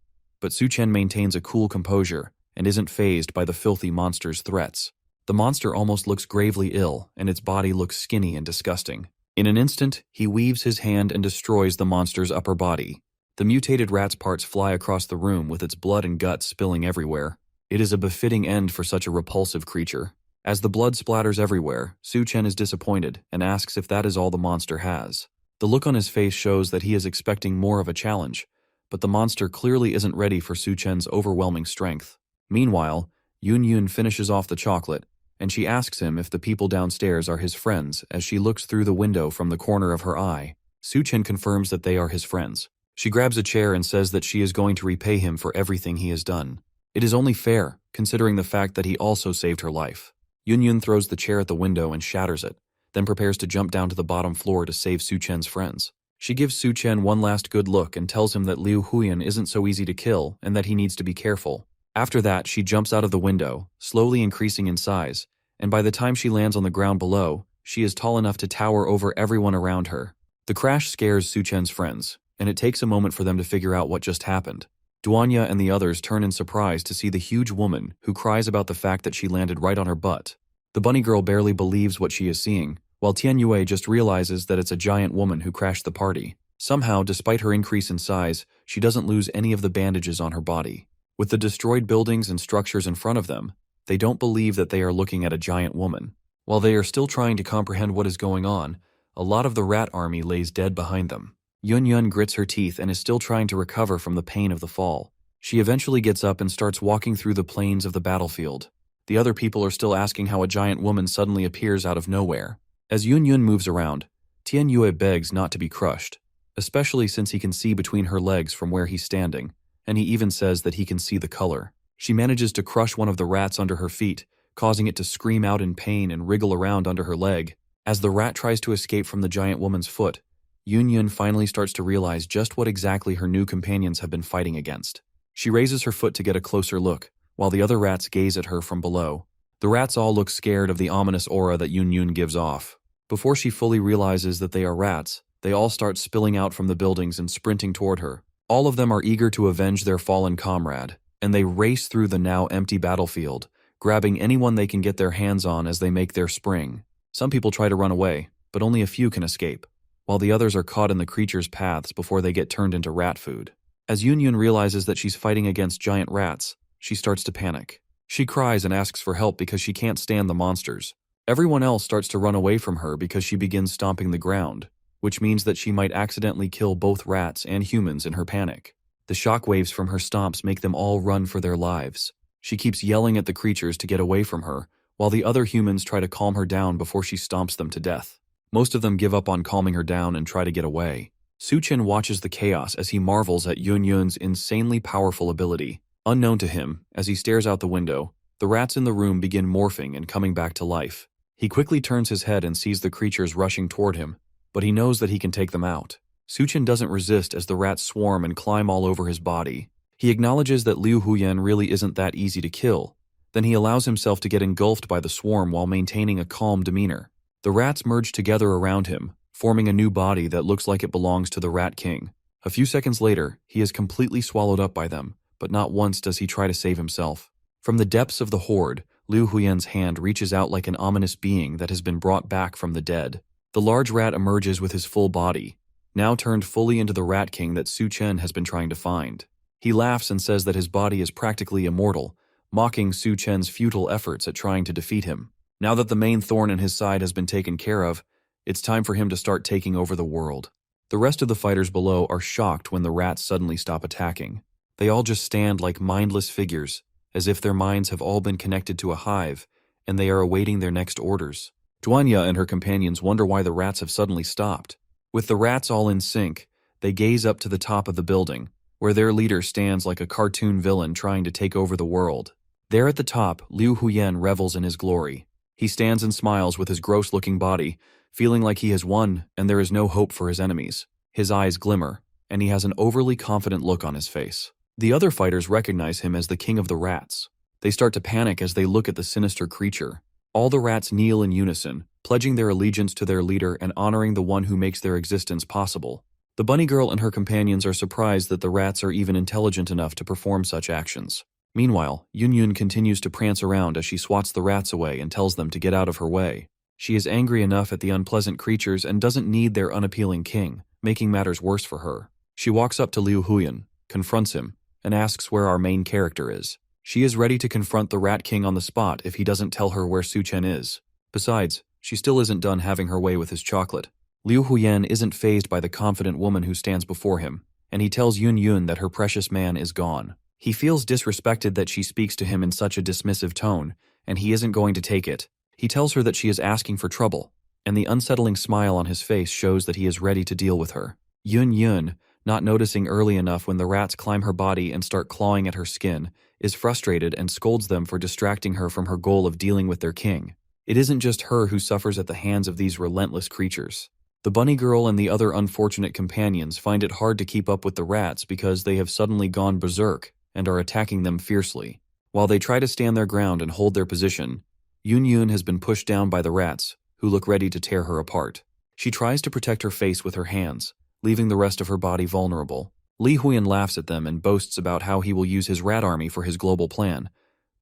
A: But Su Chen maintains a cool composure and isn't fazed by the filthy monster's threats. The monster almost looks gravely ill, and its body looks skinny and disgusting. In an instant, he weaves his hand and destroys the monster's upper body. The mutated rat's parts fly across the room with its blood and guts spilling everywhere. It is a befitting end for such a repulsive creature. As the blood splatters everywhere, Su Chen is disappointed and asks if that is all the monster has. The look on his face shows that he is expecting more of a challenge, but the monster clearly isn't ready for Su Chen's overwhelming strength. Meanwhile, Yun Yun finishes off the chocolate, and she asks him if the people downstairs are his friends as she looks through the window from the corner of her eye. Su Chen confirms that they are his friends. She grabs a chair and says that she is going to repay him for everything he has done. It is only fair, considering the fact that he also saved her life. Yun Yun throws the chair at the window and shatters it, then prepares to jump down to the bottom floor to save Su Chen's friends. She gives Su Chen one last good look and tells him that Liu Huyan isn't so easy to kill and that he needs to be careful. After that, she jumps out of the window, slowly increasing in size, and by the time she lands on the ground below, she is tall enough to tower over everyone around her. The crash scares Su Chen's friends, and it takes a moment for them to figure out what just happened. Duanya and the others turn in surprise to see the huge woman who cries about the fact that she landed right on her butt. The bunny girl barely believes what she is seeing, while Tian Yue just realizes that it's a giant woman who crashed the party. Somehow, despite her increase in size, she doesn't lose any of the bandages on her body. With the destroyed buildings and structures in front of them, they don't believe that they are looking at a giant woman. While they are still trying to comprehend what is going on, a lot of the rat army lays dead behind them. Yun Yun grits her teeth and is still trying to recover from the pain of the fall. She eventually gets up and starts walking through the plains of the battlefield. The other people are still asking how a giant woman suddenly appears out of nowhere. As Yun Yun moves around, Tian Yue begs not to be crushed, especially since he can see between her legs from where he's standing, and he even says that he can see the color. She manages to crush one of the rats under her feet, causing it to scream out in pain and wriggle around under her leg. As the rat tries to escape from the giant woman's foot, Yun Yun finally starts to realize just what exactly her new companions have been fighting against. She raises her foot to get a closer look, while the other rats gaze at her from below. The rats all look scared of the ominous aura that Yun Yun gives off. Before she fully realizes that they are rats, they all start spilling out from the buildings and sprinting toward her. All of them are eager to avenge their fallen comrade, and they race through the now empty battlefield, grabbing anyone they can get their hands on as they make their spring. Some people try to run away, but only a few can escape, while the others are caught in the creatures' paths before they get turned into rat food. As Yun Yun realizes that she's fighting against giant rats, she starts to panic. She cries and asks for help because she can't stand the monsters. Everyone else starts to run away from her because she begins stomping the ground, which means that she might accidentally kill both rats and humans in her panic. The shockwaves from her stomps make them all run for their lives. She keeps yelling at the creatures to get away from her, while the other humans try to calm her down before she stomps them to death. Most of them give up on calming her down and try to get away. Suchen watches the chaos as he marvels at Yun Yun's insanely powerful ability. Unknown to him, as he stares out the window, the rats in the room begin morphing and coming back to life. He quickly turns his head and sees the creatures rushing toward him, but he knows that he can take them out. Suchen doesn't resist as the rats swarm and climb all over his body. He acknowledges that Liu Huyan really isn't that easy to kill. Then he allows himself to get engulfed by the swarm while maintaining a calm demeanor. The rats merge together around him, forming a new body that looks like it belongs to the Rat King. A few seconds later, he is completely swallowed up by them, but not once does he try to save himself. From the depths of the horde, Liu Huyan's hand reaches out like an ominous being that has been brought back from the dead. The large rat emerges with his full body, now turned fully into the Rat King that Su Chen has been trying to find. He laughs and says that his body is practically immortal, mocking Su Chen's futile efforts at trying to defeat him. Now that the main thorn in his side has been taken care of, it's time for him to start taking over the world. The rest of the fighters below are shocked when the rats suddenly stop attacking. They all just stand like mindless figures, as if their minds have all been connected to a hive, and they are awaiting their next orders. Duanya and her companions wonder why the rats have suddenly stopped. With the rats all in sync, they gaze up to the top of the building, where their leader stands like a cartoon villain trying to take over the world. There at the top, Liu Huyan revels in his glory. He stands and smiles with his gross-looking body, feeling like he has won and there is no hope for his enemies. His eyes glimmer, and he has an overly confident look on his face. The other fighters recognize him as the king of the rats. They start to panic as they look at the sinister creature. All the rats kneel in unison, pledging their allegiance to their leader and honoring the one who makes their existence possible. The bunny girl and her companions are surprised that the rats are even intelligent enough to perform such actions. Meanwhile, Yun Yun continues to prance around as she swats the rats away and tells them to get out of her way. She is angry enough at the unpleasant creatures and doesn't need their unappealing king, making matters worse for her. She walks up to Liu Huyan, confronts him, and asks where our main character is. She is ready to confront the Rat King on the spot if he doesn't tell her where Su Chen is. Besides, she still isn't done having her way with his chocolate. Liu Huyan isn't fazed by the confident woman who stands before him, and he tells Yun Yun that her precious man is gone. He feels disrespected that she speaks to him in such a dismissive tone, and he isn't going to take it. He tells her that she is asking for trouble, and the unsettling smile on his face shows that he is ready to deal with her. Yun Yun, not noticing early enough when the rats climb her body and start clawing at her skin, is frustrated and scolds them for distracting her from her goal of dealing with their king. It isn't just her who suffers at the hands of these relentless creatures. The bunny girl and the other unfortunate companions find it hard to keep up with the rats because they have suddenly gone berserk and are attacking them fiercely. While they try to stand their ground and hold their position, Yun Yun has been pushed down by the rats, who look ready to tear her apart. She tries to protect her face with her hands, leaving the rest of her body vulnerable. Li Huyan laughs at them and boasts about how he will use his rat army for his global plan,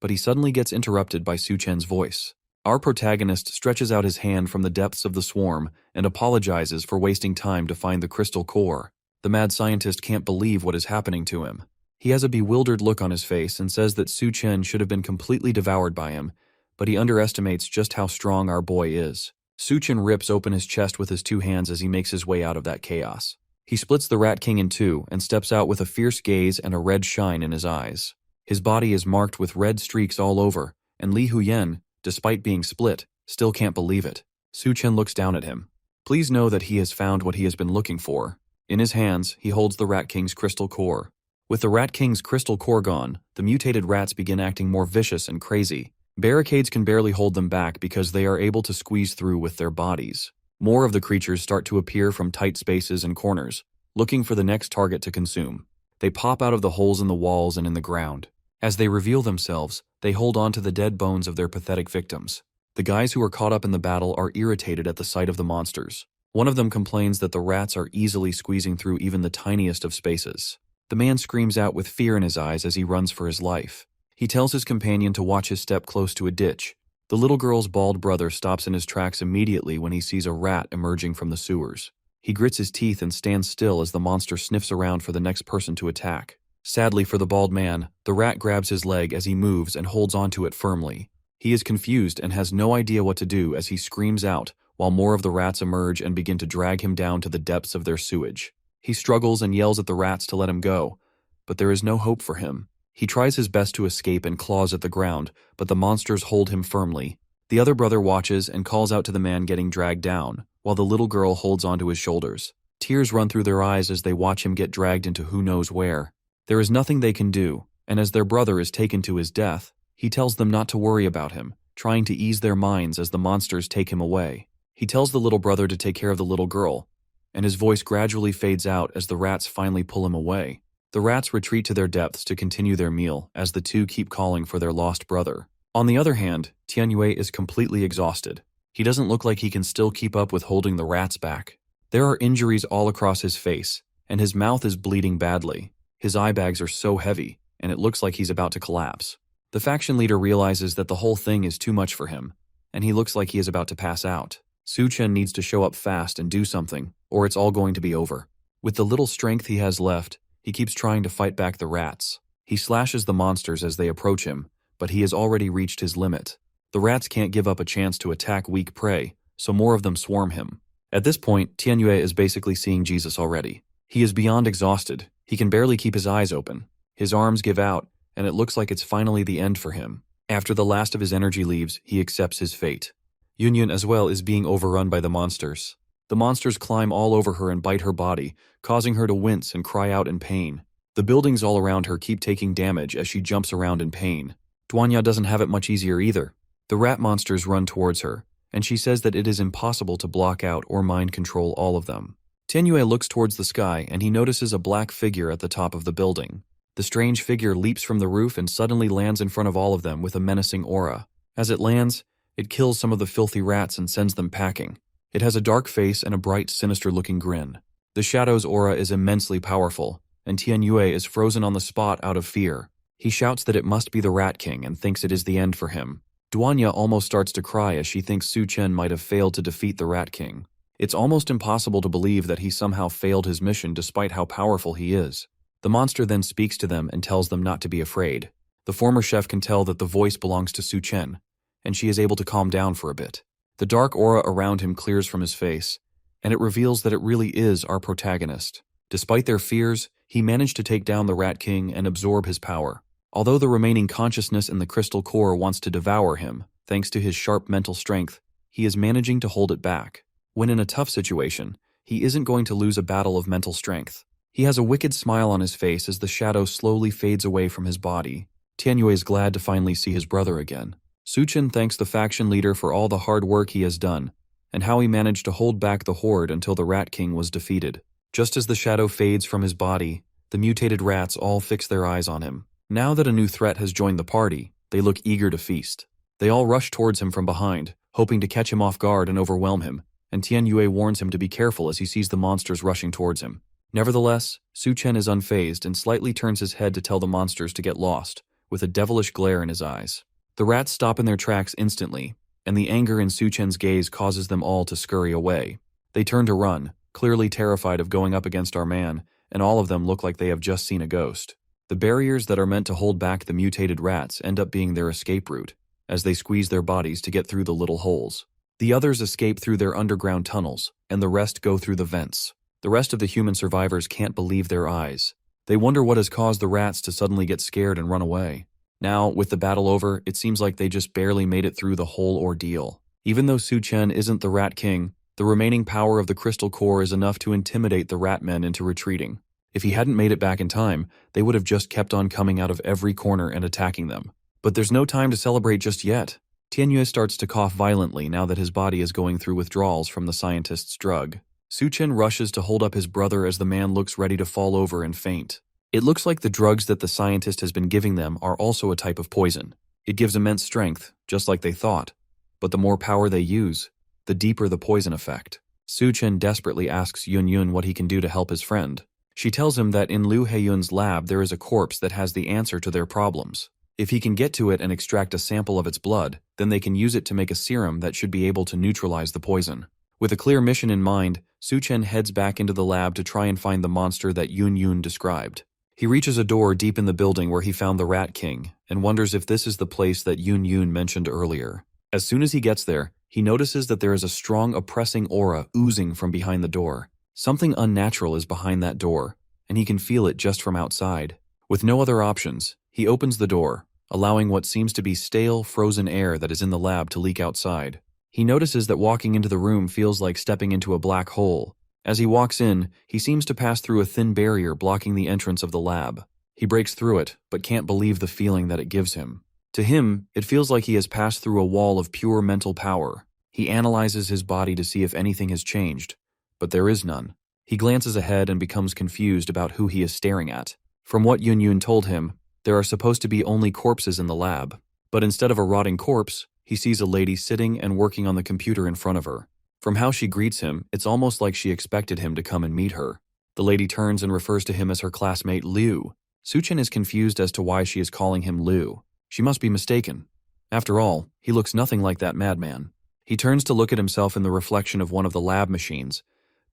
A: but he suddenly gets interrupted by Su Chen's voice. Our protagonist stretches out his hand from the depths of the swarm and apologizes for wasting time to find the crystal core. The mad scientist can't believe what is happening to him. He has a bewildered look on his face and says that Su Chen should have been completely devoured by him, but he underestimates just how strong our boy is. Su Chen rips open his chest with his two hands as he makes his way out of that chaos. He splits the Rat King in two and steps out with a fierce gaze and a red shine in his eyes. His body is marked with red streaks all over, and Li Huyen, despite being split, still can't believe it. Su Chen looks down at him. Please know that he has found what he has been looking for. In his hands, he holds the Rat King's crystal core. With the Rat King's crystal core gone, the mutated rats begin acting more vicious and crazy. Barricades can barely hold them back because they are able to squeeze through with their bodies. More of the creatures start to appear from tight spaces and corners, looking for the next target to consume. They pop out of the holes in the walls and in the ground. As they reveal themselves, they hold on to the dead bones of their pathetic victims. The guys who are caught up in the battle are irritated at the sight of the monsters. One of them complains that the rats are easily squeezing through even the tiniest of spaces. The man screams out with fear in his eyes as he runs for his life. He tells his companion to watch his step close to a ditch. The little girl's bald brother stops in his tracks immediately when he sees a rat emerging from the sewers. He grits his teeth and stands still as the monster sniffs around for the next person to attack. Sadly for the bald man, the rat grabs his leg as he moves and holds onto it firmly. He is confused and has no idea what to do as he screams out, while more of the rats emerge and begin to drag him down to the depths of their sewage. He struggles and yells at the rats to let him go, but there is no hope for him. He tries his best to escape and claws at the ground, but the monsters hold him firmly. The other brother watches and calls out to the man getting dragged down, while the little girl holds onto his shoulders. Tears run through their eyes as they watch him get dragged into who knows where. There is nothing they can do, and as their brother is taken to his death, he tells them not to worry about him, trying to ease their minds as the monsters take him away. He tells the little brother to take care of the little girl, and his voice gradually fades out as the rats finally pull him away. The rats retreat to their depths to continue their meal as the two keep calling for their lost brother. On the other hand, Tianyue is completely exhausted. He doesn't look like he can still keep up with holding the rats back. There are injuries all across his face, and his mouth is bleeding badly. His eye bags are so heavy, and it looks like he's about to collapse. The faction leader realizes that the whole thing is too much for him, and he looks like he is about to pass out. Su Chen needs to show up fast and do something, or it's all going to be over. With the little strength he has left, he keeps trying to fight back the rats. He slashes the monsters as they approach him, but he has already reached his limit. The rats can't give up a chance to attack weak prey, so more of them swarm him. At this point, Tianyue is basically seeing Jesus already. He is beyond exhausted. He can barely keep his eyes open. His arms give out, and it looks like it's finally the end for him. After the last of his energy leaves, he accepts his fate. Yunyun as well is being overrun by the monsters. The monsters climb all over her and bite her body, causing her to wince and cry out in pain. The buildings all around her keep taking damage as she jumps around in pain. Duanya doesn't have it much easier either. The rat monsters run towards her, and she says that it is impossible to block out or mind control all of them. Tianyue looks towards the sky and he notices a black figure at the top of the building. The strange figure leaps from the roof and suddenly lands in front of all of them with a menacing aura. As it lands, it kills some of the filthy rats and sends them packing. It has a dark face and a bright, sinister-looking grin. The Shadow's aura is immensely powerful, and Tianyue is frozen on the spot out of fear. He shouts that it must be the Rat King and thinks it is the end for him. Duanya almost starts to cry as she thinks Su Chen might have failed to defeat the Rat King. It's almost impossible to believe that he somehow failed his mission despite how powerful he is. The monster then speaks to them and tells them not to be afraid. The former chef can tell that the voice belongs to Su Chen, and she is able to calm down for a bit. The dark aura around him clears from his face, and it reveals that it really is our protagonist. Despite their fears, he managed to take down the Rat King and absorb his power. Although the remaining consciousness in the crystal core wants to devour him, thanks to his sharp mental strength, he is managing to hold it back. When in a tough situation, he isn't going to lose a battle of mental strength. He has a wicked smile on his face as the shadow slowly fades away from his body. Tianyue is glad to finally see his brother again. Su Chen thanks the faction leader for all the hard work he has done, and how he managed to hold back the horde until the Rat King was defeated. Just as the shadow fades from his body, the mutated rats all fix their eyes on him. Now that a new threat has joined the party, they look eager to feast. They all rush towards him from behind, hoping to catch him off guard and overwhelm him, and Tianyue warns him to be careful as he sees the monsters rushing towards him. Nevertheless, Su Chen is unfazed and slightly turns his head to tell the monsters to get lost, with a devilish glare in his eyes. The rats stop in their tracks instantly, and the anger in Su Chen's gaze causes them all to scurry away. They turn to run, clearly terrified of going up against our man, and all of them look like they have just seen a ghost. The barriers that are meant to hold back the mutated rats end up being their escape route, as they squeeze their bodies to get through the little holes. The others escape through their underground tunnels, and the rest go through the vents. The rest of the human survivors can't believe their eyes. They wonder what has caused the rats to suddenly get scared and run away. Now, with the battle over, it seems like they just barely made it through the whole ordeal. Even though Su Chen isn't the Rat King, the remaining power of the crystal core is enough to intimidate the rat men into retreating. If he hadn't made it back in time, they would have just kept on coming out of every corner and attacking them. But there's no time to celebrate just yet. Tianyue starts to cough violently now that his body is going through withdrawals from the scientist's drug. Su Chen rushes to hold up his brother as the man looks ready to fall over and faint. It looks like the drugs that the scientist has been giving them are also a type of poison. It gives immense strength, just like they thought. But the more power they use, the deeper the poison effect. Su Chen desperately asks Yun Yun what he can do to help his friend. She tells him that in Liu Heiyun's lab there is a corpse that has the answer to their problems. If he can get to it and extract a sample of its blood, then they can use it to make a serum that should be able to neutralize the poison. With a clear mission in mind, Su Chen heads back into the lab to try and find the monster that Yun Yun described. He reaches a door deep in the building where he found the Rat King, and wonders if this is the place that Yun Yun mentioned earlier. As soon as he gets there, he notices that there is a strong oppressing aura oozing from behind the door. Something unnatural is behind that door, and he can feel it just from outside. With no other options, he opens the door, allowing what seems to be stale, frozen air that is in the lab to leak outside. He notices that walking into the room feels like stepping into a black hole. As he walks in, he seems to pass through a thin barrier blocking the entrance of the lab. He breaks through it, but can't believe the feeling that it gives him. To him, it feels like he has passed through a wall of pure mental power. He analyzes his body to see if anything has changed, but there is none. He glances ahead and becomes confused about who he is staring at. From what Yun Yun told him, there are supposed to be only corpses in the lab, but instead of a rotting corpse, he sees a lady sitting and working on the computer in front of her. From how she greets him, it's almost like she expected him to come and meet her. The lady turns and refers to him as her classmate Liu. Su Chen is confused as to why she is calling him Liu. She must be mistaken. After all, he looks nothing like that madman. He turns to look at himself in the reflection of one of the lab machines,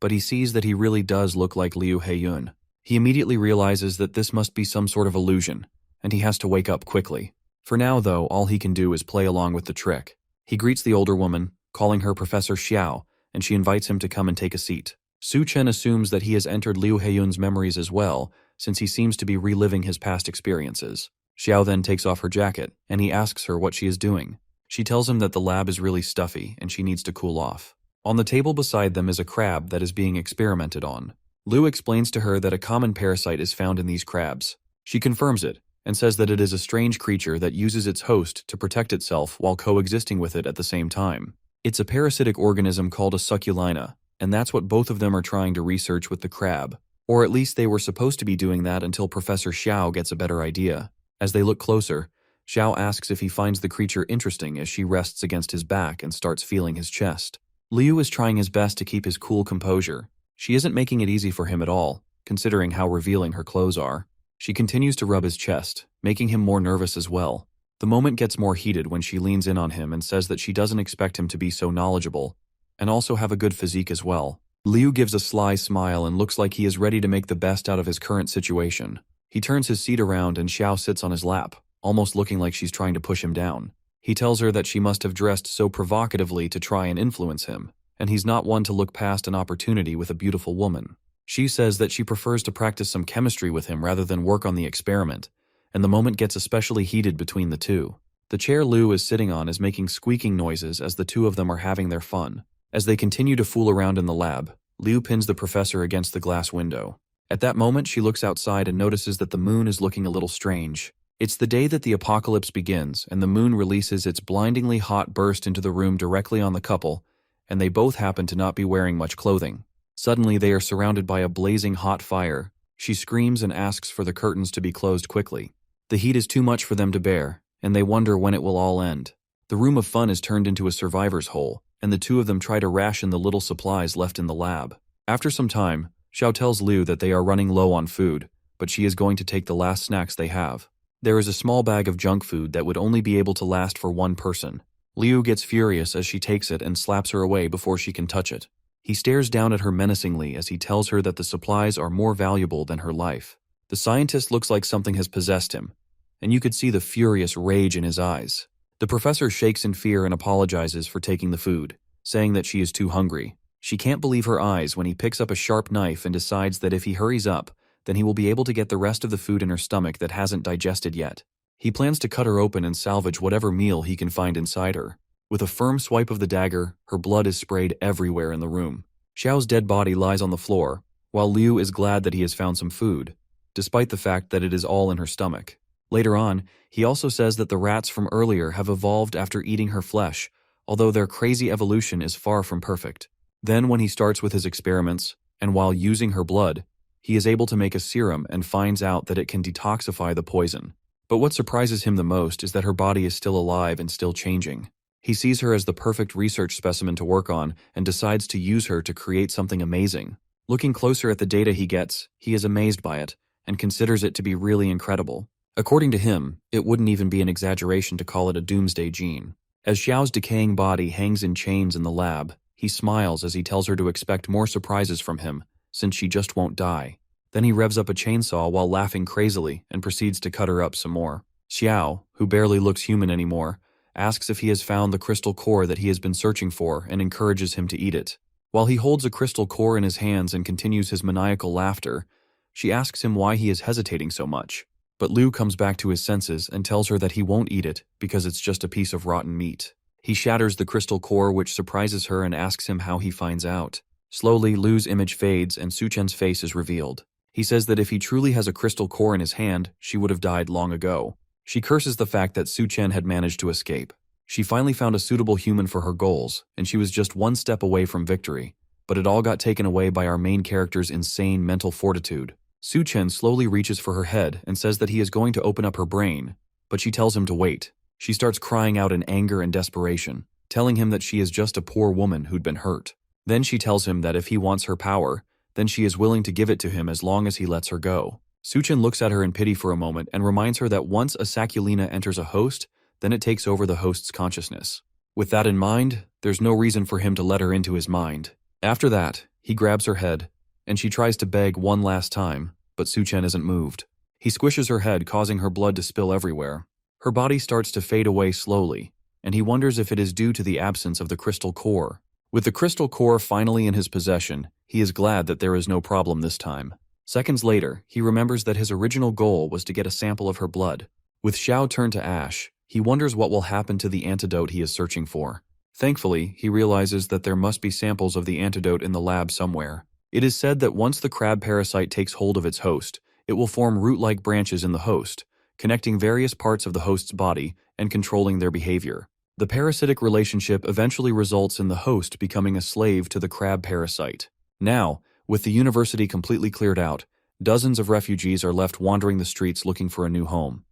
A: but he sees that he really does look like Liu Heiyun. He immediately realizes that this must be some sort of illusion, and he has to wake up quickly. For now, though, all he can do is play along with the trick. He greets the older woman, calling her Professor Xiao, and she invites him to come and take a seat. Su Chen assumes that he has entered Liu Heiyun's memories as well, since he seems to be reliving his past experiences. Xiao then takes off her jacket, and he asks her what she is doing. She tells him that the lab is really stuffy, and she needs to cool off. On the table beside them is a crab that is being experimented on. Liu explains to her that a common parasite is found in these crabs. She confirms it, and says that it is a strange creature that uses its host to protect itself while coexisting with it at the same time. It's a parasitic organism called a succulina, and that's what both of them are trying to research with the crab. Or at least they were supposed to be doing that until Professor Xiao gets a better idea. As they look closer, Xiao asks if he finds the creature interesting as she rests against his back and starts feeling his chest. Liu is trying his best to keep his cool composure. She isn't making it easy for him at all, considering how revealing her clothes are. She continues to rub his chest, making him more nervous as well. The moment gets more heated when she leans in on him and says that she doesn't expect him to be so knowledgeable, and also have a good physique as well. Liu gives a sly smile and looks like he is ready to make the best out of his current situation. He turns his seat around and Xiao sits on his lap, almost looking like she's trying to push him down. He tells her that she must have dressed so provocatively to try and influence him, and he's not one to look past an opportunity with a beautiful woman. She says that she prefers to practice some chemistry with him rather than work on the experiment, and the moment gets especially heated between the two. The chair Liu is sitting on is making squeaking noises as the two of them are having their fun. As they continue to fool around in the lab, Liu pins the professor against the glass window. At that moment, she looks outside and notices that the moon is looking a little strange. It's the day that the apocalypse begins, and the moon releases its blindingly hot burst into the room directly on the couple, and they both happen to not be wearing much clothing. Suddenly, they are surrounded by a blazing hot fire. She screams and asks for the curtains to be closed quickly. The heat is too much for them to bear, and they wonder when it will all end. The room of fun is turned into a survivor's hole, and the two of them try to ration the little supplies left in the lab. After some time, Xiao tells Liu that they are running low on food, but she is going to take the last snacks they have. There is a small bag of junk food that would only be able to last for one person. Liu gets furious as she takes it and slaps her away before she can touch it. He stares down at her menacingly as he tells her that the supplies are more valuable than her life. The scientist looks like something has possessed him, and you could see the furious rage in his eyes. The professor shakes in fear and apologizes for taking the food, saying that she is too hungry. She can't believe her eyes when he picks up a sharp knife and decides that if he hurries up, then he will be able to get the rest of the food in her stomach that hasn't digested yet. He plans to cut her open and salvage whatever meal he can find inside her. With a firm swipe of the dagger, her blood is sprayed everywhere in the room. Xiao's dead body lies on the floor, while Liu is glad that he has found some food, despite the fact that it is all in her stomach. Later on, he also says that the rats from earlier have evolved after eating her flesh, although their crazy evolution is far from perfect. Then when he starts with his experiments, and while using her blood, he is able to make a serum and finds out that it can detoxify the poison. But what surprises him the most is that her body is still alive and still changing. He sees her as the perfect research specimen to work on and decides to use her to create something amazing. Looking closer at the data he gets, he is amazed by it and considers it to be really incredible. According to him, it wouldn't even be an exaggeration to call it a doomsday gene. As Xiao's decaying body hangs in chains in the lab, he smiles as he tells her to expect more surprises from him, since she just won't die. Then he revs up a chainsaw while laughing crazily and proceeds to cut her up some more. Xiao, who barely looks human anymore, asks if he has found the crystal core that he has been searching for and encourages him to eat it. While he holds a crystal core in his hands and continues his maniacal laughter, she asks him why he is hesitating so much. But Liu comes back to his senses and tells her that he won't eat it because it's just a piece of rotten meat. He shatters the crystal core, which surprises her and asks him how he finds out. Slowly, Liu's image fades and Suchen's face is revealed. He says that if he truly has a crystal core in his hand, she would have died long ago. She curses the fact that Suchen had managed to escape. She finally found a suitable human for her goals, and she was just one step away from victory. But it all got taken away by our main character's insane mental fortitude. Suchen slowly reaches for her head and says that he is going to open up her brain, but she tells him to wait. She starts crying out in anger and desperation, telling him that she is just a poor woman who'd been hurt. Then she tells him that if he wants her power, then she is willing to give it to him as long as he lets her go. Suchen looks at her in pity for a moment and reminds her that once a Sakulina enters a host, then it takes over the host's consciousness. With that in mind, there's no reason for him to let her into his mind. After that, he grabs her head, and she tries to beg one last time, but Suchen isn't moved. He squishes her head, causing her blood to spill everywhere. Her body starts to fade away slowly, and he wonders if it is due to the absence of the crystal core. With the crystal core finally in his possession, he is glad that there is no problem this time. Seconds later, he remembers that his original goal was to get a sample of her blood. With Xiao turned to ash, he wonders what will happen to the antidote he is searching for. Thankfully, he realizes that there must be samples of the antidote in the lab somewhere. It is said that once the crab parasite takes hold of its host, it will form root-like branches in the host, connecting various parts of the host's body and controlling their behavior. The parasitic relationship eventually results in the host becoming a slave to the crab parasite. Now, with the university completely cleared out, dozens of refugees are left wandering the streets looking for a new home.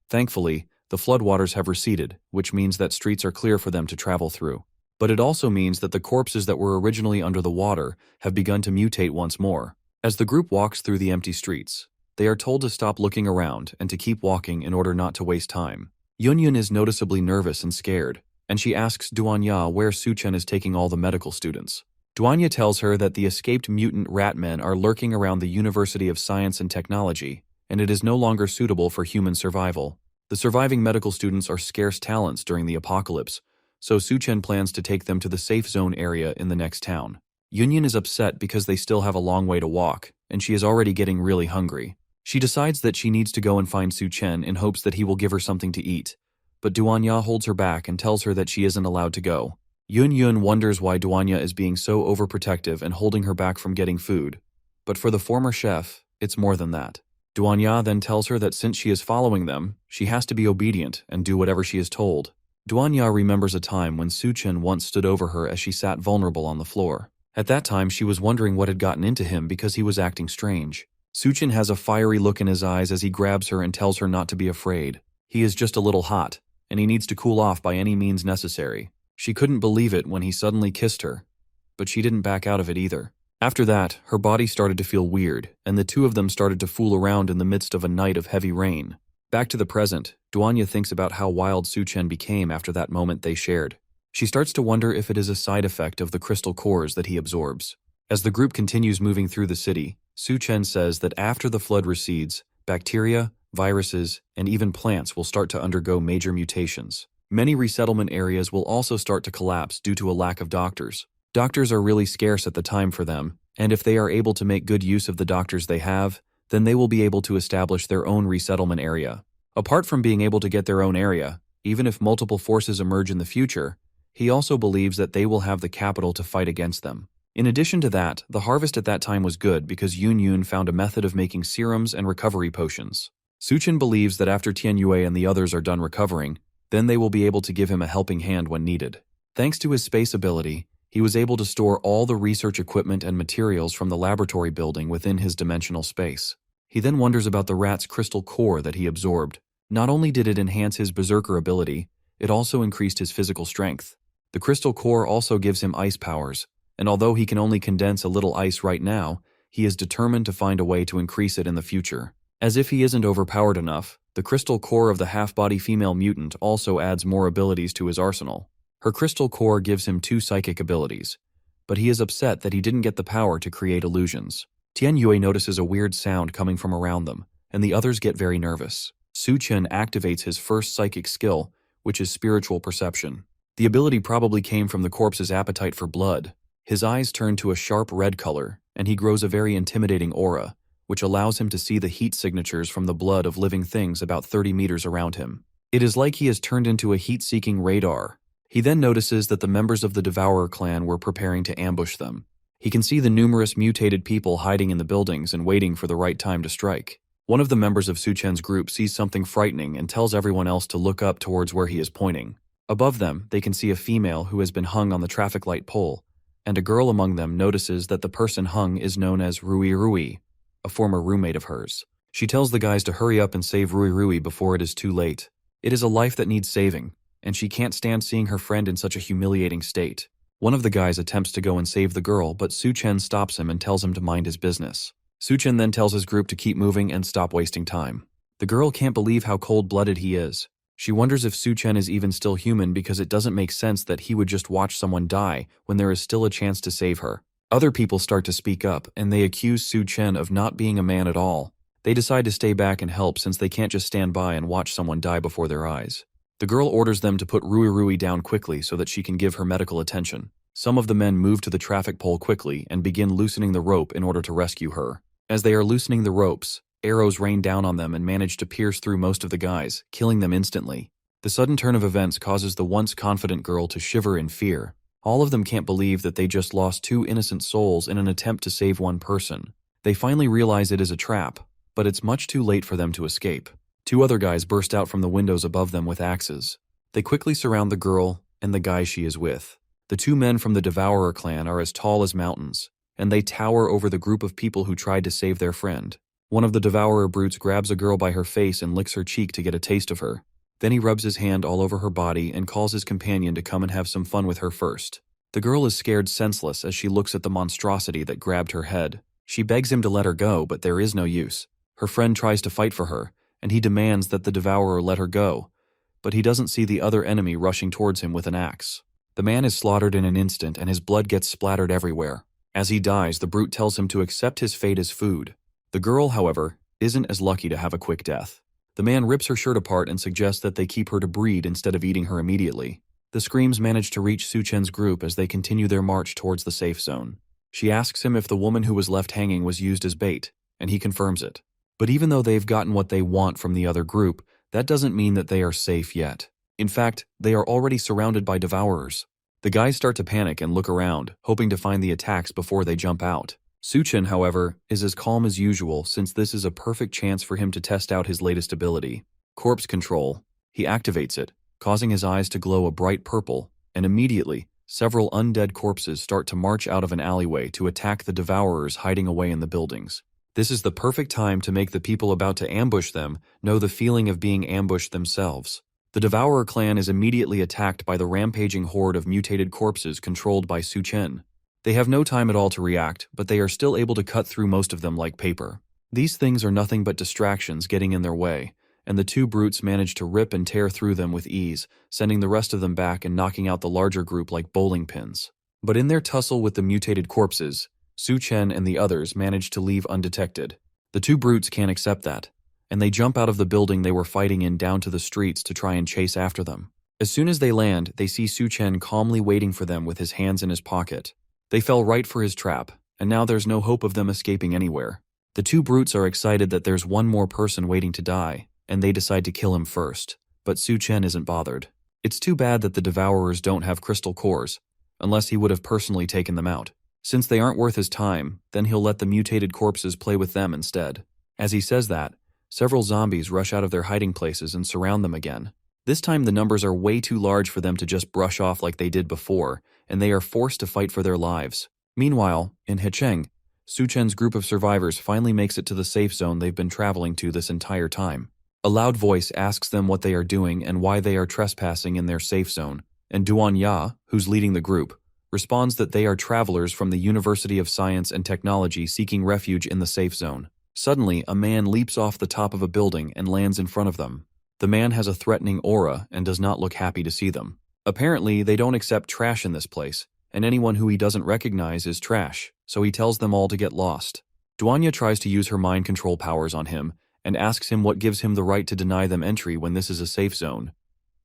A: Thankfully, the floodwaters have receded, which means that streets are clear for them to travel through. But it also means that the corpses that were originally under the water have begun to mutate once more. As the group walks through the empty streets, they are told to stop looking around and to keep walking in order not to waste time. Yunyun is noticeably nervous and scared, and she asks Duanya where Suchen is taking all the medical students. Duanya tells her that the escaped mutant rat men are lurking around the University of Science and Technology, and it is no longer suitable for human survival. The surviving medical students are scarce talents during the apocalypse, so Suchen plans to take them to the safe zone area in the next town. Yunyun is upset because they still have a long way to walk, and she is already getting really hungry. She decides that she needs to go and find Suchen in hopes that he will give her something to eat, but Duanya holds her back and tells her that she isn't allowed to go. Yunyun wonders why Duanya is being so overprotective and holding her back from getting food, but for the former chef, it's more than that. Duanya then tells her that since she is following them, she has to be obedient and do whatever she is told. Duanya remembers a time when Suchen once stood over her as she sat vulnerable on the floor. At that time, she was wondering what had gotten into him because he was acting strange. Suchen has a fiery look in his eyes as he grabs her and tells her not to be afraid. He is just a little hot, and he needs to cool off by any means necessary. She couldn't believe it when he suddenly kissed her, but she didn't back out of it either. After that, her body started to feel weird, and the two of them started to fool around in the midst of a night of heavy rain. Back to the present, Duanya thinks about how wild Suchen became after that moment they shared. She starts to wonder if it is a side effect of the crystal cores that he absorbs. As the group continues moving through the city, Suchen says that after the flood recedes, bacteria, viruses, and even plants will start to undergo major mutations. Many resettlement areas will also start to collapse due to a lack of doctors. Doctors are really scarce at the time for them, and if they are able to make good use of the doctors they have, then they will be able to establish their own resettlement area. Apart from being able to get their own area, even if multiple forces emerge in the future, he also believes that they will have the capital to fight against them. In addition to that, the harvest at that time was good because Yun Yun found a method of making serums and recovery potions. Suchen believes that after Tianyue and the others are done recovering, then they will be able to give him a helping hand when needed. Thanks to his space ability, he was able to store all the research equipment and materials from the laboratory building within his dimensional space. He then wonders about the rat's crystal core that he absorbed. Not only did it enhance his berserker ability, it also increased his physical strength. The crystal core also gives him ice powers, and although he can only condense a little ice right now, he is determined to find a way to increase it in the future. As if he isn't overpowered enough, the crystal core of the half-body female mutant also adds more abilities to his arsenal. Her crystal core gives him 2 psychic abilities, but he is upset that he didn't get the power to create illusions. Tianyue notices a weird sound coming from around them, and the others get very nervous. Suchen activates his first psychic skill, which is spiritual perception. The ability probably came from the corpse's appetite for blood. His eyes turn to a sharp red color, and he grows a very intimidating aura, which allows him to see the heat signatures from the blood of living things about 30 meters around him. It is like he has turned into a heat-seeking radar. He then notices that the members of the Devourer clan were preparing to ambush them. He can see the numerous mutated people hiding in the buildings and waiting for the right time to strike. One of the members of Suchen's group sees something frightening and tells everyone else to look up towards where he is pointing. Above them, they can see a female who has been hung on the traffic light pole, and a girl among them notices that the person hung is known as Rui Rui, a former roommate of hers. She tells the guys to hurry up and save Rui Rui before it is too late. It is a life that needs saving, and she can't stand seeing her friend in such a humiliating state. One of the guys attempts to go and save the girl, but Suchen stops him and tells him to mind his business. Suchen then tells his group to keep moving and stop wasting time. The girl can't believe how cold-blooded he is. She wonders if Suchen is even still human because it doesn't make sense that he would just watch someone die when there is still a chance to save her. Other people start to speak up, and they accuse Suchen of not being a man at all. They decide to stay back and help since they can't just stand by and watch someone die before their eyes. The girl orders them to put Rui Rui down quickly so that she can give her medical attention. Some of the men move to the traffic pole quickly and begin loosening the rope in order to rescue her. As they are loosening the ropes, arrows rain down on them and manage to pierce through most of the guys, killing them instantly. The sudden turn of events causes the once confident girl to shiver in fear. All of them can't believe that they just lost 2 innocent souls in an attempt to save one person. They finally realize it is a trap, but it's much too late for them to escape. 2 other guys burst out from the windows above them with axes. They quickly surround the girl and the guy she is with. The 2 men from the Devourer clan are as tall as mountains, and they tower over the group of people who tried to save their friend. One of the Devourer brutes grabs a girl by her face and licks her cheek to get a taste of her. Then he rubs his hand all over her body and calls his companion to come and have some fun with her first. The girl is scared senseless as she looks at the monstrosity that grabbed her head. She begs him to let her go, but there is no use. Her friend tries to fight for her, and he demands that the Devourer let her go, but he doesn't see the other enemy rushing towards him with an axe. The man is slaughtered in an instant and his blood gets splattered everywhere. As he dies, the brute tells him to accept his fate as food. The girl, however, isn't as lucky to have a quick death. The man rips her shirt apart and suggests that they keep her to breed instead of eating her immediately. The screams manage to reach Suchen's group as they continue their march towards the safe zone. She asks him if the woman who was left hanging was used as bait, and he confirms it. But even though they've gotten what they want from the other group, that doesn't mean that they are safe yet. In fact, they are already surrounded by devourers. The guys start to panic and look around, hoping to find the attacks before they jump out. Suchen, however, is as calm as usual since this is a perfect chance for him to test out his latest ability, Corpse Control. He activates it, causing his eyes to glow a bright purple, and immediately, several undead corpses start to march out of an alleyway to attack the devourers hiding away in the buildings. This is the perfect time to make the people about to ambush them know the feeling of being ambushed themselves. The Devourer clan is immediately attacked by the rampaging horde of mutated corpses controlled by Suchen. They have no time at all to react, but they are still able to cut through most of them like paper. These things are nothing but distractions getting in their way, and the 2 brutes manage to rip and tear through them with ease, sending the rest of them back and knocking out the larger group like bowling pins. But in their tussle with the mutated corpses, Suchen and the others manage to leave undetected. The 2 brutes can't accept that, and they jump out of the building they were fighting in down to the streets to try and chase after them. As soon as they land, they see Suchen calmly waiting for them with his hands in his pocket. They fell right for his trap, and now there's no hope of them escaping anywhere. The 2 brutes are excited that there's one more person waiting to die, and they decide to kill him first. But Su Chen isn't bothered. It's too bad that the Devourers don't have crystal cores, unless he would have personally taken them out. Since they aren't worth his time, then he'll let the mutated corpses play with them instead. As he says that, several zombies rush out of their hiding places and surround them again. This time the numbers are way too large for them to just brush off like they did before, and they are forced to fight for their lives. Meanwhile, in Hecheng, Su Chen's group of survivors finally makes it to the safe zone they've been traveling to this entire time. A loud voice asks them what they are doing and why they are trespassing in their safe zone, and Duan Ya, who's leading the group, responds that they are travelers from the University of Science and Technology seeking refuge in the safe zone. Suddenly, a man leaps off the top of a building and lands in front of them. The man has a threatening aura and does not look happy to see them. Apparently, they don't accept trash in this place, and anyone who he doesn't recognize is trash, so he tells them all to get lost. Duanya tries to use her mind control powers on him and asks him what gives him the right to deny them entry when this is a safe zone.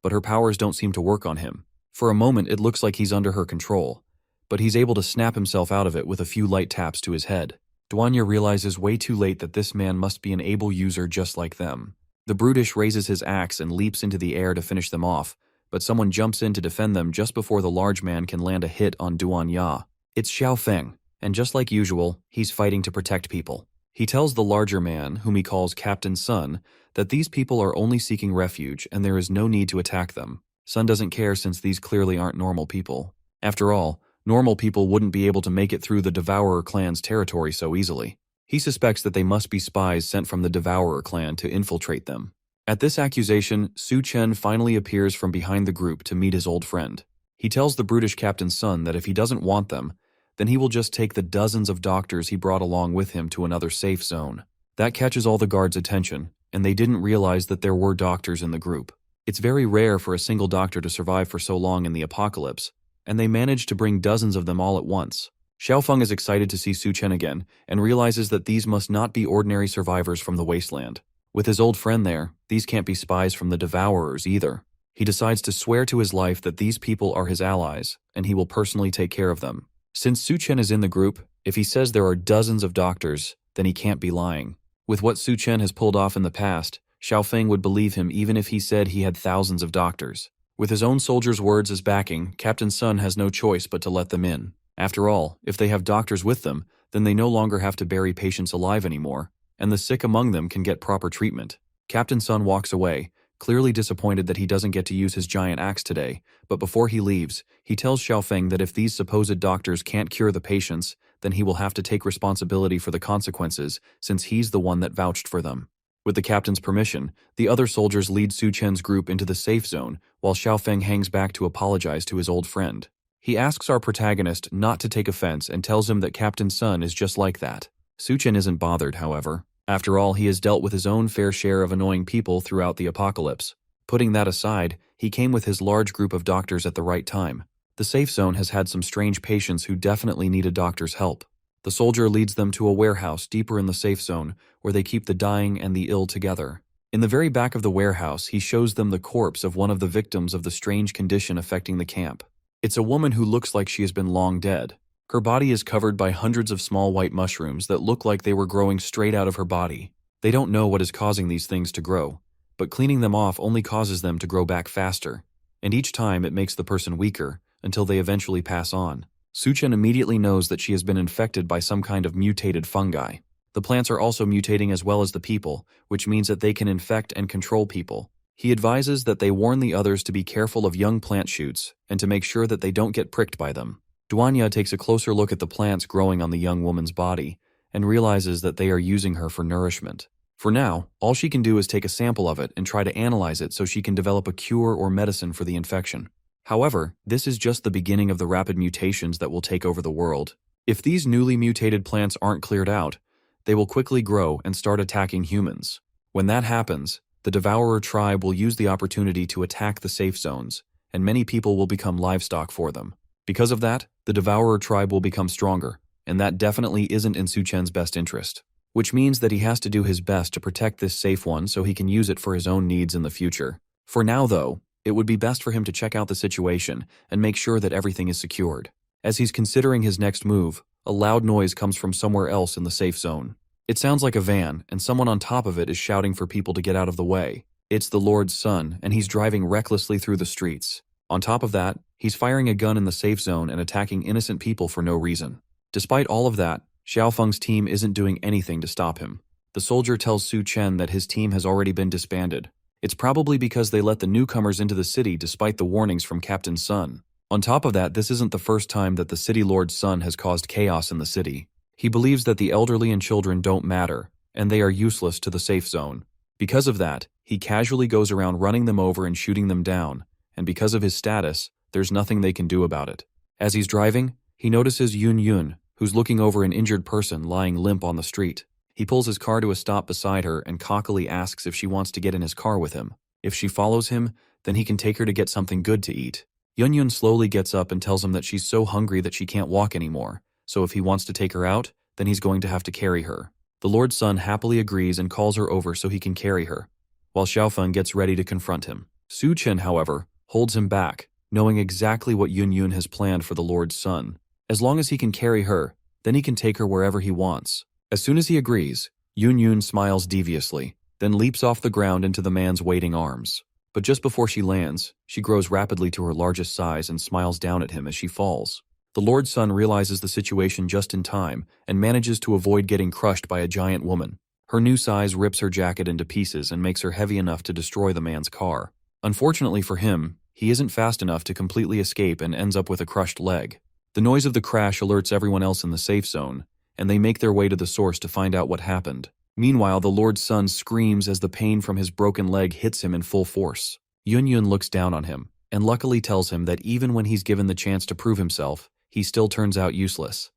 A: But her powers don't seem to work on him. For a moment, it looks like he's under her control, but he's able to snap himself out of it with a few light taps to his head. Duanya realizes way too late that this man must be an able user just like them. The brutish raises his axe and leaps into the air to finish them off, but someone jumps in to defend them just before the large man can land a hit on Duanya. It's Xiao Feng, and just like usual, he's fighting to protect people. He tells the larger man, whom he calls Captain Sun, that these people are only seeking refuge and there is no need to attack them. Sun doesn't care since these clearly aren't normal people. After all, normal people wouldn't be able to make it through the Devourer clan's territory so easily. He suspects that they must be spies sent from the Devourer clan to infiltrate them. At this accusation, Su Chen finally appears from behind the group to meet his old friend. He tells the brutish Captain Sun that if he doesn't want them, then he will just take the dozens of doctors he brought along with him to another safe zone. That catches all the guards' attention, and they didn't realize that there were doctors in the group. It's very rare for a single doctor to survive for so long in the apocalypse, and they managed to bring dozens of them all at once. Xiaofeng is excited to see Su Chen again, and realizes that these must not be ordinary survivors from the wasteland. With his old friend there, these can't be spies from the Devourers either. He decides to swear to his life that these people are his allies, and he will personally take care of them. Since Su Chen is in the group, if he says there are dozens of doctors, then he can't be lying. With what Su Chen has pulled off in the past, Xiaofeng would believe him even if he said he had thousands of doctors. With his own soldiers' words as backing, Captain Sun has no choice but to let them in. After all, if they have doctors with them, then they no longer have to bury patients alive anymore, and the sick among them can get proper treatment. Captain Sun walks away, clearly disappointed that he doesn't get to use his giant axe today, but before he leaves, he tells Xiaofeng that if these supposed doctors can't cure the patients, then he will have to take responsibility for the consequences, since he's the one that vouched for them. With the captain's permission, the other soldiers lead Su Chen's group into the safe zone, while Xiaofeng hangs back to apologize to his old friend. He asks our protagonist not to take offense and tells him that Captain Sun is just like that. Su Chen isn't bothered, however. After all, he has dealt with his own fair share of annoying people throughout the apocalypse. Putting that aside, he came with his large group of doctors at the right time. The safe zone has had some strange patients who definitely need a doctor's help. The soldier leads them to a warehouse deeper in the safe zone, where they keep the dying and the ill together. In the very back of the warehouse, he shows them the corpse of one of the victims of the strange condition affecting the camp. It's a woman who looks like she has been long dead. Her body is covered by hundreds of small white mushrooms that look like they were growing straight out of her body. They don't know what is causing these things to grow, but cleaning them off only causes them to grow back faster, and each time it makes the person weaker, until they eventually pass on. Su Chen immediately knows that she has been infected by some kind of mutated fungi. The plants are also mutating as well as the people, which means that they can infect and control people. He advises that they warn the others to be careful of young plant shoots and to make sure that they don't get pricked by them. Duanya takes a closer look at the plants growing on the young woman's body and realizes that they are using her for nourishment. For now, all she can do is take a sample of it and try to analyze it so she can develop a cure or medicine for the infection. However, this is just the beginning of the rapid mutations that will take over the world. If these newly mutated plants aren't cleared out, they will quickly grow and start attacking humans. When that happens, the Devourer tribe will use the opportunity to attack the safe zones, and many people will become livestock for them. Because of that, the Devourer tribe will become stronger, and that definitely isn't in Su Chen's best interest. Which means that he has to do his best to protect this safe one so he can use it for his own needs in the future. For now, though, it would be best for him to check out the situation and make sure that everything is secured. As he's considering his next move, a loud noise comes from somewhere else in the safe zone. It sounds like a van, and someone on top of it is shouting for people to get out of the way. It's the Lord's son, and he's driving recklessly through the streets. On top of that, he's firing a gun in the safe zone and attacking innocent people for no reason. Despite all of that, Xiaofeng's team isn't doing anything to stop him. The soldier tells Su Chen that his team has already been disbanded. It's probably because they let the newcomers into the city despite the warnings from Captain Sun. On top of that, this isn't the first time that the city lord's son has caused chaos in the city. He believes that the elderly and children don't matter, and they are useless to the safe zone. Because of that, he casually goes around running them over and shooting them down, and because of his status, there's nothing they can do about it. As he's driving, he notices Yun Yun, who's looking over an injured person lying limp on the street. He pulls his car to a stop beside her and cockily asks if she wants to get in his car with him. If she follows him, then he can take her to get something good to eat. Yun Yun slowly gets up and tells him that she's so hungry that she can't walk anymore, so if he wants to take her out, then he's going to have to carry her. The Lord's son happily agrees and calls her over so he can carry her, while Xiaofeng gets ready to confront him. Su Chen, however, holds him back, knowing exactly what Yun Yun has planned for the Lord's son. As long as he can carry her, then he can take her wherever he wants. As soon as he agrees, Yun Yun smiles deviously, then leaps off the ground into the man's waiting arms. But just before she lands, she grows rapidly to her largest size and smiles down at him as she falls. The Lord's son realizes the situation just in time and manages to avoid getting crushed by a giant woman. Her new size rips her jacket into pieces and makes her heavy enough to destroy the man's car. Unfortunately for him, he isn't fast enough to completely escape and ends up with a crushed leg. The noise of the crash alerts everyone else in the safe zone, and they make their way to the source to find out what happened. Meanwhile, the Lord's son screams as the pain from his broken leg hits him in full force. Yun Yun looks down on him, and luckily tells him that even when he's given the chance to prove himself, he still turns out useless.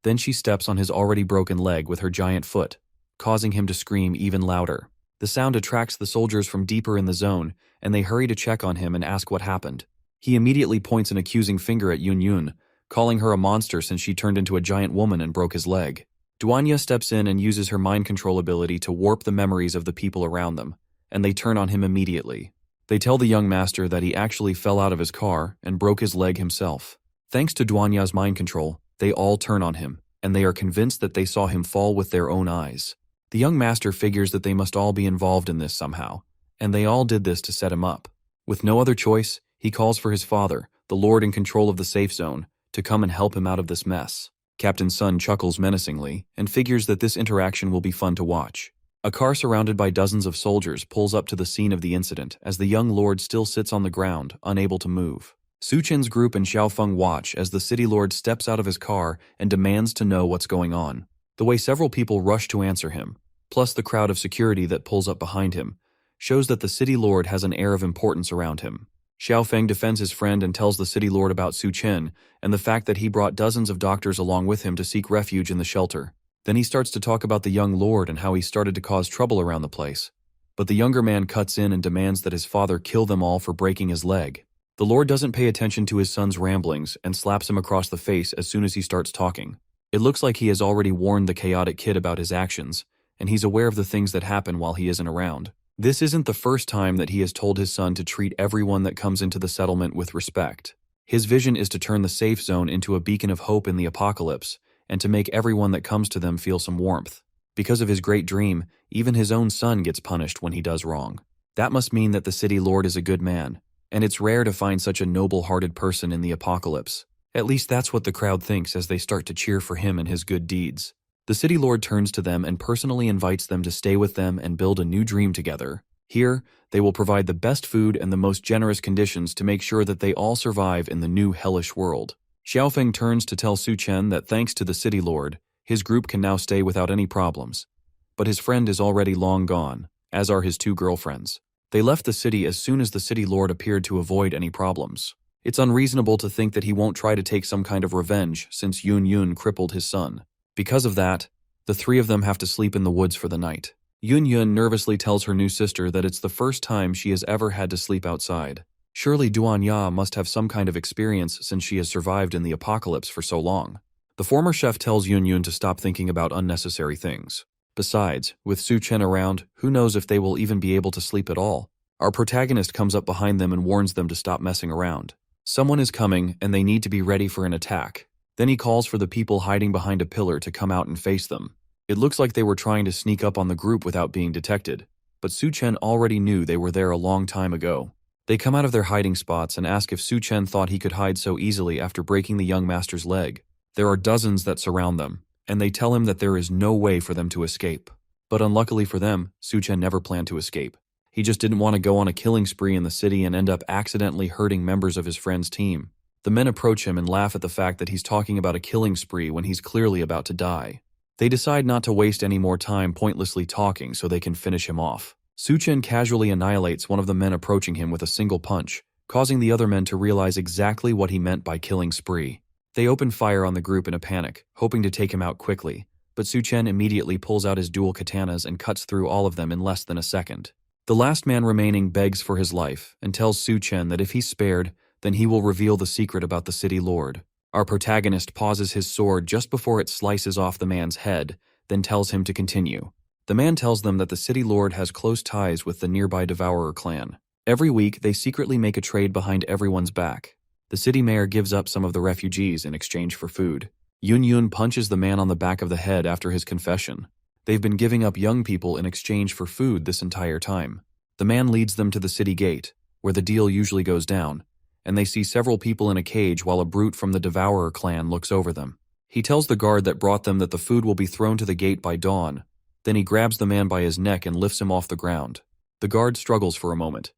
A: Then she steps on his already broken leg with her giant foot, causing him to scream even louder. The sound attracts the soldiers from deeper in the zone, and they hurry to check on him and ask what happened. He immediately points an accusing finger at Yun Yun, calling her a monster since she turned into a giant woman and broke his leg. Duanya steps in and uses her mind control ability to warp the memories of the people around them, and they turn on him immediately. They tell the young master that he actually fell out of his car and broke his leg himself. Thanks to Duanya's mind control, they all turn on him, and they are convinced that they saw him fall with their own eyes. The young master figures that they must all be involved in this somehow, and they all did this to set him up. With no other choice, he calls for his father, the lord in control of the safe zone, to come and help him out of this mess. Captain Sun chuckles menacingly and figures that this interaction will be fun to watch. A car surrounded by dozens of soldiers pulls up to the scene of the incident as the young lord still sits on the ground, unable to move. Su Chen's group and Xiaofeng watch as the city lord steps out of his car and demands to know what's going on. The way several people rush to answer him, plus the crowd of security that pulls up behind him, shows that the city lord has an air of importance around him. Xiaofeng defends his friend and tells the city lord about Su Chen and the fact that he brought dozens of doctors along with him to seek refuge in the shelter. Then he starts to talk about the young lord and how he started to cause trouble around the place. But the younger man cuts in and demands that his father kill them all for breaking his leg. The lord doesn't pay attention to his son's ramblings and slaps him across the face as soon as he starts talking. It looks like he has already warned the chaotic kid about his actions, and he's aware of the things that happen while he isn't around. This isn't the first time that he has told his son to treat everyone that comes into the settlement with respect. His vision is to turn the safe zone into a beacon of hope in the apocalypse, and to make everyone that comes to them feel some warmth. Because of his great dream, even his own son gets punished when he does wrong. That must mean that the city lord is a good man, and it's rare to find such a noble-hearted person in the apocalypse. At least that's what the crowd thinks as they start to cheer for him and his good deeds. The city lord turns to them and personally invites them to stay with them and build a new dream together. Here, they will provide the best food and the most generous conditions to make sure that they all survive in the new hellish world. Xiaofeng turns to tell Su Chen that thanks to the city lord, his group can now stay without any problems. But his friend is already long gone, as are his two girlfriends. They left the city as soon as the city lord appeared to avoid any problems. It's unreasonable to think that he won't try to take some kind of revenge since Yun Yun crippled his son. Because of that, the three of them have to sleep in the woods for the night. Yun Yun nervously tells her new sister that it's the first time she has ever had to sleep outside. Surely Duanya must have some kind of experience since she has survived in the apocalypse for so long. The former chef tells Yun Yun to stop thinking about unnecessary things. Besides, with Su Chen around, who knows if they will even be able to sleep at all. Our protagonist comes up behind them and warns them to stop messing around. Someone is coming and they need to be ready for an attack. Then he calls for the people hiding behind a pillar to come out and face them. It looks like they were trying to sneak up on the group without being detected, but Su-chen already knew they were there a long time ago. They come out of their hiding spots and ask if Su-chen thought he could hide so easily after breaking the young master's leg. There are dozens that surround them, and they tell him that there is no way for them to escape. But unluckily for them, Su-chen never planned to escape. He just didn't want to go on a killing spree in the city and end up accidentally hurting members of his friend's team. The men approach him and laugh at the fact that he's talking about a killing spree when he's clearly about to die. They decide not to waste any more time pointlessly talking so they can finish him off. Su-chen casually annihilates one of the men approaching him with a single punch, causing the other men to realize exactly what he meant by killing spree. They open fire on the group in a panic, hoping to take him out quickly, but Su-chen immediately pulls out his dual katanas and cuts through all of them in less than a second. The last man remaining begs for his life and tells Su-chen that if he's spared, then he will reveal the secret about the city lord. Our protagonist pauses his sword just before it slices off the man's head, then tells him to continue. The man tells them that the city lord has close ties with the nearby Devourer clan. Every week, they secretly make a trade behind everyone's back. The city mayor gives up some of the refugees in exchange for food. Yun punches the man on the back of the head after his confession. They've been giving up young people in exchange for food this entire time. The man leads them to the city gate, where the deal usually goes down, and they see several people in a cage while a brute from the Devourer clan looks over them. He tells the guard that brought them that the food will be thrown to the gate by dawn. Then he grabs the man by his neck and lifts him off the ground. The guard struggles for a moment,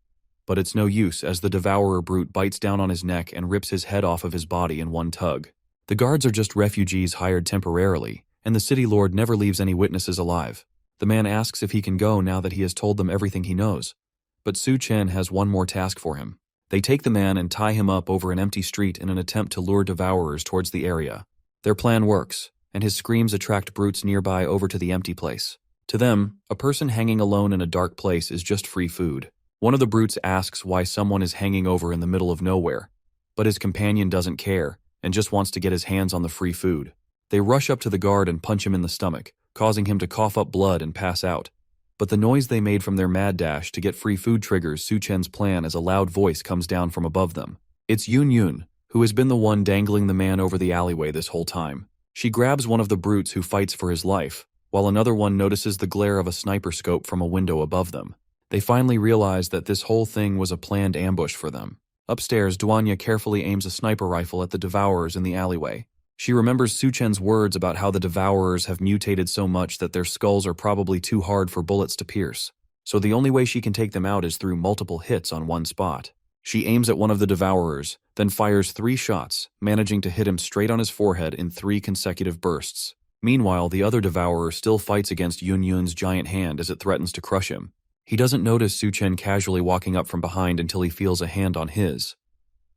A: but it's no use as the Devourer brute bites down on his neck and rips his head off of his body in one tug. The guards are just refugees hired temporarily, and the city lord never leaves any witnesses alive. The man asks if he can go now that he has told them everything he knows. But Su-chen has one more task for him. They take the man and tie him up over an empty street in an attempt to lure devourers towards the area. Their plan works, and his screams attract brutes nearby over to the empty place. To them, a person hanging alone in a dark place is just free food. One of the brutes asks why someone is hanging over in the middle of nowhere, but his companion doesn't care and just wants to get his hands on the free food. They rush up to the guard and punch him in the stomach, causing him to cough up blood and pass out. But the noise they made from their mad dash to get free food triggers Su-chen's plan as a loud voice comes down from above them. It's Yun, who has been the one dangling the man over the alleyway this whole time. She grabs one of the brutes who fights for his life, while another one notices the glare of a sniper scope from a window above them. They finally realize that this whole thing was a planned ambush for them. Upstairs, Duanya carefully aims a sniper rifle at the devourers in the alleyway. She remembers Su-chen's words about how the devourers have mutated so much that their skulls are probably too hard for bullets to pierce. So the only way she can take them out is through multiple hits on one spot. She aims at one of the devourers, then fires 3 shots, managing to hit him straight on his forehead in 3 consecutive bursts. Meanwhile, the other devourer still fights against Yun's giant hand as it threatens to crush him. He doesn't notice Su-chen casually walking up from behind until he feels a hand on his.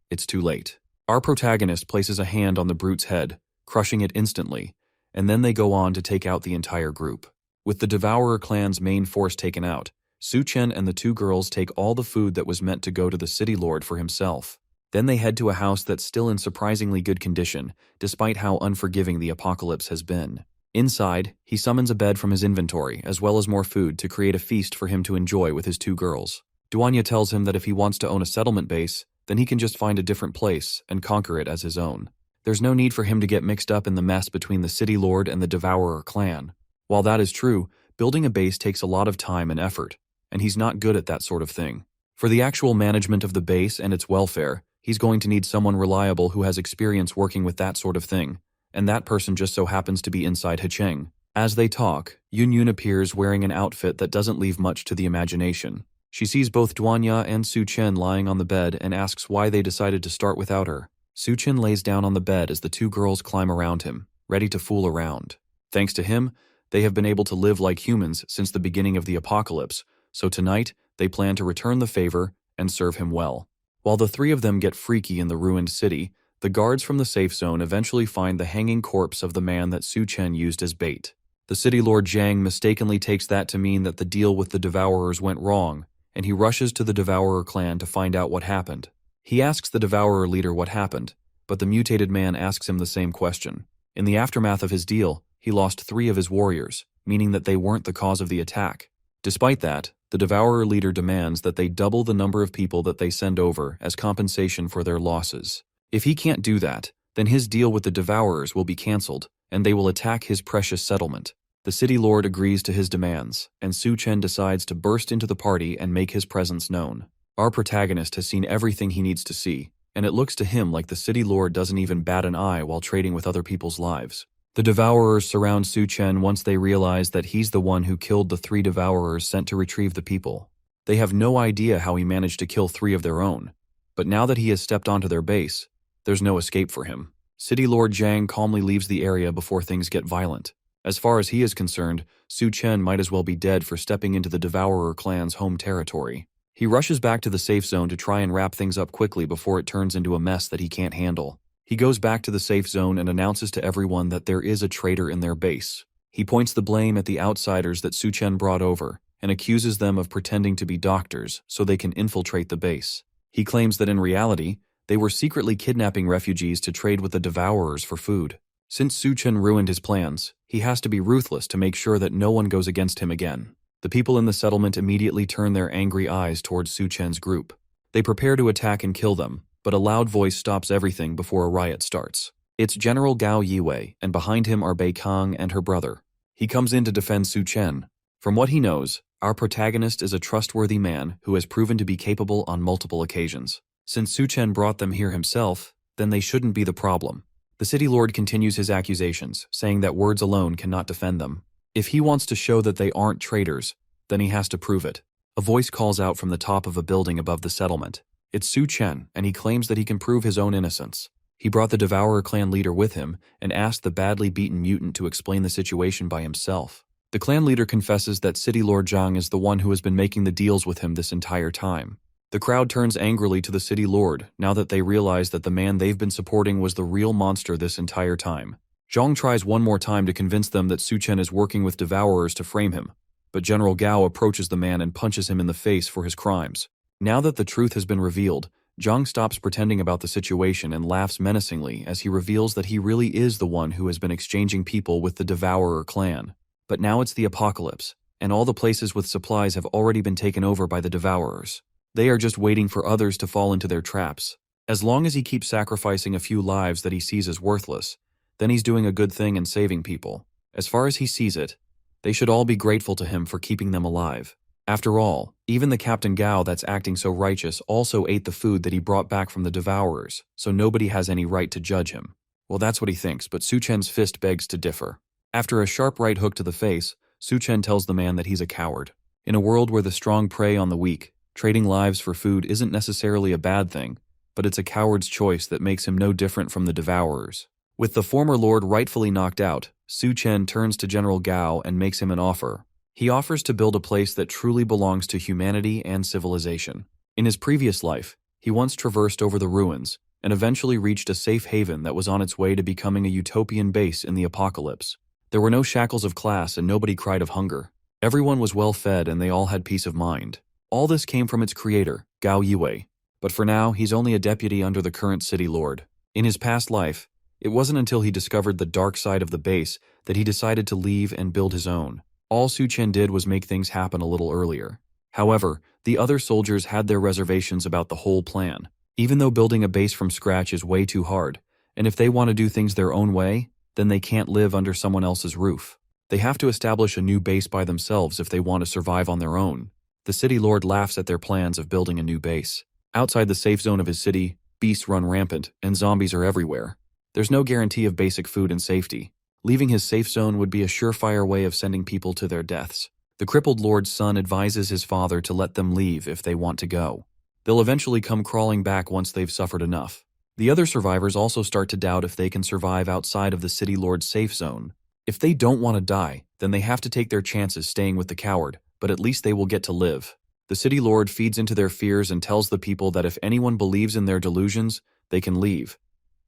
A: It's too late. Our protagonist places a hand on the brute's head, crushing it instantly, and then they go on to take out the entire group. With the Devourer clan's main force taken out, Su-chen and the 2 girls take all the food that was meant to go to the city lord for himself. Then they head to a house that's still in surprisingly good condition, despite how unforgiving the apocalypse has been. Inside, he summons a bed from his inventory, as well as more food to create a feast for him to enjoy with his 2 girls. Duanya tells him that if he wants to own a settlement base, then he can just find a different place and conquer it as his own. There's no need for him to get mixed up in the mess between the city lord and the Devourer clan. While that is true, building a base takes a lot of time and effort, and he's not good at that sort of thing. For the actual management of the base and its welfare, he's going to need someone reliable who has experience working with that sort of thing, and that person just so happens to be inside Hecheng. As they talk, Yun appears wearing an outfit that doesn't leave much to the imagination. She sees both Duanya and Su-chen lying on the bed and asks why they decided to start without her. Su-chen lays down on the bed as the 2 girls climb around him, ready to fool around. Thanks to him, they have been able to live like humans since the beginning of the apocalypse, so tonight they plan to return the favor and serve him well. While the 3 of them get freaky in the ruined city, the guards from the safe zone eventually find the hanging corpse of the man that Su-chen used as bait. The city lord Zhang mistakenly takes that to mean that the deal with the Devourers went wrong, and he rushes to the Devourer clan to find out what happened. He asks the Devourer leader what happened, but the mutated man asks him the same question. In the aftermath of his deal, he lost 3 of his warriors, meaning that they weren't the cause of the attack. Despite that, the Devourer leader demands that they double the number of people that they send over as compensation for their losses. If he can't do that, then his deal with the Devourers will be cancelled, and they will attack his precious settlement. The city lord agrees to his demands, and Su Chen decides to burst into the party and make his presence known. Our protagonist has seen everything he needs to see, and it looks to him like the city lord doesn't even bat an eye while trading with other people's lives. The Devourers surround Su Chen once they realize that he's the one who killed the 3 Devourers sent to retrieve the people. They have no idea how he managed to kill 3 of their own, but now that he has stepped onto their base, there's no escape for him. City Lord Zhang calmly leaves the area before things get violent. As far as he is concerned, Su Chen might as well be dead for stepping into the Devourer clan's home territory. He rushes back to the safe zone to try and wrap things up quickly before it turns into a mess that he can't handle. He goes back to the safe zone and announces to everyone that there is a traitor in their base. He points the blame at the outsiders that Su Chen brought over and accuses them of pretending to be doctors so they can infiltrate the base. He claims that in reality, they were secretly kidnapping refugees to trade with the Devourers for food. Since Su Chen ruined his plans, he has to be ruthless to make sure that no one goes against him again. The people in the settlement immediately turn their angry eyes towards Su Chen's group. They prepare to attack and kill them, but a loud voice stops everything before a riot starts. It's General Gao Yiwei, and behind him are Bei Kang and her brother. He comes in to defend Su Chen. From what he knows, our protagonist is a trustworthy man who has proven to be capable on multiple occasions. Since Su Chen brought them here himself, then they shouldn't be the problem. The city lord continues his accusations, saying that words alone cannot defend them. If he wants to show that they aren't traitors, then he has to prove it. A voice calls out from the top of a building above the settlement. It's Su Chen, and he claims that he can prove his own innocence. He brought the Devourer clan leader with him and asked the badly beaten mutant to explain the situation by himself. The clan leader confesses that City Lord Zhang is the one who has been making the deals with him this entire time. The crowd turns angrily to the city lord now that they realize that the man they've been supporting was the real monster this entire time. Zhang tries one more time to convince them that Su Chen is working with Devourers to frame him, but General Gao approaches the man and punches him in the face for his crimes. Now that the truth has been revealed, Zhang stops pretending about the situation and laughs menacingly as he reveals that he really is the one who has been exchanging people with the Devourer clan. But now it's the apocalypse, and all the places with supplies have already been taken over by the Devourers. They are just waiting for others to fall into their traps. As long as he keeps sacrificing a few lives that he sees as worthless, then he's doing a good thing and saving people. As far as he sees it, they should all be grateful to him for keeping them alive. After all, even the Captain Gao that's acting so righteous also ate the food that he brought back from the Devourers, so nobody has any right to judge him. Well, that's what he thinks, but Su Chen's fist begs to differ. After a sharp right hook to the face, Su Chen tells the man that he's a coward. In a world where the strong prey on the weak, trading lives for food isn't necessarily a bad thing, but it's a coward's choice that makes him no different from the Devourers. With the former lord rightfully knocked out, Su Chen turns to General Gao and makes him an offer. He offers to build a place that truly belongs to humanity and civilization. In his previous life, he once traversed over the ruins and eventually reached a safe haven that was on its way to becoming a utopian base in the apocalypse. There were no shackles of class and nobody cried of hunger. Everyone was well fed and they all had peace of mind. All this came from its creator, Gao Yiwei. But for now, he's only a deputy under the current city lord. In his past life, it wasn't until he discovered the dark side of the base that he decided to leave and build his own. All Su Chen did was make things happen a little earlier. However, the other soldiers had their reservations about the whole plan. Even though building a base from scratch is way too hard, and if they want to do things their own way, then they can't live under someone else's roof. They have to establish a new base by themselves if they want to survive on their own. The city lord laughs at their plans of building a new base. Outside the safe zone of his city, beasts run rampant and zombies are everywhere. There's no guarantee of basic food and safety. Leaving his safe zone would be a surefire way of sending people to their deaths. The crippled lord's son advises his father to let them leave if they want to go. They'll eventually come crawling back once they've suffered enough. The other survivors also start to doubt if they can survive outside of the city lord's safe zone. If they don't want to die, then they have to take their chances staying with the coward, but at least they will get to live. The city lord feeds into their fears and tells the people that if anyone believes in their delusions, they can leave.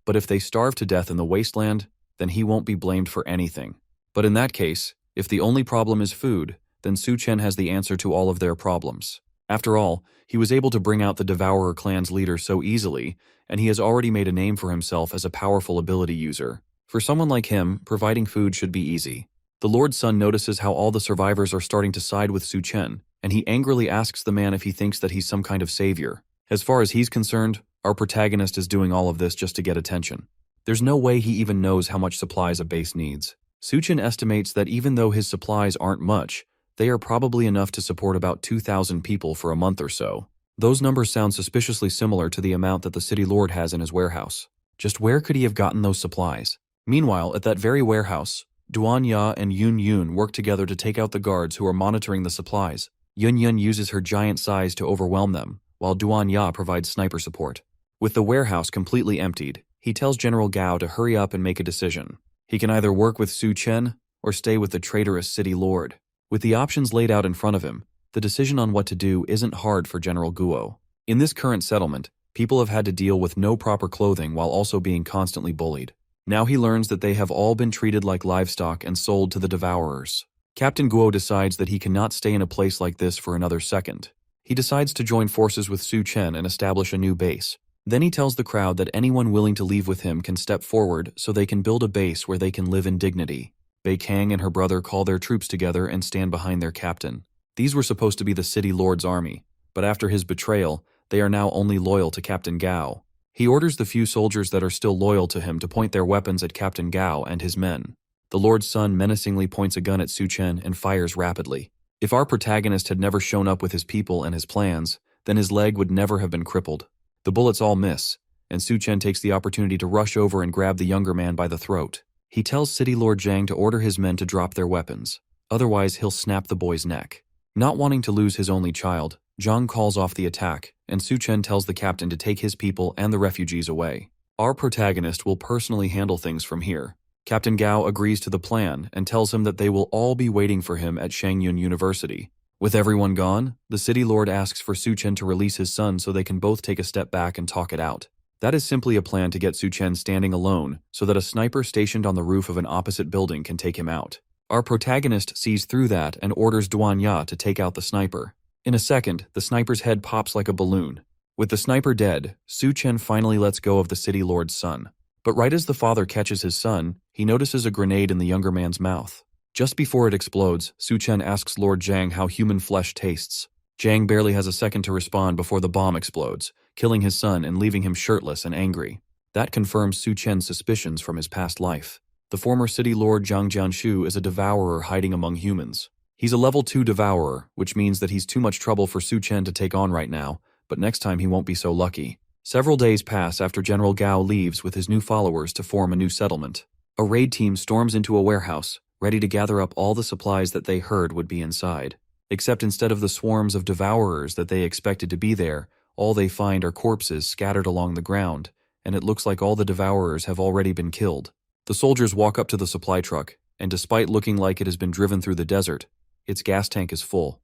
A: But if they starve to death in the wasteland, then he won't be blamed for anything. But in that case, if the only problem is food, then Su Chen has the answer to all of their problems. After all, he was able to bring out the Devourer clan's leader so easily, and he has already made a name for himself as a powerful ability user. For someone like him, providing food should be easy. The Lord's son notices how all the survivors are starting to side with Su Chen, and he angrily asks the man if he thinks that he's some kind of savior. As far as he's concerned, our protagonist is doing all of this just to get attention. There's no way he even knows how much supplies a base needs. Suchin estimates that even though his supplies aren't much, they are probably enough to support about 2,000 people for a month or so. Those numbers sound suspiciously similar to the amount that the city lord has in his warehouse. Just where could he have gotten those supplies? Meanwhile, at that very warehouse, Duan Ya and Yun Yun work together to take out the guards who are monitoring the supplies. Yun Yun uses her giant size to overwhelm them, while Duan Ya provides sniper support. With the warehouse completely emptied, he tells General Gao to hurry up and make a decision. He can either work with Su Chen or stay with the traitorous city lord. With the options laid out in front of him, the decision on what to do isn't hard for General Guo. In this current settlement, people have had to deal with no proper clothing while also being constantly bullied. Now he learns that they have all been treated like livestock and sold to the devourers. Captain Guo decides that he cannot stay in a place like this for another second. He decides to join forces with Su Chen and establish a new base. Then he tells the crowd that anyone willing to leave with him can step forward so they can build a base where they can live in dignity. Bei Kang and her brother call their troops together and stand behind their captain. These were supposed to be the city lord's army, but after his betrayal, they are now only loyal to Captain Gao. He orders the few soldiers that are still loyal to him to point their weapons at Captain Gao and his men. The lord's son menacingly points a gun at Su Chen and fires rapidly. If our protagonist had never shown up with his people and his plans, then his leg would never have been crippled. The bullets all miss, and Su Chen takes the opportunity to rush over and grab the younger man by the throat. He tells City Lord Zhang to order his men to drop their weapons, otherwise he'll snap the boy's neck. Not wanting to lose his only child, Zhang calls off the attack, and Su Chen tells the captain to take his people and the refugees away. Our protagonist will personally handle things from here. Captain Gao agrees to the plan and tells him that they will all be waiting for him at Shangyun University. With everyone gone, the city lord asks for Su Chen to release his son so they can both take a step back and talk it out. That is simply a plan to get Su Chen standing alone so that a sniper stationed on the roof of an opposite building can take him out. Our protagonist sees through that and orders Duan Ya to take out the sniper. In a second, the sniper's head pops like a balloon. With the sniper dead, Su Chen finally lets go of the city lord's son. But right as the father catches his son, he notices a grenade in the younger man's mouth. Just before it explodes, Su Chen asks Lord Zhang how human flesh tastes. Zhang barely has a second to respond before the bomb explodes, killing his son and leaving him shirtless and angry. That confirms Su Chen's suspicions from his past life. The former city lord Zhang Jianshu is a devourer hiding among humans. He's a level 2 devourer, which means that he's too much trouble for Su Chen to take on right now, but next time he won't be so lucky. Several days pass after General Gao leaves with his new followers to form a new settlement. A raid team storms into a warehouse, ready to gather up all the supplies that they heard would be inside. Except instead of the swarms of devourers that they expected to be there, all they find are corpses scattered along the ground, and it looks like all the devourers have already been killed. The soldiers walk up to the supply truck, and despite looking like it has been driven through the desert, its gas tank is full.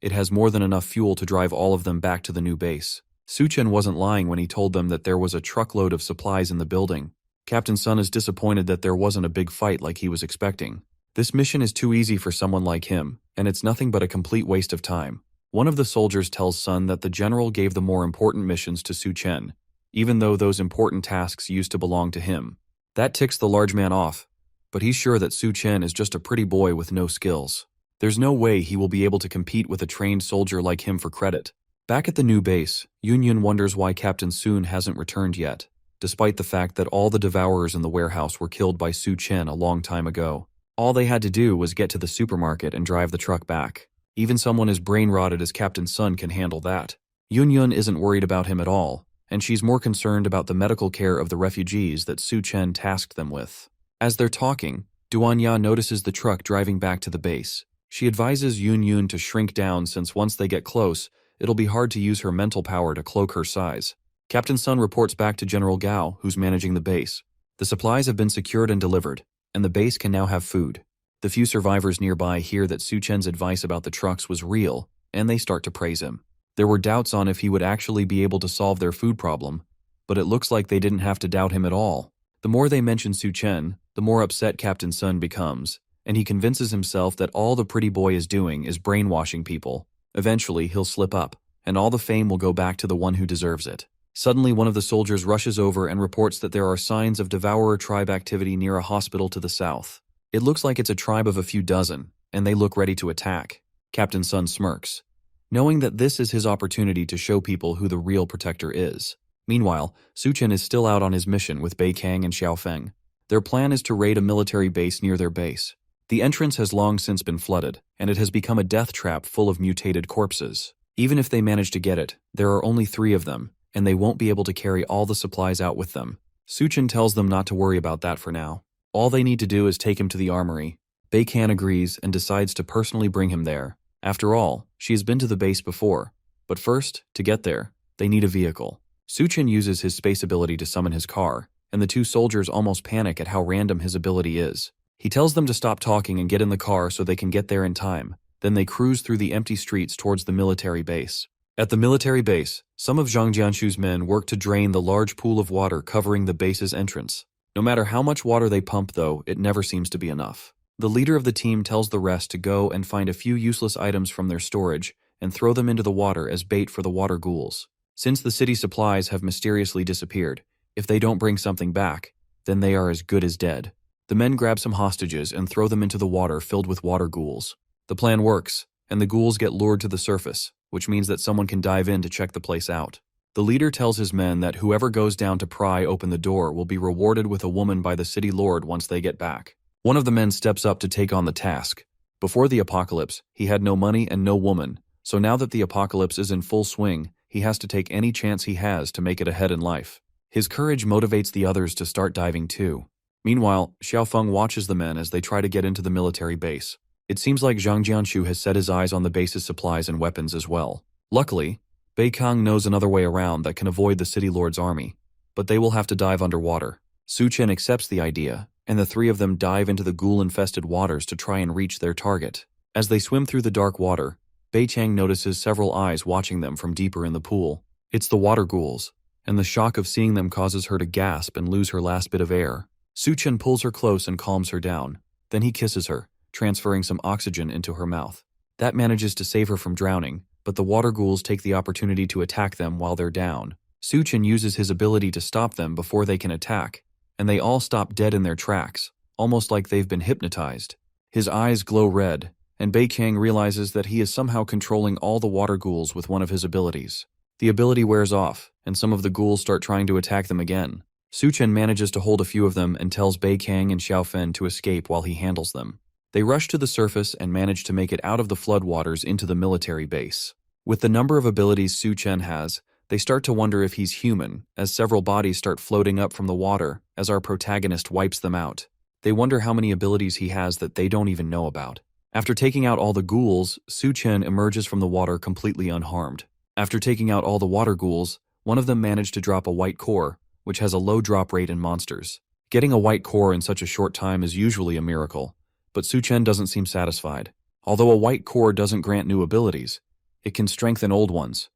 A: It has more than enough fuel to drive all of them back to the new base. Su Chen wasn't lying when he told them that there was a truckload of supplies in the building. Captain Sun is disappointed that there wasn't a big fight like he was expecting. This mission is too easy for someone like him, and it's nothing but a complete waste of time. One of the soldiers tells Sun that the general gave the more important missions to Su Chen, even though those important tasks used to belong to him. That ticks the large man off, but he's sure that Su Chen is just a pretty boy with no skills. There's no way he will be able to compete with a trained soldier like him for credit. Back at the new base, Yun Yun wonders why Captain Sun hasn't returned yet, despite the fact that all the devourers in the warehouse were killed by Su Chen a long time ago. All they had to do was get to the supermarket and drive the truck back. Even someone as brain-rotted as Captain Sun can handle that. Yun Yun isn't worried about him at all, and she's more concerned about the medical care of the refugees that Su Chen tasked them with. As they're talking, Duan Ya notices the truck driving back to the base. She advises Yun Yun to shrink down since once they get close, it'll be hard to use her mental power to cloak her size. Captain Sun reports back to General Gao, who's managing the base. The supplies have been secured and delivered, and the base can now have food. The few survivors nearby hear that Su Chen's advice about the trucks was real, and they start to praise him. There were doubts on if he would actually be able to solve their food problem, but it looks like they didn't have to doubt him at all. The more they mention Su Chen, the more upset Captain Sun becomes, and he convinces himself that all the pretty boy is doing is brainwashing people. Eventually, he'll slip up, and all the fame will go back to the one who deserves it. Suddenly, one of the soldiers rushes over and reports that there are signs of devourer tribe activity near a hospital to the south. It looks like it's a tribe of a few dozen, and they look ready to attack. Captain Sun smirks, knowing that this is his opportunity to show people who the real protector is. Meanwhile, Su Chen is still out on his mission with Bei Kang and Xiao Feng. Their plan is to raid a military base near their base. The entrance has long since been flooded, and it has become a death trap full of mutated corpses. Even if they manage to get it, there are only 3 of them, and they won't be able to carry all the supplies out with them. Suchin tells them not to worry about that for now. All they need to do is take him to the armory. Baekhan agrees and decides to personally bring him there. After all, she has been to the base before. But first, to get there, they need a vehicle. Suchin uses his space ability to summon his car, and the 2 soldiers almost panic at how random his ability is. He tells them to stop talking and get in the car so they can get there in time. Then they cruise through the empty streets towards the military base. At the military base, some of Zhang Jianshu's men work to drain the large pool of water covering the base's entrance. No matter how much water they pump, though, it never seems to be enough. The leader of the team tells the rest to go and find a few useless items from their storage and throw them into the water as bait for the water ghouls. Since the city supplies have mysteriously disappeared, if they don't bring something back, then they are as good as dead. The men grab some hostages and throw them into the water filled with water ghouls. The plan works, and the ghouls get lured to the surface, which means that someone can dive in to check the place out. The leader tells his men that whoever goes down to pry open the door will be rewarded with a woman by the city lord once they get back. One of the men steps up to take on the task. Before the apocalypse, he had no money and no woman, so now that the apocalypse is in full swing, he has to take any chance he has to make it ahead in life. His courage motivates the others to start diving too. Meanwhile, Xiaofeng watches the men as they try to get into the military base. It seems like Zhang Jianshu has set his eyes on the base's supplies and weapons as well. Luckily, Beikang knows another way around that can avoid the city lord's army, but they will have to dive underwater. Su Chen accepts the idea, and the 3 of them dive into the ghoul-infested waters to try and reach their target. As they swim through the dark water, Bei Chang notices several eyes watching them from deeper in the pool. It's the water ghouls, and the shock of seeing them causes her to gasp and lose her last bit of air. Su Chen pulls her close and calms her down. Then he kisses her, transferring some oxygen into her mouth. That manages to save her from drowning, but the water ghouls take the opportunity to attack them while they're down. Su Chen uses his ability to stop them before they can attack, and they all stop dead in their tracks, almost like they've been hypnotized. His eyes glow red, and Bei Kang realizes that he is somehow controlling all the water ghouls with one of his abilities. The ability wears off, and some of the ghouls start trying to attack them again. Su Chen manages to hold a few of them and tells Bei Kang and Xiao Fen to escape while he handles them. They rush to the surface and manage to make it out of the floodwaters into the military base. With the number of abilities Su Chen has, they start to wonder if he's human, as several bodies start floating up from the water as our protagonist wipes them out. They wonder how many abilities he has that they don't even know about. After taking out all the ghouls, Su Chen emerges from the water completely unharmed. After taking out all the water ghouls, one of them managed to drop a white core, which has a low drop rate in monsters. Getting a white core in such a short time is usually a miracle, but Su Chen doesn't seem satisfied. Although a white core doesn't grant new abilities, it can strengthen old ones,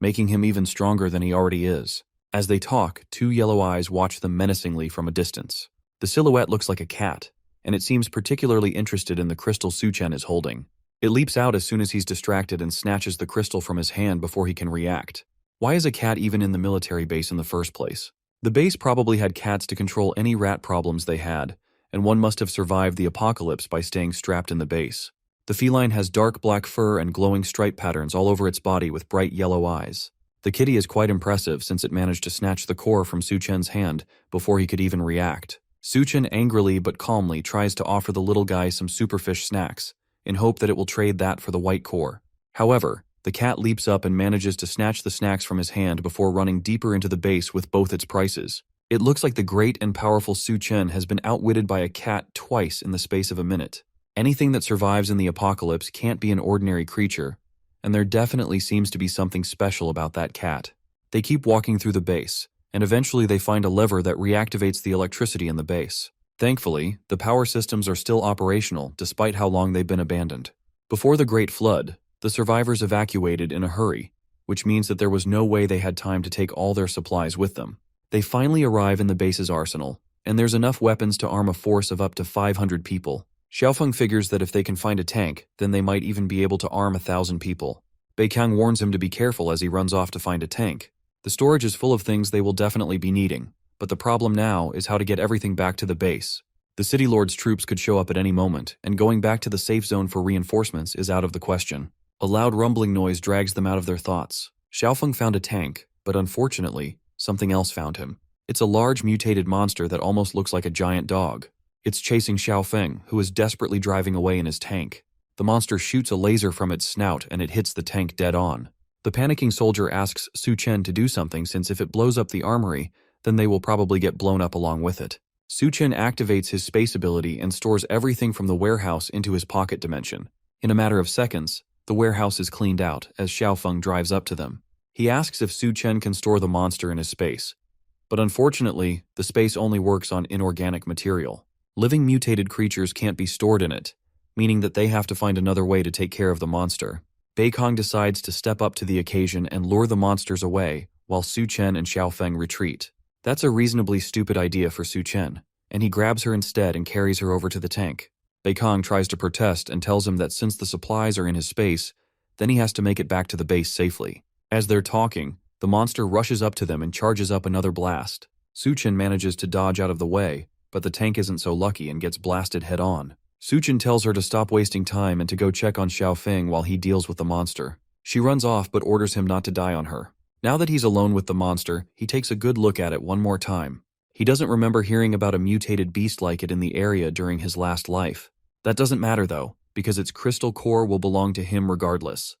A: making him even stronger than he already is. As they talk, 2 yellow eyes watch them menacingly from a distance. The silhouette looks like a cat, and it seems particularly interested in the crystal Su Chen is holding. It leaps out as soon as he's distracted and snatches the crystal from his hand before he can react. Why is a cat even in the military base in the first place? The base probably had cats to control any rat problems they had, and one must have survived the apocalypse by staying strapped in the base. The feline has dark black fur and glowing stripe patterns all over its body with bright yellow eyes. The kitty is quite impressive since it managed to snatch the core from Su Chen's hand before he could even react. Su Chen angrily but calmly tries to offer the little guy some superfish snacks, in hope that it will trade that for the white core. However, the cat leaps up and manages to snatch the snacks from his hand before running deeper into the base with both its prices. It looks like the great and powerful Su Chen has been outwitted by a cat twice in the space of a minute. Anything that survives in the apocalypse can't be an ordinary creature, and there definitely seems to be something special about that cat. They keep walking through the base, and eventually they find a lever that reactivates the electricity in the base. Thankfully, the power systems are still operational despite how long they've been abandoned. Before the Great Flood, the survivors evacuated in a hurry, which means that there was no way they had time to take all their supplies with them. They finally arrive in the base's arsenal, and there's enough weapons to arm a force of up to 500 people. Xiaofeng figures that if they can find a tank, then they might even be able to arm 1,000 people. Beikang warns him to be careful as he runs off to find a tank. The storage is full of things they will definitely be needing, but the problem now is how to get everything back to the base. The City Lord's troops could show up at any moment, and going back to the safe zone for reinforcements is out of the question. A loud rumbling noise drags them out of their thoughts. Xiaofeng found a tank, but unfortunately, something else found him. It's a large mutated monster that almost looks like a giant dog. It's chasing Xiaofeng, who is desperately driving away in his tank. The monster shoots a laser from its snout and it hits the tank dead on. The panicking soldier asks Su Chen to do something since if it blows up the armory, then they will probably get blown up along with it. Su Chen activates his space ability and stores everything from the warehouse into his pocket dimension. In a matter of seconds, the warehouse is cleaned out as Xiaofeng drives up to them. He asks if Su Chen can store the monster in his space. But unfortunately, the space only works on inorganic material. Living mutated creatures can't be stored in it, meaning that they have to find another way to take care of the monster. Beikong decides to step up to the occasion and lure the monsters away, while Su Chen and Xiaofeng retreat. That's a reasonably stupid idea for Su Chen, and he grabs her instead and carries her over to the tank. Beikong tries to protest and tells him that since the supplies are in his space, then he has to make it back to the base safely. As they're talking, the monster rushes up to them and charges up another blast. Su Chen manages to dodge out of the way, but the tank isn't so lucky and gets blasted head-on. Su Chen tells her to stop wasting time and to go check on Xiaofeng while he deals with the monster. She runs off but orders him not to die on her. Now that he's alone with the monster, he takes a good look at it one more time. He doesn't remember hearing about a mutated beast like it in the area during his last life. That doesn't matter though, because its crystal core will belong to him regardless.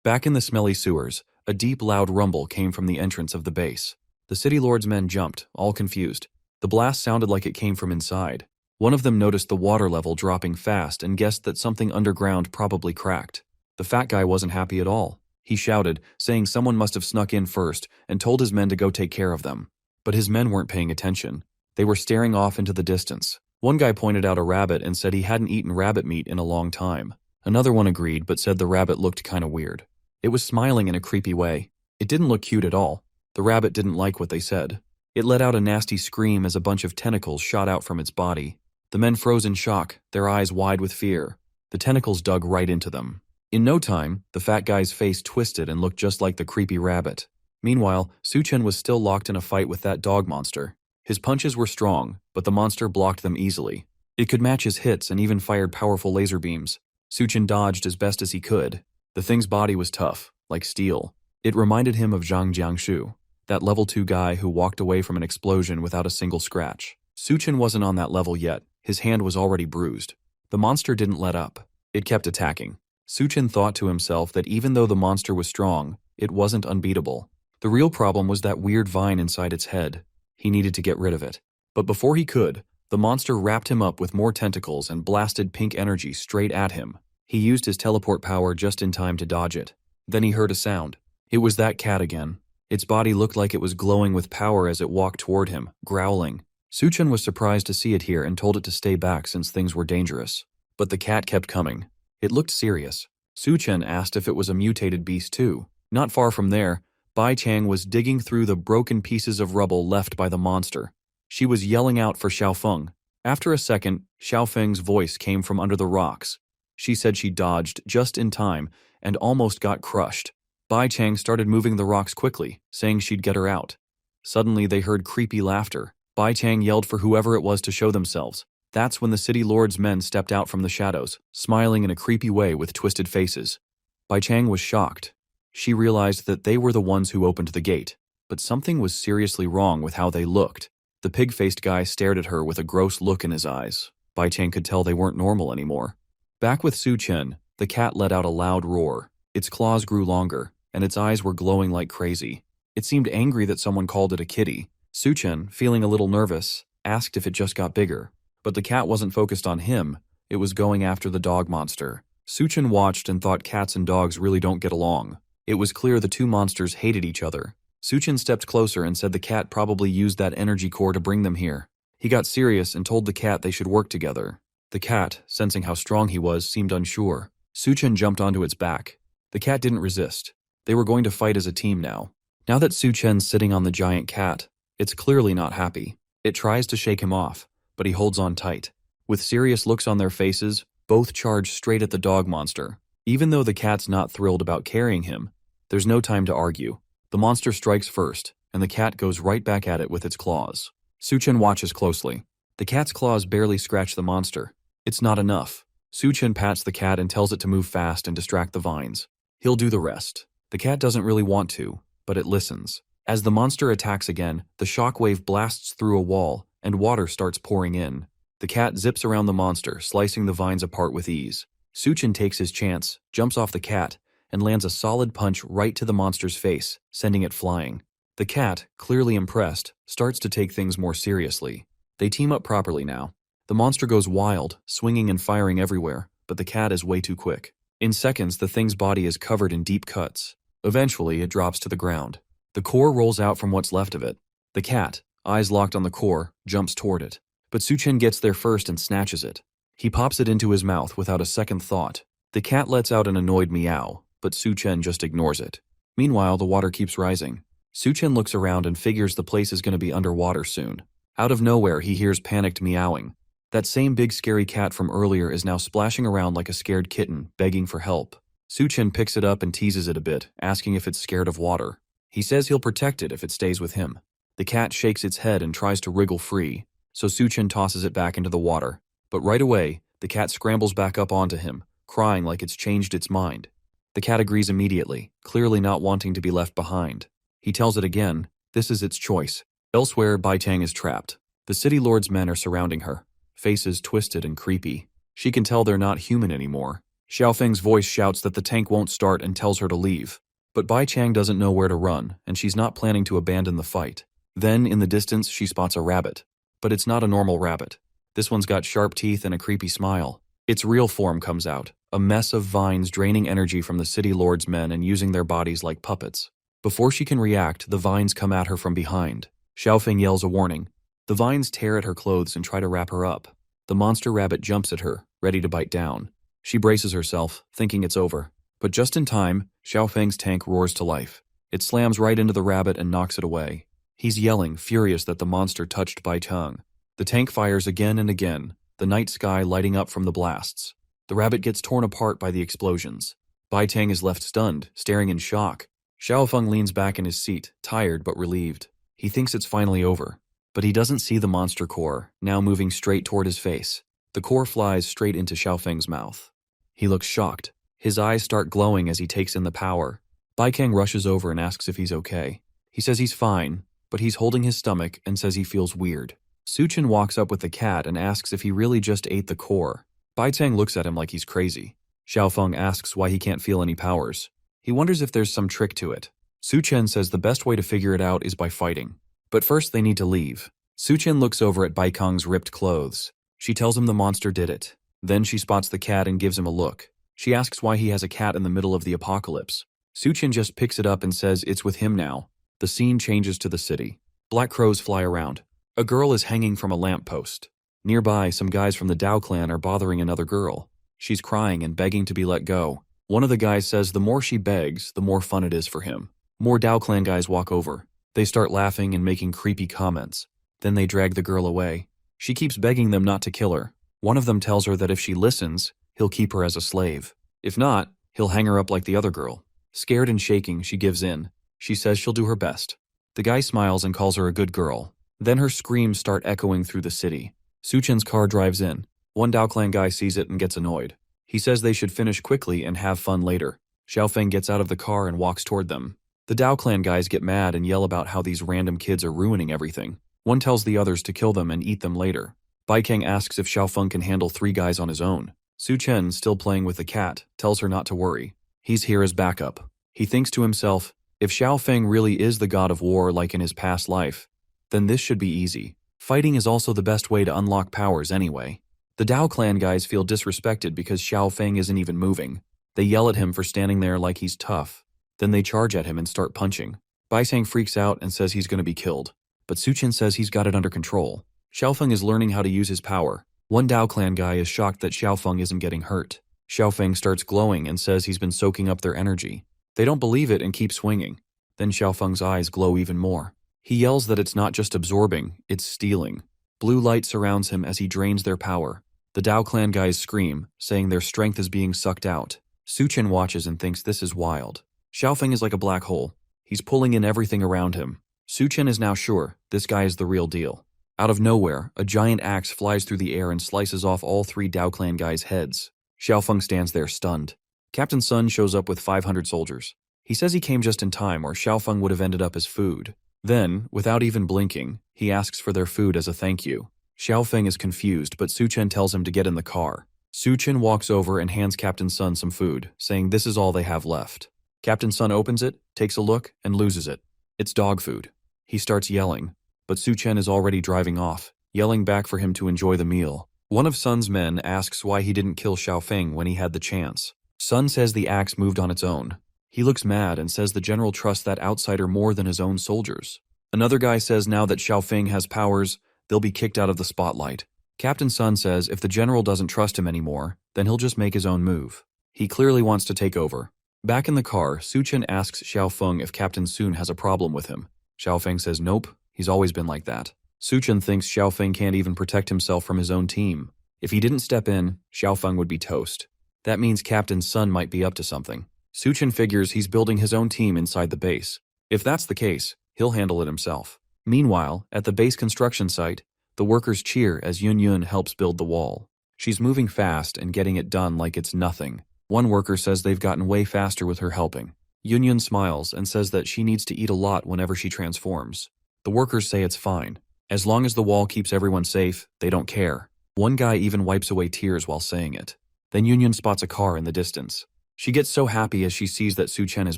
A: Back in the smelly sewers, a deep loud rumble came from the entrance of the base. The city lord's men jumped, all confused. The blast sounded like it came from inside. One of them noticed the water level dropping fast and guessed that something underground probably cracked. The fat guy wasn't happy at all. He shouted, saying someone must have snuck in first, and told his men to go take care of them. But his men weren't paying attention. They were staring off into the distance. One guy pointed out a rabbit and said he hadn't eaten rabbit meat in a long time. Another one agreed but said the rabbit looked kinda weird. It was smiling in a creepy way. It didn't look cute at all. The rabbit didn't like what they said. It let out a nasty scream as a bunch of tentacles shot out from its body. The men froze in shock, their eyes wide with fear. The tentacles dug right into them. In no time, the fat guy's face twisted and looked just like the creepy rabbit. Meanwhile, Su Chen was still locked in a fight with that dog monster. His punches were strong, but the monster blocked them easily. It could match his hits and even fired powerful laser beams. Su Chen dodged as best as he could. The thing's body was tough, like steel. It reminded him of Zhang Jiangshu, that level 2 guy who walked away from an explosion without a single scratch. Su Chen wasn't on that level yet. His hand was already bruised. The monster didn't let up. It kept attacking. Su Chen thought to himself that even though the monster was strong, it wasn't unbeatable. The real problem was that weird vine inside its head. He needed to get rid of it. But before he could, the monster wrapped him up with more tentacles and blasted pink energy straight at him. He used his teleport power just in time to dodge it. Then he heard a sound. It was that cat again. Its body looked like it was glowing with power as it walked toward him, growling. Su Chen was surprised to see it here and told it to stay back since things were dangerous. But the cat kept coming. It looked serious. Su Chen asked if it was a mutated beast too. Not far from there, Bai Chang was digging through the broken pieces of rubble left by the monster. She was yelling out for Xiaofeng. After a second, Xiaofeng's voice came from under the rocks. She said she dodged just in time and almost got crushed. Bai Chang started moving the rocks quickly, saying she'd get her out. Suddenly they heard creepy laughter. Bai Chang yelled for whoever it was to show themselves. That's when the city lord's men stepped out from the shadows, smiling in a creepy way with twisted faces. Bai Chang was shocked. She realized that they were the ones who opened the gate, but something was seriously wrong with how they looked. The pig-faced guy stared at her with a gross look in his eyes. Bai Chang could tell they weren't normal anymore. Back with Su Chen, the cat let out a loud roar. Its claws grew longer, and its eyes were glowing like crazy. It seemed angry that someone called it a kitty. Su Chen, feeling a little nervous, asked if it just got bigger. But the cat wasn't focused on him, it was going after the dog monster. Su Chen watched and thought cats and dogs really don't get along. It was clear the two monsters hated each other. Su Chen stepped closer and said the cat probably used that energy core to bring them here. He got serious and told the cat they should work together. The cat, sensing how strong he was, seemed unsure. Su Chen jumped onto its back. The cat didn't resist. They were going to fight as a team now. Now that Su Chen's sitting on the giant cat, it's clearly not happy. It tries to shake him off, but he holds on tight. With serious looks on their faces, both charge straight at the dog monster. Even though the cat's not thrilled about carrying him, there's no time to argue. The monster strikes first, and the cat goes right back at it with its claws. Su Chen watches closely. The cat's claws barely scratch the monster. It's not enough. Su Chen pats the cat and tells it to move fast and distract the vines. He'll do the rest. The cat doesn't really want to, but it listens. As the monster attacks again, the shockwave blasts through a wall, and water starts pouring in. The cat zips around the monster, slicing the vines apart with ease. Suchin takes his chance, jumps off the cat, and lands a solid punch right to the monster's face, sending it flying. The cat, clearly impressed, starts to take things more seriously. They team up properly now. The monster goes wild, swinging and firing everywhere, but the cat is way too quick. In seconds, the thing's body is covered in deep cuts. Eventually, it drops to the ground. The core rolls out from what's left of it. The cat, eyes locked on the core, jumps toward it. But Suchin gets there first and snatches it. He pops it into his mouth without a second thought. The cat lets out an annoyed meow, but Suchin just ignores it. Meanwhile, the water keeps rising. Suchin looks around and figures the place is going to be underwater soon. Out of nowhere, he hears panicked meowing. That same big scary cat from earlier is now splashing around like a scared kitten, begging for help. Suchin picks it up and teases it a bit, asking if it's scared of water. He says he'll protect it if it stays with him. The cat shakes its head and tries to wriggle free, so Suchin tosses it back into the water. But right away, the cat scrambles back up onto him, crying like it's changed its mind. The cat agrees immediately, clearly not wanting to be left behind. He tells it again, this is its choice. Elsewhere, Bai Tang is trapped. The city lord's men are surrounding her, faces twisted and creepy. She can tell they're not human anymore. Xiaofeng's voice shouts that the tank won't start and tells her to leave. But Bai Chang doesn't know where to run, and she's not planning to abandon the fight. Then, in the distance, she spots a rabbit. But it's not a normal rabbit. This one's got sharp teeth and a creepy smile. Its real form comes out, a mess of vines draining energy from the city lord's men and using their bodies like puppets. Before she can react, the vines come at her from behind. Xiaofeng yells a warning. The vines tear at her clothes and try to wrap her up. The monster rabbit jumps at her, ready to bite down. She braces herself, thinking it's over. But just in time, Xiaofeng's tank roars to life. It slams right into the rabbit and knocks it away. He's yelling, furious that the monster touched Bai Chang. The tank fires again and again, the night sky lighting up from the blasts. The rabbit gets torn apart by the explosions. Bai Tang is left stunned, staring in shock. Xiaofeng leans back in his seat, tired but relieved. He thinks it's finally over. But he doesn't see the monster core, now moving straight toward his face. The core flies straight into Xiaofeng's mouth. He looks shocked. His eyes start glowing as he takes in the power. Bai Kang rushes over and asks if he's okay. He says he's fine, but he's holding his stomach and says he feels weird. Suchin walks up with the cat and asks if he really just ate the core. Bai Tang looks at him like he's crazy. Xiaofeng asks why he can't feel any powers. He wonders if there's some trick to it. Suchen says the best way to figure it out is by fighting. But first they need to leave. Suchen looks over at Bai Kang's ripped clothes. She tells him the monster did it. Then she spots the cat and gives him a look. She asks why he has a cat in the middle of the apocalypse. Suchin just picks it up and says it's with him now. The scene changes to the city. Black crows fly around. A girl is hanging from a lamppost. Nearby, some guys from the Dao clan are bothering another girl. She's crying and begging to be let go. One of the guys says the more she begs, the more fun it is for him. More Dao clan guys walk over. They start laughing and making creepy comments. Then they drag the girl away. She keeps begging them not to kill her. One of them tells her that if she listens, he'll keep her as a slave. If not, he'll hang her up like the other girl. Scared and shaking, she gives in. She says she'll do her best. The guy smiles and calls her a good girl. Then her screams start echoing through the city. Suchin's car drives in. One Dao clan guy sees it and gets annoyed. He says they should finish quickly and have fun later. Xiaofeng gets out of the car and walks toward them. The Dao clan guys get mad and yell about how these random kids are ruining everything. One tells the others to kill them and eat them later. Bai Kang asks if Xiaofeng can handle 3 guys on his own. Su Chen, still playing with the cat, tells her not to worry. He's here as backup. He thinks to himself, if Xiaofeng really is the god of war like in his past life, then this should be easy. Fighting is also the best way to unlock powers anyway. The Dao clan guys feel disrespected because Xiaofeng isn't even moving. They yell at him for standing there like he's tough. Then they charge at him and start punching. Bai Sang freaks out and says he's going to be killed. But Su Chen says he's got it under control. Xiaofeng is learning how to use his power. One Dao clan guy is shocked that Xiaofeng isn't getting hurt. Xiaofeng starts glowing and says he's been soaking up their energy. They don't believe it and keep swinging. Then Xiaofeng's eyes glow even more. He yells that it's not just absorbing, it's stealing. Blue light surrounds him as he drains their power. The Dao clan guys scream, saying their strength is being sucked out. Su Chen watches and thinks this is wild. Xiaofeng is like a black hole. He's pulling in everything around him. Su Chen is now sure this guy is the real deal. Out of nowhere, a giant axe flies through the air and slices off all 3 Dao clan guys' heads. Xiaofeng stands there stunned. Captain Sun shows up with 500 soldiers. He says he came just in time or Xiaofeng would have ended up as food. Then, without even blinking, he asks for their food as a thank you. Xiaofeng is confused, but Suchen tells him to get in the car. Suchen walks over and hands Captain Sun some food, saying this is all they have left. Captain Sun opens it, takes a look, and loses it. It's dog food. He starts yelling, but Suchen is already driving off, yelling back for him to enjoy the meal. One of Sun's men asks why he didn't kill Xiaofeng when he had the chance. Sun says the axe moved on its own. He looks mad and says the general trusts that outsider more than his own soldiers. Another guy says now that Xiaofeng has powers, they'll be kicked out of the spotlight. Captain Sun says if the general doesn't trust him anymore, then he'll just make his own move. He clearly wants to take over. Back in the car, Suchen asks Xiaofeng if Captain Sun has a problem with him. Xiaofeng says nope, he's always been like that. Suchen thinks Xiaofeng can't even protect himself from his own team. If he didn't step in, Xiaofeng would be toast. That means Captain Sun might be up to something. Suchen figures he's building his own team inside the base. If that's the case, he'll handle it himself. Meanwhile, at the base construction site, the workers cheer as Yun helps build the wall. She's moving fast and getting it done like it's nothing. One worker says they've gotten way faster with her helping. Yun smiles and says that she needs to eat a lot whenever she transforms. The workers say it's fine. As long as the wall keeps everyone safe, they don't care. One guy even wipes away tears while saying it. Then Yun spots a car in the distance. She gets so happy as she sees that Suchen is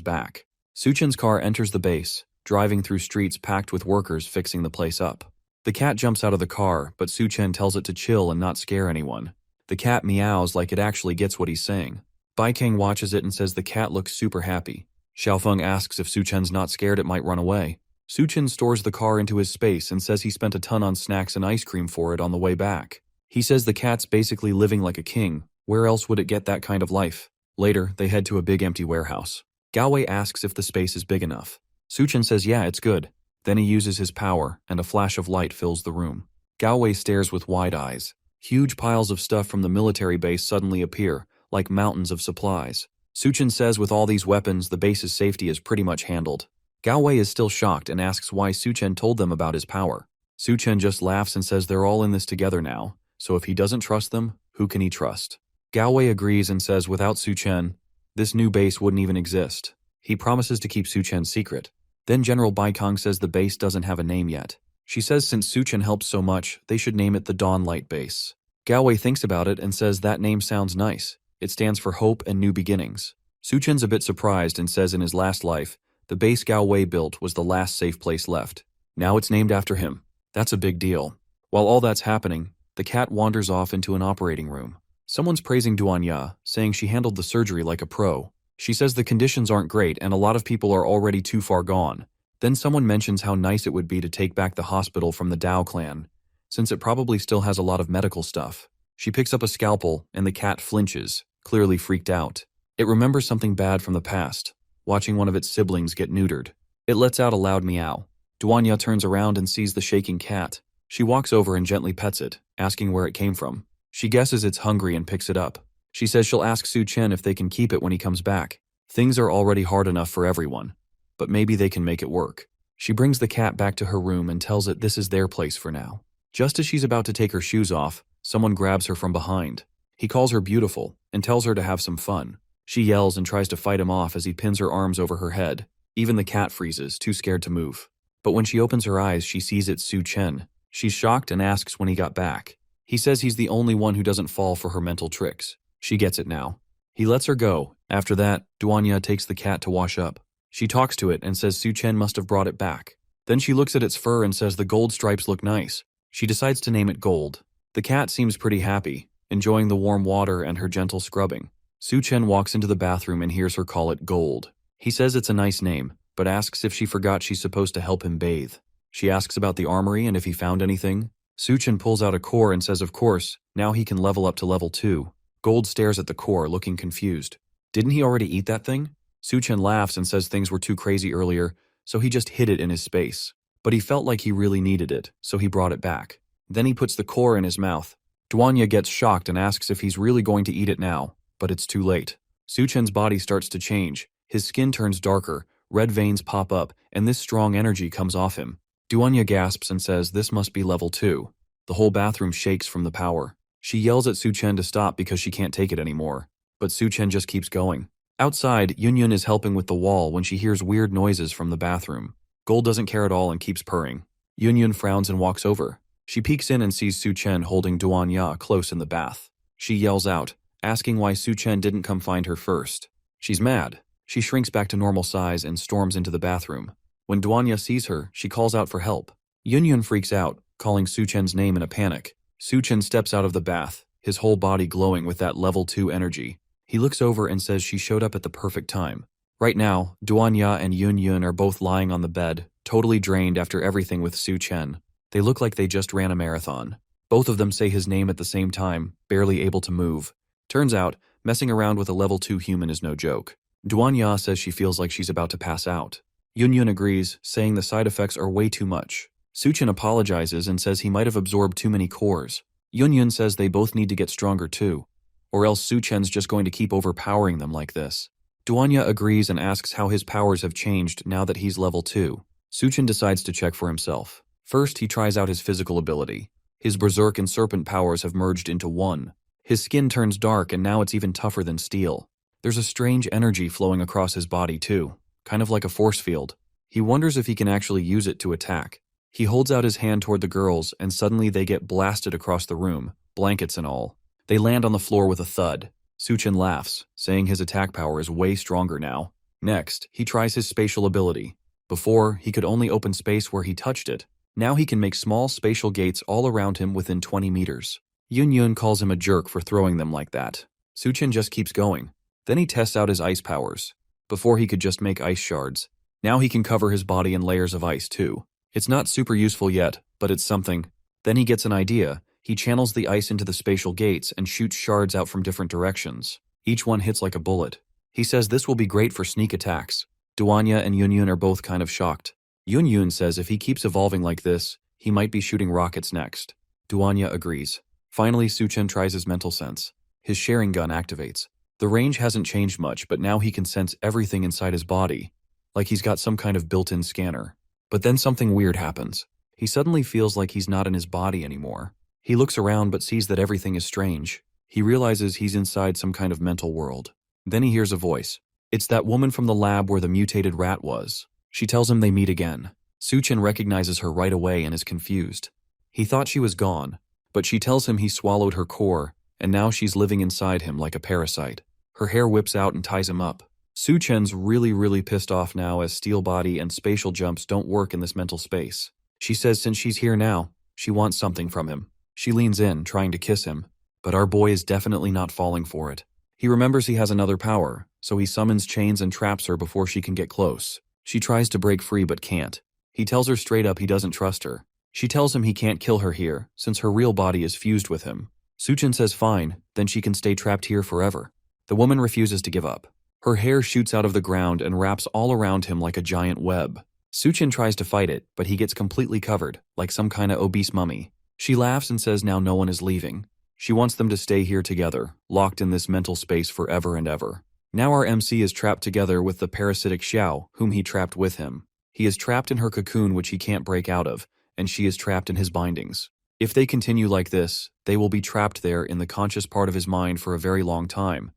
A: back. Suchen's car enters the base, driving through streets packed with workers fixing the place up. The cat jumps out of the car, but Suchen tells it to chill and not scare anyone. The cat meows like it actually gets what he's saying. Baikeng watches it and says the cat looks super happy. Xiaofeng asks if Suchen's not scared it might run away. Suchen stores the car into his space and says he spent a ton on snacks and ice cream for it on the way back. He says the cat's basically living like a king. Where else would it get that kind of life? Later, they head to a big empty warehouse. Galway asks if the space is big enough. Suchen says yeah, it's good. Then he uses his power, and a flash of light fills the room. Galway stares with wide eyes. Huge piles of stuff from the military base suddenly appear, like mountains of supplies. Suchen says with all these weapons, the base's safety is pretty much handled. Galway is still shocked and asks why Suchen told them about his power. Suchen just laughs and says they're all in this together now, so if he doesn't trust them, who can he trust? Galway agrees and says without Suchen, this new base wouldn't even exist. He promises to keep Suchen's secret. Then General Baikong says the base doesn't have a name yet. She says since Suchen helps so much, they should name it the Dawnlight Base. Galway thinks about it and says that name sounds nice. It stands for hope and new beginnings. Suchen's a bit surprised and says in his last life, the base Galway built was the last safe place left. Now it's named after him. That's a big deal. While all that's happening, the cat wanders off into an operating room. Someone's praising Duanya, saying she handled the surgery like a pro. She says the conditions aren't great and a lot of people are already too far gone. Then someone mentions how nice it would be to take back the hospital from the Dao clan, since it probably still has a lot of medical stuff. She picks up a scalpel and the cat flinches, clearly freaked out. It remembers something bad from the past, watching one of its siblings get neutered. It lets out a loud meow. Duanya turns around and sees the shaking cat. She walks over and gently pets it, asking where it came from. She guesses it's hungry and picks it up. She says she'll ask Suchen if they can keep it when he comes back. Things are already hard enough for everyone, but maybe they can make it work. She brings the cat back to her room and tells it this is their place for now. Just as she's about to take her shoes off, someone grabs her from behind. He calls her beautiful and tells her to have some fun. She yells and tries to fight him off as he pins her arms over her head. Even the cat freezes, too scared to move. But when she opens her eyes, she sees it's Suchen. She's shocked and asks when he got back. He says he's the only one who doesn't fall for her mental tricks. She gets it now. He lets her go. After that, Duanya takes the cat to wash up. She talks to it and says Suchen must have brought it back. Then she looks at its fur and says the gold stripes look nice. She decides to name it Gold. The cat seems pretty happy, enjoying the warm water and her gentle scrubbing. Suchen walks into the bathroom and hears her call it Gold. He says it's a nice name, but asks if she forgot she's supposed to help him bathe. She asks about the armory and if he found anything. Suchen pulls out a core and says of course, now he can level up to level 2. Gold stares at the core, looking confused. Didn't he already eat that thing? Suchen laughs and says things were too crazy earlier, so he just hid it in his space. But he felt like he really needed it, so he brought it back. Then he puts the core in his mouth. Duanya gets shocked and asks if he's really going to eat it now, but it's too late. Suchen's body starts to change. His skin turns darker, red veins pop up, and this strong energy comes off him. Duanya gasps and says this must be level 2. The whole bathroom shakes from the power. She yells at Suchen to stop because she can't take it anymore. But Suchen just keeps going. Outside, Yunyun is helping with the wall when she hears weird noises from the bathroom. Gold doesn't care at all and keeps purring. Yunyun frowns and walks over. She peeks in and sees Su Chen holding Duan Ya close in the bath. She yells out, asking why Su Chen didn't come find her first. She's mad. She shrinks back to normal size and storms into the bathroom. When Duan Ya sees her, she calls out for help. Yunyun freaks out, calling Su Chen's name in a panic. Su Chen steps out of the bath, his whole body glowing with that level 2 energy. He looks over and says she showed up at the perfect time. Right now, Duan Ya and Yunyun are both lying on the bed, totally drained after everything with Su Chen. They look like they just ran a marathon. Both of them say his name at the same time, barely able to move. Turns out, messing around with a level 2 human is no joke. Duan Ya says she feels like she's about to pass out. Yunyun agrees, saying the side effects are way too much. Su Chen apologizes and says he might have absorbed too many cores. Yunyun says they both need to get stronger too, or else Su Chen's just going to keep overpowering them like this. Duan Ya agrees and asks how his powers have changed now that he's level 2. Su Chen decides to check for himself. First, he tries out his physical ability. His berserk and serpent powers have merged into one. His skin turns dark and now it's even tougher than steel. There's a strange energy flowing across his body too, kind of like a force field. He wonders if he can actually use it to attack. He holds out his hand toward the girls and suddenly they get blasted across the room, blankets and all. They land on the floor with a thud. Su Chen laughs, saying his attack power is way stronger now. Next, he tries his spatial ability. Before, he could only open space where he touched it. Now he can make small spatial gates all around him within 20 meters. Yunyun calls him a jerk for throwing them like that. Su Chen just keeps going. Then he tests out his ice powers. Before he could just make ice shards. Now he can cover his body in layers of ice too. It's not super useful yet, but it's something. Then he gets an idea. He channels the ice into the spatial gates and shoots shards out from different directions. Each one hits like a bullet. He says this will be great for sneak attacks. Duan Ya and Yunyun are both kind of shocked. Yunyun says if he keeps evolving like this, he might be shooting rockets next. Duan Ya agrees. Finally, Su Chen tries his mental sense. His sharing gun activates. The range hasn't changed much, but now he can sense everything inside his body, like he's got some kind of built-in scanner. But then something weird happens. He suddenly feels like he's not in his body anymore. He looks around but sees that everything is strange. He realizes he's inside some kind of mental world. Then he hears a voice. It's that woman from the lab where the mutated rat was. She tells him they meet again. Su Chen recognizes her right away and is confused. He thought she was gone, but she tells him he swallowed her core, and now she's living inside him like a parasite. Her hair whips out and ties him up. Su Chen's really pissed off now as steel body and spatial jumps don't work in this mental space. She says since she's here now, she wants something from him. She leans in, trying to kiss him, but our boy is definitely not falling for it. He remembers he has another power, so he summons chains and traps her before she can get close. She tries to break free but can't. He tells her straight up he doesn't trust her. She tells him he can't kill her here, since her real body is fused with him. Su Chen says fine, then she can stay trapped here forever. The woman refuses to give up. Her hair shoots out of the ground and wraps all around him like a giant web. Su Chen tries to fight it, but he gets completely covered, like some kind of obese mummy. She laughs and says now no one is leaving. She wants them to stay here together, locked in this mental space forever and ever. Now our MC is trapped together with the parasitic Xiao, whom he trapped with him. He is trapped in her cocoon which he can't break out of, and she is trapped in his bindings. If they continue like this, they will be trapped there in the conscious part of his mind for a very long time.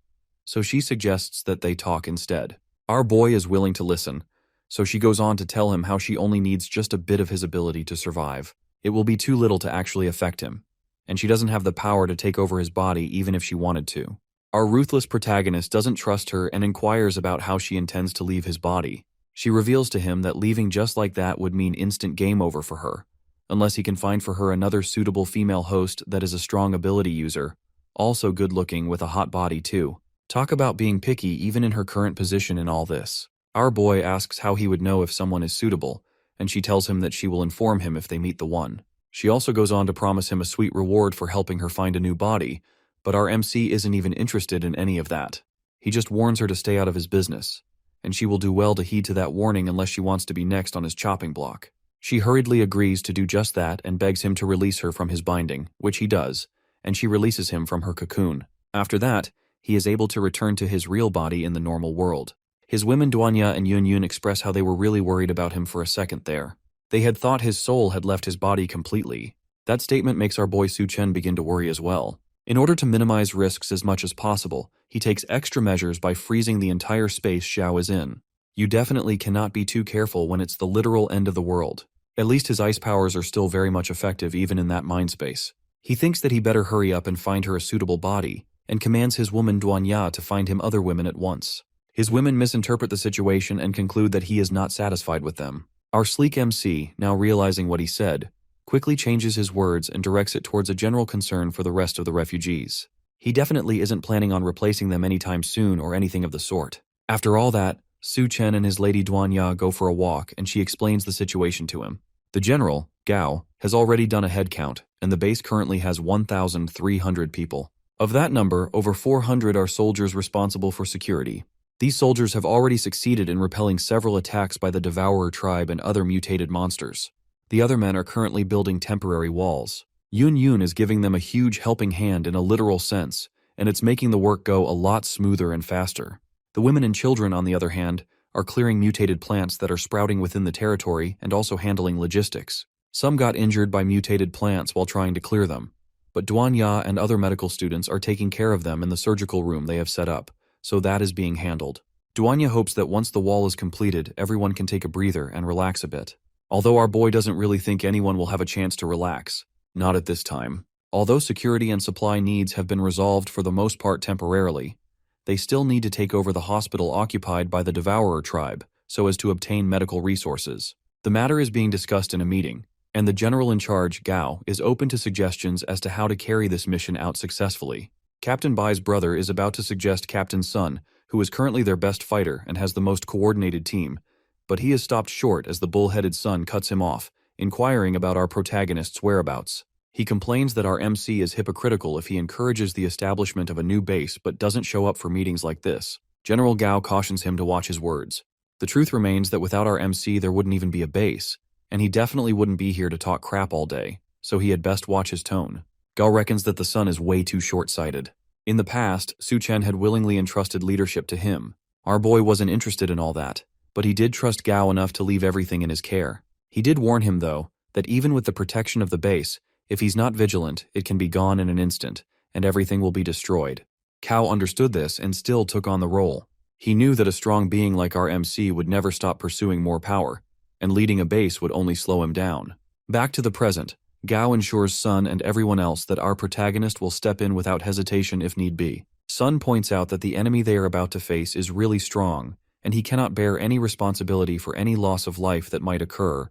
A: So she suggests that they talk instead. Our boy is willing to listen, so she goes on to tell him how she only needs just a bit of his ability to survive. It will be too little to actually affect him, and she doesn't have the power to take over his body even if she wanted to. Our ruthless protagonist doesn't trust her and inquires about how she intends to leave his body. She reveals to him that leaving just like that would mean instant game over for her, unless he can find for her another suitable female host that is a strong ability user, also good-looking with a hot body too. Talk about being picky even in her current position in all this. Our boy asks how he would know if someone is suitable, and she tells him that she will inform him if they meet the one. She also goes on to promise him a sweet reward for helping her find a new body, but our MC isn't even interested in any of that. He just warns her to stay out of his business, and she will do well to heed to that warning unless she wants to be next on his chopping block. She hurriedly agrees to do just that and begs him to release her from his binding, which he does, and she releases him from her cocoon. After that, he is able to return to his real body in the normal world. His women Duan Ya and Yunyun express how they were really worried about him for a second there. They had thought his soul had left his body completely. That statement makes our boy Su Chen begin to worry as well. In order to minimize risks as much as possible, he takes extra measures by freezing the entire space Xiao is in. You definitely cannot be too careful when it's the literal end of the world. At least his ice powers are still very much effective even in that mind space. He thinks that he better hurry up and find her a suitable body, and commands his woman Duanya to find him other women at once. His women misinterpret the situation and conclude that he is not satisfied with them. Our sleek MC, now realizing what he said, quickly changes his words and directs it towards a general concern for the rest of the refugees. He definitely isn't planning on replacing them anytime soon or anything of the sort. After all that, Su Chen and his lady Duanya go for a walk and she explains the situation to him. The general, Gao, has already done a head count, and the base currently has 1,300 people. Of that number, over 400 are soldiers responsible for security. These soldiers have already succeeded in repelling several attacks by the Devourer tribe and other mutated monsters. The other men are currently building temporary walls. Yun Yun is giving them a huge helping hand in a literal sense, and it's making the work go a lot smoother and faster. The women and children, on the other hand, are clearing mutated plants that are sprouting within the territory and also handling logistics. Some got injured by mutated plants while trying to clear them, but Duanya and other medical students are taking care of them in the surgical room they have set up, so that is being handled. Duanya hopes that once the wall is completed, everyone can take a breather and relax a bit. Although our boy doesn't really think anyone will have a chance to relax. Not at this time. Although security and supply needs have been resolved for the most part temporarily, they still need to take over the hospital occupied by the Devourer tribe so as to obtain medical resources. The matter is being discussed in a meeting, and the general in charge, Gao, is open to suggestions as to how to carry this mission out successfully. Captain Bai's brother is about to suggest Captain Sun, who is currently their best fighter and has the most coordinated team, but he is stopped short as the bull-headed son cuts him off, inquiring about our protagonist's whereabouts. He complains that our MC is hypocritical if he encourages the establishment of a new base but doesn't show up for meetings like this. General Gao cautions him to watch his words. The truth remains that without our MC there wouldn't even be a base, and he definitely wouldn't be here to talk crap all day, so he had best watch his tone. Gao reckons that the son is way too short-sighted. In the past, Su Chen had willingly entrusted leadership to him. Our boy wasn't interested in all that, but he did trust Gao enough to leave everything in his care. He did warn him, though, that even with the protection of the base, if he's not vigilant, it can be gone in an instant, and everything will be destroyed. Gao understood this and still took on the role. He knew that a strong being like our MC would never stop pursuing more power, and leading a base would only slow him down. Back to the present, Gao ensures Sun and everyone else that our protagonist will step in without hesitation if need be. Sun points out that the enemy they are about to face is really strong, and he cannot bear any responsibility for any loss of life that might occur,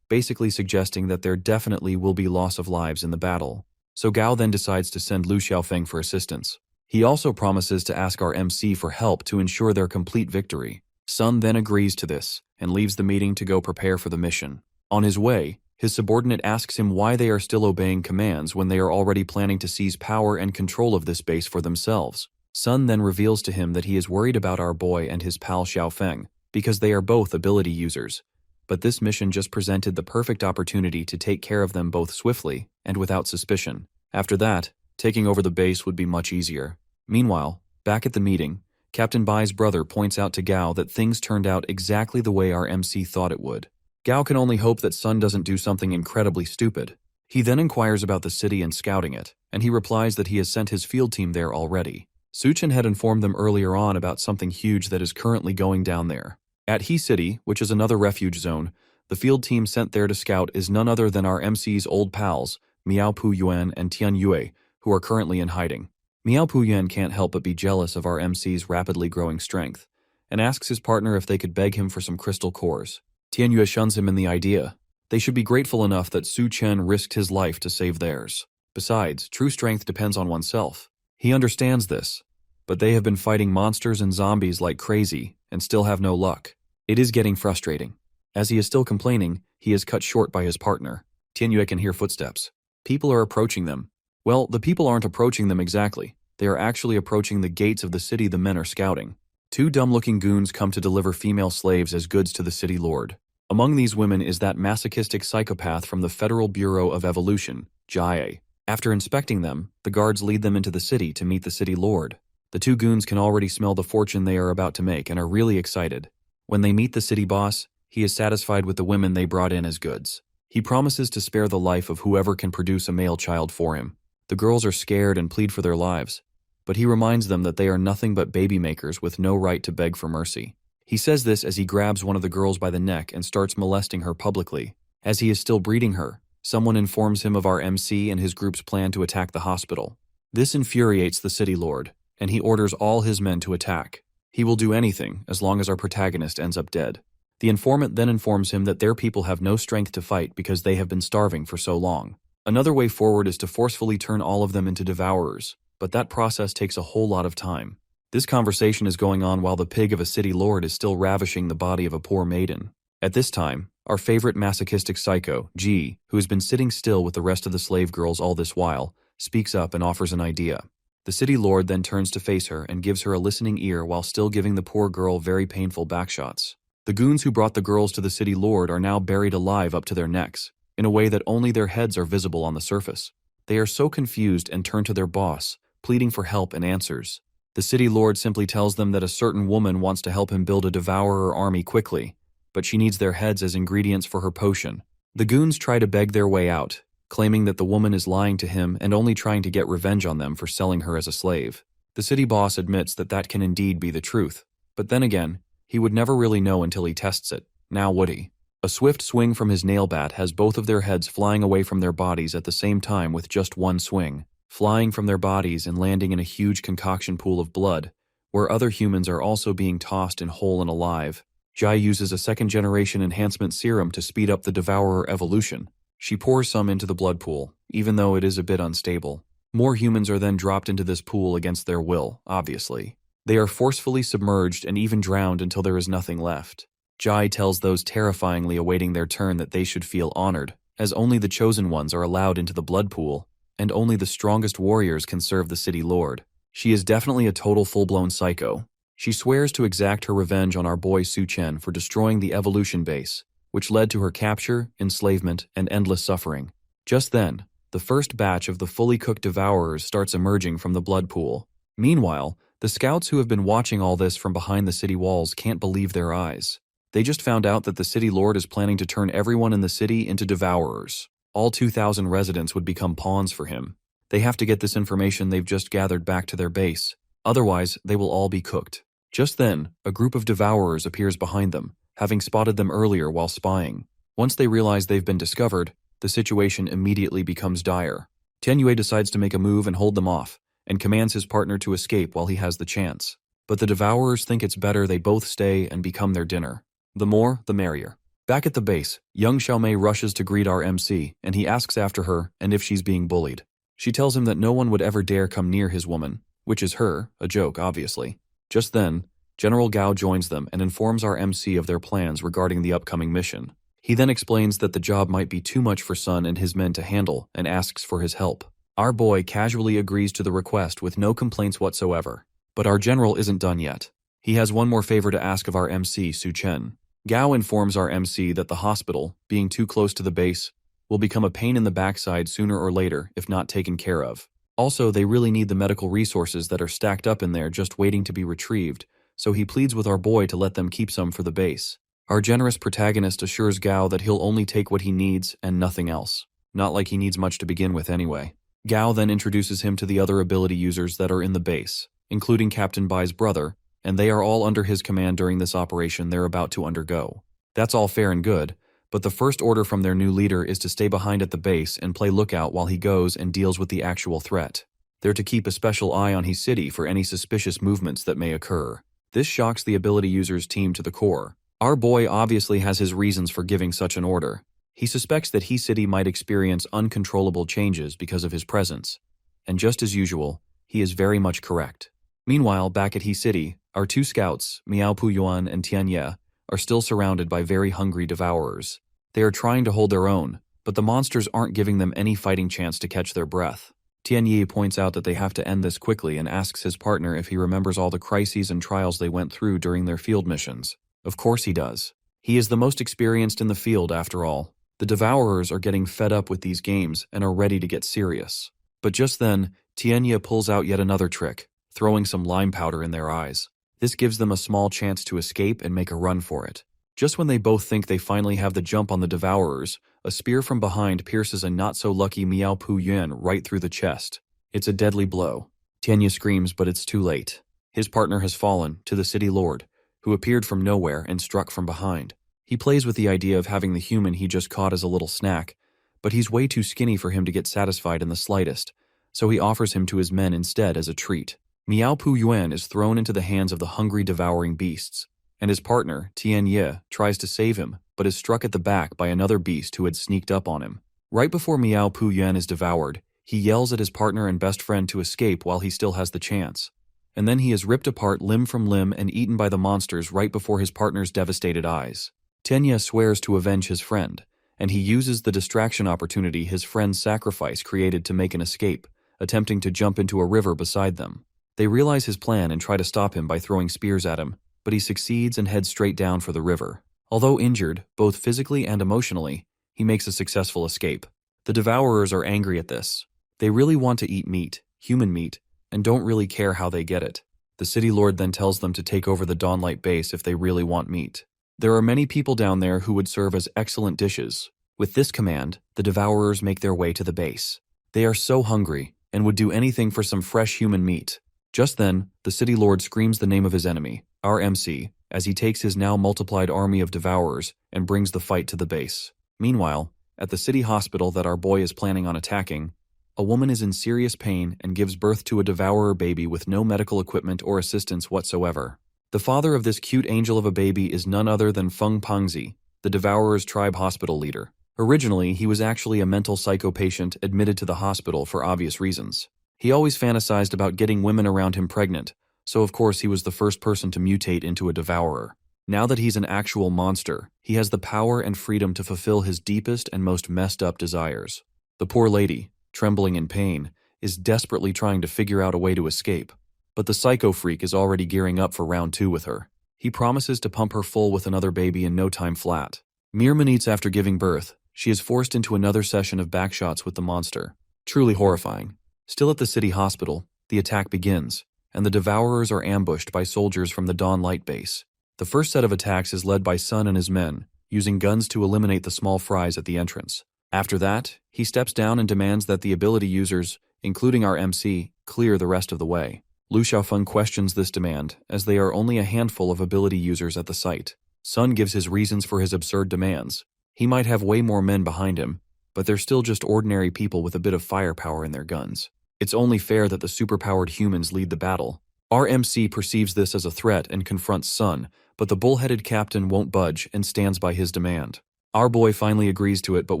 A: basically suggesting that there definitely will be loss of lives in the battle. So Gao then decides to send Lu Xiaofeng for assistance. He also promises to ask our MC for help to ensure their complete victory. Sun then agrees to this, and leaves the meeting to go prepare for the mission. On his way, his subordinate asks him why they are still obeying commands when they are already planning to seize power and control of this base for themselves. Sun then reveals to him that he is worried about our boy and his pal Xiaofeng, because they are both ability users. But this mission just presented the perfect opportunity to take care of them both swiftly and without suspicion. After that, taking over the base would be much easier. Meanwhile, back at the meeting, Captain Bai's brother points out to Gao that things turned out exactly the way our MC thought it would. Gao can only hope that Sun doesn't do something incredibly stupid. He then inquires about the city and scouting it, and he replies that he has sent his field team there already. Su Chen had informed them earlier on about something huge that is currently going down there. At He City, which is another refuge zone, the field team sent there to scout is none other than our MC's old pals, Miao Pu Yuan and Tian Yue, who are currently in hiding. Miao Pu Yuan can't help but be jealous of our MC's rapidly growing strength, and asks his partner if they could beg him for some crystal cores. Tian Yue shuns him in the idea. They should be grateful enough that Su Chen risked his life to save theirs. Besides, true strength depends on oneself. He understands this, but they have been fighting monsters and zombies like crazy and still have no luck. It is getting frustrating. As he is still complaining, he is cut short by his partner. Tian Yue can hear footsteps. People are approaching them. Well, the people aren't approaching them exactly. They are actually approaching the gates of the city the men are scouting. Two dumb-looking goons come to deliver female slaves as goods to the city lord. Among these women is that masochistic psychopath from the Federal Bureau of Evolution, Jie. After inspecting them, the guards lead them into the city to meet the city lord. The two goons can already smell the fortune they are about to make and are really excited. When they meet the city boss, he is satisfied with the women they brought in as goods. He promises to spare the life of whoever can produce a male child for him. The girls are scared and plead for their lives, but he reminds them that they are nothing but baby makers with no right to beg for mercy. He says this as he grabs one of the girls by the neck and starts molesting her publicly. As he is still breeding her, someone informs him of our MC and his group's plan to attack the hospital. This infuriates the city lord, and he orders all his men to attack. He will do anything as long as our protagonist ends up dead. The informant then informs him that their people have no strength to fight because they have been starving for so long. Another way forward is to forcefully turn all of them into devourers, but that process takes a whole lot of time. This conversation is going on while the pig of a city lord is still ravishing the body of a poor maiden. At this time, our favorite masochistic psycho, G, who has been sitting still with the rest of the slave girls all this while, speaks up and offers an idea. The city lord then turns to face her and gives her a listening ear while still giving the poor girl very painful backshots. The goons who brought the girls to the city lord are now buried alive up to their necks, in a way that only their heads are visible on the surface. They are so confused and turn to their boss, pleading for help and answers. The city lord simply tells them that a certain woman wants to help him build a devourer army quickly, but she needs their heads as ingredients for her potion. The goons try to beg their way out, claiming that the woman is lying to him and only trying to get revenge on them for selling her as a slave. The city boss admits that that can indeed be the truth, but then again, he would never really know until he tests it. Now would he? A swift swing from his nail bat has both of their heads flying away from their bodies at the same time with just one swing, flying from their bodies and landing in a huge concoction pool of blood, where other humans are also being tossed in whole and alive. Jai uses a second-generation enhancement serum to speed up the devourer evolution. She pours some into the blood pool, even though it is a bit unstable. More humans are then dropped into this pool against their will, obviously. They are forcefully submerged and even drowned until there is nothing left. Jai tells those terrifyingly awaiting their turn that they should feel honored, as only the chosen ones are allowed into the blood pool, and only the strongest warriors can serve the city lord. She is definitely a total full-blown psycho. She swears to exact her revenge on our boy Su Chen for destroying the evolution base, which led to her capture, enslavement, and endless suffering. Just then, the first batch of the fully cooked devourers starts emerging from the blood pool. Meanwhile, the scouts who have been watching all this from behind the city walls can't believe their eyes. They just found out that the city lord is planning to turn everyone in the city into devourers. All 2,000 residents would become pawns for him. They have to get this information they've just gathered back to their base. Otherwise, they will all be cooked. Just then, a group of devourers appears behind them, having spotted them earlier while spying. Once they realize they've been discovered, the situation immediately becomes dire. Tianyue decides to make a move and hold them off, and commands his partner to escape while he has the chance. But the devourers think it's better they both stay and become their dinner. The more, the merrier. Back at the base, young Xiaomei rushes to greet our MC, and he asks after her and if she's being bullied. She tells him that no one would ever dare come near his woman, which is her, a joke, obviously. Just then, General Gao joins them and informs our MC of their plans regarding the upcoming mission. He then explains that the job might be too much for Sun and his men to handle and asks for his help. Our boy casually agrees to the request with no complaints whatsoever. But our general isn't done yet. He has one more favor to ask of our MC, Su Chen. Gao informs our MC that the hospital, being too close to the base, will become a pain in the backside sooner or later if not taken care of. Also, they really need the medical resources that are stacked up in there just waiting to be retrieved, so he pleads with our boy to let them keep some for the base. Our generous protagonist assures Gao that he'll only take what he needs and nothing else. Not like he needs much to begin with anyway. Gao then introduces him to the other ability users that are in the base, including Captain Bai's brother, and they are all under his command during this operation they're about to undergo. That's all fair and good, but the first order from their new leader is to stay behind at the base and play lookout while he goes and deals with the actual threat. They're to keep a special eye on his city for any suspicious movements that may occur. This shocks the ability users team to the core. Our boy obviously has his reasons for giving such an order. He suspects that He City might experience uncontrollable changes because of his presence. And just as usual, he is very much correct. Meanwhile, back at He City, our two scouts, Miao Puyuan and Tianye, are still surrounded by very hungry devourers. They are trying to hold their own, but the monsters aren't giving them any fighting chance to catch their breath. Tianye points out that they have to end this quickly and asks his partner if he remembers all the crises and trials they went through during their field missions. Of course he does. He is the most experienced in the field after all. The devourers are getting fed up with these games and are ready to get serious. But just then, Tianye pulls out yet another trick, throwing some lime powder in their eyes. This gives them a small chance to escape and make a run for it. Just when they both think they finally have the jump on the devourers, a spear from behind pierces a not-so-lucky Miao Pu Yuan right through the chest. It's a deadly blow. Tianya screams, but it's too late. His partner has fallen to the city lord, who appeared from nowhere and struck from behind. He plays with the idea of having the human he just caught as a little snack, but he's way too skinny for him to get satisfied in the slightest, so he offers him to his men instead as a treat. Miao Pu Yuan is thrown into the hands of the hungry devouring beasts, and his partner, Tian Ye, tries to save him, but is struck at the back by another beast who had sneaked up on him. Right before Miao Pu Yuan is devoured, he yells at his partner and best friend to escape while he still has the chance. And then he is ripped apart limb from limb and eaten by the monsters right before his partner's devastated eyes. Tianya swears to avenge his friend, and he uses the distraction opportunity his friend's sacrifice created to make an escape, attempting to jump into a river beside them. They realize his plan and try to stop him by throwing spears at him, but he succeeds and heads straight down for the river. Although injured, both physically and emotionally, he makes a successful escape. The devourers are angry at this. They really want to eat meat, human meat, and don't really care how they get it. The city lord then tells them to take over the Dawnlight base if they really want meat. There are many people down there who would serve as excellent dishes. With this command, the devourers make their way to the base. They are so hungry and would do anything for some fresh human meat. Just then, the city lord screams the name of his enemy, our MC, as he takes his now multiplied army of devourers and brings the fight to the base. Meanwhile, at the city hospital that our boy is planning on attacking, a woman is in serious pain and gives birth to a devourer baby with no medical equipment or assistance whatsoever. The father of this cute angel of a baby is none other than Feng Pangzi, the devourer's tribe hospital leader. Originally, he was actually a mental psycho patient admitted to the hospital for obvious reasons. He always fantasized about getting women around him pregnant, so of course he was the first person to mutate into a devourer. Now that he's an actual monster, he has the power and freedom to fulfill his deepest and most messed up desires. The poor lady, trembling in pain, is desperately trying to figure out a way to escape, but the psycho freak is already gearing up for round 2 with her. He promises to pump her full with another baby in no time flat. Mere minutes after giving birth, she is forced into another session of backshots with the monster. Truly horrifying. Still at the city hospital, the attack begins, and the devourers are ambushed by soldiers from the Dawnlight base. The first set of attacks is led by Sun and his men, using guns to eliminate the small fries at the entrance. After that, he steps down and demands that the ability users, including our MC, clear the rest of the way. Lu Xiaofeng questions this demand, as they are only a handful of ability users at the site. Sun gives his reasons for his absurd demands. He might have way more men behind him, but they're still just ordinary people with a bit of firepower in their guns. It's only fair that the superpowered humans lead the battle. Our MC perceives this as a threat and confronts Sun, but the bullheaded captain won't budge and stands by his demand. Our boy finally agrees to it but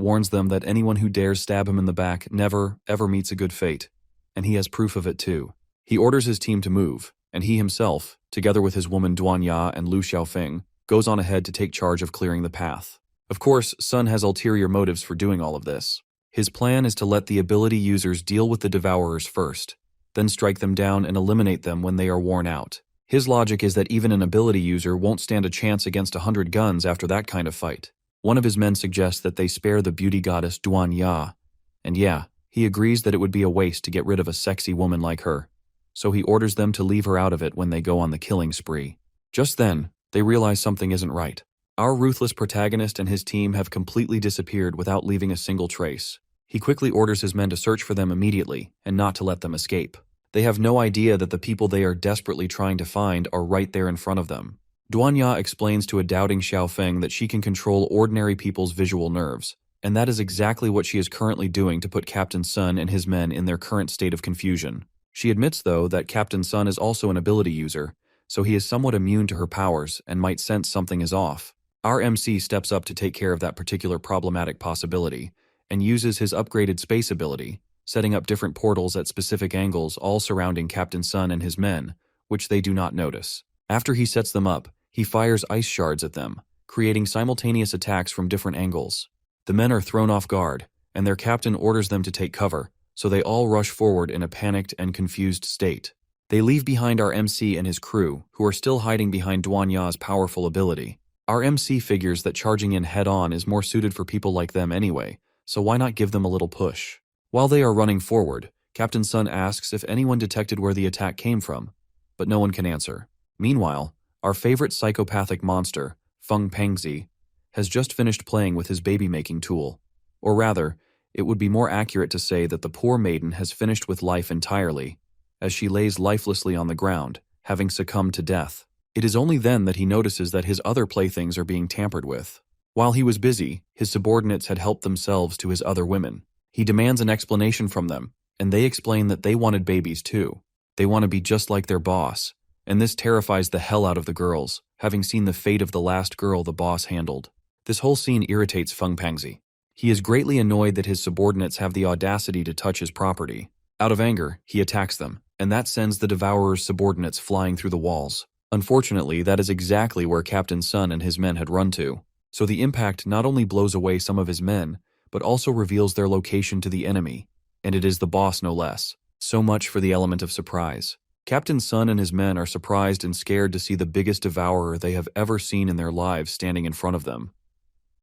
A: warns them that anyone who dares stab him in the back never, ever meets a good fate. And he has proof of it too. He orders his team to move, and he himself, together with his woman Duan Ya and Lu Xiaofeng, goes on ahead to take charge of clearing the path. Of course, Sun has ulterior motives for doing all of this. His plan is to let the ability users deal with the devourers first, then strike them down and eliminate them when they are worn out. His logic is that even an ability user won't stand a chance against 100 guns after that kind of fight. One of his men suggests that they spare the beauty goddess Duan Ya, and yeah, he agrees that it would be a waste to get rid of a sexy woman like her, so he orders them to leave her out of it when they go on the killing spree. Just then, they realize something isn't right. Our ruthless protagonist and his team have completely disappeared without leaving a single trace. He quickly orders his men to search for them immediately and not to let them escape. They have no idea that the people they are desperately trying to find are right there in front of them. Duan Ya explains to a doubting Xiaofeng that she can control ordinary people's visual nerves, and that is exactly what she is currently doing to put Captain Sun and his men in their current state of confusion. She admits, though, that Captain Sun is also an ability user, so he is somewhat immune to her powers and might sense something is off. Our MC steps up to take care of that particular problematic possibility, and uses his upgraded space ability, setting up different portals at specific angles all surrounding Captain Sun and his men, which they do not notice. After he sets them up, he fires ice shards at them, creating simultaneous attacks from different angles. The men are thrown off guard, and their captain orders them to take cover, so they all rush forward in a panicked and confused state. They leave behind our MC and his crew, who are still hiding behind Duan Ya's powerful ability. Our MC figures that charging in head-on is more suited for people like them anyway, so why not give them a little push? While they are running forward, Captain Sun asks if anyone detected where the attack came from, but no one can answer. Meanwhile, our favorite psychopathic monster, Feng Pangzi, has just finished playing with his baby-making tool. Or rather, it would be more accurate to say that the poor maiden has finished with life entirely, as she lays lifelessly on the ground, having succumbed to death. It is only then that he notices that his other playthings are being tampered with. While he was busy, his subordinates had helped themselves to his other women. He demands an explanation from them, and they explain that they wanted babies too. They want to be just like their boss, and this terrifies the hell out of the girls, having seen the fate of the last girl the boss handled. This whole scene irritates Feng Pangzi. He is greatly annoyed that his subordinates have the audacity to touch his property. Out of anger, he attacks them, and that sends the Devourer's subordinates flying through the walls. Unfortunately, that is exactly where Captain Sun and his men had run to. So the impact not only blows away some of his men, but also reveals their location to the enemy, and it is the boss no less. So much for the element of surprise. Captain Sun and his men are surprised and scared to see the biggest devourer they have ever seen in their lives standing in front of them.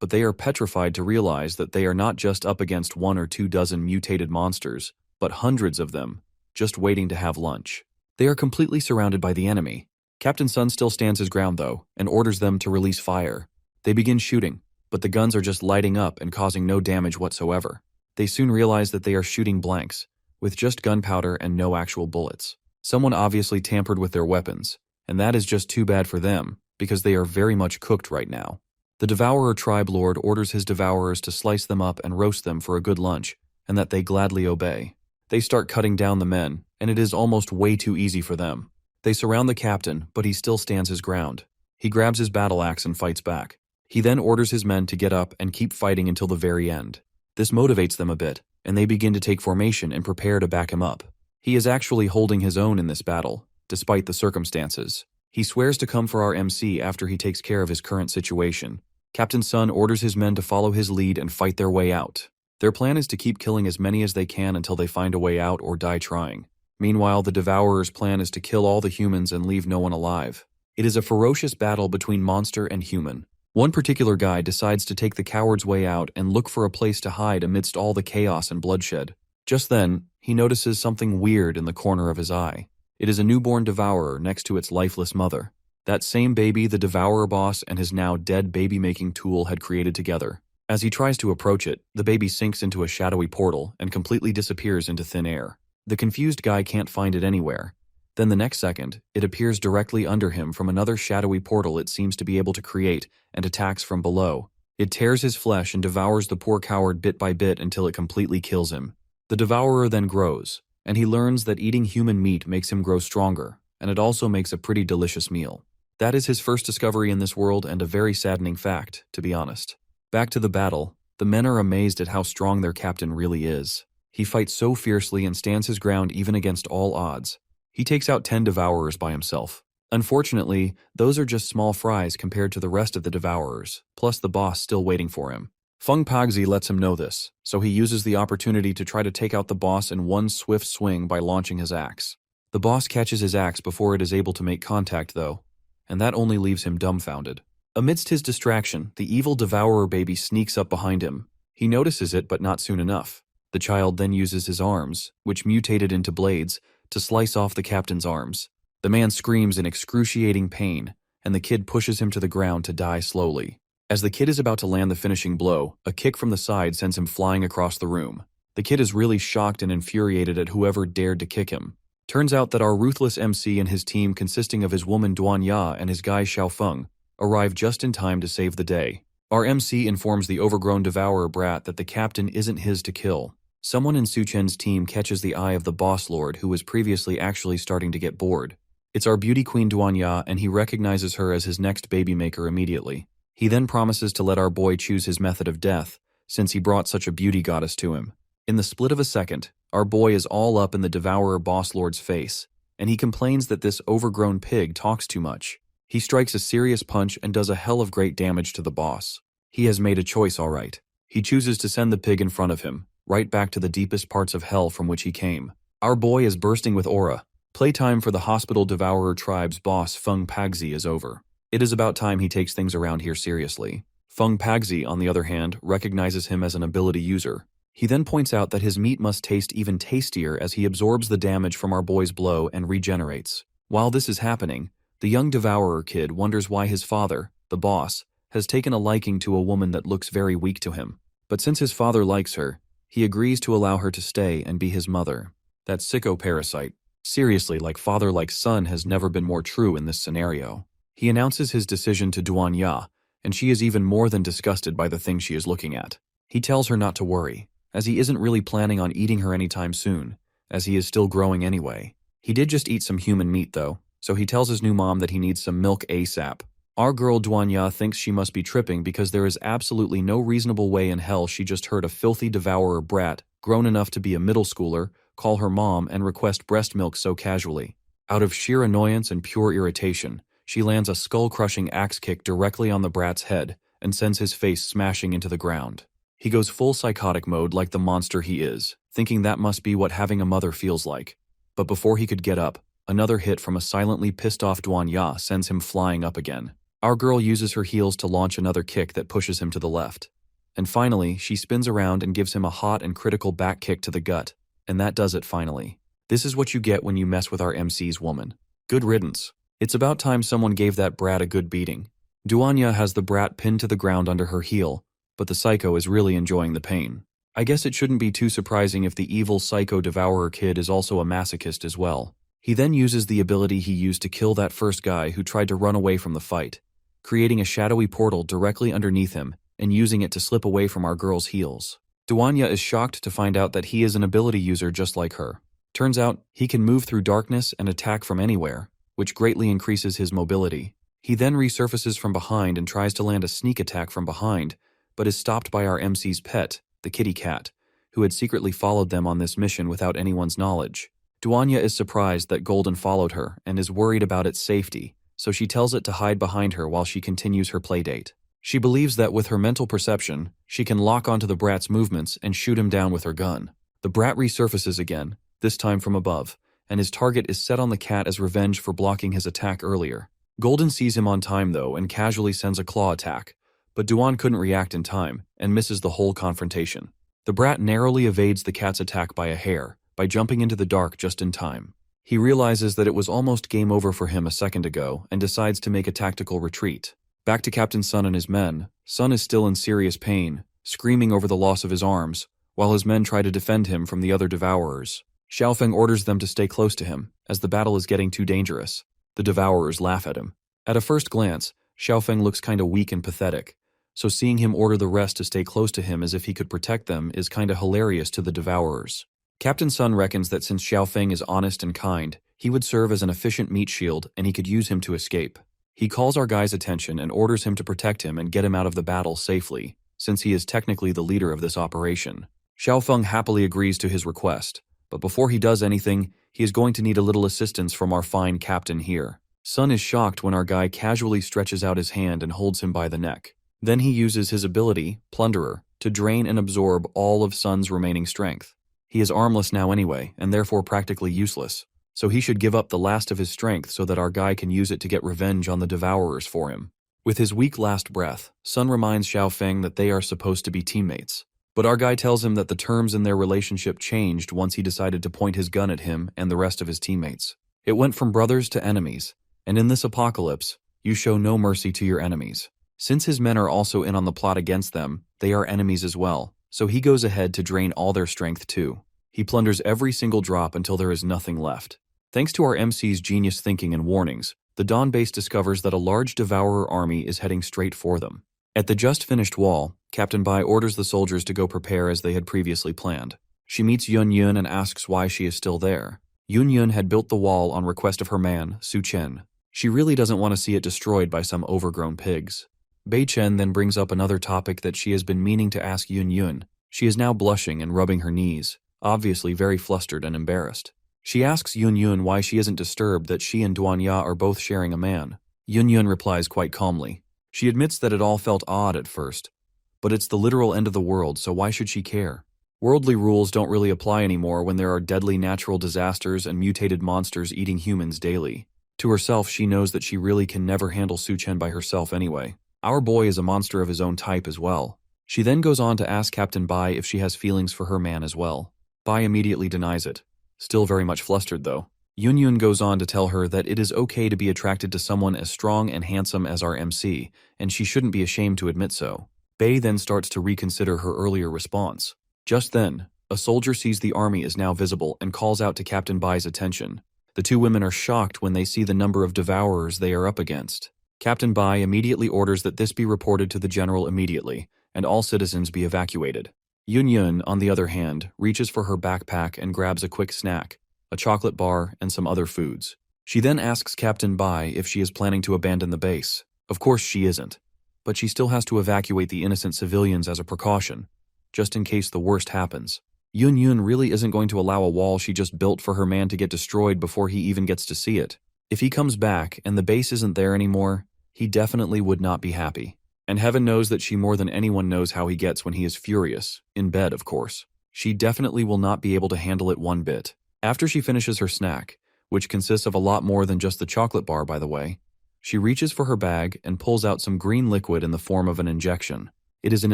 A: But they are petrified to realize that they are not just up against 1 or 2 dozen mutated monsters, but hundreds of them, just waiting to have lunch. They are completely surrounded by the enemy. Captain Sun still stands his ground though, and orders them to release fire. They begin shooting, but the guns are just lighting up and causing no damage whatsoever. They soon realize that they are shooting blanks, with just gunpowder and no actual bullets. Someone obviously tampered with their weapons, and that is just too bad for them, because they are very much cooked right now. The Devourer Tribe Lord orders his Devourers to slice them up and roast them for a good lunch, and that they gladly obey. They start cutting down the men, and it is almost way too easy for them. They surround the captain, but he still stands his ground. He grabs his battle axe and fights back. He then orders his men to get up and keep fighting until the very end. This motivates them a bit, and they begin to take formation and prepare to back him up. He is actually holding his own in this battle, despite the circumstances. He swears to come for our MC after he takes care of his current situation. Captain Sun orders his men to follow his lead and fight their way out. Their plan is to keep killing as many as they can until they find a way out or die trying. Meanwhile, the Devourer's plan is to kill all the humans and leave no one alive. It is a ferocious battle between monster and human. One particular guy decides to take the coward's way out and look for a place to hide amidst all the chaos and bloodshed. Just then, he notices something weird in the corner of his eye. It is a newborn devourer next to its lifeless mother. That same baby the Devourer boss and his now dead baby-making tool had created together. As he tries to approach it, the baby sinks into a shadowy portal and completely disappears into thin air. The confused guy can't find it anywhere. Then the next second, it appears directly under him from another shadowy portal it seems to be able to create and attacks from below. It tears his flesh and devours the poor coward bit by bit until it completely kills him. The Devourer then grows, and he learns that eating human meat makes him grow stronger, and it also makes a pretty delicious meal. That is his first discovery in this world and a very saddening fact, to be honest. Back to the battle, the men are amazed at how strong their captain really is. He fights so fiercely and stands his ground even against all odds. He takes out 10 Devourers by himself. Unfortunately, those are just small fries compared to the rest of the Devourers, plus the boss still waiting for him. Feng Pagzi lets him know this, so he uses the opportunity to try to take out the boss in one swift swing by launching his axe. The boss catches his axe before it is able to make contact though, and that only leaves him dumbfounded. Amidst his distraction, the evil Devourer baby sneaks up behind him. He notices it, but not soon enough. The child then uses his arms, which mutated into blades, to slice off the captain's arms. The man screams in excruciating pain, and the kid pushes him to the ground to die slowly. As the kid is about to land the finishing blow, a kick from the side sends him flying across the room. The kid is really shocked and infuriated at whoever dared to kick him. Turns out that our ruthless MC and his team, consisting of his woman Duan Ya and his guy Xiao Feng, arrive just in time to save the day. Our MC informs the overgrown Devourer brat that the captain isn't his to kill. Someone in Su Chen's team catches the eye of the boss lord who was previously actually starting to get bored. It's our beauty queen Duan Ya, and he recognizes her as his next baby maker immediately. He then promises to let our boy choose his method of death, since he brought such a beauty goddess to him. In the split of a second, our boy is all up in the Devourer boss lord's face, and he complains that this overgrown pig talks too much. He strikes a serious punch and does a hell of great damage to the boss. He has made a choice, all right. He chooses to send the pig in front of him, right back to the deepest parts of hell from which he came. Our boy is bursting with aura. Playtime for the Hospital Devourer tribe's boss Feng Pagzi is over. It is about time he takes things around here seriously. Feng Pagzi, on the other hand, recognizes him as an ability user. He then points out that his meat must taste even tastier as he absorbs the damage from our boy's blow and regenerates. While this is happening, the young Devourer kid wonders why his father, the boss, has taken a liking to a woman that looks very weak to him. But since his father likes her, he agrees to allow her to stay and be his mother. That sicko parasite. Seriously, like father like son has never been more true in this scenario. He announces his decision to Duanya, and she is even more than disgusted by the thing she is looking at. He tells her not to worry, as he isn't really planning on eating her anytime soon, as he is still growing anyway. He did just eat some human meat though, so he tells his new mom that he needs some milk ASAP. Our girl Duanya thinks she must be tripping because there is absolutely no reasonable way in hell she just heard a filthy devourer brat, grown enough to be a middle schooler, call her mom and request breast milk so casually. Out of sheer annoyance and pure irritation, she lands a skull-crushing axe kick directly on the brat's head and sends his face smashing into the ground. He goes full psychotic mode like the monster he is, thinking that must be what having a mother feels like. But before he could get up, another hit from a silently pissed-off Duanya sends him flying up again. Our girl uses her heels to launch another kick that pushes him to the left. And finally, she spins around and gives him a hot and critical back kick to the gut. And that does it finally. This is what you get when you mess with our MC's woman. Good riddance. It's about time someone gave that brat a good beating. Duanya has the brat pinned to the ground under her heel, but the psycho is really enjoying the pain. I guess it shouldn't be too surprising if the evil psycho devourer kid is also a masochist as well. He then uses the ability he used to kill that first guy who tried to run away from the fight, creating a shadowy portal directly underneath him and using it to slip away from our girl's heels. Duanya is shocked to find out that he is an ability user just like her. Turns out, he can move through darkness and attack from anywhere, which greatly increases his mobility. He then resurfaces from behind and tries to land a sneak attack from behind, but is stopped by our MC's pet, the kitty cat, who had secretly followed them on this mission without anyone's knowledge. Duanya is surprised that Golden followed her and is worried about its safety, so she tells it to hide behind her while she continues her playdate. She believes that with her mental perception, she can lock onto the brat's movements and shoot him down with her gun. The brat resurfaces again, this time from above, and his target is set on the cat as revenge for blocking his attack earlier. Golden sees him on time though and casually sends a claw attack, but Duan couldn't react in time and misses the whole confrontation. The brat narrowly evades the cat's attack by a hair, by jumping into the dark just in time. He realizes that it was almost game over for him a second ago and decides to make a tactical retreat. Back to Captain Sun and his men, Sun is still in serious pain, screaming over the loss of his arms, while his men try to defend him from the other devourers. Xiaofeng orders them to stay close to him, as the battle is getting too dangerous. The devourers laugh at him. At a first glance, Xiaofeng looks kinda weak and pathetic, so seeing him order the rest to stay close to him as if he could protect them is kinda hilarious to the devourers. Captain Sun reckons that since Xiaofeng is honest and kind, he would serve as an efficient meat shield and he could use him to escape. He calls our guy's attention and orders him to protect him and get him out of the battle safely, since he is technically the leader of this operation. Xiaofeng happily agrees to his request, but before he does anything, he is going to need a little assistance from our fine captain here. Sun is shocked when our guy casually stretches out his hand and holds him by the neck. Then he uses his ability, Plunderer, to drain and absorb all of Sun's remaining strength. He is armless now anyway, and therefore practically useless, so he should give up the last of his strength so that our guy can use it to get revenge on the devourers for him. With his weak last breath, Sun reminds Xiaofeng that they are supposed to be teammates. But our guy tells him that the terms in their relationship changed once he decided to point his gun at him and the rest of his teammates. It went from brothers to enemies, and in this apocalypse, you show no mercy to your enemies. Since his men are also in on the plot against them, they are enemies as well, so he goes ahead to drain all their strength too. He plunders every single drop until there is nothing left. Thanks to our MC's genius thinking and warnings, the Dawn base discovers that a large devourer army is heading straight for them. At the just finished wall, Captain Bai orders the soldiers to go prepare as they had previously planned. She meets Yun Yun and asks why she is still there. Yun Yun had built the wall on request of her man, Su Chen. She really doesn't want to see it destroyed by some overgrown pigs. Bei Chen then brings up another topic that she has been meaning to ask Yun Yun. She is now blushing and rubbing her knees, obviously very flustered and embarrassed. She asks Yun Yun why she isn't disturbed that she and Duanya are both sharing a man. Yun Yun replies quite calmly. She admits that it all felt odd at first, but it's the literal end of the world, so why should she care? Worldly rules don't really apply anymore when there are deadly natural disasters and mutated monsters eating humans daily. To herself, she knows that she really can never handle Su Chen by herself anyway. Our boy is a monster of his own type as well. She then goes on to ask Captain Bai if she has feelings for her man as well. Bai immediately denies it. Still very much flustered though. Yun Yun goes on to tell her that it is okay to be attracted to someone as strong and handsome as our MC, and she shouldn't be ashamed to admit so. Bei then starts to reconsider her earlier response. Just then, a soldier sees the army is now visible and calls out to Captain Bai's attention. The two women are shocked when they see the number of devourers they are up against. Captain Bai immediately orders that this be reported to the general immediately, and all citizens be evacuated. Yun Yun, on the other hand, reaches for her backpack and grabs a quick snack, a chocolate bar, and some other foods. She then asks Captain Bai if she is planning to abandon the base. Of course she isn't, but she still has to evacuate the innocent civilians as a precaution, just in case the worst happens. Yun Yun really isn't going to allow a wall she just built for her man to get destroyed before he even gets to see it. If he comes back and the base isn't there anymore, he definitely would not be happy. And heaven knows that she more than anyone knows how he gets when he is furious, in bed of course. She definitely will not be able to handle it one bit. After she finishes her snack, which consists of a lot more than just the chocolate bar by the way, she reaches for her bag and pulls out some green liquid in the form of an injection. It is an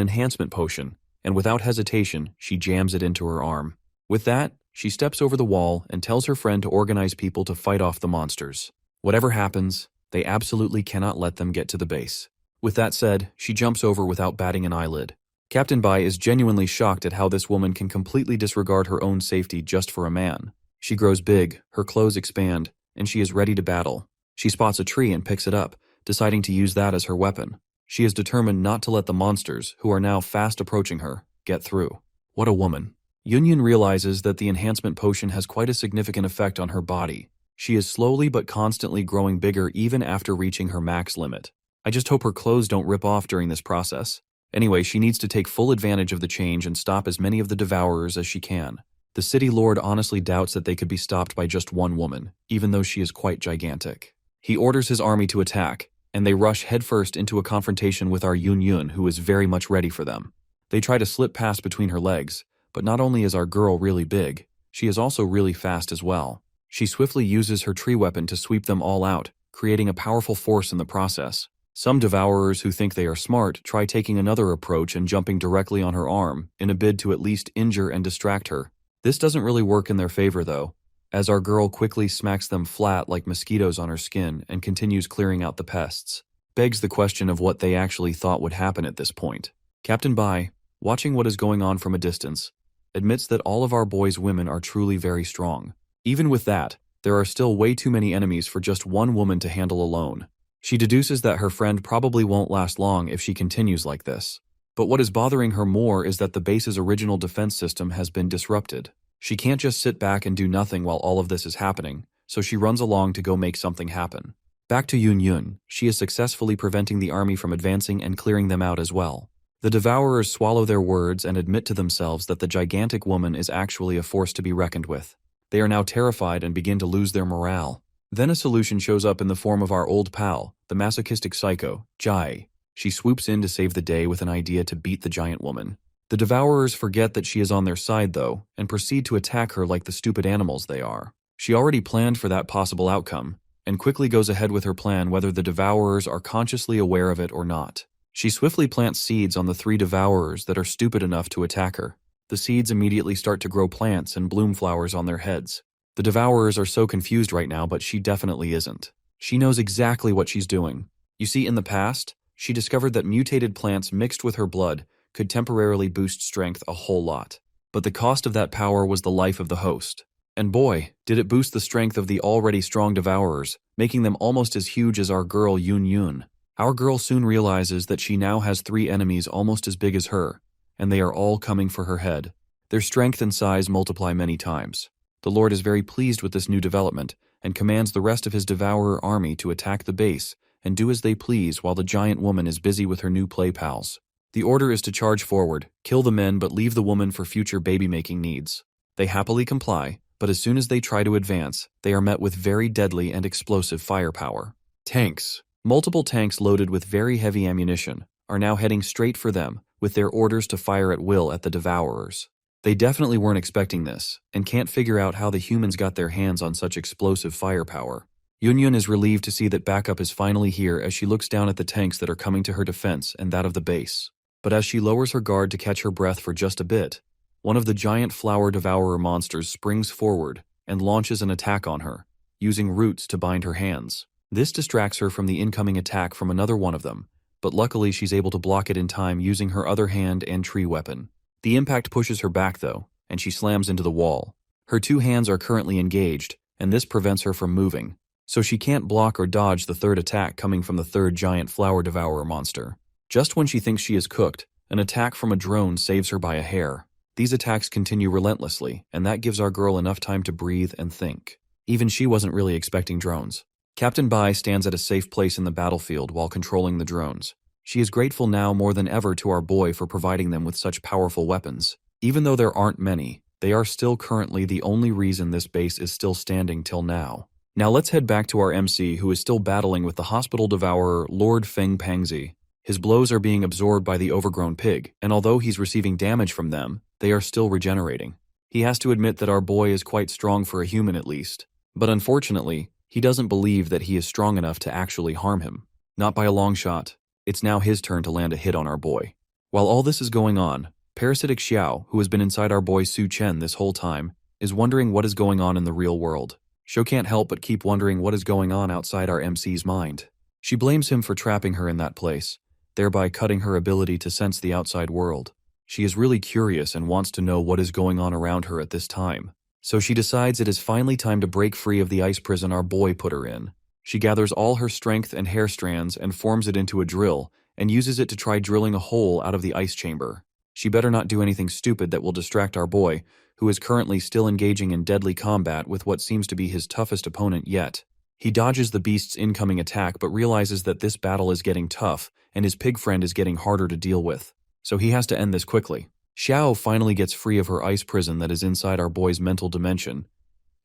A: enhancement potion, and without hesitation, she jams it into her arm. With that, she steps over the wall and tells her friend to organize people to fight off the monsters. Whatever happens, they absolutely cannot let them get to the base. With that said, she jumps over without batting an eyelid. Captain Bai is genuinely shocked at how this woman can completely disregard her own safety just for a man. She grows big, her clothes expand, and she is ready to battle. She spots a tree and picks it up, deciding to use that as her weapon. She is determined not to let the monsters, who are now fast approaching her, get through. What a woman. Yun Yun realizes that the enhancement potion has quite a significant effect on her body. She is slowly but constantly growing bigger even after reaching her max limit. I just hope her clothes don't rip off during this process. Anyway, she needs to take full advantage of the change and stop as many of the devourers as she can. The city lord honestly doubts that they could be stopped by just one woman, even though she is quite gigantic. He orders his army to attack, and they rush headfirst into a confrontation with our Yun Yun, who is very much ready for them. They try to slip past between her legs, but not only is our girl really big, she is also really fast as well. She swiftly uses her tree weapon to sweep them all out, creating a powerful force in the process. Some devourers who think they are smart try taking another approach and jumping directly on her arm in a bid to at least injure and distract her. This doesn't really work in their favor though, as our girl quickly smacks them flat like mosquitoes on her skin and continues clearing out the pests. Begs the question of what they actually thought would happen at this point. Captain Bai, watching what is going on from a distance, admits that all of our boys' women are truly very strong. Even with that, there are still way too many enemies for just one woman to handle alone. She deduces that her friend probably won't last long if she continues like this. But what is bothering her more is that the base's original defense system has been disrupted. She can't just sit back and do nothing while all of this is happening, so she runs along to go make something happen. Back to Yun Yun, she is successfully preventing the army from advancing and clearing them out as well. The devourers swallow their words and admit to themselves that the gigantic woman is actually a force to be reckoned with. They are now terrified and begin to lose their morale. Then a solution shows up in the form of our old pal, the masochistic psycho, Jai. She swoops in to save the day with an idea to beat the giant woman. The devourers forget that she is on their side though, and proceed to attack her like the stupid animals they are. She already planned for that possible outcome, and quickly goes ahead with her plan whether the devourers are consciously aware of it or not. She swiftly plants seeds on the 3 devourers that are stupid enough to attack her. The seeds immediately start to grow plants and bloom flowers on their heads. The devourers are so confused right now, but she definitely isn't. She knows exactly what she's doing. You see, in the past, she discovered that mutated plants mixed with her blood could temporarily boost strength a whole lot. But the cost of that power was the life of the host. And boy, did it boost the strength of the already strong devourers, making them almost as huge as our girl Yun Yun. Our girl soon realizes that she now has 3 enemies almost as big as her, and they are all coming for her head. Their strength and size multiply many times. The Lord is very pleased with this new development, and commands the rest of his devourer army to attack the base and do as they please while the giant woman is busy with her new play pals. The order is to charge forward, kill the men but leave the woman for future baby-making needs. They happily comply, but as soon as they try to advance, they are met with very deadly and explosive firepower. Tanks. Multiple tanks loaded with very heavy ammunition are now heading straight for them, with their orders to fire at will at the devourers. They definitely weren't expecting this, and can't figure out how the humans got their hands on such explosive firepower. Yun Yun is relieved to see that backup is finally here as she looks down at the tanks that are coming to her defense and that of the base. But as she lowers her guard to catch her breath for just a bit, one of the giant flower devourer monsters springs forward and launches an attack on her, using roots to bind her hands. This distracts her from the incoming attack from another one of them, but luckily she's able to block it in time using her other hand and tree weapon. The impact pushes her back though, and she slams into the wall. Her two hands are currently engaged, and this prevents her from moving, so she can't block or dodge the third attack coming from the third giant flower devourer monster. Just when she thinks she is cooked, an attack from a drone saves her by a hair. These attacks continue relentlessly, and that gives our girl enough time to breathe and think. Even she wasn't really expecting drones. Captain Bai stands at a safe place in the battlefield while controlling the drones. She is grateful now more than ever to our boy for providing them with such powerful weapons. Even though there aren't many, they are still currently the only reason this base is still standing till now. Now let's head back to our MC, who is still battling with the hospital devourer Lord Feng Pangzi. His blows are being absorbed by the overgrown pig, and although he's receiving damage from them, they are still regenerating. He has to admit that our boy is quite strong for a human at least, but unfortunately, he doesn't believe that he is strong enough to actually harm him. Not by a long shot. It's now his turn to land a hit on our boy. While all this is going on, parasitic Xiao, who has been inside our boy Su Chen this whole time, is wondering what is going on in the real world. Xiao can't help but keep wondering what is going on outside our MC's mind. She blames him for trapping her in that place, thereby cutting her ability to sense the outside world. She is really curious and wants to know what is going on around her at this time. So she decides it is finally time to break free of the ice prison our boy put her in. She gathers all her strength and hair strands and forms it into a drill, and uses it to try drilling a hole out of the ice chamber. She better not do anything stupid that will distract our boy, who is currently still engaging in deadly combat with what seems to be his toughest opponent yet. He dodges the beast's incoming attack but realizes that this battle is getting tough, and his pig friend is getting harder to deal with. So he has to end this quickly. Xiao finally gets free of her ice prison that is inside our boy's mental dimension,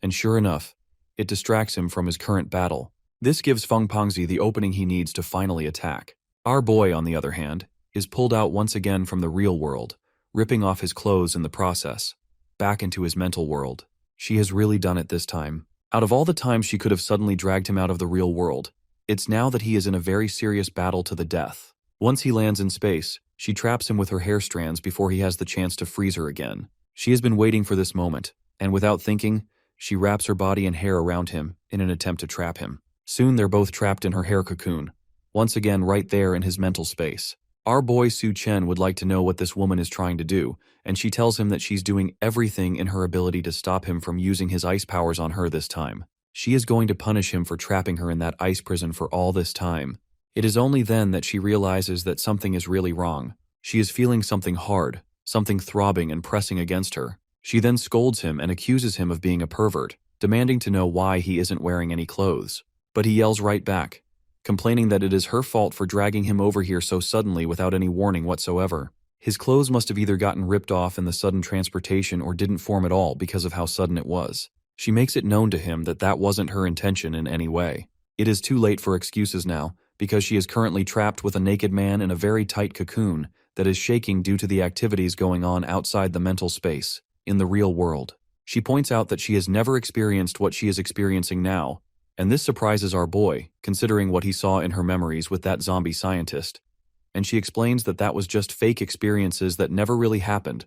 A: and sure enough, it distracts him from his current battle. This gives Feng Pangzi the opening he needs to finally attack. Our boy, on the other hand, is pulled out once again from the real world, ripping off his clothes in the process, back into his mental world. She has really done it this time. Out of all the times she could have suddenly dragged him out of the real world, it's now that he is in a very serious battle to the death. Once he lands in space, she traps him with her hair strands before he has the chance to freeze her again. She has been waiting for this moment, and without thinking, she wraps her body and hair around him in an attempt to trap him. Soon they're both trapped in her hair cocoon, once again right there in his mental space. Our boy Su Chen would like to know what this woman is trying to do, and she tells him that she's doing everything in her ability to stop him from using his ice powers on her this time. She is going to punish him for trapping her in that ice prison for all this time. It is only then that she realizes that something is really wrong. She is feeling something hard, something throbbing and pressing against her. She then scolds him and accuses him of being a pervert, demanding to know why he isn't wearing any clothes. But he yells right back, complaining that it is her fault for dragging him over here so suddenly without any warning whatsoever. His clothes must have either gotten ripped off in the sudden transportation or didn't form at all because of how sudden it was. She makes it known to him that that wasn't her intention in any way. It is too late for excuses now, because she is currently trapped with a naked man in a very tight cocoon that is shaking due to the activities going on outside the mental space, in the real world. She points out that she has never experienced what she is experiencing now, and this surprises our boy, considering what he saw in her memories with that zombie scientist. And she explains that that was just fake experiences that never really happened.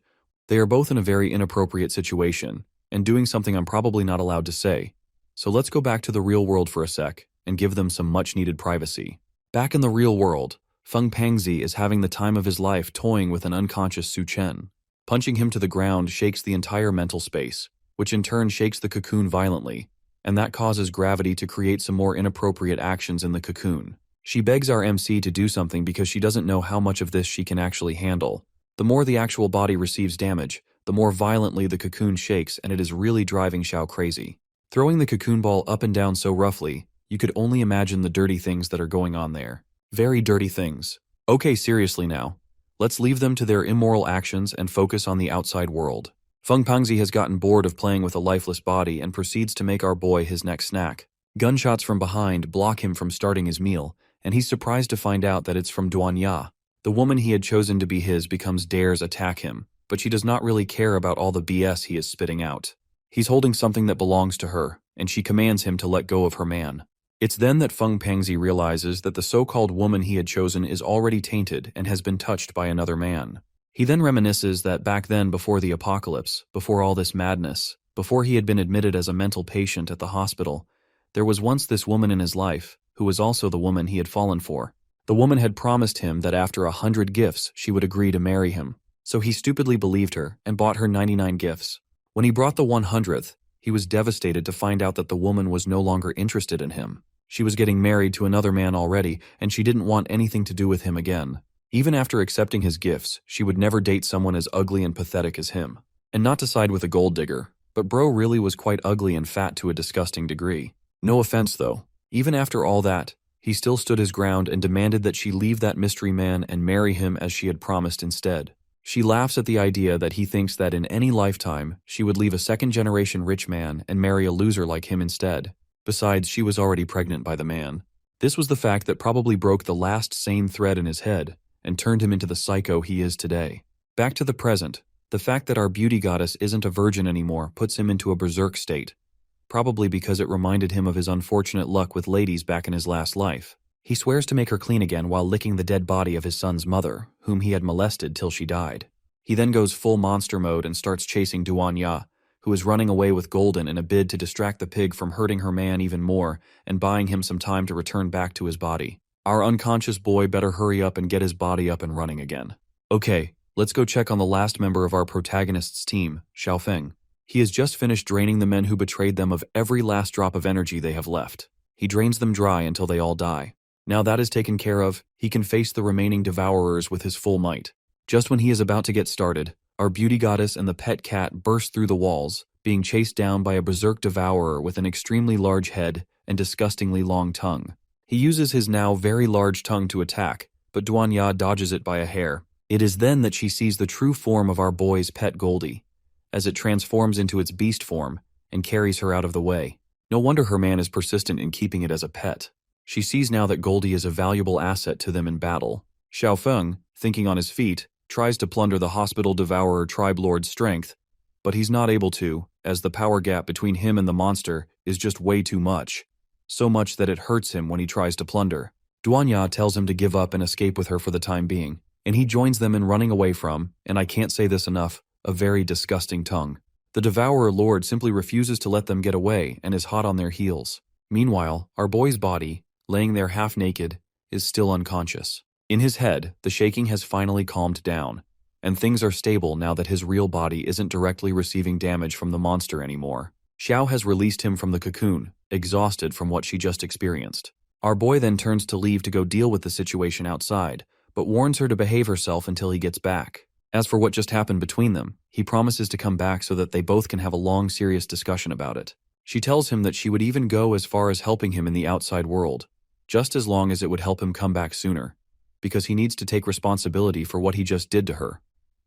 A: They are both in a very inappropriate situation, and doing something I'm probably not allowed to say. So let's go back to the real world for a sec, and give them some much-needed privacy. Back in the real world, Feng Pangzi is having the time of his life toying with an unconscious Su Chen. Punching him to the ground shakes the entire mental space, which in turn shakes the cocoon violently, and that causes gravity to create some more inappropriate actions in the cocoon. She begs our MC to do something because she doesn't know how much of this she can actually handle. The more the actual body receives damage, the more violently the cocoon shakes, and it is really driving Xiao crazy. Throwing the cocoon ball up and down so roughly, you could only imagine the dirty things that are going on there. Very dirty things. Okay, seriously now. Let's leave them to their immoral actions and focus on the outside world. Feng Pangzi has gotten bored of playing with a lifeless body and proceeds to make our boy his next snack. Gunshots from behind block him from starting his meal, and he's surprised to find out that it's from Duan Ya. The woman he had chosen to be his becomes dares attack him, but she does not really care about all the BS he is spitting out. He's holding something that belongs to her, and she commands him to let go of her man. It's then that Feng Pangzi realizes that the so-called woman he had chosen is already tainted and has been touched by another man. He then reminisces that back then before the apocalypse, before all this madness, before he had been admitted as a mental patient at the hospital, there was once this woman in his life, who was also the woman he had fallen for. The woman had promised him that after 100 gifts she would agree to marry him, so he stupidly believed her and bought her 99 gifts. When he brought the 100th, he was devastated to find out that the woman was no longer interested in him. She was getting married to another man already, and she didn't want anything to do with him again. Even after accepting his gifts, she would never date someone as ugly and pathetic as him. And not to side with a gold digger, but bro really was quite ugly and fat to a disgusting degree. No offense though. Even after all that, he still stood his ground and demanded that she leave that mystery man and marry him as she had promised instead. She laughs at the idea that he thinks that in any lifetime, she would leave a second-generation rich man and marry a loser like him instead. Besides, she was already pregnant by the man. This was the fact that probably broke the last sane thread in his head and turned him into the psycho he is today. Back to the present, the fact that our beauty goddess isn't a virgin anymore puts him into a berserk state, probably because it reminded him of his unfortunate luck with ladies back in his last life. He swears to make her clean again while licking the dead body of his son's mother, whom he had molested till she died. He then goes full monster mode and starts chasing Duanya, who is running away with Golden in a bid to distract the pig from hurting her man even more and buying him some time to return back to his body. Our unconscious boy better hurry up and get his body up and running again. Okay, let's go check on the last member of our protagonist's team, Xiaofeng. He has just finished draining the men who betrayed them of every last drop of energy they have left. He drains them dry until they all die. Now that is taken care of, he can face the remaining devourers with his full might. Just when he is about to get started, our beauty goddess and the pet cat burst through the walls, being chased down by a berserk devourer with an extremely large head and disgustingly long tongue. He uses his now very large tongue to attack, but Duanya dodges it by a hair. It is then that she sees the true form of our boy's pet Goldie, as it transforms into its beast form and carries her out of the way. No wonder her man is persistent in keeping it as a pet. She sees now that Goldie is a valuable asset to them in battle. Xiaofeng, thinking on his feet, tries to plunder the hospital devourer tribe lord's strength, but he's not able to, as the power gap between him and the monster is just way too much. So much that it hurts him when he tries to plunder. Duanya tells him to give up and escape with her for the time being, and he joins them in running away from, and I can't say this enough, a very disgusting tongue. The devourer lord simply refuses to let them get away and is hot on their heels. Meanwhile, our boy's body, laying there half naked, is still unconscious. In his head, the shaking has finally calmed down, and things are stable now that his real body isn't directly receiving damage from the monster anymore. Xiao has released him from the cocoon, exhausted from what she just experienced. Our boy then turns to leave to go deal with the situation outside, but warns her to behave herself until he gets back. As for what just happened between them, he promises to come back so that they both can have a long, serious discussion about it. She tells him that she would even go as far as helping him in the outside world, just as long as it would help him come back sooner, because he needs to take responsibility for what he just did to her,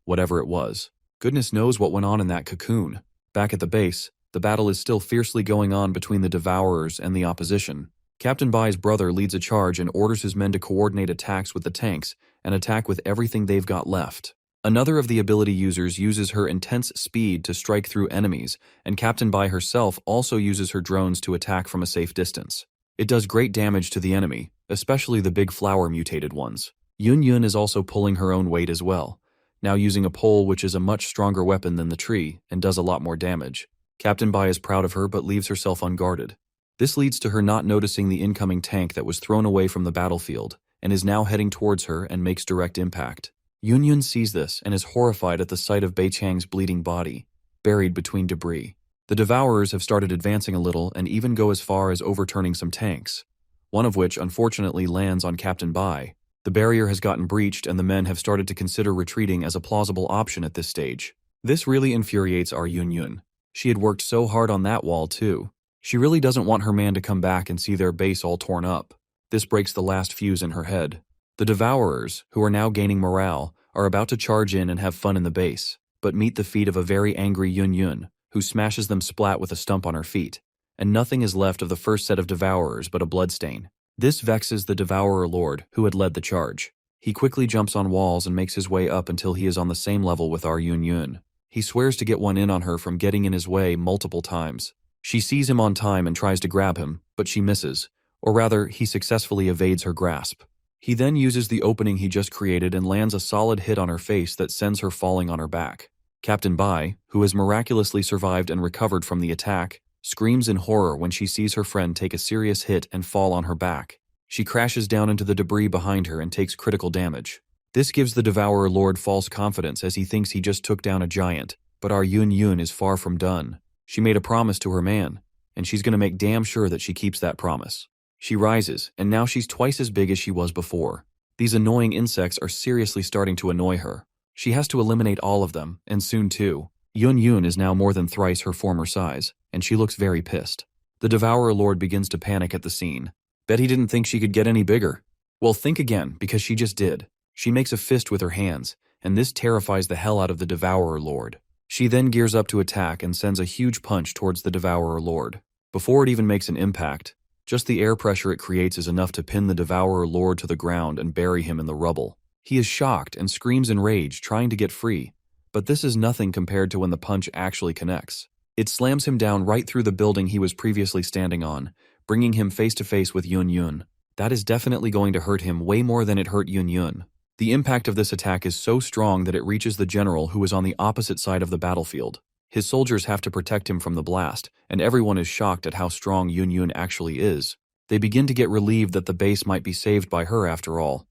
A: whatever it was. Goodness knows what went on in that cocoon. Back at the base, the battle is still fiercely going on between the devourers and the opposition. Captain Bai's brother leads a charge and orders his men to coordinate attacks with the tanks and attack with everything they've got left. Another of the ability users uses her intense speed to strike through enemies, and Captain Bai herself also uses her drones to attack from a safe distance. It does great damage to the enemy, especially the big flower mutated ones. Yun Yun is also pulling her own weight as well, now using a pole which is a much stronger weapon than the tree and does a lot more damage. Captain Bai is proud of her but leaves herself unguarded. This leads to her not noticing the incoming tank that was thrown away from the battlefield and is now heading towards her and makes direct impact. Yun Yun sees this and is horrified at the sight of Bei Chang's bleeding body, buried between debris. The devourers have started advancing a little and even go as far as overturning some tanks, one of which unfortunately lands on Captain Bai. The barrier has gotten breached and the men have started to consider retreating as a plausible option at this stage. This really infuriates our Yun Yun. She had worked so hard on that wall too. She really doesn't want her man to come back and see their base all torn up. This breaks the last fuse in her head. The devourers, who are now gaining morale, are about to charge in and have fun in the base, but meet the feet of a very angry Yun Yun, who smashes them splat with a stump on her feet, and nothing is left of the first set of devourers but a bloodstain. This vexes the devourer lord, who had led the charge. He quickly jumps on walls and makes his way up until he is on the same level with our Yun Yun. He swears to get one in on her from getting in his way multiple times. She sees him on time and tries to grab him, but she misses, or rather, he successfully evades her grasp. He then uses the opening he just created and lands a solid hit on her face that sends her falling on her back. Captain Bai, who has miraculously survived and recovered from the attack, screams in horror when she sees her friend take a serious hit and fall on her back. She crashes down into the debris behind her and takes critical damage. This gives the Devourer Lord false confidence as he thinks he just took down a giant, but our Yun Yun is far from done. She made a promise to her man, and she's gonna make damn sure that she keeps that promise. She rises, and now she's twice as big as she was before. These annoying insects are seriously starting to annoy her. She has to eliminate all of them, and soon too. Yun Yun is now more than thrice her former size, and she looks very pissed. The Devourer Lord begins to panic at the scene. Bet he didn't think she could get any bigger. Well, think again, because she just did. She makes a fist with her hands, and this terrifies the hell out of the Devourer Lord. She then gears up to attack and sends a huge punch towards the Devourer Lord. Before it even makes an impact, just the air pressure it creates is enough to pin the Devourer Lord to the ground and bury him in the rubble. He is shocked and screams in rage, trying to get free, but this is nothing compared to when the punch actually connects. It slams him down right through the building he was previously standing on, bringing him face to face with Yun Yun. That is definitely going to hurt him way more than it hurt Yun Yun. The impact of this attack is so strong that it reaches the general who is on the opposite side of the battlefield. His soldiers have to protect him from the blast, and everyone is shocked at how strong Yun Yun actually is. They begin to get relieved that the base might be saved by her after all.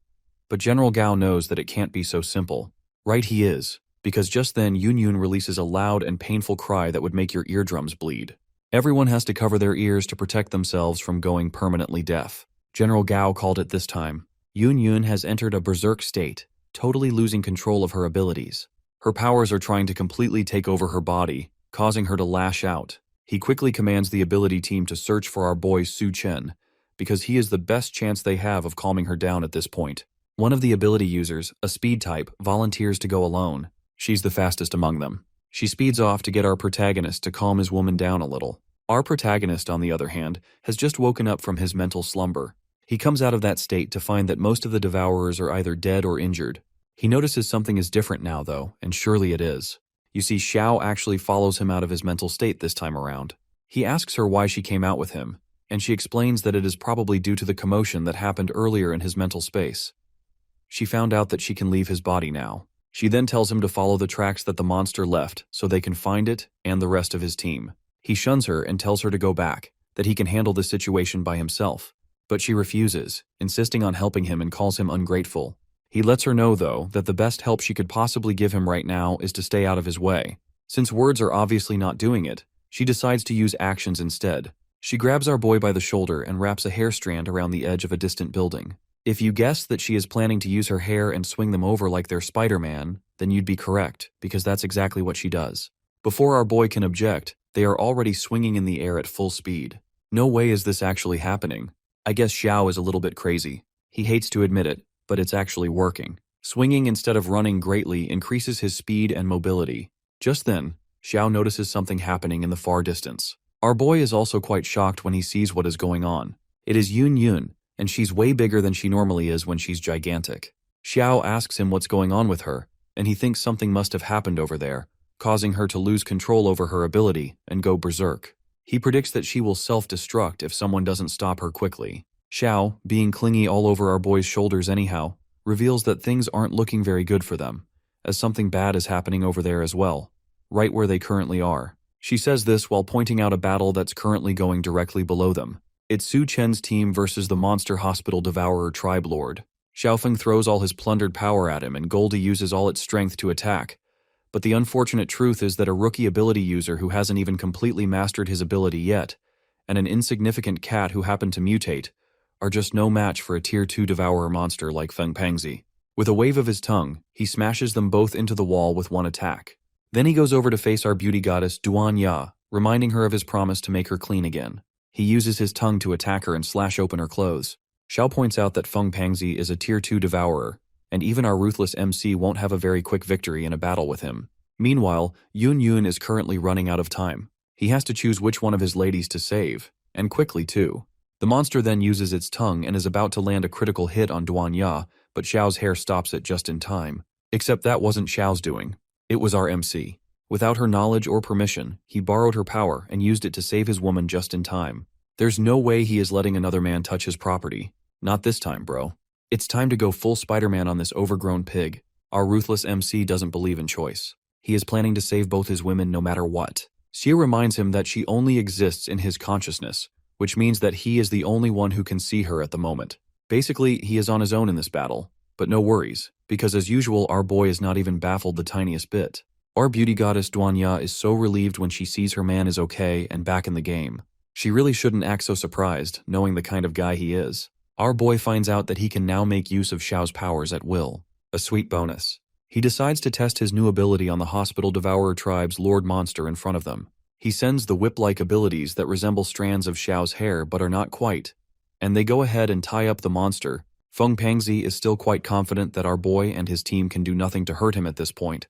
A: But General Gao knows that it can't be so simple. Right he is, because just then Yun Yun releases a loud and painful cry that would make your eardrums bleed. Everyone has to cover their ears to protect themselves from going permanently deaf. General Gao called it this time. Yun Yun has entered a berserk state, totally losing control of her abilities. Her powers are trying to completely take over her body, causing her to lash out. He quickly commands the ability team to search for our boy Su Chen, because he is the best chance they have of calming her down at this point. One of the ability users, a speed type, volunteers to go alone. She's the fastest among them. She speeds off to get our protagonist to calm his woman down a little. Our protagonist, on the other hand, has just woken up from his mental slumber. He comes out of that state to find that most of the devourers are either dead or injured. He notices something is different now, though, and surely it is. You see, Xiao actually follows him out of his mental state this time around. He asks her why she came out with him, and she explains that it is probably due to the commotion that happened earlier in his mental space. She found out that she can leave his body now. She then tells him to follow the tracks that the monster left so they can find it and the rest of his team. He shuns her and tells her to go back, that he can handle the situation by himself. But she refuses, insisting on helping him and calls him ungrateful. He lets her know, though, that the best help she could possibly give him right now is to stay out of his way. Since words are obviously not doing it, she decides to use actions instead. She grabs our boy by the shoulder and wraps a hair strand around the edge of a distant building. If you guessed that she is planning to use her hair and swing them over like they're Spider-Man, then you'd be correct, because that's exactly what she does. Before our boy can object, they are already swinging in the air at full speed. No way is this actually happening. I guess Xiao is a little bit crazy. He hates to admit it, but it's actually working. Swinging instead of running greatly increases his speed and mobility. Just then, Xiao notices something happening in the far distance. Our boy is also quite shocked when he sees what is going on. It is Yun Yun, and she's way bigger than she normally is when she's gigantic. Xiao asks him what's going on with her, and he thinks something must have happened over there, causing her to lose control over her ability and go berserk. He predicts that she will self-destruct if someone doesn't stop her quickly. Xiao, being clingy all over our boy's shoulders anyhow, reveals that things aren't looking very good for them, as something bad is happening over there as well, right where they currently are. She says this while pointing out a battle that's currently going directly below them. It's Su Chen's team versus the Monster Hospital Devourer Tribe Lord. Xiaofeng throws all his plundered power at him and Goldie uses all its strength to attack. But the unfortunate truth is that a rookie ability user who hasn't even completely mastered his ability yet, and an insignificant cat who happened to mutate, are just no match for a Tier 2 Devourer monster like Feng Pangzi. With a wave of his tongue, he smashes them both into the wall with one attack. Then he goes over to face our beauty goddess Duan Ya, reminding her of his promise to make her clean again. He uses his tongue to attack her and slash open her clothes. Xiao points out that Feng Pangzi is a Tier 2 Devourer, and even our ruthless MC won't have a very quick victory in a battle with him. Meanwhile, Yun Yun is currently running out of time. He has to choose which one of his ladies to save, and quickly too. The monster then uses its tongue and is about to land a critical hit on Duan Ya, but Xiao's hair stops it just in time. Except that wasn't Xiao's doing. It was our MC. Without her knowledge or permission, he borrowed her power and used it to save his woman just in time. There's no way he is letting another man touch his property. Not this time, bro. It's time to go full Spider-Man on this overgrown pig. Our ruthless MC doesn't believe in choice. He is planning to save both his women no matter what. Xie reminds him that she only exists in his consciousness, which means that he is the only one who can see her at the moment. Basically, he is on his own in this battle. But no worries, because as usual our boy is not even baffled the tiniest bit. Our beauty goddess Dronzer is so relieved when she sees her man is okay and back in the game. She really shouldn't act so surprised, knowing the kind of guy he is. Our boy finds out that he can now make use of Xiao's powers at will. A sweet bonus. He decides to test his new ability on the Hospital Devourer tribe's Lord Monster in front of them. He sends the whip-like abilities that resemble strands of Xiao's hair but are not quite. And they go ahead and tie up the monster. Feng Pangzi is still quite confident that our boy and his team can do nothing to hurt him at this point.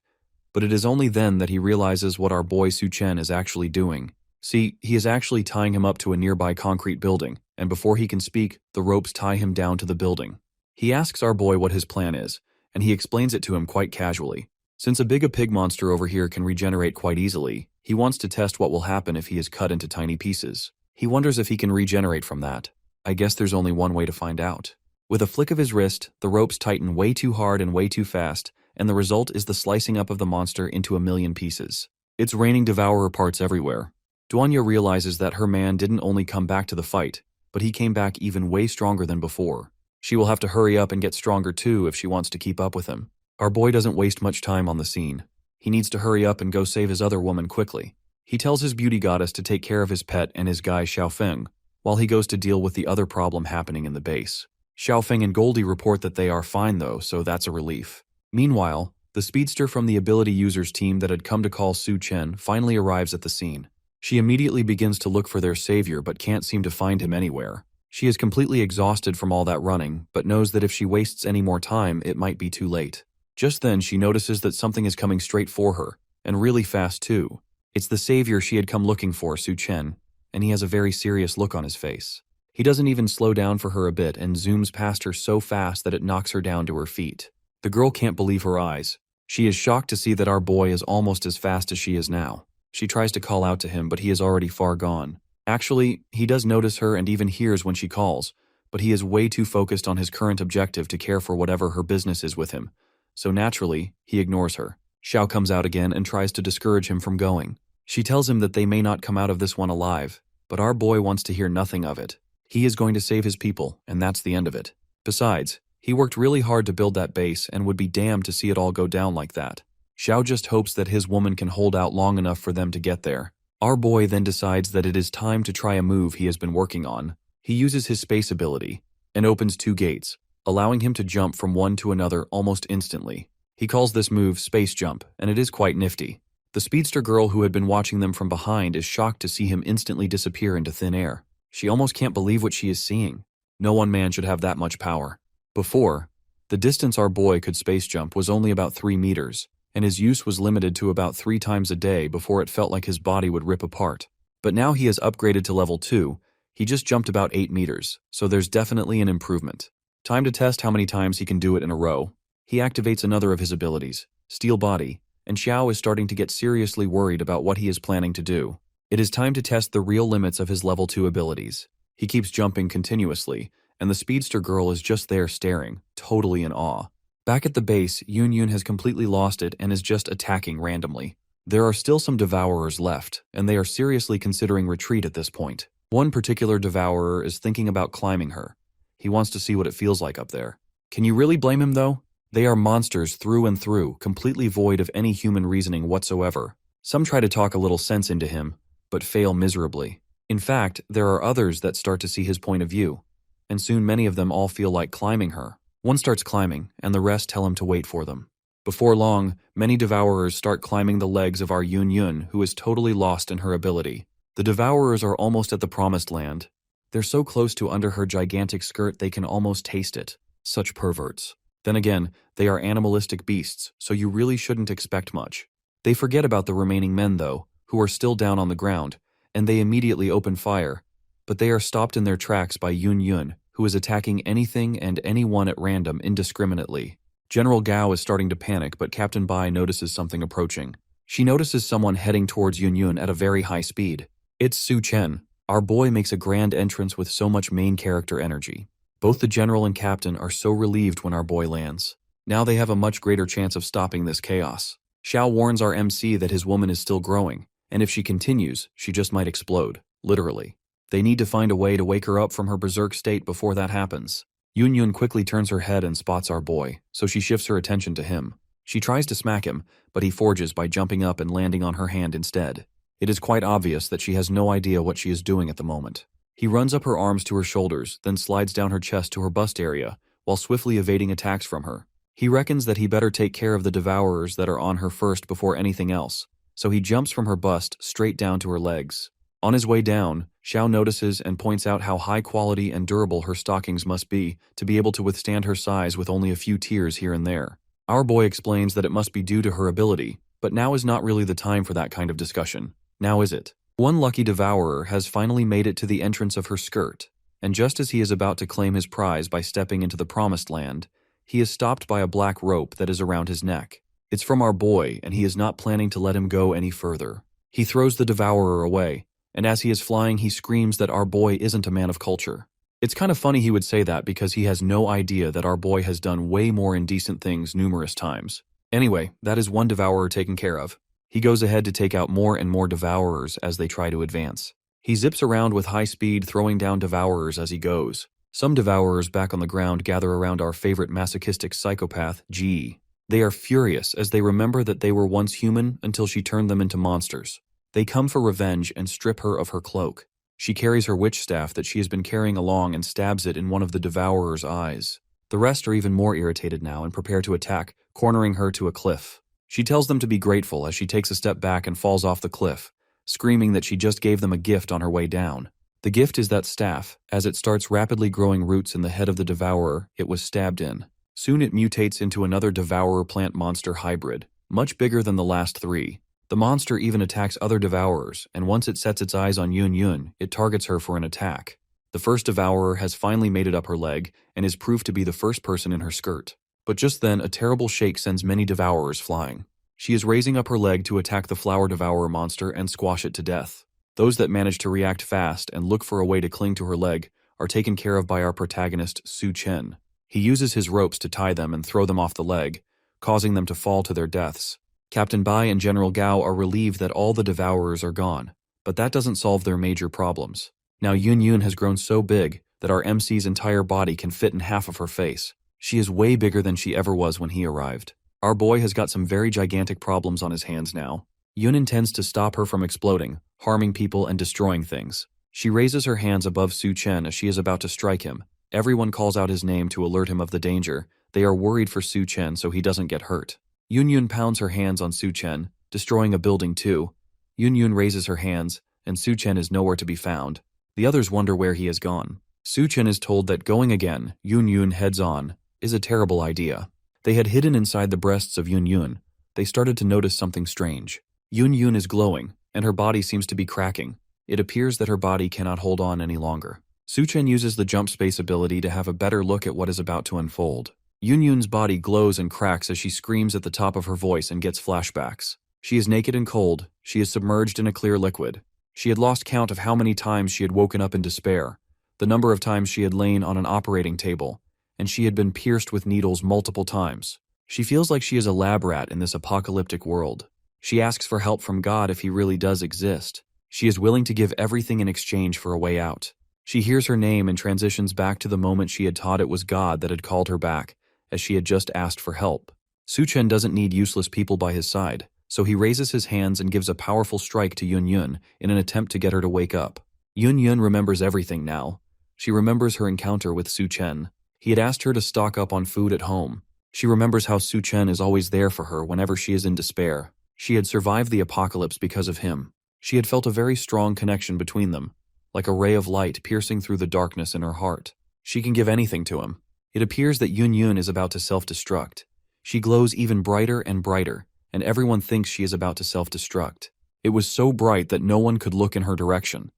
A: But it is only then that he realizes what our boy Su Chen is actually doing. See, he is actually tying him up to a nearby concrete building, and before he can speak, the ropes tie him down to the building. He asks our boy what his plan is, and he explains it to him quite casually. Since a pig monster over here can regenerate quite easily, he wants to test what will happen if he is cut into tiny pieces. He wonders if he can regenerate from that. I guess there's only one way to find out. With a flick of his wrist, the ropes tighten way too hard and way too fast, and the result is the slicing up of the monster into 1,000,000 pieces. It's raining devourer parts everywhere. Dronzer realizes that her man didn't only come back to the fight, but he came back even way stronger than before. She will have to hurry up and get stronger too if she wants to keep up with him. Our boy doesn't waste much time on the scene. He needs to hurry up and go save his other woman quickly. He tells his beauty goddess to take care of his pet and his guy Xiaofeng, while he goes to deal with the other problem happening in the base. Xiaofeng and Goldie report that they are fine though, so that's a relief. Meanwhile, the speedster from the ability users team that had come to call Su Chen finally arrives at the scene. She immediately begins to look for their savior but can't seem to find him anywhere. She is completely exhausted from all that running, but knows that if she wastes any more time, it might be too late. Just then she notices that something is coming straight for her, and really fast too. It's the savior she had come looking for, Su Chen, and he has a very serious look on his face. He doesn't even slow down for her a bit and zooms past her so fast that it knocks her down to her feet. The girl can't believe her eyes. She is shocked to see that our boy is almost as fast as she is now. She tries to call out to him, but he is already far gone. Actually, he does notice her and even hears when she calls, but he is way too focused on his current objective to care for whatever her business is with him. So naturally, he ignores her. Xiao comes out again and tries to discourage him from going. She tells him that they may not come out of this one alive, but our boy wants to hear nothing of it. He is going to save his people, and that's the end of it. Besides, he worked really hard to build that base and would be damned to see it all go down like that. Xiao just hopes that his woman can hold out long enough for them to get there. Our boy then decides that it is time to try a move he has been working on. He uses his space ability and opens 2 gates, allowing him to jump from one to another almost instantly. He calls this move Space Jump, and it is quite nifty. The speedster girl who had been watching them from behind is shocked to see him instantly disappear into thin air. She almost can't believe what she is seeing. No one man should have that much power. Before, the distance our boy could space jump was only about 3 meters, and his use was limited to about 3 times a day before it felt like his body would rip apart. But now he has upgraded to level 2, he just jumped about 8 meters, so there's definitely an improvement. Time to test how many times he can do it in a row. He activates another of his abilities, Steel Body, and Xiao is starting to get seriously worried about what he is planning to do. It is time to test the real limits of his level 2 abilities. He keeps jumping continuously, and the speedster girl is just there staring, totally in awe. Back at the base, Yun has completely lost it and is just attacking randomly. There are still some devourers left, and they are seriously considering retreat at this point. One particular devourer is thinking about climbing her. He wants to see what it feels like up there. Can you really blame him though? They are monsters through and through, completely void of any human reasoning whatsoever. Some try to talk a little sense into him, but fail miserably. In fact, there are others that start to see his point of view, and soon many of them all feel like climbing her. One starts climbing, and the rest tell him to wait for them. Before long, many devourers start climbing the legs of our Yun, who is totally lost in her ability. The devourers are almost at the promised land. They're so close to under her gigantic skirt they can almost taste it. Such perverts. Then again, they are animalistic beasts, so you really shouldn't expect much. They forget about the remaining men though, who are still down on the ground, and they immediately open fire. But they are stopped in their tracks by Yun, who is attacking anything and anyone at random indiscriminately. General Gao is starting to panic, but Captain Bai notices something approaching. She notices someone heading towards Yun at a very high speed. It's Su Chen. Our boy makes a grand entrance with so much main character energy. Both the general and captain are so relieved when our boy lands. Now they have a much greater chance of stopping this chaos. Xiao warns our MC that his woman is still growing, and if she continues, she just might explode, literally. They need to find a way to wake her up from her berserk state before that happens. Yun Yun quickly turns her head and spots our boy, so she shifts her attention to him. She tries to smack him, but he forges by jumping up and landing on her hand instead. It is quite obvious that she has no idea what she is doing at the moment. He runs up her arms to her shoulders, then slides down her chest to her bust area, while swiftly evading attacks from her. He reckons that he better take care of the devourers that are on her first before anything else, so he jumps from her bust straight down to her legs. On his way down, Xiao notices and points out how high quality and durable her stockings must be to be able to withstand her size with only a few tears here and there. Our boy explains that it must be due to her ability, but now is not really the time for that kind of discussion. Now is it? One lucky devourer has finally made it to the entrance of her skirt, and just as he is about to claim his prize by stepping into the promised land, he is stopped by a black rope that is around his neck. It's from our boy, and he is not planning to let him go any further. He throws the devourer away, and as he is flying, he screams that our boy isn't a man of culture. It's kind of funny he would say that because he has no idea that our boy has done way more indecent things numerous times. Anyway, that is one devourer taken care of. He goes ahead to take out more and more devourers as they try to advance. He zips around with high speed, throwing down devourers as he goes. Some devourers back on the ground gather around our favorite masochistic psychopath, G. They are furious as they remember that they were once human until she turned them into monsters. They come for revenge and strip her of her cloak. She carries her witch staff that she has been carrying along and stabs it in one of the devourer's eyes. The rest are even more irritated now and prepare to attack, cornering her to a cliff. She tells them to be grateful as she takes a step back and falls off the cliff, screaming that she just gave them a gift on her way down. The gift is that staff, as it starts rapidly growing roots in the head of the devourer it was stabbed in. Soon it mutates into another devourer plant monster hybrid, much bigger than the last three. The monster even attacks other devourers, and once it sets its eyes on Yun Yun, it targets her for an attack. The first devourer has finally made it up her leg, and is proved to be the first person in her skirt. But just then, a terrible shake sends many devourers flying. She is raising up her leg to attack the flower devourer monster and squash it to death. Those that manage to react fast and look for a way to cling to her leg are taken care of by our protagonist, Su Chen. He uses his ropes to tie them and throw them off the leg, causing them to fall to their deaths. Captain Bai and General Gao are relieved that all the devourers are gone, but that doesn't solve their major problems. Now Yun Yun has grown so big that our MC's entire body can fit in half of her face. She is way bigger than she ever was when he arrived. Our boy has got some very gigantic problems on his hands now. Yun intends to stop her from exploding, harming people and destroying things. She raises her hands above Su Chen as she is about to strike him. Everyone calls out his name to alert him of the danger. They are worried for Su Chen so he doesn't get hurt. Yun Yun pounds her hands on Su Chen, destroying a building too. Yun Yun raises her hands, and Su Chen is nowhere to be found. The others wonder where he has gone. Su Chen is told that going again, Yun Yun heads on, is a terrible idea. They had hidden inside the breasts of Yun Yun. They started to notice something strange. Yun Yun is glowing, and her body seems to be cracking. It appears that her body cannot hold on any longer. Su Chen uses the jump space ability to have a better look at what is about to unfold. Yun Yun's body glows and cracks as she screams at the top of her voice and gets flashbacks. She is naked and cold. She is submerged in a clear liquid. She had lost count of how many times she had woken up in despair, the number of times she had lain on an operating table, and she had been pierced with needles multiple times. She feels like she is a lab rat in this apocalyptic world. She asks for help from God if he really does exist. She is willing to give everything in exchange for a way out. She hears her name and transitions back to the moment she had thought it was God that had called her back, as she had just asked for help. Su Chen doesn't need useless people by his side, so he raises his hands and gives a powerful strike to Yun Yun in an attempt to get her to wake up. Yun Yun remembers everything now. She remembers her encounter with Su Chen. He had asked her to stock up on food at home. She remembers how Su Chen is always there for her whenever she is in despair. She had survived the apocalypse because of him. She had felt a very strong connection between them, like a ray of light piercing through the darkness in her heart. She can give anything to him. It appears that Yun Yun is about to self-destruct. She glows even brighter and brighter, and everyone thinks she is about to self-destruct. It was so bright that no one could look in her direction.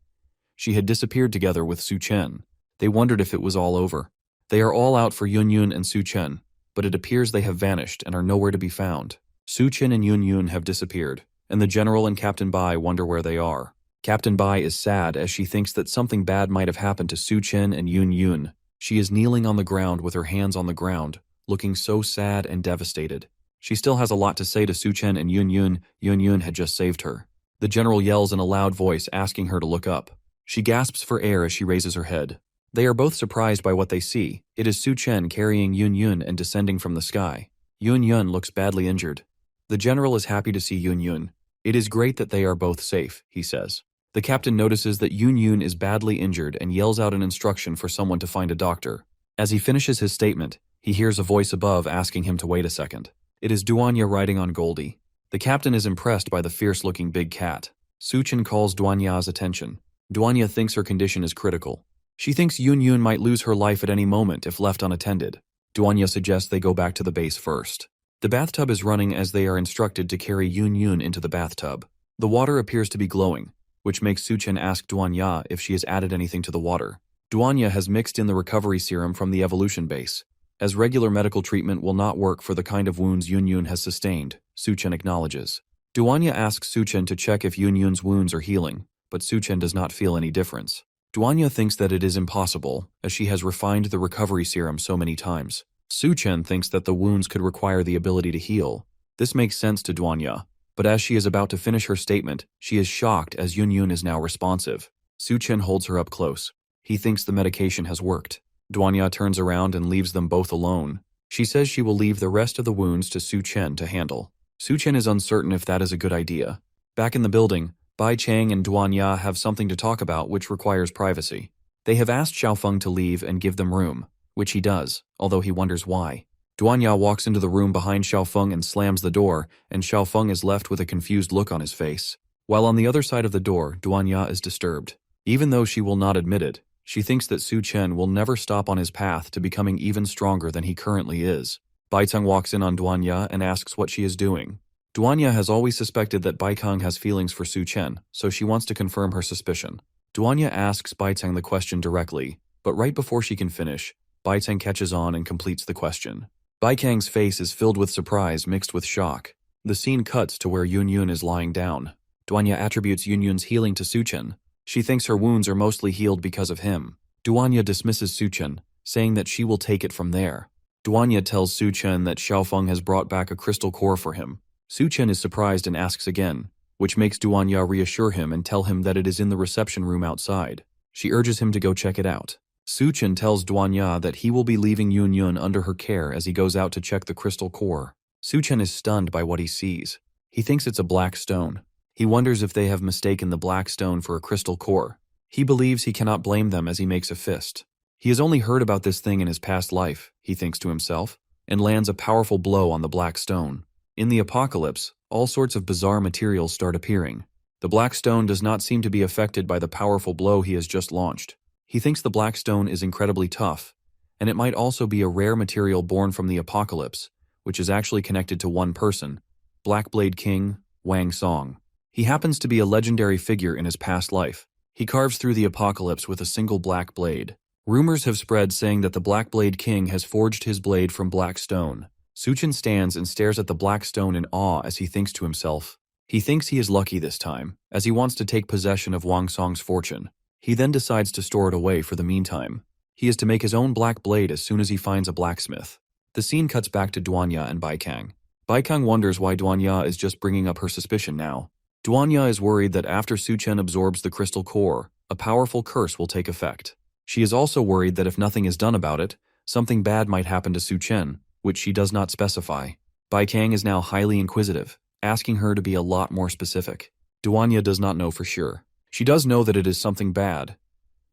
A: She had disappeared together with Su Chen. They wondered if it was all over. They are all out for Yun Yun and Su Chen, but it appears they have vanished and are nowhere to be found. Su Chen and Yun Yun have disappeared, and the General and Captain Bai wonder where they are. Captain Bai is sad as she thinks that something bad might have happened to Su Chen and Yun Yun. She is kneeling on the ground with her hands on the ground, looking so sad and devastated. She still has a lot to say to Su Chen and Yun Yun. Yun Yun had just saved her. The General yells in a loud voice, asking her to look up. She gasps for air as she raises her head. They are both surprised by what they see. It is Su Chen carrying Yun Yun and descending from the sky. Yun Yun looks badly injured. The general is happy to see Yun Yun. It is great that they are both safe, he says. The captain notices that Yun Yun is badly injured and yells out an instruction for someone to find a doctor. As he finishes his statement, he hears a voice above asking him to wait a second. It is Duanya riding on Goldie. The captain is impressed by the fierce-looking big cat. Su Chen calls Duanya's attention. Duanya thinks her condition is critical. She thinks Yun Yun might lose her life at any moment if left unattended. Duanya suggests they go back to the base first. The bathtub is running as they are instructed to carry Yun Yun into the bathtub. The water appears to be glowing, which makes Su Chen ask Duanya if she has added anything to the water. Duanya has mixed in the recovery serum from the evolution base. As regular medical treatment will not work for the kind of wounds Yun Yun has sustained, Su Chen acknowledges. Duanya asks Su Chen to check if Yun Yun's wounds are healing, but Su Chen does not feel any difference. Duanya thinks that it is impossible, as she has refined the recovery serum so many times. Su Chen thinks that the wounds could require the ability to heal. This makes sense to Duanya, but as she is about to finish her statement, she is shocked as Yun Yun is now responsive. Su Chen holds her up close. He thinks the medication has worked. Duanya turns around and leaves them both alone. She says she will leave the rest of the wounds to Su Chen to handle. Su Chen is uncertain if that is a good idea. Back in the building, Bai Chang and Duanya have something to talk about which requires privacy. They have asked Xiaofeng to leave and give them room, which he does, although he wonders why. Duanya walks into the room behind Xiaofeng and slams the door, and Xiaofeng is left with a confused look on his face. While on the other side of the door, Duanya is disturbed. Even though she will not admit it, she thinks that Su Chen will never stop on his path to becoming even stronger than he currently is. Baiteng walks in on Duanya and asks what she is doing. Duanya has always suspected that Baikang has feelings for Su Chen, so she wants to confirm her suspicion. Duanya asks Baiteng the question directly, but right before she can finish, Baiteng catches on and completes the question. Baikang's face is filled with surprise mixed with shock. The scene cuts to where Yun Yun is lying down. Duanya attributes Yun Yun's healing to Su Chen. She thinks her wounds are mostly healed because of him. Duanya dismisses Su Chen, saying that she will take it from there. Duanya tells Su Chen that Xiaofeng has brought back a crystal core for him. Su Chen is surprised and asks again, which makes Duanya reassure him and tell him that it is in the reception room outside. She urges him to go check it out. Su Chen tells Duanya that he will be leaving Yun Yun under her care as he goes out to check the crystal core. Su Chen is stunned by what he sees. He thinks it's a black stone. He wonders if they have mistaken the black stone for a crystal core. He believes he cannot blame them as he makes a fist. He has only heard about this thing in his past life, he thinks to himself, and lands a powerful blow on the black stone. In the apocalypse, all sorts of bizarre materials start appearing. The black stone does not seem to be affected by the powerful blow he has just launched. He thinks the black stone is incredibly tough, and it might also be a rare material born from the apocalypse, which is actually connected to one person, Blackblade King Wang Song. He happens to be a legendary figure in his past life. He carves through the apocalypse with a single black blade. Rumors have spread saying that the Blackblade King has forged his blade from black stone. Su Chen stands and stares at the black stone in awe as he thinks to himself. He thinks he is lucky this time, as he wants to take possession of Wang Song's fortune. He then decides to store it away for the meantime. He is to make his own black blade as soon as he finds a blacksmith. The scene cuts back to Duanya and Baikang. Baikang wonders why Duanya is just bringing up her suspicion now. Duanya is worried that after Su Chen absorbs the crystal core, a powerful curse will take effect. She is also worried that if nothing is done about it, something bad might happen to Su Chen, which she does not specify. Baikang is now highly inquisitive, asking her to be a lot more specific. Duanya does not know for sure. She does know that it is something bad,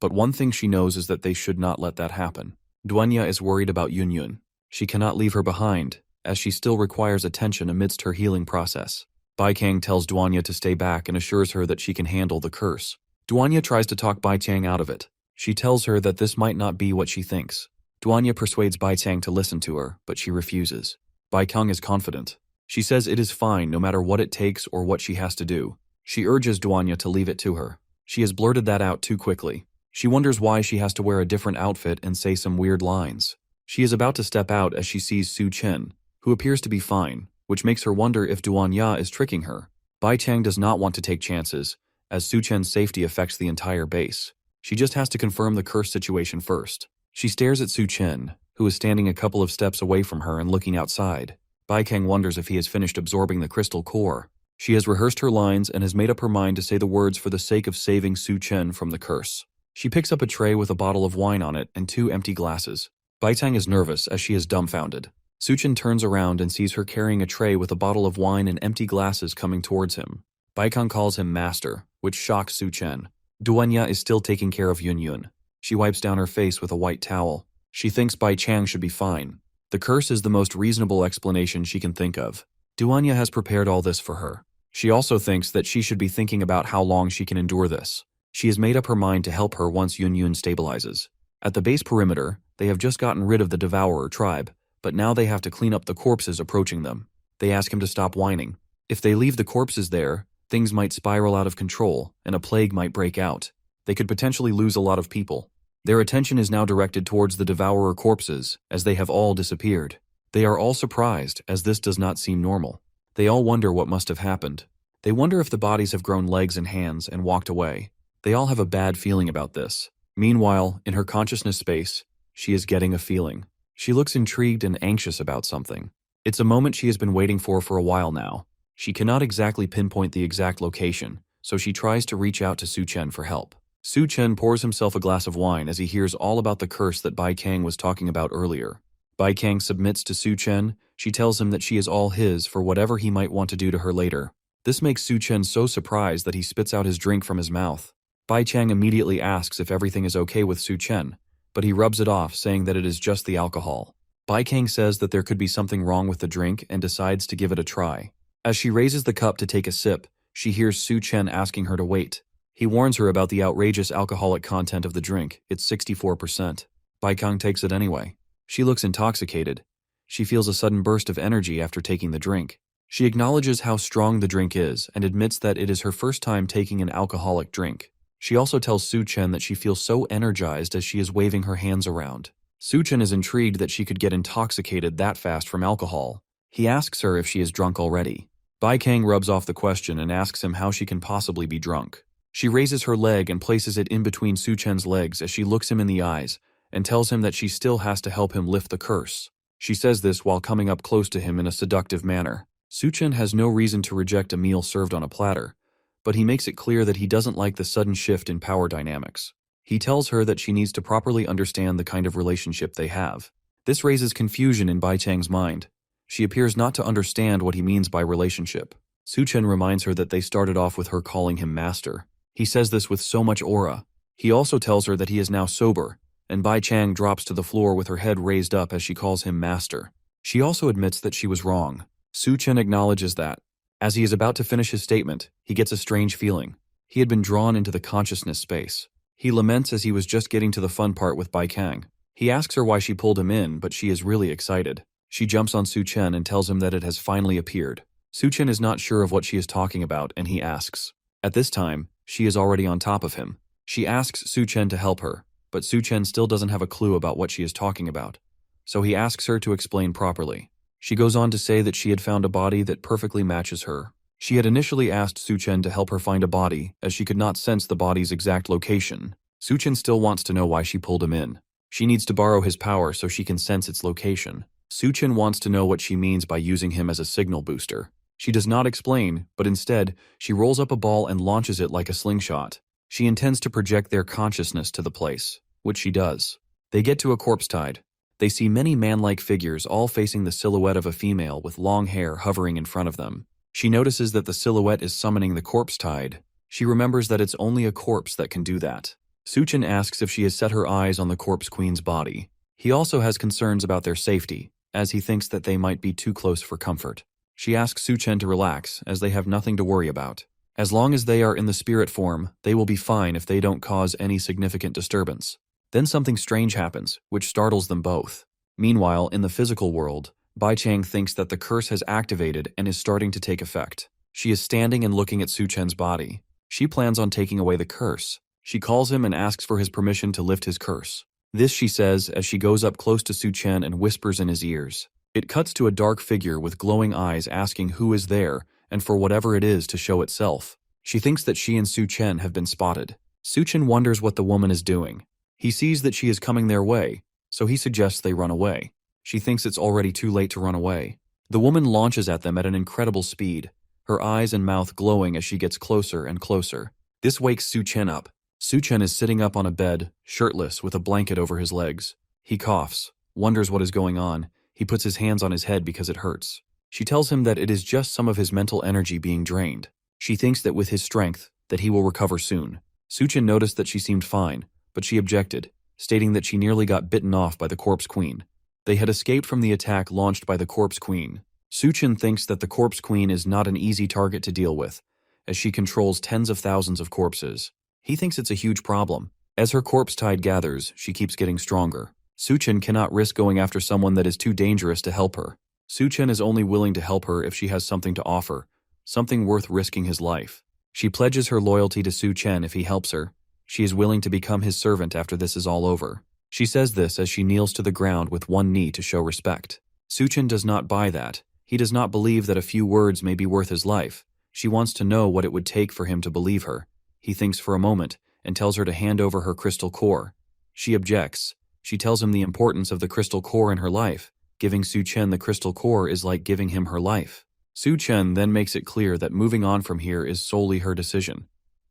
A: but one thing she knows is that they should not let that happen. Duanya is worried about Yun Yun. She cannot leave her behind, as she still requires attention amidst her healing process. Baikang tells Duanya to stay back and assures her that she can handle the curse. Duanya tries to talk Baikang out of it. She tells her that this might not be what she thinks. Duanya persuades Baikang to listen to her, but she refuses. Baikang is confident. She says it is fine no matter what it takes or what she has to do. She urges Duanya to leave it to her. She has blurted that out too quickly. She wonders why she has to wear a different outfit and say some weird lines. She is about to step out as she sees Su Chen, who appears to be fine, which makes her wonder if Duanya is tricking her. Bai Chang does not want to take chances, as Su Chen's safety affects the entire base. She just has to confirm the curse situation first. She stares at Su Chen, who is standing a couple of steps away from her and looking outside. Bai Kang wonders if he has finished absorbing the crystal core. She has rehearsed her lines and has made up her mind to say the words for the sake of saving Su Chen from the curse. She picks up a tray with a bottle of wine on it and 2 empty glasses. Baitang is nervous as she is dumbfounded. Suchen turns around and sees her carrying a tray with a bottle of wine and empty glasses coming towards him. Baikang calls him master, which shocks Suchen. Duanya is still taking care of Yun. She wipes down her face with a white towel. She thinks Bai Chang should be fine. The curse is the most reasonable explanation she can think of. Duanya has prepared all this for her. She also thinks that she should be thinking about how long she can endure this. She has made up her mind to help her once Yun stabilizes. At the base perimeter, they have just gotten rid of the Devourer tribe, but now they have to clean up the corpses approaching them. They ask him to stop whining. If they leave the corpses there, things might spiral out of control, and a plague might break out. They could potentially lose a lot of people. Their attention is now directed towards the Devourer corpses, as they have all disappeared. They are all surprised, as this does not seem normal. They all wonder what must have happened. They wonder if the bodies have grown legs and hands and walked away. They all have a bad feeling about this. Meanwhile, in her consciousness space, she is getting a feeling. She looks intrigued and anxious about something. It's a moment she has been waiting for a while now. She cannot exactly pinpoint the exact location, so she tries to reach out to Suchen for help. Suchen pours himself a glass of wine as he hears all about the curse that Bai Kang was talking about earlier. Bai Kang submits to Suchen. She tells him that she is all his for whatever he might want to do to her later. This makes Suchen so surprised that he spits out his drink from his mouth. Bai Chang immediately asks if everything is okay with Suchen, but he rubs it off, saying that it is just the alcohol. Bai Kang says that there could be something wrong with the drink and decides to give it a try. As she raises the cup to take a sip, she hears Suchen asking her to wait. He warns her about the outrageous alcoholic content of the drink. It's 64%. Bai Kang takes it anyway. She looks intoxicated. She feels a sudden burst of energy after taking the drink. She acknowledges how strong the drink is and admits that it is her first time taking an alcoholic drink. She also tells Suchen that she feels so energized as she is waving her hands around. Suchen is intrigued that she could get intoxicated that fast from alcohol. He asks her if she is drunk already. Bai Kang rubs off the question and asks him how she can possibly be drunk. She raises her leg and places it in between Suchen's legs as she looks him in the eyes and tells him that she still has to help him lift the curse. She says this while coming up close to him in a seductive manner. Suchen has no reason to reject a meal served on a platter, but he makes it clear that he doesn't like the sudden shift in power dynamics. He tells her that she needs to properly understand the kind of relationship they have. This raises confusion in Bai Chang's mind. She appears not to understand what he means by relationship. Suchen reminds her that they started off with her calling him master. He says this with so much aura. He also tells her that he is now sober, and Bai Chang drops to the floor with her head raised up as she calls him master. She also admits that she was wrong. Suchen acknowledges that. As he is about to finish his statement, he gets a strange feeling. He had been drawn into the consciousness space. He laments as he was just getting to the fun part with Bai Kang. He asks her why she pulled him in, but she is really excited. She jumps on Suchen and tells him that it has finally appeared. Suchen is not sure of what she is talking about, and he asks. At this time, she is already on top of him. She asks Suchen to help her, but Suchen still doesn't have a clue about what she is talking about. So he asks her to explain properly. She goes on to say that she had found a body that perfectly matches her. She had initially asked Suchen to help her find a body, as she could not sense the body's exact location. Suchen still wants to know why she pulled him in. She needs to borrow his power so she can sense its location. Suchen wants to know what she means by using him as a signal booster. She does not explain, but instead, she rolls up a ball and launches it like a slingshot. She intends to project their consciousness to the place, which she does. They get to a corpse tide. They see many man-like figures all facing the silhouette of a female with long hair hovering in front of them. She notices that the silhouette is summoning the corpse tide. She remembers that it's only a corpse that can do that. Suchen asks if she has set her eyes on the corpse queen's body. He also has concerns about their safety, as he thinks that they might be too close for comfort. She asks Suchen to relax, as they have nothing to worry about. As long as they are in the spirit form, they will be fine if they don't cause any significant disturbance. Then something strange happens, which startles them both. Meanwhile, in the physical world, Bai Chang thinks that the curse has activated and is starting to take effect. She is standing and looking at Suchen's body. She plans on taking away the curse. She calls him and asks for his permission to lift his curse. This she says as she goes up close to Suchen and whispers in his ears. It cuts to a dark figure with glowing eyes asking who is there and for whatever it is to show itself. She thinks that she and Suchen have been spotted. Suchen wonders what the woman is doing. He sees that she is coming their way, so he suggests they run away. She thinks it's already too late to run away. The woman launches at them at an incredible speed, her eyes and mouth glowing as she gets closer and closer. This wakes Suchen up. Su-chen is sitting up on a bed, shirtless, with a blanket over his legs. He coughs, wonders what is going on. He puts his hands on his head because it hurts. She tells him that it is just some of his mental energy being drained. She thinks that with his strength, that he will recover soon. Su-chen noticed that she seemed fine, but she objected, stating that she nearly got bitten off by the Corpse Queen. They had escaped from the attack launched by the Corpse Queen. Su-chen thinks that the Corpse Queen is not an easy target to deal with, as she controls tens of thousands of corpses. He thinks it's a huge problem. As her corpse tide gathers, she keeps getting stronger. Su-chen cannot risk going after someone that is too dangerous to help her. Su-chen is only willing to help her if she has something to offer, something worth risking his life. She pledges her loyalty to Su-chen if he helps her. She is willing to become his servant after this is all over. She says this as she kneels to the ground with one knee to show respect. Su-chen does not buy that. He does not believe that a few words may be worth his life. She wants to know what it would take for him to believe her. He thinks for a moment and tells her to hand over her crystal core. She objects. She tells him the importance of the crystal core in her life. Giving Su-chen the crystal core is like giving him her life. Su-chen then makes it clear that moving on from here is solely her decision.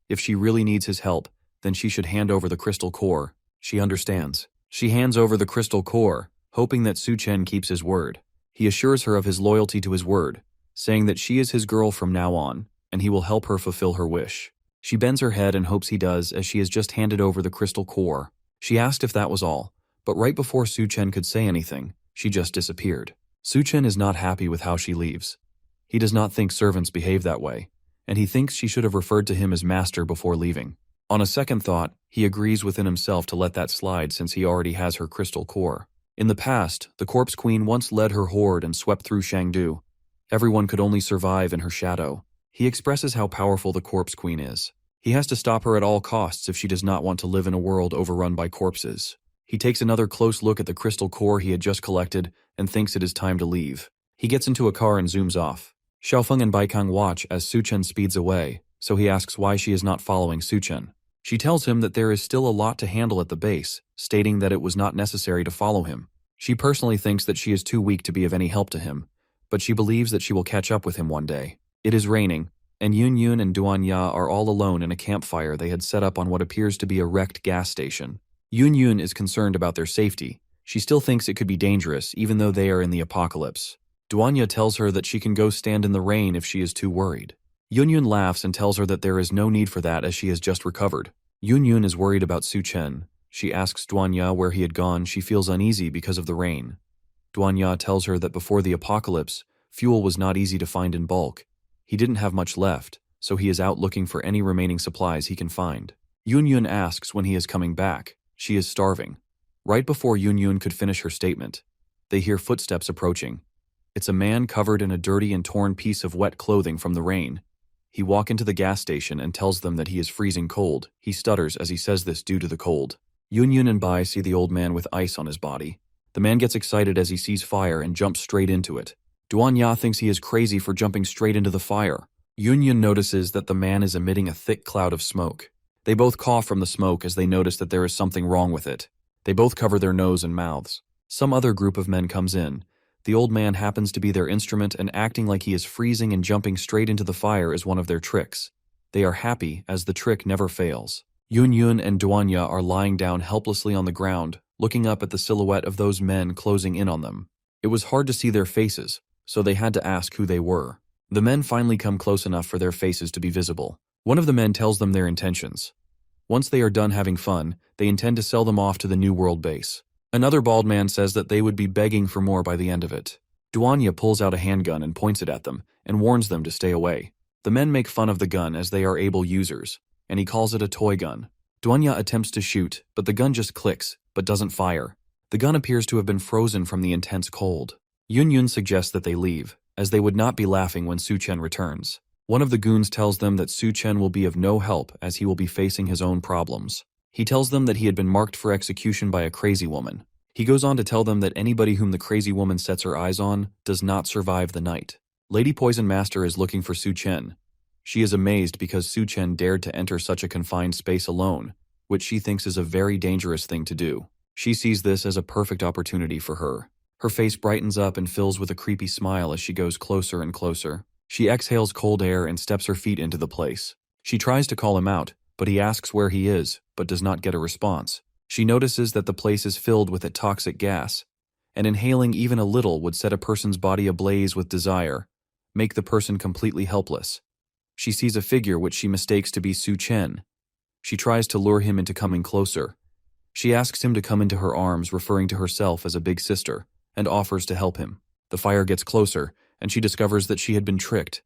A: If she really needs his help, then she should hand over the crystal core. She understands. She hands over the crystal core, hoping that Su-chen keeps his word. He assures her of his loyalty to his word, saying that she is his girl from now on, and he will help her fulfill her wish. She bends her head and hopes he does, as she has just handed over the crystal core. She asked if that was all, but right before Su-chen could say anything, she just disappeared. Su-chen is not happy with how she leaves. He does not think servants behave that way, and he thinks she should have referred to him as master before leaving. On a second thought, he agrees within himself to let that slide since he already has her crystal core. In the past, the Corpse Queen once led her horde and swept through Shangdu. Everyone could only survive in her shadow. He expresses how powerful the Corpse Queen is. He has to stop her at all costs if she does not want to live in a world overrun by corpses. He takes another close look at the crystal core he had just collected and thinks it is time to leave. He gets into a car and zooms off. Xiaofeng and Baikang watch as Su-chen speeds away, so he asks why she is not following Su-chen. She tells him that there is still a lot to handle at the base, stating that it was not necessary to follow him. She personally thinks that she is too weak to be of any help to him, but she believes that she will catch up with him one day. It is raining, and Yun and Duanya are all alone in a campfire they had set up on what appears to be a wrecked gas station. Yun is concerned about their safety. She still thinks it could be dangerous, even though they are in the apocalypse. Duanya tells her that she can go stand in the rain if she is too worried. Yun laughs and tells her that there is no need for that as she has just recovered. Yun is worried about Su-chen. She asks Duanya where he had gone. She feels uneasy because of the rain. Duanya tells her that before the apocalypse, fuel was not easy to find in bulk. He didn't have much left, so he is out looking for any remaining supplies he can find. Yun asks when he is coming back. She is starving. Right before Yun could finish her statement, they hear footsteps approaching. It's a man covered in a dirty and torn piece of wet clothing from the rain. He walks into the gas station and tells them that he is freezing cold. He stutters as he says this due to the cold. Yun and Bai see the old man with ice on his body. The man gets excited as he sees fire and jumps straight into it. Duanya thinks he is crazy for jumping straight into the fire. Yun notices that the man is emitting a thick cloud of smoke. They both cough from the smoke as they notice that there is something wrong with it. They both cover their nose and mouths. Some other group of men comes in. The old man happens to be their instrument, and acting like he is freezing and jumping straight into the fire is one of their tricks. They are happy as the trick never fails. Yun and Duanya are lying down helplessly on the ground, looking up at the silhouette of those men closing in on them. It was hard to see their faces, so they had to ask who they were. The men finally come close enough for their faces to be visible. One of the men tells them their intentions. Once they are done having fun, they intend to sell them off to the New World base. Another bald man says that they would be begging for more by the end of it. Duanya pulls out a handgun and points it at them, and warns them to stay away. The men make fun of the gun as they are able users, and he calls it a toy gun. Duanya attempts to shoot, but the gun just clicks, but doesn't fire. The gun appears to have been frozen from the intense cold. Yun suggests that they leave, as they would not be laughing when Su-chen returns. One of the goons tells them that Su-chen will be of no help as he will be facing his own problems. He tells them that he had been marked for execution by a crazy woman. He goes on to tell them that anybody whom the crazy woman sets her eyes on does not survive the night. Lady Poison Master is looking for Su-chen. She is amazed because Su-chen dared to enter such a confined space alone, which she thinks is a very dangerous thing to do. She sees this as a perfect opportunity for her. Her face brightens up and fills with a creepy smile as she goes closer and closer. She exhales cold air and steps her feet into the place. She tries to call him out, but he asks where he is, but does not get a response. She notices that the place is filled with a toxic gas, and inhaling even a little would set a person's body ablaze with desire, make the person completely helpless. She sees a figure which she mistakes to be Su Chen. She tries to lure him into coming closer. She asks him to come into her arms, referring to herself as a big sister, and offers to help him. The fire gets closer, and she discovers that she had been tricked.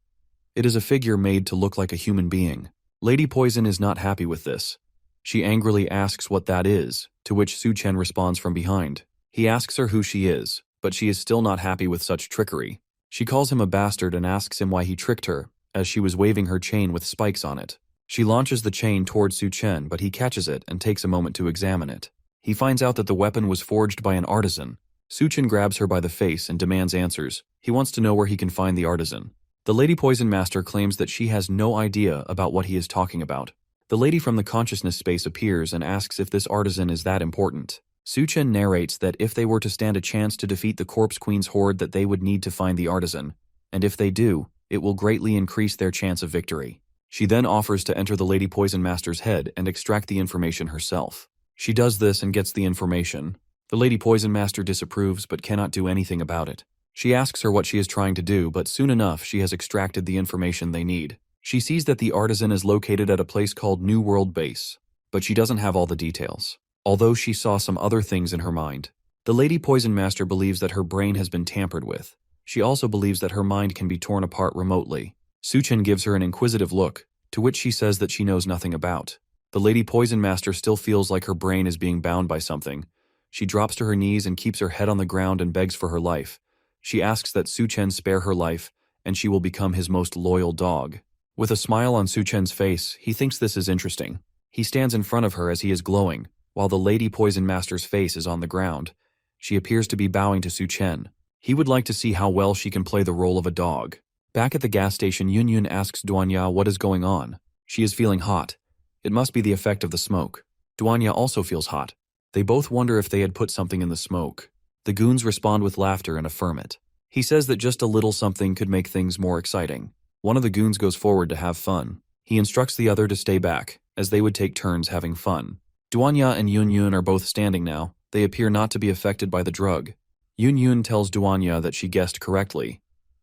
A: It is a figure made to look like a human being. Lady Poison is not happy with this. She angrily asks what that is, to which Su Chen responds from behind. He asks her who she is, but she is still not happy with such trickery. She calls him a bastard and asks him why he tricked her, as she was waving her chain with spikes on it. She launches the chain towards Su Chen, but he catches it and takes a moment to examine it. He finds out that the weapon was forged by an artisan. Su Chen grabs her by the face and demands answers. He wants to know where he can find the artisan. The Lady Poison Master claims that she has no idea about what he is talking about. The lady from the consciousness space appears and asks if this artisan is that important. Su Chen narrates that if they were to stand a chance to defeat the Corpse Queen's horde, that they would need to find the artisan, and if they do, it will greatly increase their chance of victory. She then offers to enter the Lady Poison Master's head and extract the information herself. She does this and gets the information. The Lady Poison Master disapproves but cannot do anything about it. She asks her what she is trying to do, but soon enough she has extracted the information they need. She sees that the artisan is located at a place called New World Base, but she doesn't have all the details, although she saw some other things in her mind. The Lady Poison Master believes that her brain has been tampered with. She also believes that her mind can be torn apart remotely. Su Chen gives her an inquisitive look, to which she says that she knows nothing about. The Lady Poison Master still feels like her brain is being bound by something. She drops to her knees and keeps her head on the ground and begs for her life. She asks that Su Chen spare her life, and she will become his most loyal dog. With a smile on Su Chen's face, he thinks this is interesting. He stands in front of her as he is glowing, while the Lady Poison Master's face is on the ground. She appears to be bowing to Su Chen. He would like to see how well she can play the role of a dog. Back at the gas station, Yun Yun asks Duanya what is going on. She is feeling hot. It must be the effect of the smoke. Duanya also feels hot. They both wonder if they had put something in the smoke. The goons respond with laughter and affirm it. He says that just a little something could make things more exciting. One of the goons goes forward to have fun. He instructs the other to stay back, as they would take turns having fun. Duanya and Yun Yun are both standing now. They appear not to be affected by the drug. Yun Yun tells Duanya that she guessed correctly.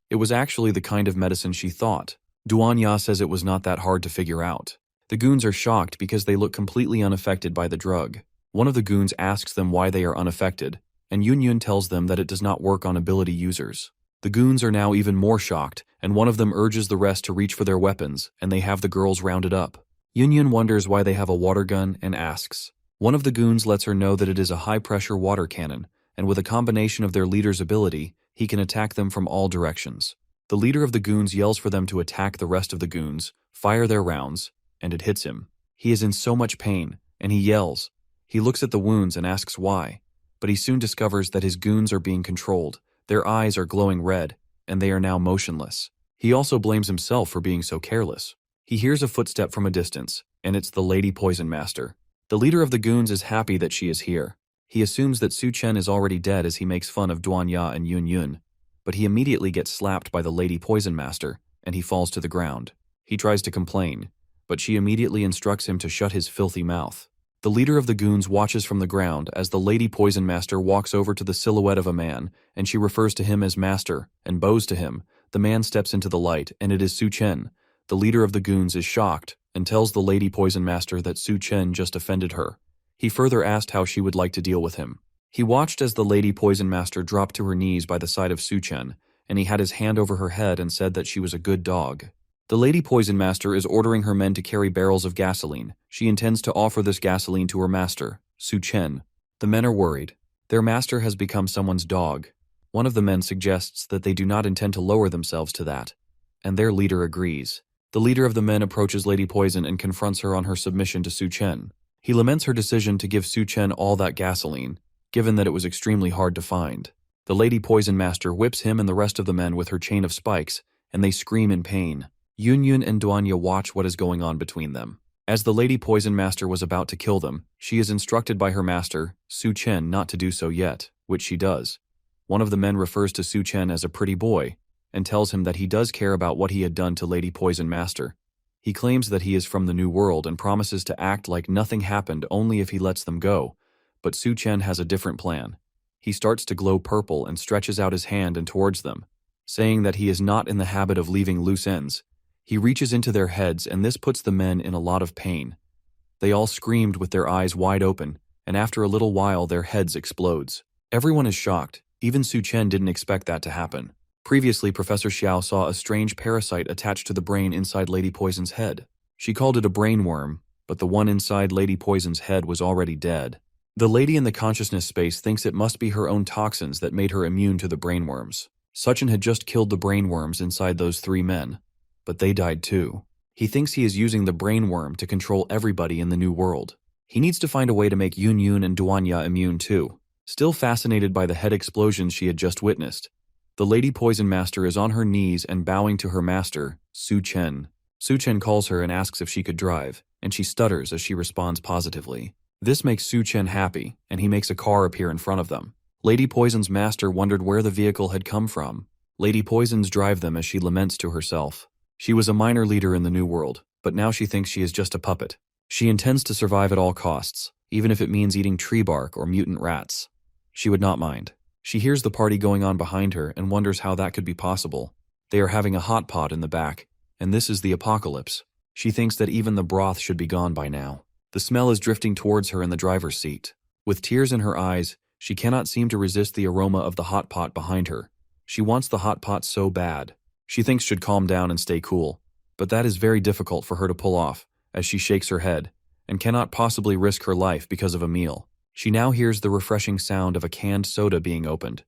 A: It was actually the kind of medicine she thought. Duanya says it was not that hard to figure out. The goons are shocked because they look completely unaffected by the drug. One of the goons asks them why they are unaffected, and Yun Yun tells them that it does not work on ability users. The goons are now even more shocked, and one of them urges the rest to reach for their weapons, and they have the girls rounded up. Yun Yun wonders why they have a water gun and asks. One of the goons lets her know that it is a high-pressure water cannon, and with a combination of their leader's ability, he can attack them from all directions. The leader of the goons yells for them to attack the rest of the goons, fire their rounds, and it hits him. He is in so much pain, and he yells. He looks at the wounds and asks why, but he soon discovers that his goons are being controlled. Their eyes are glowing red, and they are now motionless. He also blames himself for being so careless. He hears a footstep from a distance, and it's the Lady Poison Master. The leader of the goons is happy that she is here. He assumes that Su Chen is already dead as he makes fun of Duanya and Yun Yun, but he immediately gets slapped by the Lady Poison Master, and he falls to the ground. He tries to complain, but she immediately instructs him to shut his filthy mouth. The leader of the goons watches from the ground as the Lady Poison Master walks over to the silhouette of a man, and she refers to him as Master, and bows to him. The man steps into the light, and it is Su Chen. The leader of the goons is shocked, and tells the Lady Poison Master that Su Chen just offended her. He further asked how she would like to deal with him. He watched as the Lady Poison Master dropped to her knees by the side of Su Chen, and he had his hand over her head and said that she was a good dog. The Lady Poison Master is ordering her men to carry barrels of gasoline. She intends to offer this gasoline to her master, Su Chen. The men are worried. Their master has become someone's dog. One of the men suggests that they do not intend to lower themselves to that, and their leader agrees. The leader of the men approaches Lady Poison and confronts her on her submission to Su Chen. He laments her decision to give Su Chen all that gasoline, given that it was extremely hard to find. The Lady Poison Master whips him and the rest of the men with her chain of spikes, and they scream in pain. Yun Yun and Duanya watch what is going on between them. As the Lady Poison Master was about to kill them, she is instructed by her master, Su Chen, not to do so yet, which she does. One of the men refers to Su Chen as a pretty boy, and tells him that he does care about what he had done to Lady Poison Master. He claims that he is from the New World and promises to act like nothing happened only if he lets them go, but Su Chen has a different plan. He starts to glow purple and stretches out his hand and towards them, saying that he is not in the habit of leaving loose ends. He reaches into their heads and this puts the men in a lot of pain. They all screamed with their eyes wide open, and after a little while their heads explodes. Everyone is shocked. Even Su Chen didn't expect that to happen. Previously, Professor Xiao saw a strange parasite attached to the brain inside Lady Poison's head. She called it a brain worm, but the one inside Lady Poison's head was already dead. The lady in the consciousness space thinks it must be her own toxins that made her immune to the brainworms. Suchin had just killed the brainworms inside those 3 men, but they died too. He thinks he is using the brainworm to control everybody in the New World. He needs to find a way to make Yun Yun and Duanya immune too. Still fascinated by the head explosions she had just witnessed, the Lady Poison Master is on her knees and bowing to her master, Su Chen. Su Chen calls her and asks if she could drive, and she stutters as she responds positively. This makes Su Chen happy, and he makes a car appear in front of them. Lady Poison's master wondered where the vehicle had come from. Lady Poison's drive them as she laments to herself. She was a minor leader in the New World, but now she thinks she is just a puppet. She intends to survive at all costs, even if it means eating tree bark or mutant rats. She would not mind. She hears the party going on behind her and wonders how that could be possible. They are having a hot pot in the back, and this is the apocalypse. She thinks that even the broth should be gone by now. The smell is drifting towards her in the driver's seat. With tears in her eyes, she cannot seem to resist the aroma of the hot pot behind her. She wants the hot pot so bad. She thinks should calm down and stay cool, but that is very difficult for her to pull off, as she shakes her head, and cannot possibly risk her life because of a meal. She now hears the refreshing sound of a canned soda being opened.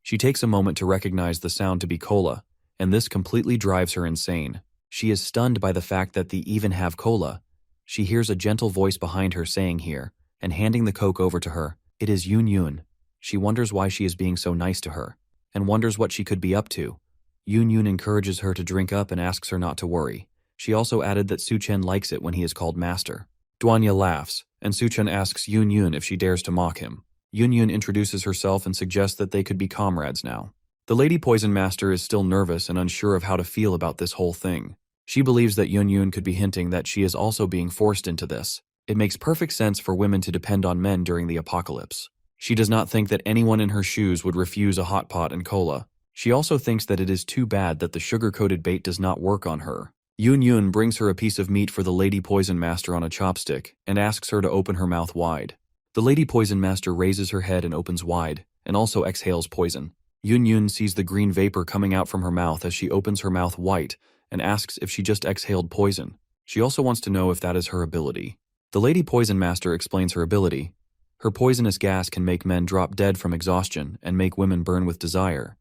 A: She takes a moment to recognize the sound to be cola, and this completely drives her insane. She is stunned by the fact that they even have cola. She hears a gentle voice behind her saying here, and handing the Coke over to her, it is Yun Yun. She wonders why she is being so nice to her, and wonders what she could be up to. Yun Yun encourages her to drink up and asks her not to worry. She also added that Su Chen likes it when he is called master. Duanya laughs, and Su Chen asks Yun Yun if she dares to mock him. Yun Yun introduces herself and suggests that they could be comrades now. The Lady Poison Master is still nervous and unsure of how to feel about this whole thing. She believes that Yun Yun could be hinting that she is also being forced into this. It makes perfect sense for women to depend on men during the apocalypse. She does not think that anyone in her shoes would refuse a hot pot and cola. She also thinks that it is too bad that the sugar-coated bait does not work on her. Yun Yun brings her a piece of meat for the Lady Poison Master on a chopstick and asks her to open her mouth wide. The Lady Poison Master raises her head and opens wide, and also exhales poison. Yun Yun sees the green vapor coming out from her mouth as she opens her mouth wide and asks if she just exhaled poison. She also wants to know if that is her ability. The Lady Poison Master explains her ability. Her poisonous gas can make men drop dead from exhaustion and make women burn with desire.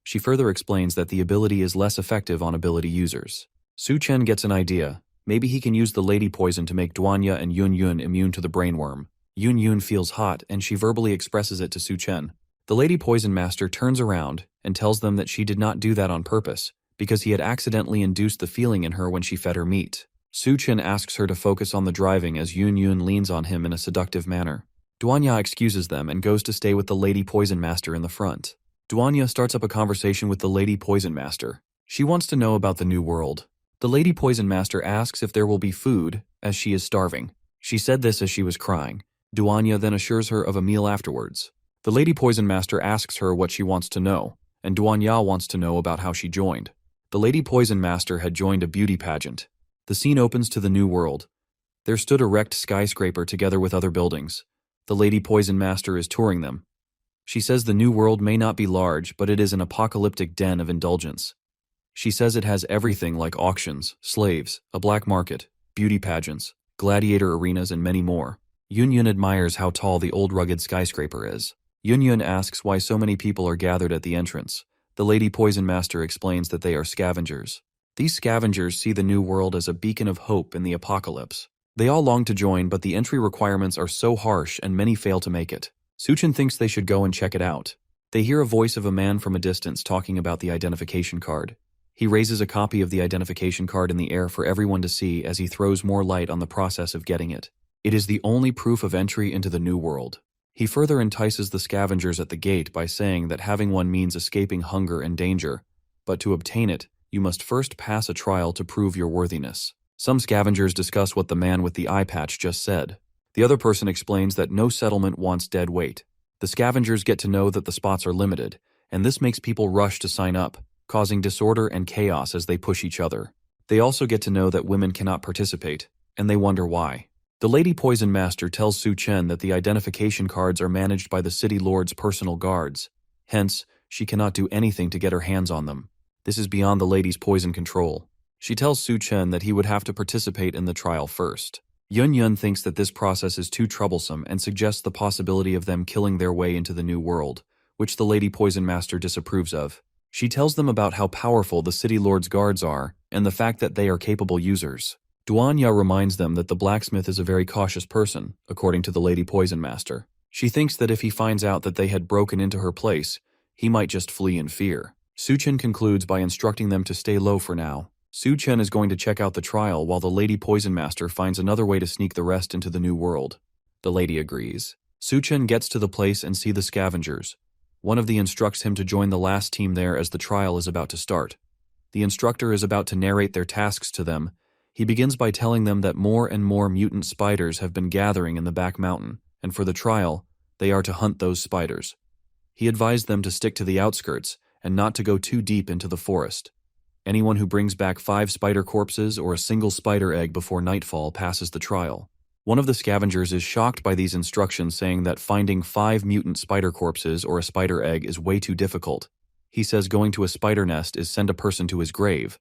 A: She further explains that the ability is less effective on ability users. Su Chen gets an idea. Maybe he can use the lady poison to make Duanya and Yun Yun immune to the brainworm. Yun Yun feels hot and she verbally expresses it to Su Chen. The Lady Poison Master turns around and tells them that she did not do that on purpose, because he had accidentally induced the feeling in her when she fed her meat. Su Chen asks her to focus on the driving as Yun Yun leans on him in a seductive manner. Duanya excuses them and goes to stay with the Lady Poison Master in the front. Duanya starts up a conversation with the Lady Poison Master. She wants to know about the New World. The Lady Poison Master asks if there will be food, as she is starving. She said this as she was crying. Duanya then assures her of a meal afterwards. The Lady Poison Master asks her what she wants to know, and Duanya wants to know about how she joined. The Lady Poison Master had joined a beauty pageant. The scene opens to the New World. There stood a wrecked skyscraper together with other buildings. The Lady Poison Master is touring them. She says the New World may not be large, but it is an apocalyptic den of indulgence. She says it has everything like auctions, slaves, a black market, beauty pageants, gladiator arenas, and many more. Yun Yun admires how tall the old rugged skyscraper is. Yun Yun asks why so many people are gathered at the entrance. The Lady Poison Master explains that they are scavengers. These scavengers see the New World as a beacon of hope in the apocalypse. They all long to join, but the entry requirements are so harsh and many fail to make it. Su Chen thinks they should go and check it out. They hear a voice of a man from a distance talking about the identification card. He raises a copy of the identification card in the air for everyone to see as he throws more light on the process of getting it. It is the only proof of entry into the New World. He further entices the scavengers at the gate by saying that having one means escaping hunger and danger, but to obtain it, you must first pass a trial to prove your worthiness. Some scavengers discuss what the man with the eye patch just said. The other person explains that no settlement wants dead weight. The scavengers get to know that the spots are limited, and this makes people rush to sign up, causing disorder and chaos as they push each other. They also get to know that women cannot participate, and they wonder why. The Lady Poison Master tells Su Chen that the identification cards are managed by the city lord's personal guards. Hence, she cannot do anything to get her hands on them. This is beyond the lady's poison control. She tells Su Chen that he would have to participate in the trial first. Yun Yun thinks that this process is too troublesome and suggests the possibility of them killing their way into the new world, which the Lady Poison Master disapproves of. She tells them about how powerful the city lord's guards are and the fact that they are capable users. Duanya reminds them that the blacksmith is a very cautious person, according to the Lady Poison Master. She thinks that if he finds out that they had broken into her place, he might just flee in fear. Su Chen concludes by instructing them to stay low for now. Su Chen is going to check out the trial while the Lady Poison Master finds another way to sneak the rest into the new world. The lady agrees. Su Chen gets to the place and sees the scavengers. One of them instructs him to join the last team there as the trial is about to start. The instructor is about to narrate their tasks to them. He begins by telling them that more and more mutant spiders have been gathering in the back mountain, and for the trial, they are to hunt those spiders. He advised them to stick to the outskirts and not to go too deep into the forest. Anyone who brings back 5 spider corpses or a single spider egg before nightfall passes the trial. One of the scavengers is shocked by these instructions, saying that finding 5 mutant spider corpses or a spider egg is way too difficult. He says going to a spider nest is send a person to his grave.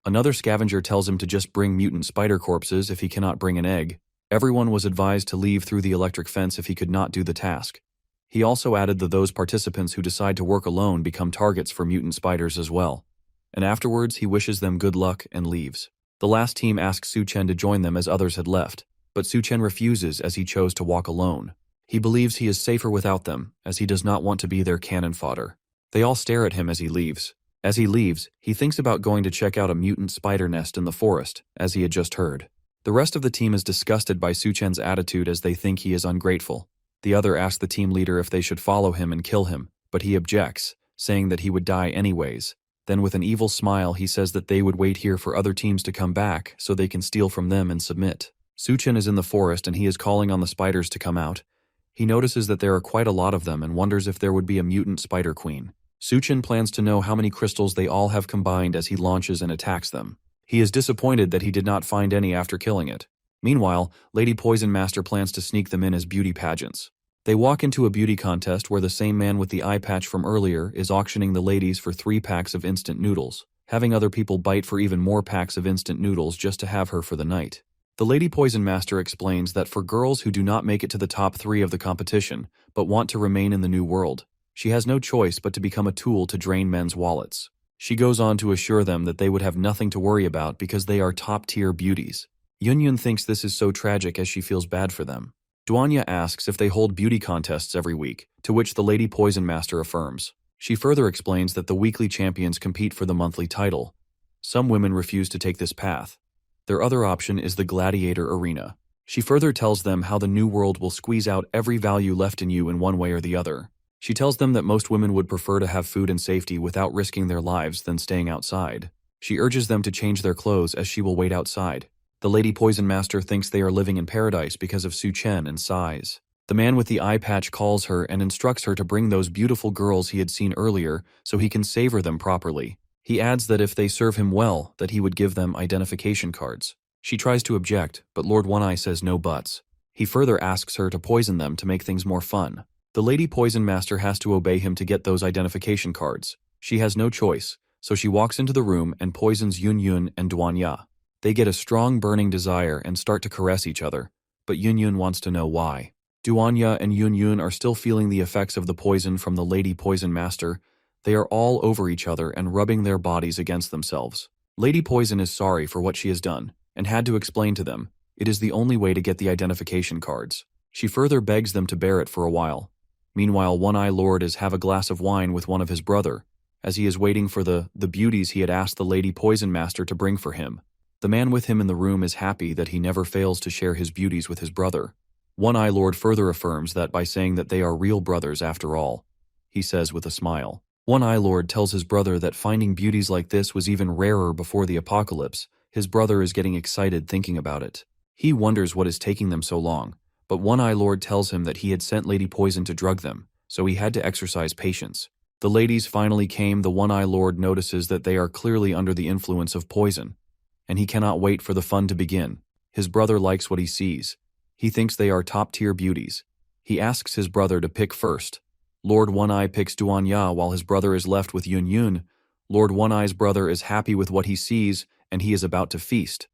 A: Another scavenger tells him to just bring mutant spider corpses if he cannot bring an egg. Everyone was advised to leave through the electric fence if he could not do the task. He also added that those participants who decide to work alone become targets for mutant spiders as well. And afterwards, he wishes them good luck and leaves. The last team asks Su Chen to join them as others had left, but Su Chen refuses as he chose to walk alone. He believes he is safer without them, as he does not want to be their cannon fodder. They all stare at him as he leaves. As he leaves, he thinks about going to check out a mutant spider nest in the forest, as he had just heard. The rest of the team is disgusted by Su Chen's attitude as they think he is ungrateful. The other asks the team leader if they should follow him and kill him, but he objects, saying that he would die anyways. Then with an evil smile he says that they would wait here for other teams to come back so they can steal from them and submit. Su Chen is in the forest and he is calling on the spiders to come out. He notices that there are quite a lot of them and wonders if there would be a mutant spider queen. Su Chen plans to know how many crystals they all have combined as he launches and attacks them. He is disappointed that he did not find any after killing it. Meanwhile, Lady Poison Master plans to sneak them in as beauty pageants. They walk into a beauty contest where the same man with the eye patch from earlier is auctioning the ladies for 3 packs of instant noodles, having other people bite for even more packs of instant noodles just to have her for the night. The Lady Poison Master explains that for girls who do not make it to the top 3 of the competition, but want to remain in the new world, she has no choice but to become a tool to drain men's wallets. She goes on to assure them that they would have nothing to worry about because they are top-tier beauties. Yun Yun thinks this is so tragic as she feels bad for them. Duanya asks if they hold beauty contests every week, to which the Lady Poison Master affirms. She further explains that the weekly champions compete for the monthly title. Some women refuse to take this path. Their other option is the gladiator arena. She further tells them how the new world will squeeze out every value left in you in one way or the other. She tells them that most women would prefer to have food and safety without risking their lives than staying outside. She urges them to change their clothes as she will wait outside. The Lady Poison Master thinks they are living in paradise because of Su Chen and sighs. The man with the eye patch calls her and instructs her to bring those beautiful girls he had seen earlier so he can savor them properly. He adds that if they serve him well, that he would give them identification cards. She tries to object, but Lord One Eye says no buts. He further asks her to poison them to make things more fun. The Lady Poison Master has to obey him to get those identification cards. She has no choice, so she walks into the room and poisons Yun Yun and Duanya. They get a strong burning desire and start to caress each other, but Yun Yun wants to know why. Duanya and Yun Yun are still feeling the effects of the poison from the Lady Poison Master. They are all over each other and rubbing their bodies against themselves. Lady Poison is sorry for what she has done, and had to explain to them, it is the only way to get the identification cards. She further begs them to bear it for a while. Meanwhile, One Eye Lord is have a glass of wine with one of his brother, as he is waiting for the beauties he had asked the Lady Poison Master to bring for him. The man with him in the room is happy that he never fails to share his beauties with his brother. One Eye Lord further affirms that by saying that they are real brothers after all. He says with a smile. One Eye Lord tells his brother that finding beauties like this was even rarer before the apocalypse. His brother is getting excited thinking about it. He wonders what is taking them so long, but One-Eye Lord tells him that he had sent Lady Poison to drug them, so he had to exercise patience. The ladies finally came. The One-Eye Lord notices that they are clearly under the influence of poison, and he cannot wait for the fun to begin. His brother likes what he sees. He thinks they are top-tier beauties. He asks his brother to pick first. Lord One-Eye picks Duanya while his brother is left with Yun Yun. Lord One-Eye's brother is happy with what he sees, and he is about to feast.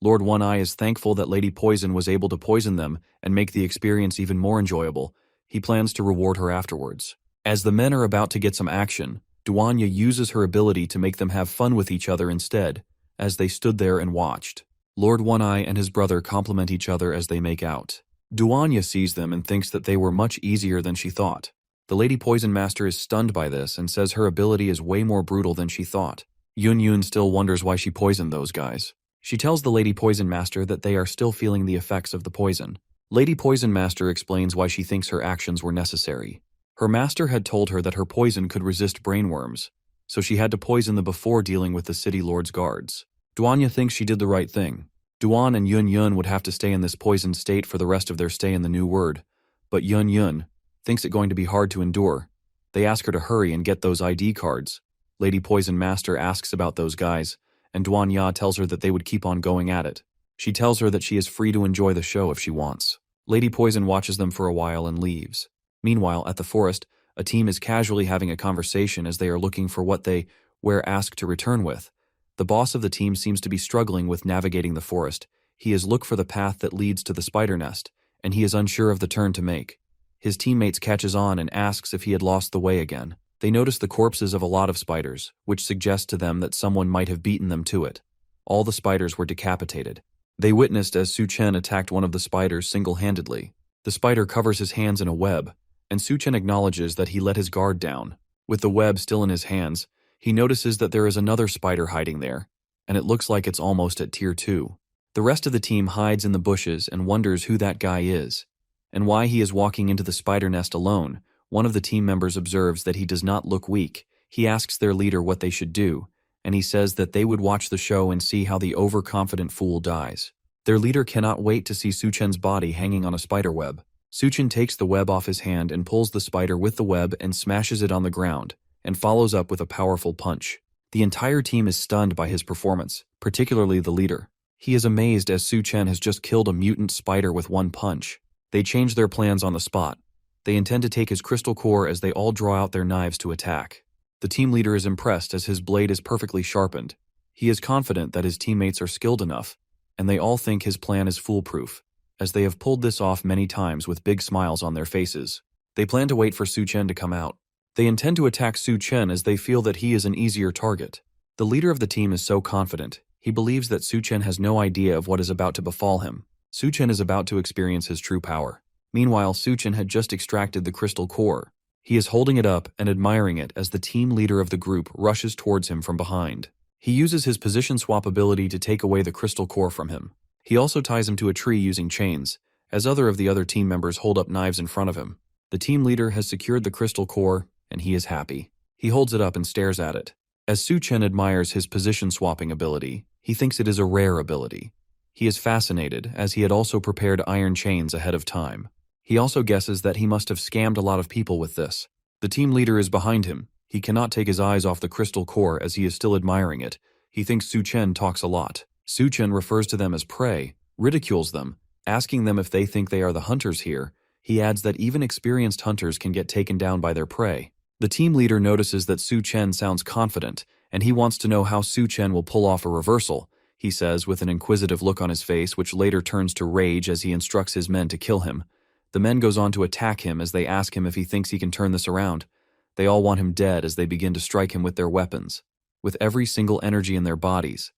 A: Lord One-Eye is thankful that Lady Poison was able to poison them and make the experience even more enjoyable. He plans to reward her afterwards. As the men are about to get some action, Duanya uses her ability to make them have fun with each other instead, as they stood there and watched. Lord One-Eye and his brother compliment each other as they make out. Duanya sees them and thinks that they were much easier than she thought. The Lady Poison Master is stunned by this and says her ability is way more brutal than she thought. Yun Yun still wonders why she poisoned those guys. She tells the Lady Poison Master that they are still feeling the effects of the poison. Lady Poison Master explains why she thinks her actions were necessary. Her master had told her that her poison could resist brainworms, so she had to poison them before dealing with the city lord's guards. Duanya thinks she did the right thing. Duan and Yun Yun would have to stay in this poisoned state for the rest of their stay in the New World, but Yun Yun thinks it going to be hard to endure. They ask her to hurry and get those ID cards. Lady Poison Master asks about those guys, and Duanya tells her that they would keep on going at it. She tells her that she is free to enjoy the show if she wants. Lady Poison watches them for a while and leaves. Meanwhile, at the forest, a team is casually having a conversation as they are looking for what they were asked to return with. The boss of the team seems to be struggling with navigating the forest. He has looked for the path that leads to the spider nest, and he is unsure of the turn to make. His teammates catches on and asks if he had lost the way again. They notice the corpses of a lot of spiders, which suggests to them that someone might have beaten them to it. All the spiders were decapitated. They witnessed as Su Chen attacked one of the spiders single-handedly. The spider covers his hands in a web, and Su Chen acknowledges that he let his guard down. With the web still in his hands, he notices that there is another spider hiding there, and it looks like it's almost at Tier 2. The rest of the team hides in the bushes and wonders who that guy is, and why he is walking into the spider nest alone. One of the team members observes that he does not look weak. He asks their leader what they should do, and he says that they would watch the show and see how the overconfident fool dies. Their leader cannot wait to see Su Chen's body hanging on a spider web. Su Chen takes the web off his hand and pulls the spider with the web and smashes it on the ground, and follows up with a powerful punch. The entire team is stunned by his performance, particularly the leader. He is amazed as Su Chen has just killed a mutant spider with one punch. They change their plans on the spot. They intend to take his crystal core as they all draw out their knives to attack. The team leader is impressed as his blade is perfectly sharpened. He is confident that his teammates are skilled enough, and they all think his plan is foolproof, as they have pulled this off many times with big smiles on their faces. They plan to wait for Su Chen to come out. They intend to attack Su Chen as they feel that he is an easier target. The leader of the team is so confident, he believes that Su Chen has no idea of what is about to befall him. Su Chen is about to experience his true power. Meanwhile, Su Chen had just extracted the crystal core. He is holding it up and admiring it as the team leader of the group rushes towards him from behind. He uses his position swap ability to take away the crystal core from him. He also ties him to a tree using chains, as other of the other team members hold up knives in front of him. The team leader has secured the crystal core, and he is happy. He holds it up and stares at it. As Su Chen admires his position swapping ability, he thinks it is a rare ability. He is fascinated, as he had also prepared iron chains ahead of time. He also guesses that he must have scammed a lot of people with this. The team leader is behind him. He cannot take his eyes off the crystal core as he is still admiring it. He thinks Su Chen talks a lot. Su Chen refers to them as prey, ridicules them, asking them if they think they are the hunters here. He adds that even experienced hunters can get taken down by their prey. The team leader notices that Su Chen sounds confident, and he wants to know how Su Chen will pull off a reversal, he says with an inquisitive look on his face which later turns to rage as he instructs his men to kill him. The men goes on to attack him as they ask him if he thinks he can turn this around. They all want him dead as they begin to strike him with their weapons, with every single energy in their bodies.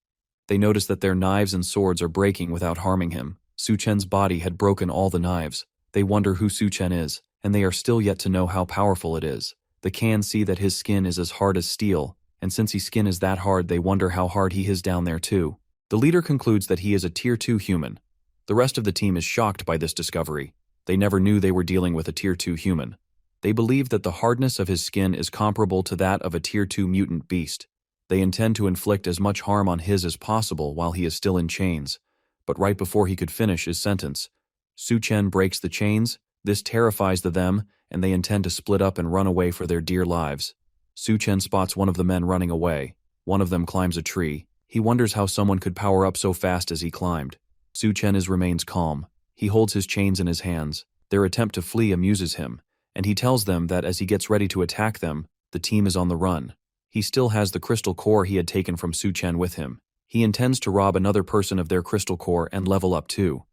A: They notice that their knives and swords are breaking without harming him. Su Chen's body had broken all the knives. They wonder who Su Chen is, and they are still yet to know how powerful it is. They can see that his skin is as hard as steel, and since his skin is that hard, they wonder how hard he is down there too. The leader concludes that he is a Tier 2 human. The rest of the team is shocked by this discovery. They never knew they were dealing with a Tier 2 human. They believe that the hardness of his skin is comparable to that of a Tier 2 mutant beast. They intend to inflict as much harm on his as possible while he is still in chains. But right before he could finish his sentence, Su Chen breaks the chains. This terrifies them, and they intend to split up and run away for their dear lives. Su Chen spots one of the men running away. One of them climbs a tree. He wonders how someone could power up so fast as he climbed. Su Chen remains calm. He holds his chains in his hands. Their attempt to flee amuses him, and he tells them that as he gets ready to attack them, the team is on the run. He still has the crystal core he had taken from Su Chen with him. He intends to rob another person of their crystal core and level up too.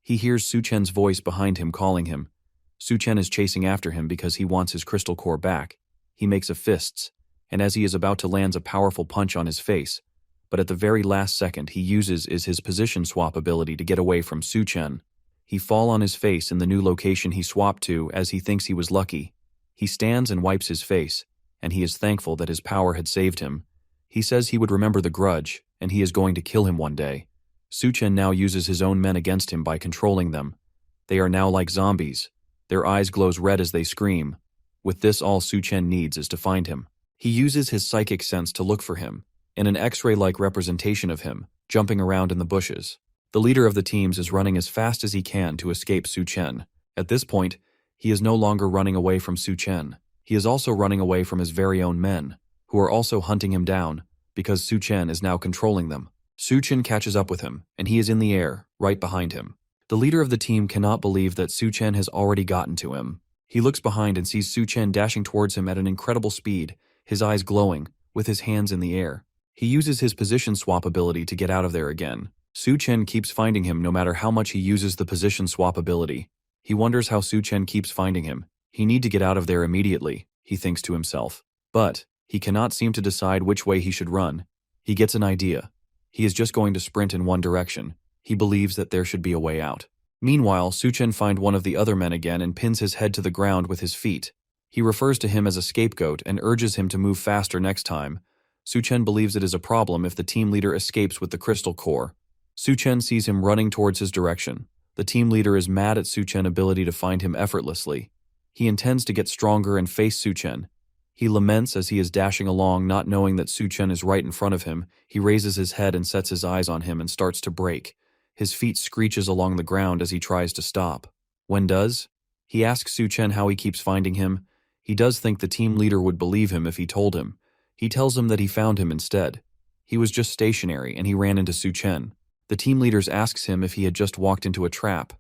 A: He hears Su Chen's voice behind him calling him. Su Chen is chasing after him because he wants his crystal core back. He makes a fists, and as he is about to land a powerful punch on his face, but at the very last second he uses his position swap ability to get away from Su Chen. He fall on his face in the new location he swapped to as he thinks he was lucky. He stands and wipes his face, and he is thankful that his power had saved him. He says he would remember the grudge, and he is going to kill him one day. Su Chen now uses his own men against him by controlling them. They are now like zombies. Their eyes glows red as they scream. With this, all Su Chen needs is to find him. He uses his psychic sense to look for him, in an X-ray-like representation of him, jumping around in the bushes. The leader of the teams is running as fast as he can to escape Su Chen. At this point, he is no longer running away from Su Chen. He is also running away from his very own men, who are also hunting him down, because Su Chen is now controlling them. Su Chen catches up with him, and he is in the air, right behind him. The leader of the team cannot believe that Su Chen has already gotten to him. He looks behind and sees Su Chen dashing towards him at an incredible speed, his eyes glowing, with his hands in the air. He uses his position swap ability to get out of there again. Su Chen keeps finding him no matter how much he uses the position swap ability. He wonders how Su Chen keeps finding him. He need to get out of there immediately, he thinks to himself. But he cannot seem to decide which way he should run. He gets an idea. He is just going to sprint in one direction. He believes that there should be a way out. Meanwhile, Su Chen finds one of the other men again and pins his head to the ground with his feet. He refers to him as a scapegoat and urges him to move faster next time. Su Chen believes it is a problem if the team leader escapes with the crystal core. Su Chen sees him running towards his direction. The team leader is mad at Su Chen's ability to find him effortlessly. He intends to get stronger and face Su Chen. He laments as he is dashing along, not knowing that Su Chen is right in front of him. He raises his head and sets his eyes on him and starts to brake. His feet screeches along the ground as he tries to stop. When does? He asks Su Chen how he keeps finding him. He does think the team leader would believe him if he told him. He tells him that he found him instead. He was just stationary and he ran into Su Chen. The team leader asks him if he had just walked into a trap.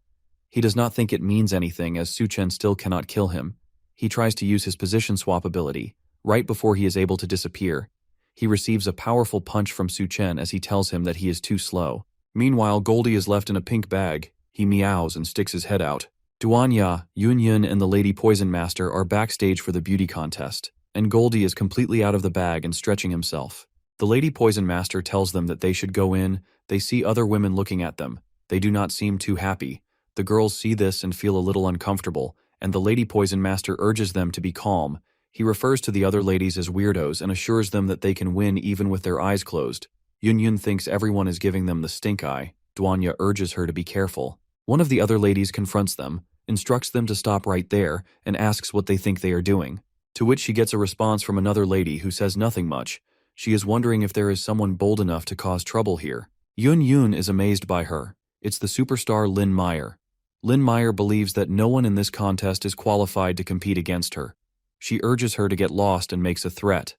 A: He does not think it means anything as Su Chen still cannot kill him. He tries to use his position swap ability. Right before he is able to disappear, he receives a powerful punch from Su Chen as he tells him that he is too slow. Meanwhile, Goldie is left in a pink bag. He meows and sticks his head out. Duanya, Yun, and the Lady Poison Master are backstage for the beauty contest, and Goldie is completely out of the bag and stretching himself. The Lady Poison Master tells them that they should go in. They see other women looking at them. They do not seem too happy. The girls see this and feel a little uncomfortable, and the Lady Poison Master urges them to be calm. He refers to the other ladies as weirdos and assures them that they can win even with their eyes closed. Yun thinks everyone is giving them the stink eye. Duanya urges her to be careful. One of the other ladies confronts them, instructs them to stop right there, and asks what they think they are doing. To which she gets a response from another lady who says nothing much. She is wondering if there is someone bold enough to cause trouble here. Yun is amazed by her. It's the superstar Lynn Meyer. Lynn Meyer believes that no one in this contest is qualified to compete against her. She urges her to get lost and makes a threat.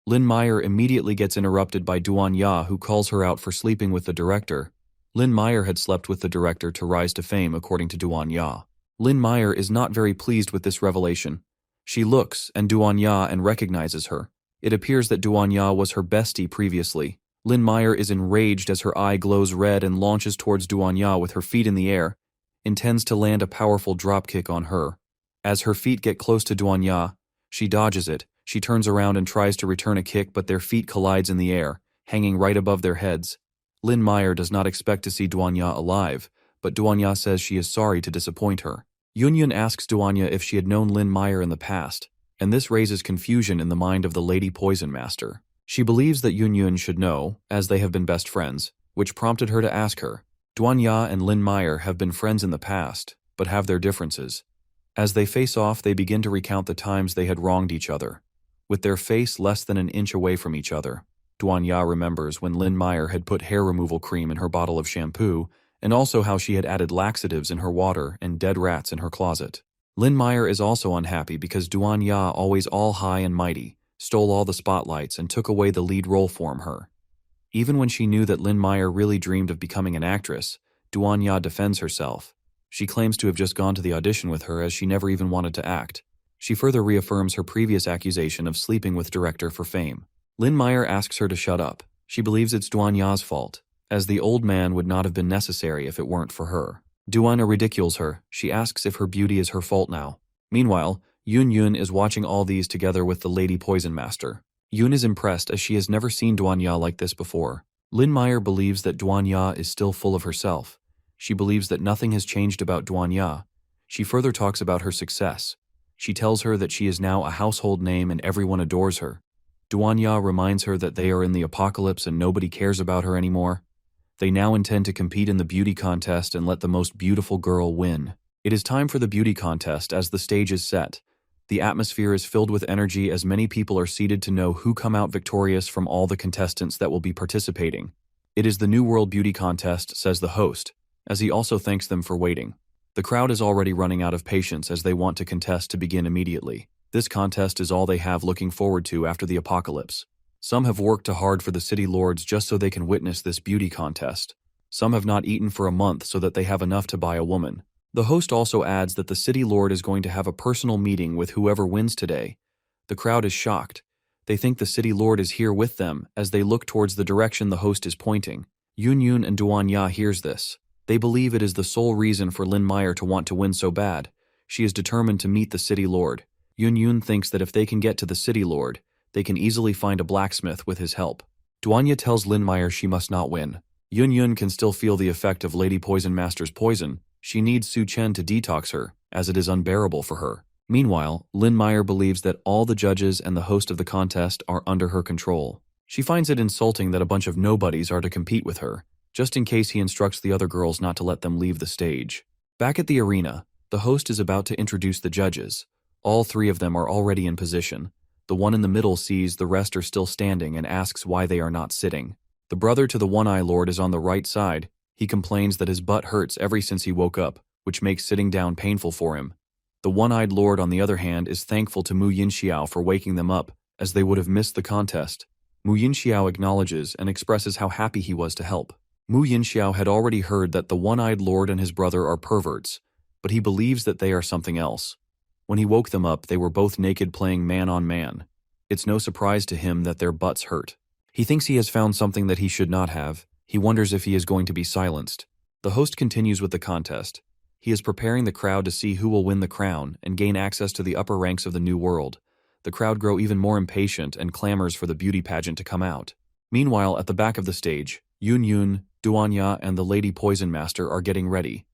A: Lynn Meyer immediately gets interrupted by Duanya, who calls her out for sleeping with the director. Lynn Meyer had slept with the director to rise to fame, according to Duanya. Lynn Meyer is not very pleased with this revelation. She looks and Duanya and recognizes her. It appears that Duanya was her bestie previously. Lynn Meyer is enraged as her eye glows red and launches towards Duanya with her feet in the air, intends to land a powerful dropkick on her. As her feet get close to Duanya, she dodges it. She turns around and tries to return a kick, but their feet collides in the air, hanging right above their heads. Lynn Meyer does not expect to see Duanya alive, but Duanya says she is sorry to disappoint her. Yun asks Duanya if she had known Lynn Meyer in the past, and this raises confusion in the mind of the Lady Poison Master. She believes that Yun should know, as they have been best friends, which prompted her to ask her. Duanya and Lynn Meyer have been friends in the past, but have their differences. As they face off, they begin to recount the times they had wronged each other, with their face less than an inch away from each other. Ya remembers when Lin Meyer had put hair removal cream in her bottle of shampoo, and also how she had added laxatives in her water and dead rats in her closet. Lin Meyer is also unhappy because Ya, always all high and mighty, stole all the spotlights and took away the lead role from her. Even when she knew that Lin Meyer really dreamed of becoming an actress, Ya defends herself. She claims to have just gone to the audition with her as she never even wanted to act. She further reaffirms her previous accusation of sleeping with director for fame. Lin Meyer asks her to shut up. She believes it's Ya's fault, as the old man would not have been necessary if it weren't for her. Ya ridicules her. She asks if her beauty is her fault now. Meanwhile, Yun is watching all these together with the Lady Poison Master. Yun is impressed as she has never seen Ya like this before. Lin Meyer believes that Ya is still full of herself. She believes that nothing has changed about Ya. She further talks about her success. She tells her that she is now a household name and everyone adores her. Ya reminds her that they are in the apocalypse and nobody cares about her anymore. They now intend to compete in the beauty contest and let the most beautiful girl win. It is time for the beauty contest as the stage is set. The atmosphere is filled with energy as many people are seated to know who come out victorious from all the contestants that will be participating. It is the New World Beauty Contest, says the host, as he also thanks them for waiting. The crowd is already running out of patience as they want to contest to begin immediately. This contest is all they have looking forward to after the apocalypse. Some have worked hard for the city lords just so they can witness this beauty contest. Some have not eaten for a month so that they have enough to buy a woman. The host also adds that the city lord is going to have a personal meeting with whoever wins today. The crowd is shocked. They think the city lord is here with them as they look towards the direction the host is pointing. Yun and Ya hears this. They believe it is the sole reason for Lin Meyer to want to win so bad. She is determined to meet the city lord. Yun thinks that if they can get to the city lord, they can easily find a blacksmith with his help. Ya tells Lin Meyer she must not win. Yun can still feel the effect of Lady Poison Master's poison. She needs Su Chen to detox her, as it is unbearable for her. Meanwhile, Lin Meyer believes that all the judges and the host of the contest are under her control. She finds it insulting that a bunch of nobodies are to compete with her, just in case he instructs the other girls not to let them leave the stage. Back at the arena, the host is about to introduce the judges. All three of them are already in position. The one in the middle sees the rest are still standing and asks why they are not sitting. The brother to the One-Eye Lord is on the right side. He complains that his butt hurts ever since he woke up, which makes sitting down painful for him. The One-Eyed Lord, on the other hand, is thankful to Mu Yinxiao for waking them up, as they would have missed the contest. Mu Yinxiao acknowledges and expresses how happy he was to help. Mu Yinxiao had already heard that the One-Eyed Lord and his brother are perverts, but he believes that they are something else. When he woke them up, they were both naked playing man-on-man. It's no surprise to him that their butts hurt. He thinks he has found something that he should not have. He wonders if he is going to be silenced. The host continues with the contest. He is preparing the crowd to see who will win the crown and gain access to the upper ranks of the new world. The crowd grow even more impatient and clamors for the beauty pageant to come out. Meanwhile, at the back of the stage, Yun, Ya, and the Lady Poison Master are getting ready.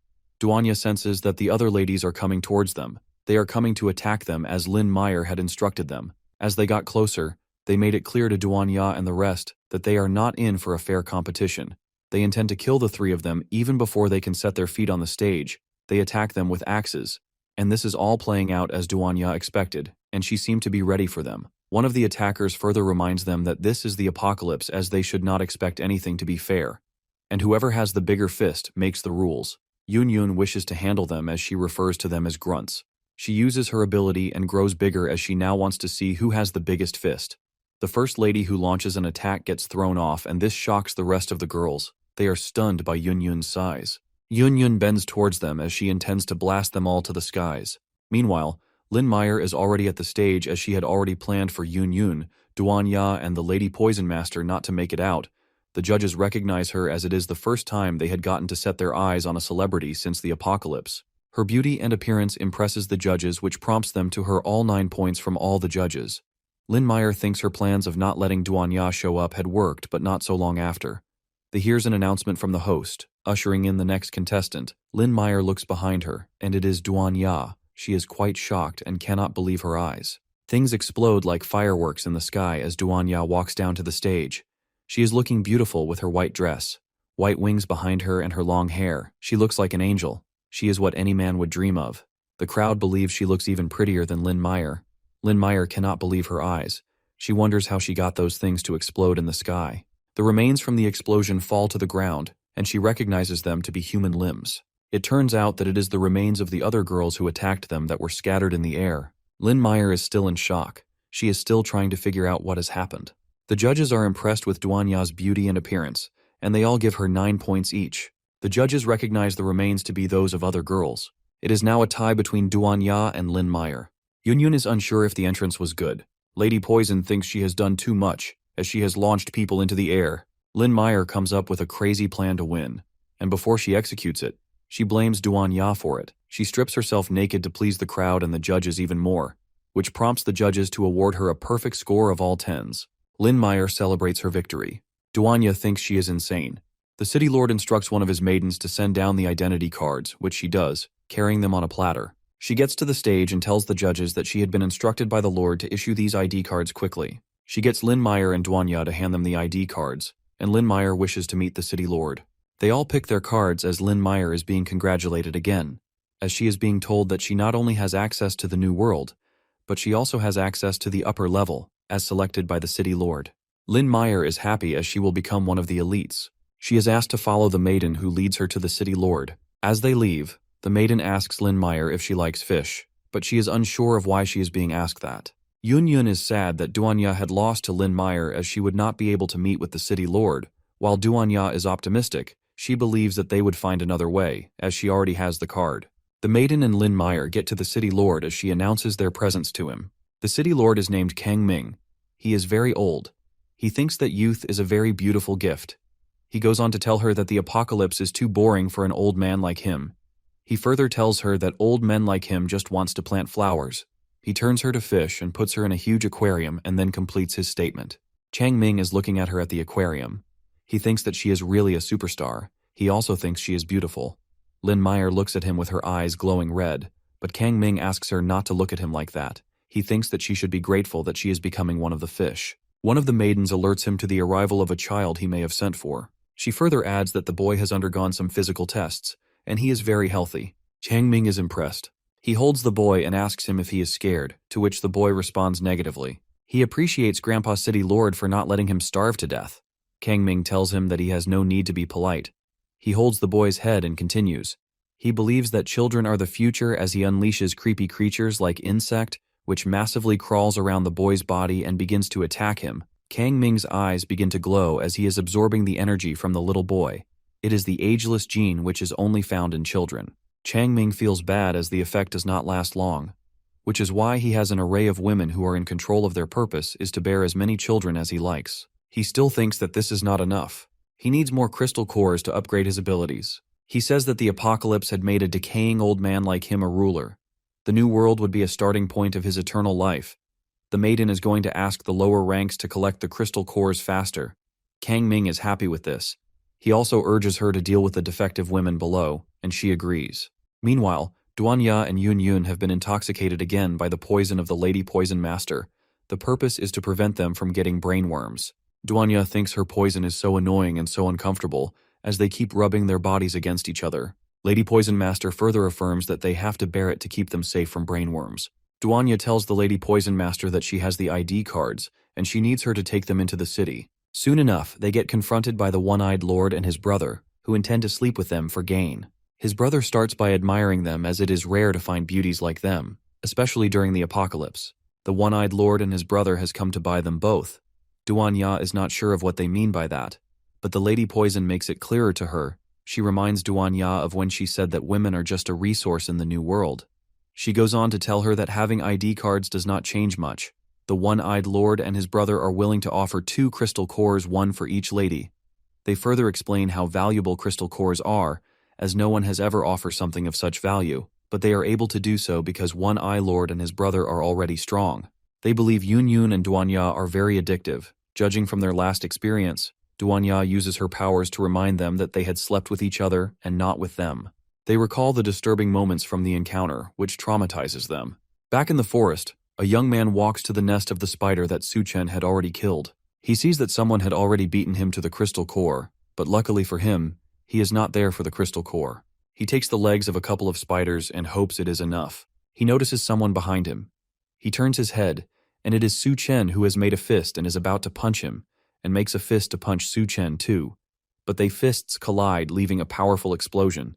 A: Ya senses that the other ladies are coming towards them. They are coming to attack them as Lin Meyer had instructed them. As they got closer, they made it clear to Ya and the rest that they are not in for a fair competition. They intend to kill the three of them even before they can set their feet on the stage. They attack them with axes. And this is all playing out as Ya expected, and she seemed to be ready for them. One of the attackers further reminds them that this is the apocalypse as they should not expect anything to be fair. And whoever has the bigger fist makes the rules. Yun wishes to handle them as she refers to them as grunts. She uses her ability and grows bigger as she now wants to see who has the biggest fist. The first lady who launches an attack gets thrown off, and this shocks the rest of the girls. They are stunned by Yun's size. Yun bends towards them as she intends to blast them all to the skies. Meanwhile, Lin Meyer is already at the stage as she had already planned for Yun, Ya, and the Lady Poison Master not to make it out. The judges recognize her as it is the first time they had gotten to set their eyes on a celebrity since the apocalypse. Her beauty and appearance impresses the judges, which prompts them to her all 9 points from all the judges. Lin Meyer thinks her plans of not letting Ya show up had worked, but not so long after. They hears an announcement from the host, ushering in the next contestant. Lin Meyer looks behind her, and it is Ya. She is quite shocked and cannot believe her eyes. Things explode like fireworks in the sky as Ya walks down to the stage. She is looking beautiful with her white dress, white wings behind her and her long hair. She looks like an angel. She is what any man would dream of. The crowd believes she looks even prettier than Lin Meyer. Lin Meyer cannot believe her eyes. She wonders how she got those things to explode in the sky. The remains from the explosion fall to the ground, and she recognizes them to be human limbs. It turns out that it is the remains of the other girls who attacked them that were scattered in the air. Lynn Meyer is still in shock. She is still trying to figure out what has happened. The judges are impressed with Duanya's beauty and appearance, and they all give her 9 points each. The judges recognize the remains to be those of other girls. It is now a tie between Duanya and Lynn Meyer. Yunyun is unsure if the entrance was good. Lady Poison thinks she has done too much, as she has launched people into the air. Lynn Meyer comes up with a crazy plan to win, and before she executes it, she blames Duanya for it. She strips herself naked to please the crowd and the judges even more, which prompts the judges to award her a perfect score of all 10s. Lynn Meyer celebrates her victory. Duanya thinks she is insane. The city lord instructs one of his maidens to send down the identity cards, which she does, carrying them on a platter. She gets to the stage and tells the judges that she had been instructed by the lord to issue these ID cards quickly. She gets Lynn Meyer and Duanya to hand them the ID cards, and Lynn Meyer wishes to meet the city lord. They all pick their cards as Lynn Meyer is being congratulated again, as she is being told that she not only has access to the new world, but she also has access to the upper level, as selected by the city lord. Lynn Meyer is happy as she will become one of the elites. She is asked to follow the maiden who leads her to the city lord. As they leave, the maiden asks Lynn Meyer if she likes fish, but she is unsure of why she is being asked that. Yunyun is sad that Duanya had lost to Lynn Meyer as she would not be able to meet with the city lord, while Duanya is optimistic. She believes that they would find another way, as she already has the card. The maiden and Lynn Meyer get to the city lord as she announces their presence to him. The city lord is named Kang Ming. He is very old. He thinks that youth is a very beautiful gift. He goes on to tell her that the apocalypse is too boring for an old man like him. He further tells her that old men like him just wants to plant flowers. He turns her to fish and puts her in a huge aquarium and then completes his statement. Chang Ming is looking at her at the aquarium. He thinks that she is really a superstar. He also thinks she is beautiful. Lynn Meyer looks at him with her eyes glowing red, but Kang Ming asks her not to look at him like that. He thinks that she should be grateful that she is becoming one of the fish. One of the maidens alerts him to the arrival of a child he may have sent for. She further adds that the boy has undergone some physical tests, and he is very healthy. Chang Ming is impressed. He holds the boy and asks him if he is scared, to which the boy responds negatively. He appreciates Grandpa City Lord for not letting him starve to death. Kang Ming tells him that he has no need to be polite. He holds the boy's head and continues. He believes that children are the future as he unleashes creepy creatures like insect, which massively crawls around the boy's body and begins to attack him. Kang Ming's eyes begin to glow as he is absorbing the energy from the little boy. It is the ageless gene which is only found in children. Chang Ming feels bad as the effect does not last long, which is why he has an array of women who are in control of their purpose is to bear as many children as he likes. He still thinks that this is not enough. He needs more crystal cores to upgrade his abilities. He says that the apocalypse had made a decaying old man like him a ruler. The new world would be a starting point of his eternal life. The maiden is going to ask the lower ranks to collect the crystal cores faster. Kang Ming is happy with this. He also urges her to deal with the defective women below, and she agrees. Meanwhile, Duanya and Yunyun have been intoxicated again by the poison of the Lady Poison Master. The purpose is to prevent them from getting brainworms. Duanya thinks her poison is so annoying and so uncomfortable, as they keep rubbing their bodies against each other. Lady Poison Master further affirms that they have to bear it to keep them safe from brainworms. Duanya tells the Lady Poison Master that she has the ID cards, and she needs her to take them into the city. Soon enough, they get confronted by the One-Eyed Lord and his brother, who intend to sleep with them for gain. His brother starts by admiring them as it is rare to find beauties like them, especially during the apocalypse. The One-Eyed Lord and his brother has come to buy them both. Duanya is not sure of what they mean by that, but the Lady Poison makes it clearer to her. She reminds Duanya of when she said that women are just a resource in the new world. She goes on to tell her that having ID cards does not change much. The One-Eyed Lord and his brother are willing to offer 2 crystal cores, one for each lady. They further explain how valuable crystal cores are, as no one has ever offered something of such value, but they are able to do so because One-Eye Lord and his brother are already strong. They believe Yunyun and Duanya are very addictive. Judging from their last experience, Duanya uses her powers to remind them that they had slept with each other and not with them. They recall the disturbing moments from the encounter, which traumatizes them. Back in the forest, a young man walks to the nest of the spider that Suchen had already killed. He sees that someone had already beaten him to the crystal core, but luckily for him, he is not there for the crystal core. He takes the legs of a couple of spiders and hopes it is enough. He notices someone behind him. He turns his head, And it is Su Chen who has made a fist and is about to punch him, and makes a fist to punch Su Chen too. But they fists collide, leaving a powerful explosion.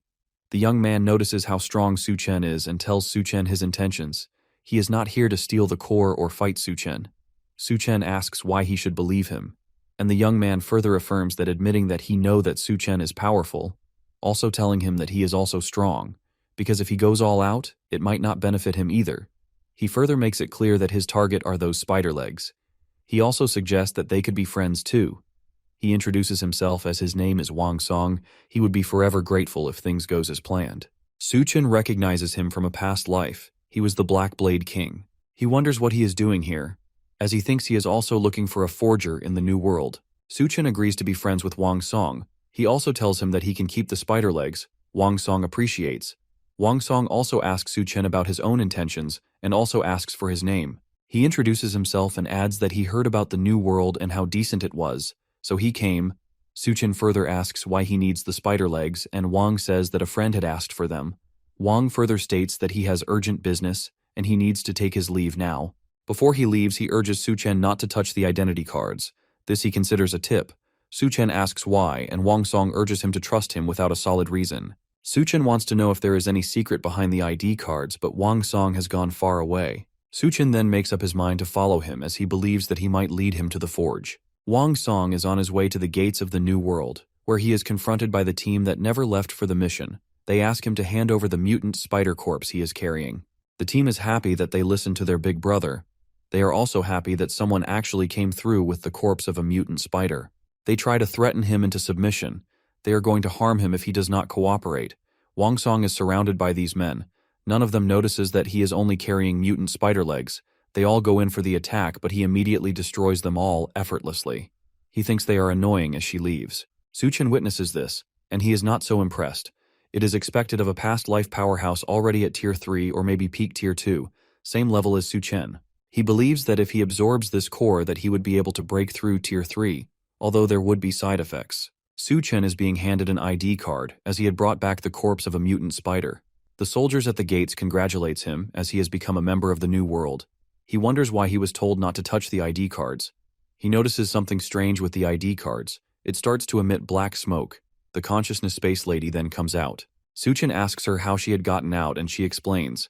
A: The young man notices how strong Su Chen is and tells Su Chen his intentions. He is not here to steal the core or fight Su Chen. Su Chen asks why he should believe him, and the young man further affirms that admitting that he knows that Su Chen is powerful, also telling him that he is also strong, because if he goes all out, it might not benefit him either. He further makes it clear that his target are those spider legs. He also suggests that they could be friends too. He introduces himself as his name is Wang Song. He would be forever grateful if things goes as planned. Su Chen recognizes him from a past life. He was the Black Blade King. He wonders what he is doing here, as he thinks he is also looking for a forger in the new world. Su Chen agrees to be friends with Wang Song. He also tells him that he can keep the spider legs. Wang Song appreciates. Wang Song also asks Su Chen about his own intentions and also asks for his name. He introduces himself and adds that he heard about the new world and how decent it was, so he came. Su Chen further asks why he needs the spider legs, and Wang says that a friend had asked for them. Wang further states that he has urgent business and he needs to take his leave now. Before he leaves, he urges Su Chen not to touch the identity cards. This he considers a tip. Su Chen asks why, and Wang Song urges him to trust him without a solid reason. Su Chen wants to know if there is any secret behind the ID cards, but Wang Song has gone far away. Su Chen then makes up his mind to follow him as he believes that he might lead him to the forge. Wang Song is on his way to the gates of the New World, where he is confronted by the team that never left for the mission. They ask him to hand over the mutant spider corpse he is carrying. The team is happy that they listened to their big brother. They are also happy that someone actually came through with the corpse of a mutant spider. They try to threaten him into submission. They are going to harm him if he does not cooperate. Wang Song is surrounded by these men. None of them notices that he is only carrying mutant spider legs. They all go in for the attack, but he immediately destroys them all effortlessly. He thinks they are annoying as she leaves. Su Chen witnesses this, and he is not so impressed. It is expected of a past life powerhouse already at tier 3 or maybe peak tier 2, same level as Su Chen. He believes that if he absorbs this core that he would be able to break through tier 3, although there would be side effects. Su Chen is being handed an ID card as he had brought back the corpse of a mutant spider. The soldiers at the gates congratulates him as he has become a member of the new world. He wonders why he was told not to touch the ID cards. He notices something strange with the ID cards. It starts to emit black smoke. The consciousness space lady then comes out. Su Chen asks her how she had gotten out and she explains.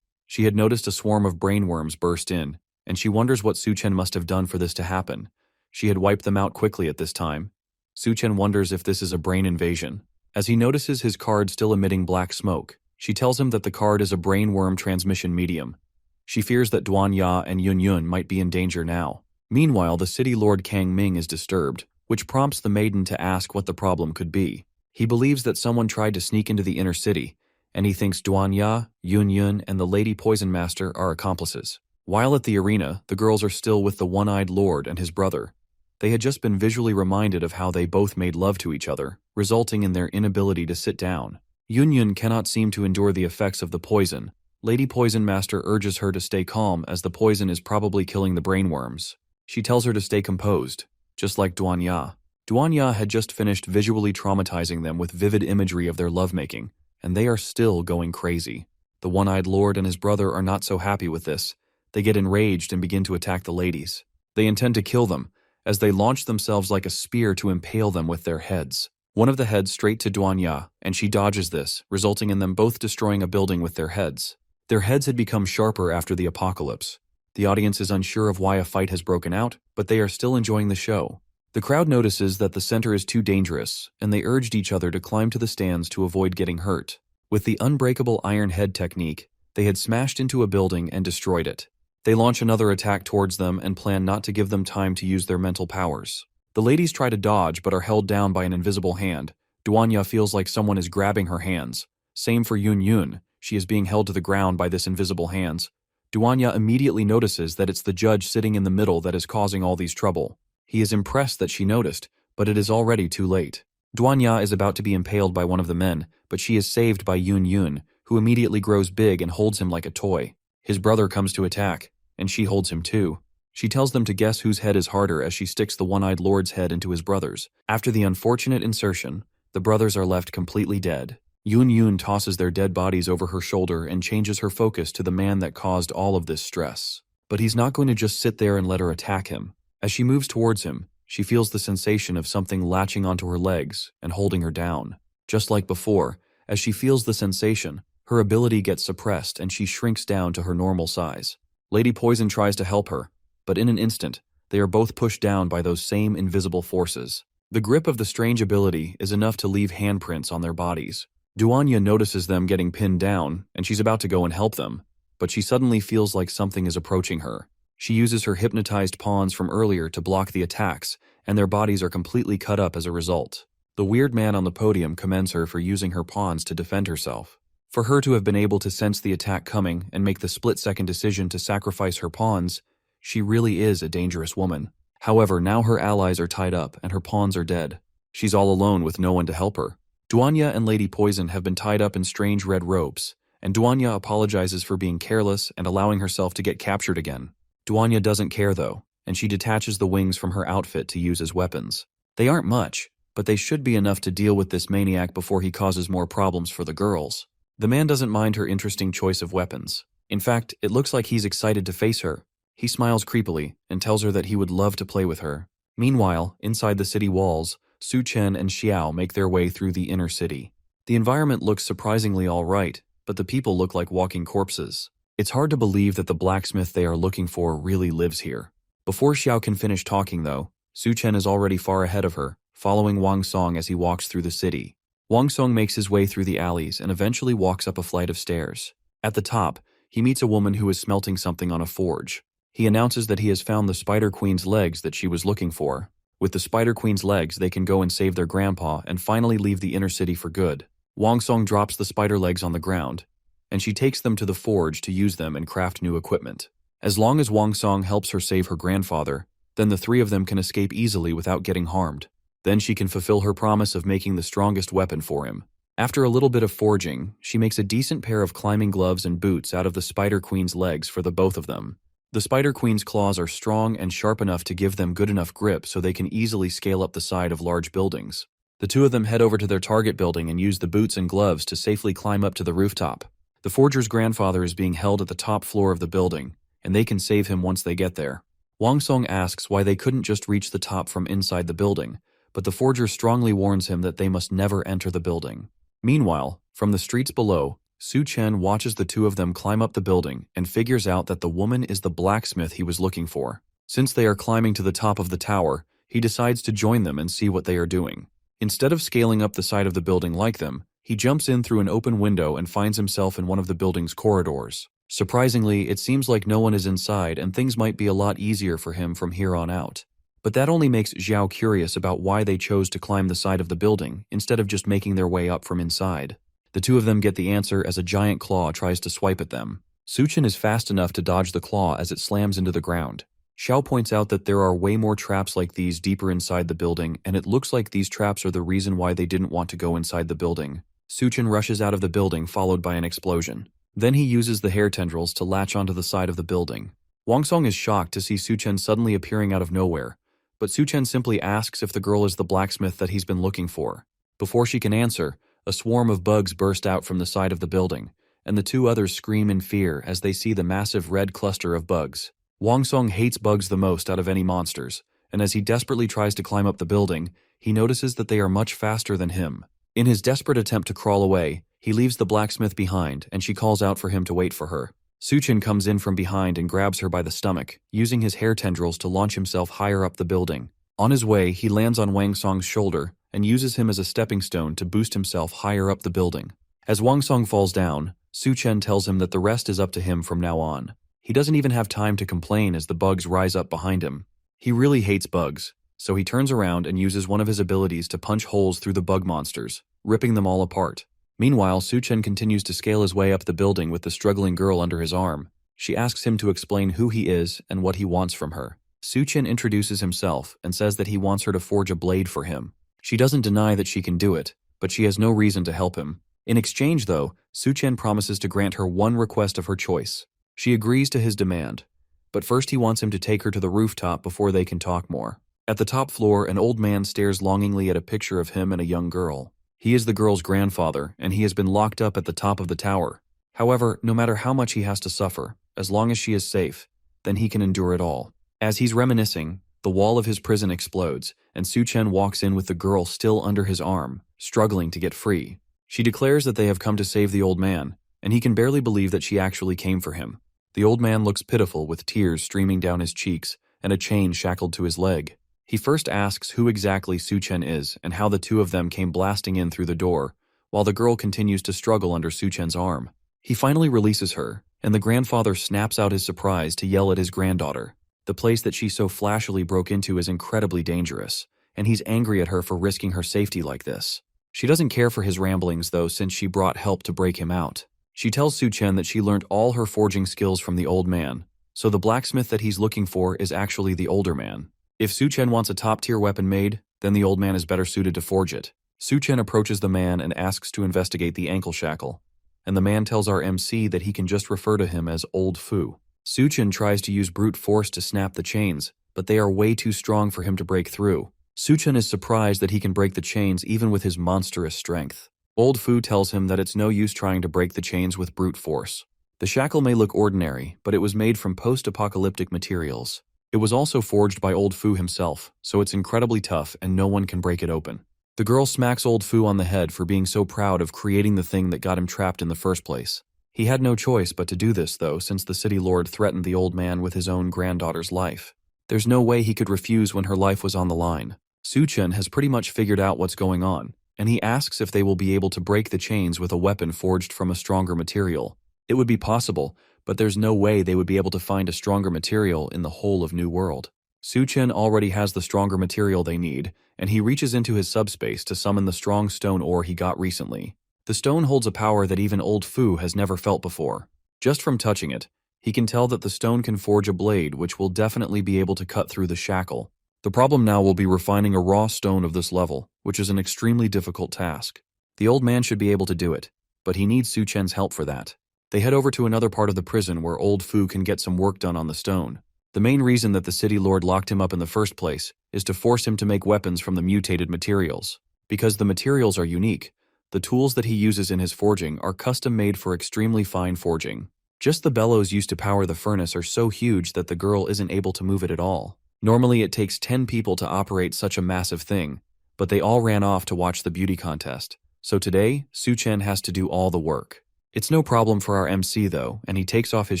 A: She had noticed a swarm of brainworms burst in, and she wonders what Su Chen must have done for this to happen. She had wiped them out quickly at this time. Su Chen wonders if this is a brain invasion. As he notices his card still emitting black smoke, she tells him that the card is a brainworm transmission medium. She fears that Duan Ya and Yun Yun might be in danger now. Meanwhile, the city lord Kang Ming is disturbed, which prompts the maiden to ask what the problem could be. He believes that someone tried to sneak into the inner city, and he thinks Duan Ya, Yun Yun, and the Lady Poison Master are accomplices. While at the arena, the girls are still with the one-eyed lord and his brother. They had just been visually reminded of how they both made love to each other, resulting in their inability to sit down. Yun Yun cannot seem to endure the effects of the poison. Lady Poison Master urges her to stay calm as the poison is probably killing the brainworms. She tells her to stay composed, just like Duan Ya. Duan Ya had just finished visually traumatizing them with vivid imagery of their lovemaking, and they are still going crazy. The one-eyed lord and his brother are not so happy with this. They get enraged and begin to attack the ladies. They intend to kill them, as they launch themselves like a spear to impale them with their heads. One of the heads straight to Duan Ya, and she dodges this, resulting in them both destroying a building with their heads. Their heads had become sharper after the apocalypse. The audience is unsure of why a fight has broken out, but they are still enjoying the show. The crowd notices that the center is too dangerous, and they urged each other to climb to the stands to avoid getting hurt. With the unbreakable iron head technique, they had smashed into a building and destroyed it. They launch another attack towards them and plan not to give them time to use their mental powers. The ladies try to dodge but are held down by an invisible hand. Duan Ya feels like someone is grabbing her hands. Same for Yun Yun. She is being held to the ground by this invisible hands. Duan Ya immediately notices that it's the judge sitting in the middle that is causing all these trouble. He is impressed that she noticed, but it is already too late. Duan Ya is about to be impaled by one of the men, but she is saved by Yun Yun, who immediately grows big and holds him like a toy. His brother comes to attack, and she holds him too. She tells them to guess whose head is harder as she sticks the one-eyed lord's head into his brother's. After the unfortunate insertion, the brothers are left completely dead. Yun Yun tosses their dead bodies over her shoulder and changes her focus to the man that caused all of this stress. But he's not going to just sit there and let her attack him. As she moves towards him, she feels the sensation of something latching onto her legs and holding her down. Just like before, as she feels the sensation, her ability gets suppressed and she shrinks down to her normal size. Lady Poison tries to help her, but in an instant, they are both pushed down by those same invisible forces. The grip of the strange ability is enough to leave handprints on their bodies. Duanya notices them getting pinned down, and she's about to go and help them, but she suddenly feels like something is approaching her. She uses her hypnotized pawns from earlier to block the attacks, and their bodies are completely cut up as a result. The weird man on the podium commends her for using her pawns to defend herself. For her to have been able to sense the attack coming and make the split-second decision to sacrifice her pawns, she really is a dangerous woman. However, now her allies are tied up and her pawns are dead. She's all alone with no one to help her. Duanya and Lady Poison have been tied up in strange red ropes, and Duanya apologizes for being careless and allowing herself to get captured again. Duanya doesn't care though, and she detaches the wings from her outfit to use as weapons. They aren't much, but they should be enough to deal with this maniac before he causes more problems for the girls. The man doesn't mind her interesting choice of weapons. In fact, it looks like he's excited to face her. He smiles creepily and tells her that he would love to play with her. Meanwhile, inside the city walls, Su Chen and Xiao make their way through the inner city. The environment looks surprisingly all right, but the people look like walking corpses. It's hard to believe that the blacksmith they are looking for really lives here. Before Xiao can finish talking though, Su Chen is already far ahead of her, following Wang Song as he walks through the city. Wang Song makes his way through the alleys and eventually walks up a flight of stairs. At the top, he meets a woman who is smelting something on a forge. He announces that he has found the Spider Queen's legs that she was looking for. With the Spider Queen's legs, they can go and save their grandpa and finally leave the inner city for good. Wang Song drops the spider legs on the ground, and she takes them to the forge to use them and craft new equipment. As long as Wang Song helps her save her grandfather, then the three of them can escape easily without getting harmed. Then she can fulfill her promise of making the strongest weapon for him. After a little bit of forging, she makes a decent pair of climbing gloves and boots out of the Spider Queen's legs for the both of them. The Spider Queen's claws are strong and sharp enough to give them good enough grip so they can easily scale up the side of large buildings. The two of them head over to their target building and use the boots and gloves to safely climb up to the rooftop. The forger's grandfather is being held at the top floor of the building, and they can save him once they get there. Wang Song asks why they couldn't just reach the top from inside the building, but the forger strongly warns him that they must never enter the building. Meanwhile, from the streets below, Su Chen watches the two of them climb up the building and figures out that the woman is the blacksmith he was looking for. Since they are climbing to the top of the tower, he decides to join them and see what they are doing. Instead of scaling up the side of the building like them, he jumps in through an open window and finds himself in one of the building's corridors. Surprisingly, it seems like no one is inside and things might be a lot easier for him from here on out. But that only makes Xiao curious about why they chose to climb the side of the building instead of just making their way up from inside. The two of them get the answer as a giant claw tries to swipe at them. Su Chen is fast enough to dodge the claw as it slams into the ground. Xiao points out that there are way more traps like these deeper inside the building, and it looks like these traps are the reason why they didn't want to go inside the building. Su Chen rushes out of the building followed by an explosion. Then he uses the hair tendrils to latch onto the side of the building. Wang Song is shocked to see Su Chen suddenly appearing out of nowhere, but Su Chen simply asks if the girl is the blacksmith that he's been looking for. Before she can answer, a swarm of bugs burst out from the side of the building, and the two others scream in fear as they see the massive red cluster of bugs. Wang Song hates bugs the most out of any monsters, and as he desperately tries to climb up the building, he notices that they are much faster than him. In his desperate attempt to crawl away, he leaves the blacksmith behind, and she calls out for him to wait for her. Su Chen comes in from behind and grabs her by the stomach, using his hair tendrils to launch himself higher up the building. On his way, he lands on Wang Song's shoulder and uses him as a stepping stone to boost himself higher up the building. As Wang Song falls down, Su Chen tells him that the rest is up to him from now on. He doesn't even have time to complain as the bugs rise up behind him. He really hates bugs, so he turns around and uses one of his abilities to punch holes through the bug monsters, ripping them all apart. Meanwhile, Su Chen continues to scale his way up the building with the struggling girl under his arm. She asks him to explain who he is and what he wants from her. Su Chen introduces himself and says that he wants her to forge a blade for him. She doesn't deny that she can do it, but she has no reason to help him. In exchange, though, Su Chen promises to grant her one request of her choice. She agrees to his demand, but first he wants him to take her to the rooftop before they can talk more. At the top floor, an old man stares longingly at a picture of him and a young girl. He is the girl's grandfather, and he has been locked up at the top of the tower. However, no matter how much he has to suffer, as long as she is safe, then he can endure it all. As he's reminiscing, the wall of his prison explodes, and Su-chen walks in with the girl still under his arm, struggling to get free. She declares that they have come to save the old man, and he can barely believe that she actually came for him. The old man looks pitiful with tears streaming down his cheeks and a chain shackled to his leg. He first asks who exactly Su-chen is and how the two of them came blasting in through the door, while the girl continues to struggle under Su-chen's arm. He finally releases her, and the grandfather snaps out his surprise to yell at his granddaughter. The place that she so flashily broke into is incredibly dangerous, and he's angry at her for risking her safety like this. She doesn't care for his ramblings though, since she brought help to break him out. She tells Su-chen that she learned all her forging skills from the old man, so the blacksmith that he's looking for is actually the older man. If Su-chen wants a top-tier weapon made, then the old man is better suited to forge it. Su-chen approaches the man and asks to investigate the ankle shackle, and the man tells our MC that he can just refer to him as Old Fu. Su-chen tries to use brute force to snap the chains, but they are way too strong for him to break through. Su-chen is surprised that he can break the chains even with his monstrous strength. Old Fu tells him that it's no use trying to break the chains with brute force. The shackle may look ordinary, but it was made from post-apocalyptic materials. It was also forged by Old Fu himself, so it's incredibly tough and no one can break it open. The girl smacks Old Fu on the head for being so proud of creating the thing that got him trapped in the first place. He had no choice but to do this though, since the city lord threatened the old man with his own granddaughter's life. There's no way he could refuse when her life was on the line. Su-chen has pretty much figured out what's going on, and he asks if they will be able to break the chains with a weapon forged from a stronger material. It would be possible, but there's no way they would be able to find a stronger material in the whole of New World. Su-chen already has the stronger material they need, and he reaches into his subspace to summon the strong stone ore he got recently. The stone holds a power that even Old Fu has never felt before. Just from touching it, he can tell that the stone can forge a blade which will definitely be able to cut through the shackle. The problem now will be refining a raw stone of this level, which is an extremely difficult task. The old man should be able to do it, but he needs Su-chen's help for that. They head over to another part of the prison where Old Fu can get some work done on the stone. The main reason that the city lord locked him up in the first place is to force him to make weapons from the mutated materials. Because the materials are unique, the tools that he uses in his forging are custom-made for extremely fine forging. Just the bellows used to power the furnace are so huge that the girl isn't able to move it at all. Normally it takes 10 people to operate such a massive thing, but they all ran off to watch the beauty contest. So today, Su-chen has to do all the work. It's no problem for our MC though, and he takes off his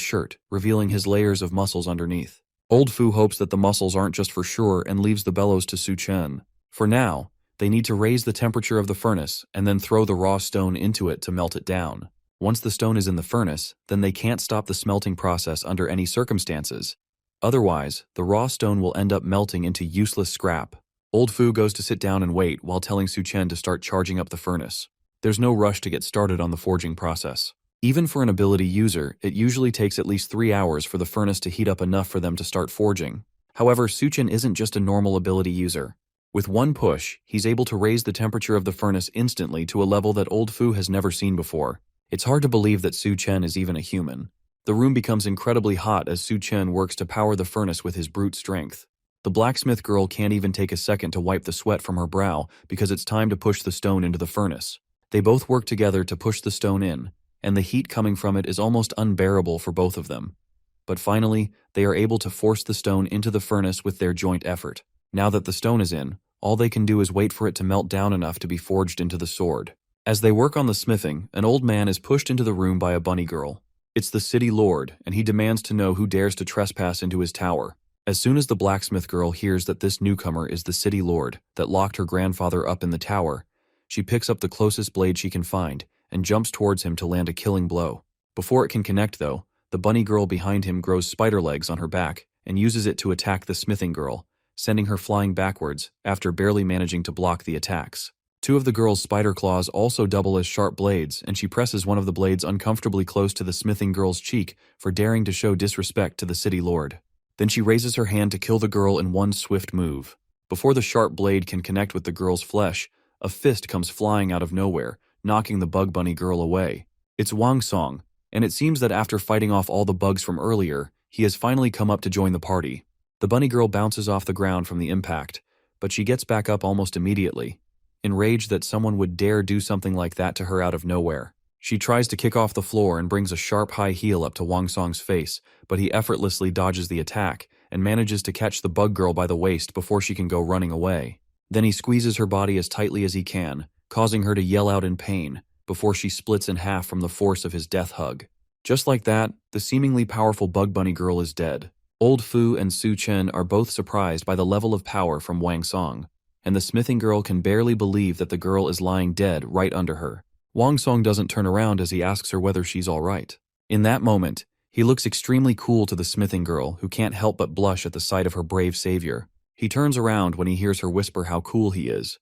A: shirt, revealing his layers of muscles underneath. Old Fu hopes that the muscles aren't just for sure and leaves the bellows to Su-chen. For now, they need to raise the temperature of the furnace and then throw the raw stone into it to melt it down. Once the stone is in the furnace, then they can't stop the smelting process under any circumstances. Otherwise, the raw stone will end up melting into useless scrap. Old Fu goes to sit down and wait while telling Su-chen to start charging up the furnace. There's no rush to get started on the forging process. Even for an ability user, it usually takes at least 3 hours for the furnace to heat up enough for them to start forging. However, Su-chen isn't just a normal ability user. With one push, he's able to raise the temperature of the furnace instantly to a level that Old Fu has never seen before. It's hard to believe that Su-chen is even a human. The room becomes incredibly hot as Su-chen works to power the furnace with his brute strength. The blacksmith girl can't even take a second to wipe the sweat from her brow because it's time to push the stone into the furnace. They both work together to push the stone in, and the heat coming from it is almost unbearable for both of them. But finally, they are able to force the stone into the furnace with their joint effort. Now that the stone is in, all they can do is wait for it to melt down enough to be forged into the sword. As they work on the smithing, an old man is pushed into the room by a bunny girl. It's the city lord, and he demands to know who dares to trespass into his tower. As soon as the blacksmith girl hears that this newcomer is the city lord that locked her grandfather up in the tower, she picks up the closest blade she can find and jumps towards him to land a killing blow. Before it can connect though, the bunny girl behind him grows spider legs on her back and uses it to attack the smithing girl, sending her flying backwards after barely managing to block the attacks. 2 of the girl's spider claws also double as sharp blades, and she presses one of the blades uncomfortably close to the smithing girl's cheek for daring to show disrespect to the city lord. Then she raises her hand to kill the girl in one swift move. Before the sharp blade can connect with the girl's flesh, a fist comes flying out of nowhere, knocking the bug bunny girl away. It's Wang Song, and it seems that after fighting off all the bugs from earlier, he has finally come up to join the party. The bunny girl bounces off the ground from the impact, but she gets back up almost immediately, enraged that someone would dare do something like that to her out of nowhere. She tries to kick off the floor and brings a sharp high heel up to Wang Song's face, but he effortlessly dodges the attack and manages to catch the bug girl by the waist before she can go running away. Then he squeezes her body as tightly as he can, causing her to yell out in pain before she splits in half from the force of his death hug. Just like that, the seemingly powerful bug bunny girl is dead. Old Fu and Su Chen are both surprised by the level of power from Wang Song, and the smithing girl can barely believe that the girl is lying dead right under her. Wang Song doesn't turn around as he asks her whether she's all right. In that moment, he looks extremely cool to the smithing girl, who can't help but blush at the sight of her brave savior. He turns around when he hears her whisper how cool he is.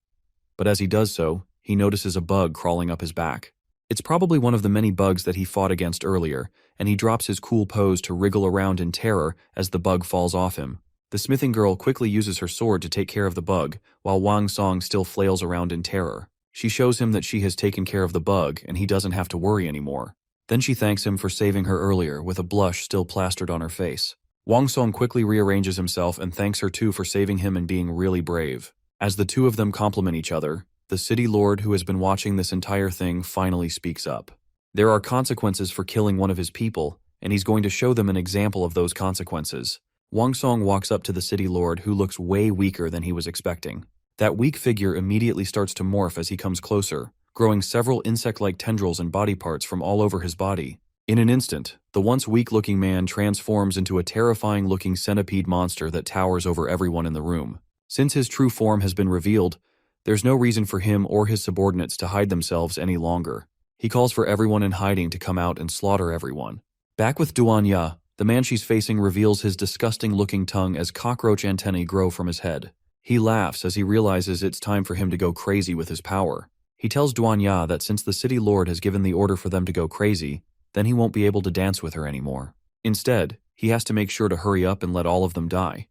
A: But as he does so, he notices a bug crawling up his back. It's probably one of the many bugs that he fought against earlier, and he drops his cool pose to wriggle around in terror as the bug falls off him. The smithing girl quickly uses her sword to take care of the bug, while Wang Song still flails around in terror. She shows him that she has taken care of the bug and he doesn't have to worry anymore. Then she thanks him for saving her earlier, with a blush still plastered on her face. Wang Song quickly rearranges himself and thanks her too for saving him and being really brave. As the two of them compliment each other, the city lord who has been watching this entire thing finally speaks up. There are consequences for killing one of his people, and he's going to show them an example of those consequences. Wang Song walks up to the city lord, who looks way weaker than he was expecting. That weak figure immediately starts to morph as he comes closer, growing several insect-like tendrils and body parts from all over his body. In an instant, the once weak-looking man transforms into a terrifying-looking centipede monster that towers over everyone in the room. Since his true form has been revealed, there's no reason for him or his subordinates to hide themselves any longer. He calls for everyone in hiding to come out and slaughter everyone. Back with Duanya, the man she's facing reveals his disgusting-looking tongue as cockroach antennae grow from his head. He laughs as he realizes it's time for him to go crazy with his power. He tells Duanya that since the city lord has given the order for them to go crazy, then he won't be able to dance with her anymore. Instead, he has to make sure to hurry up and let all of them die.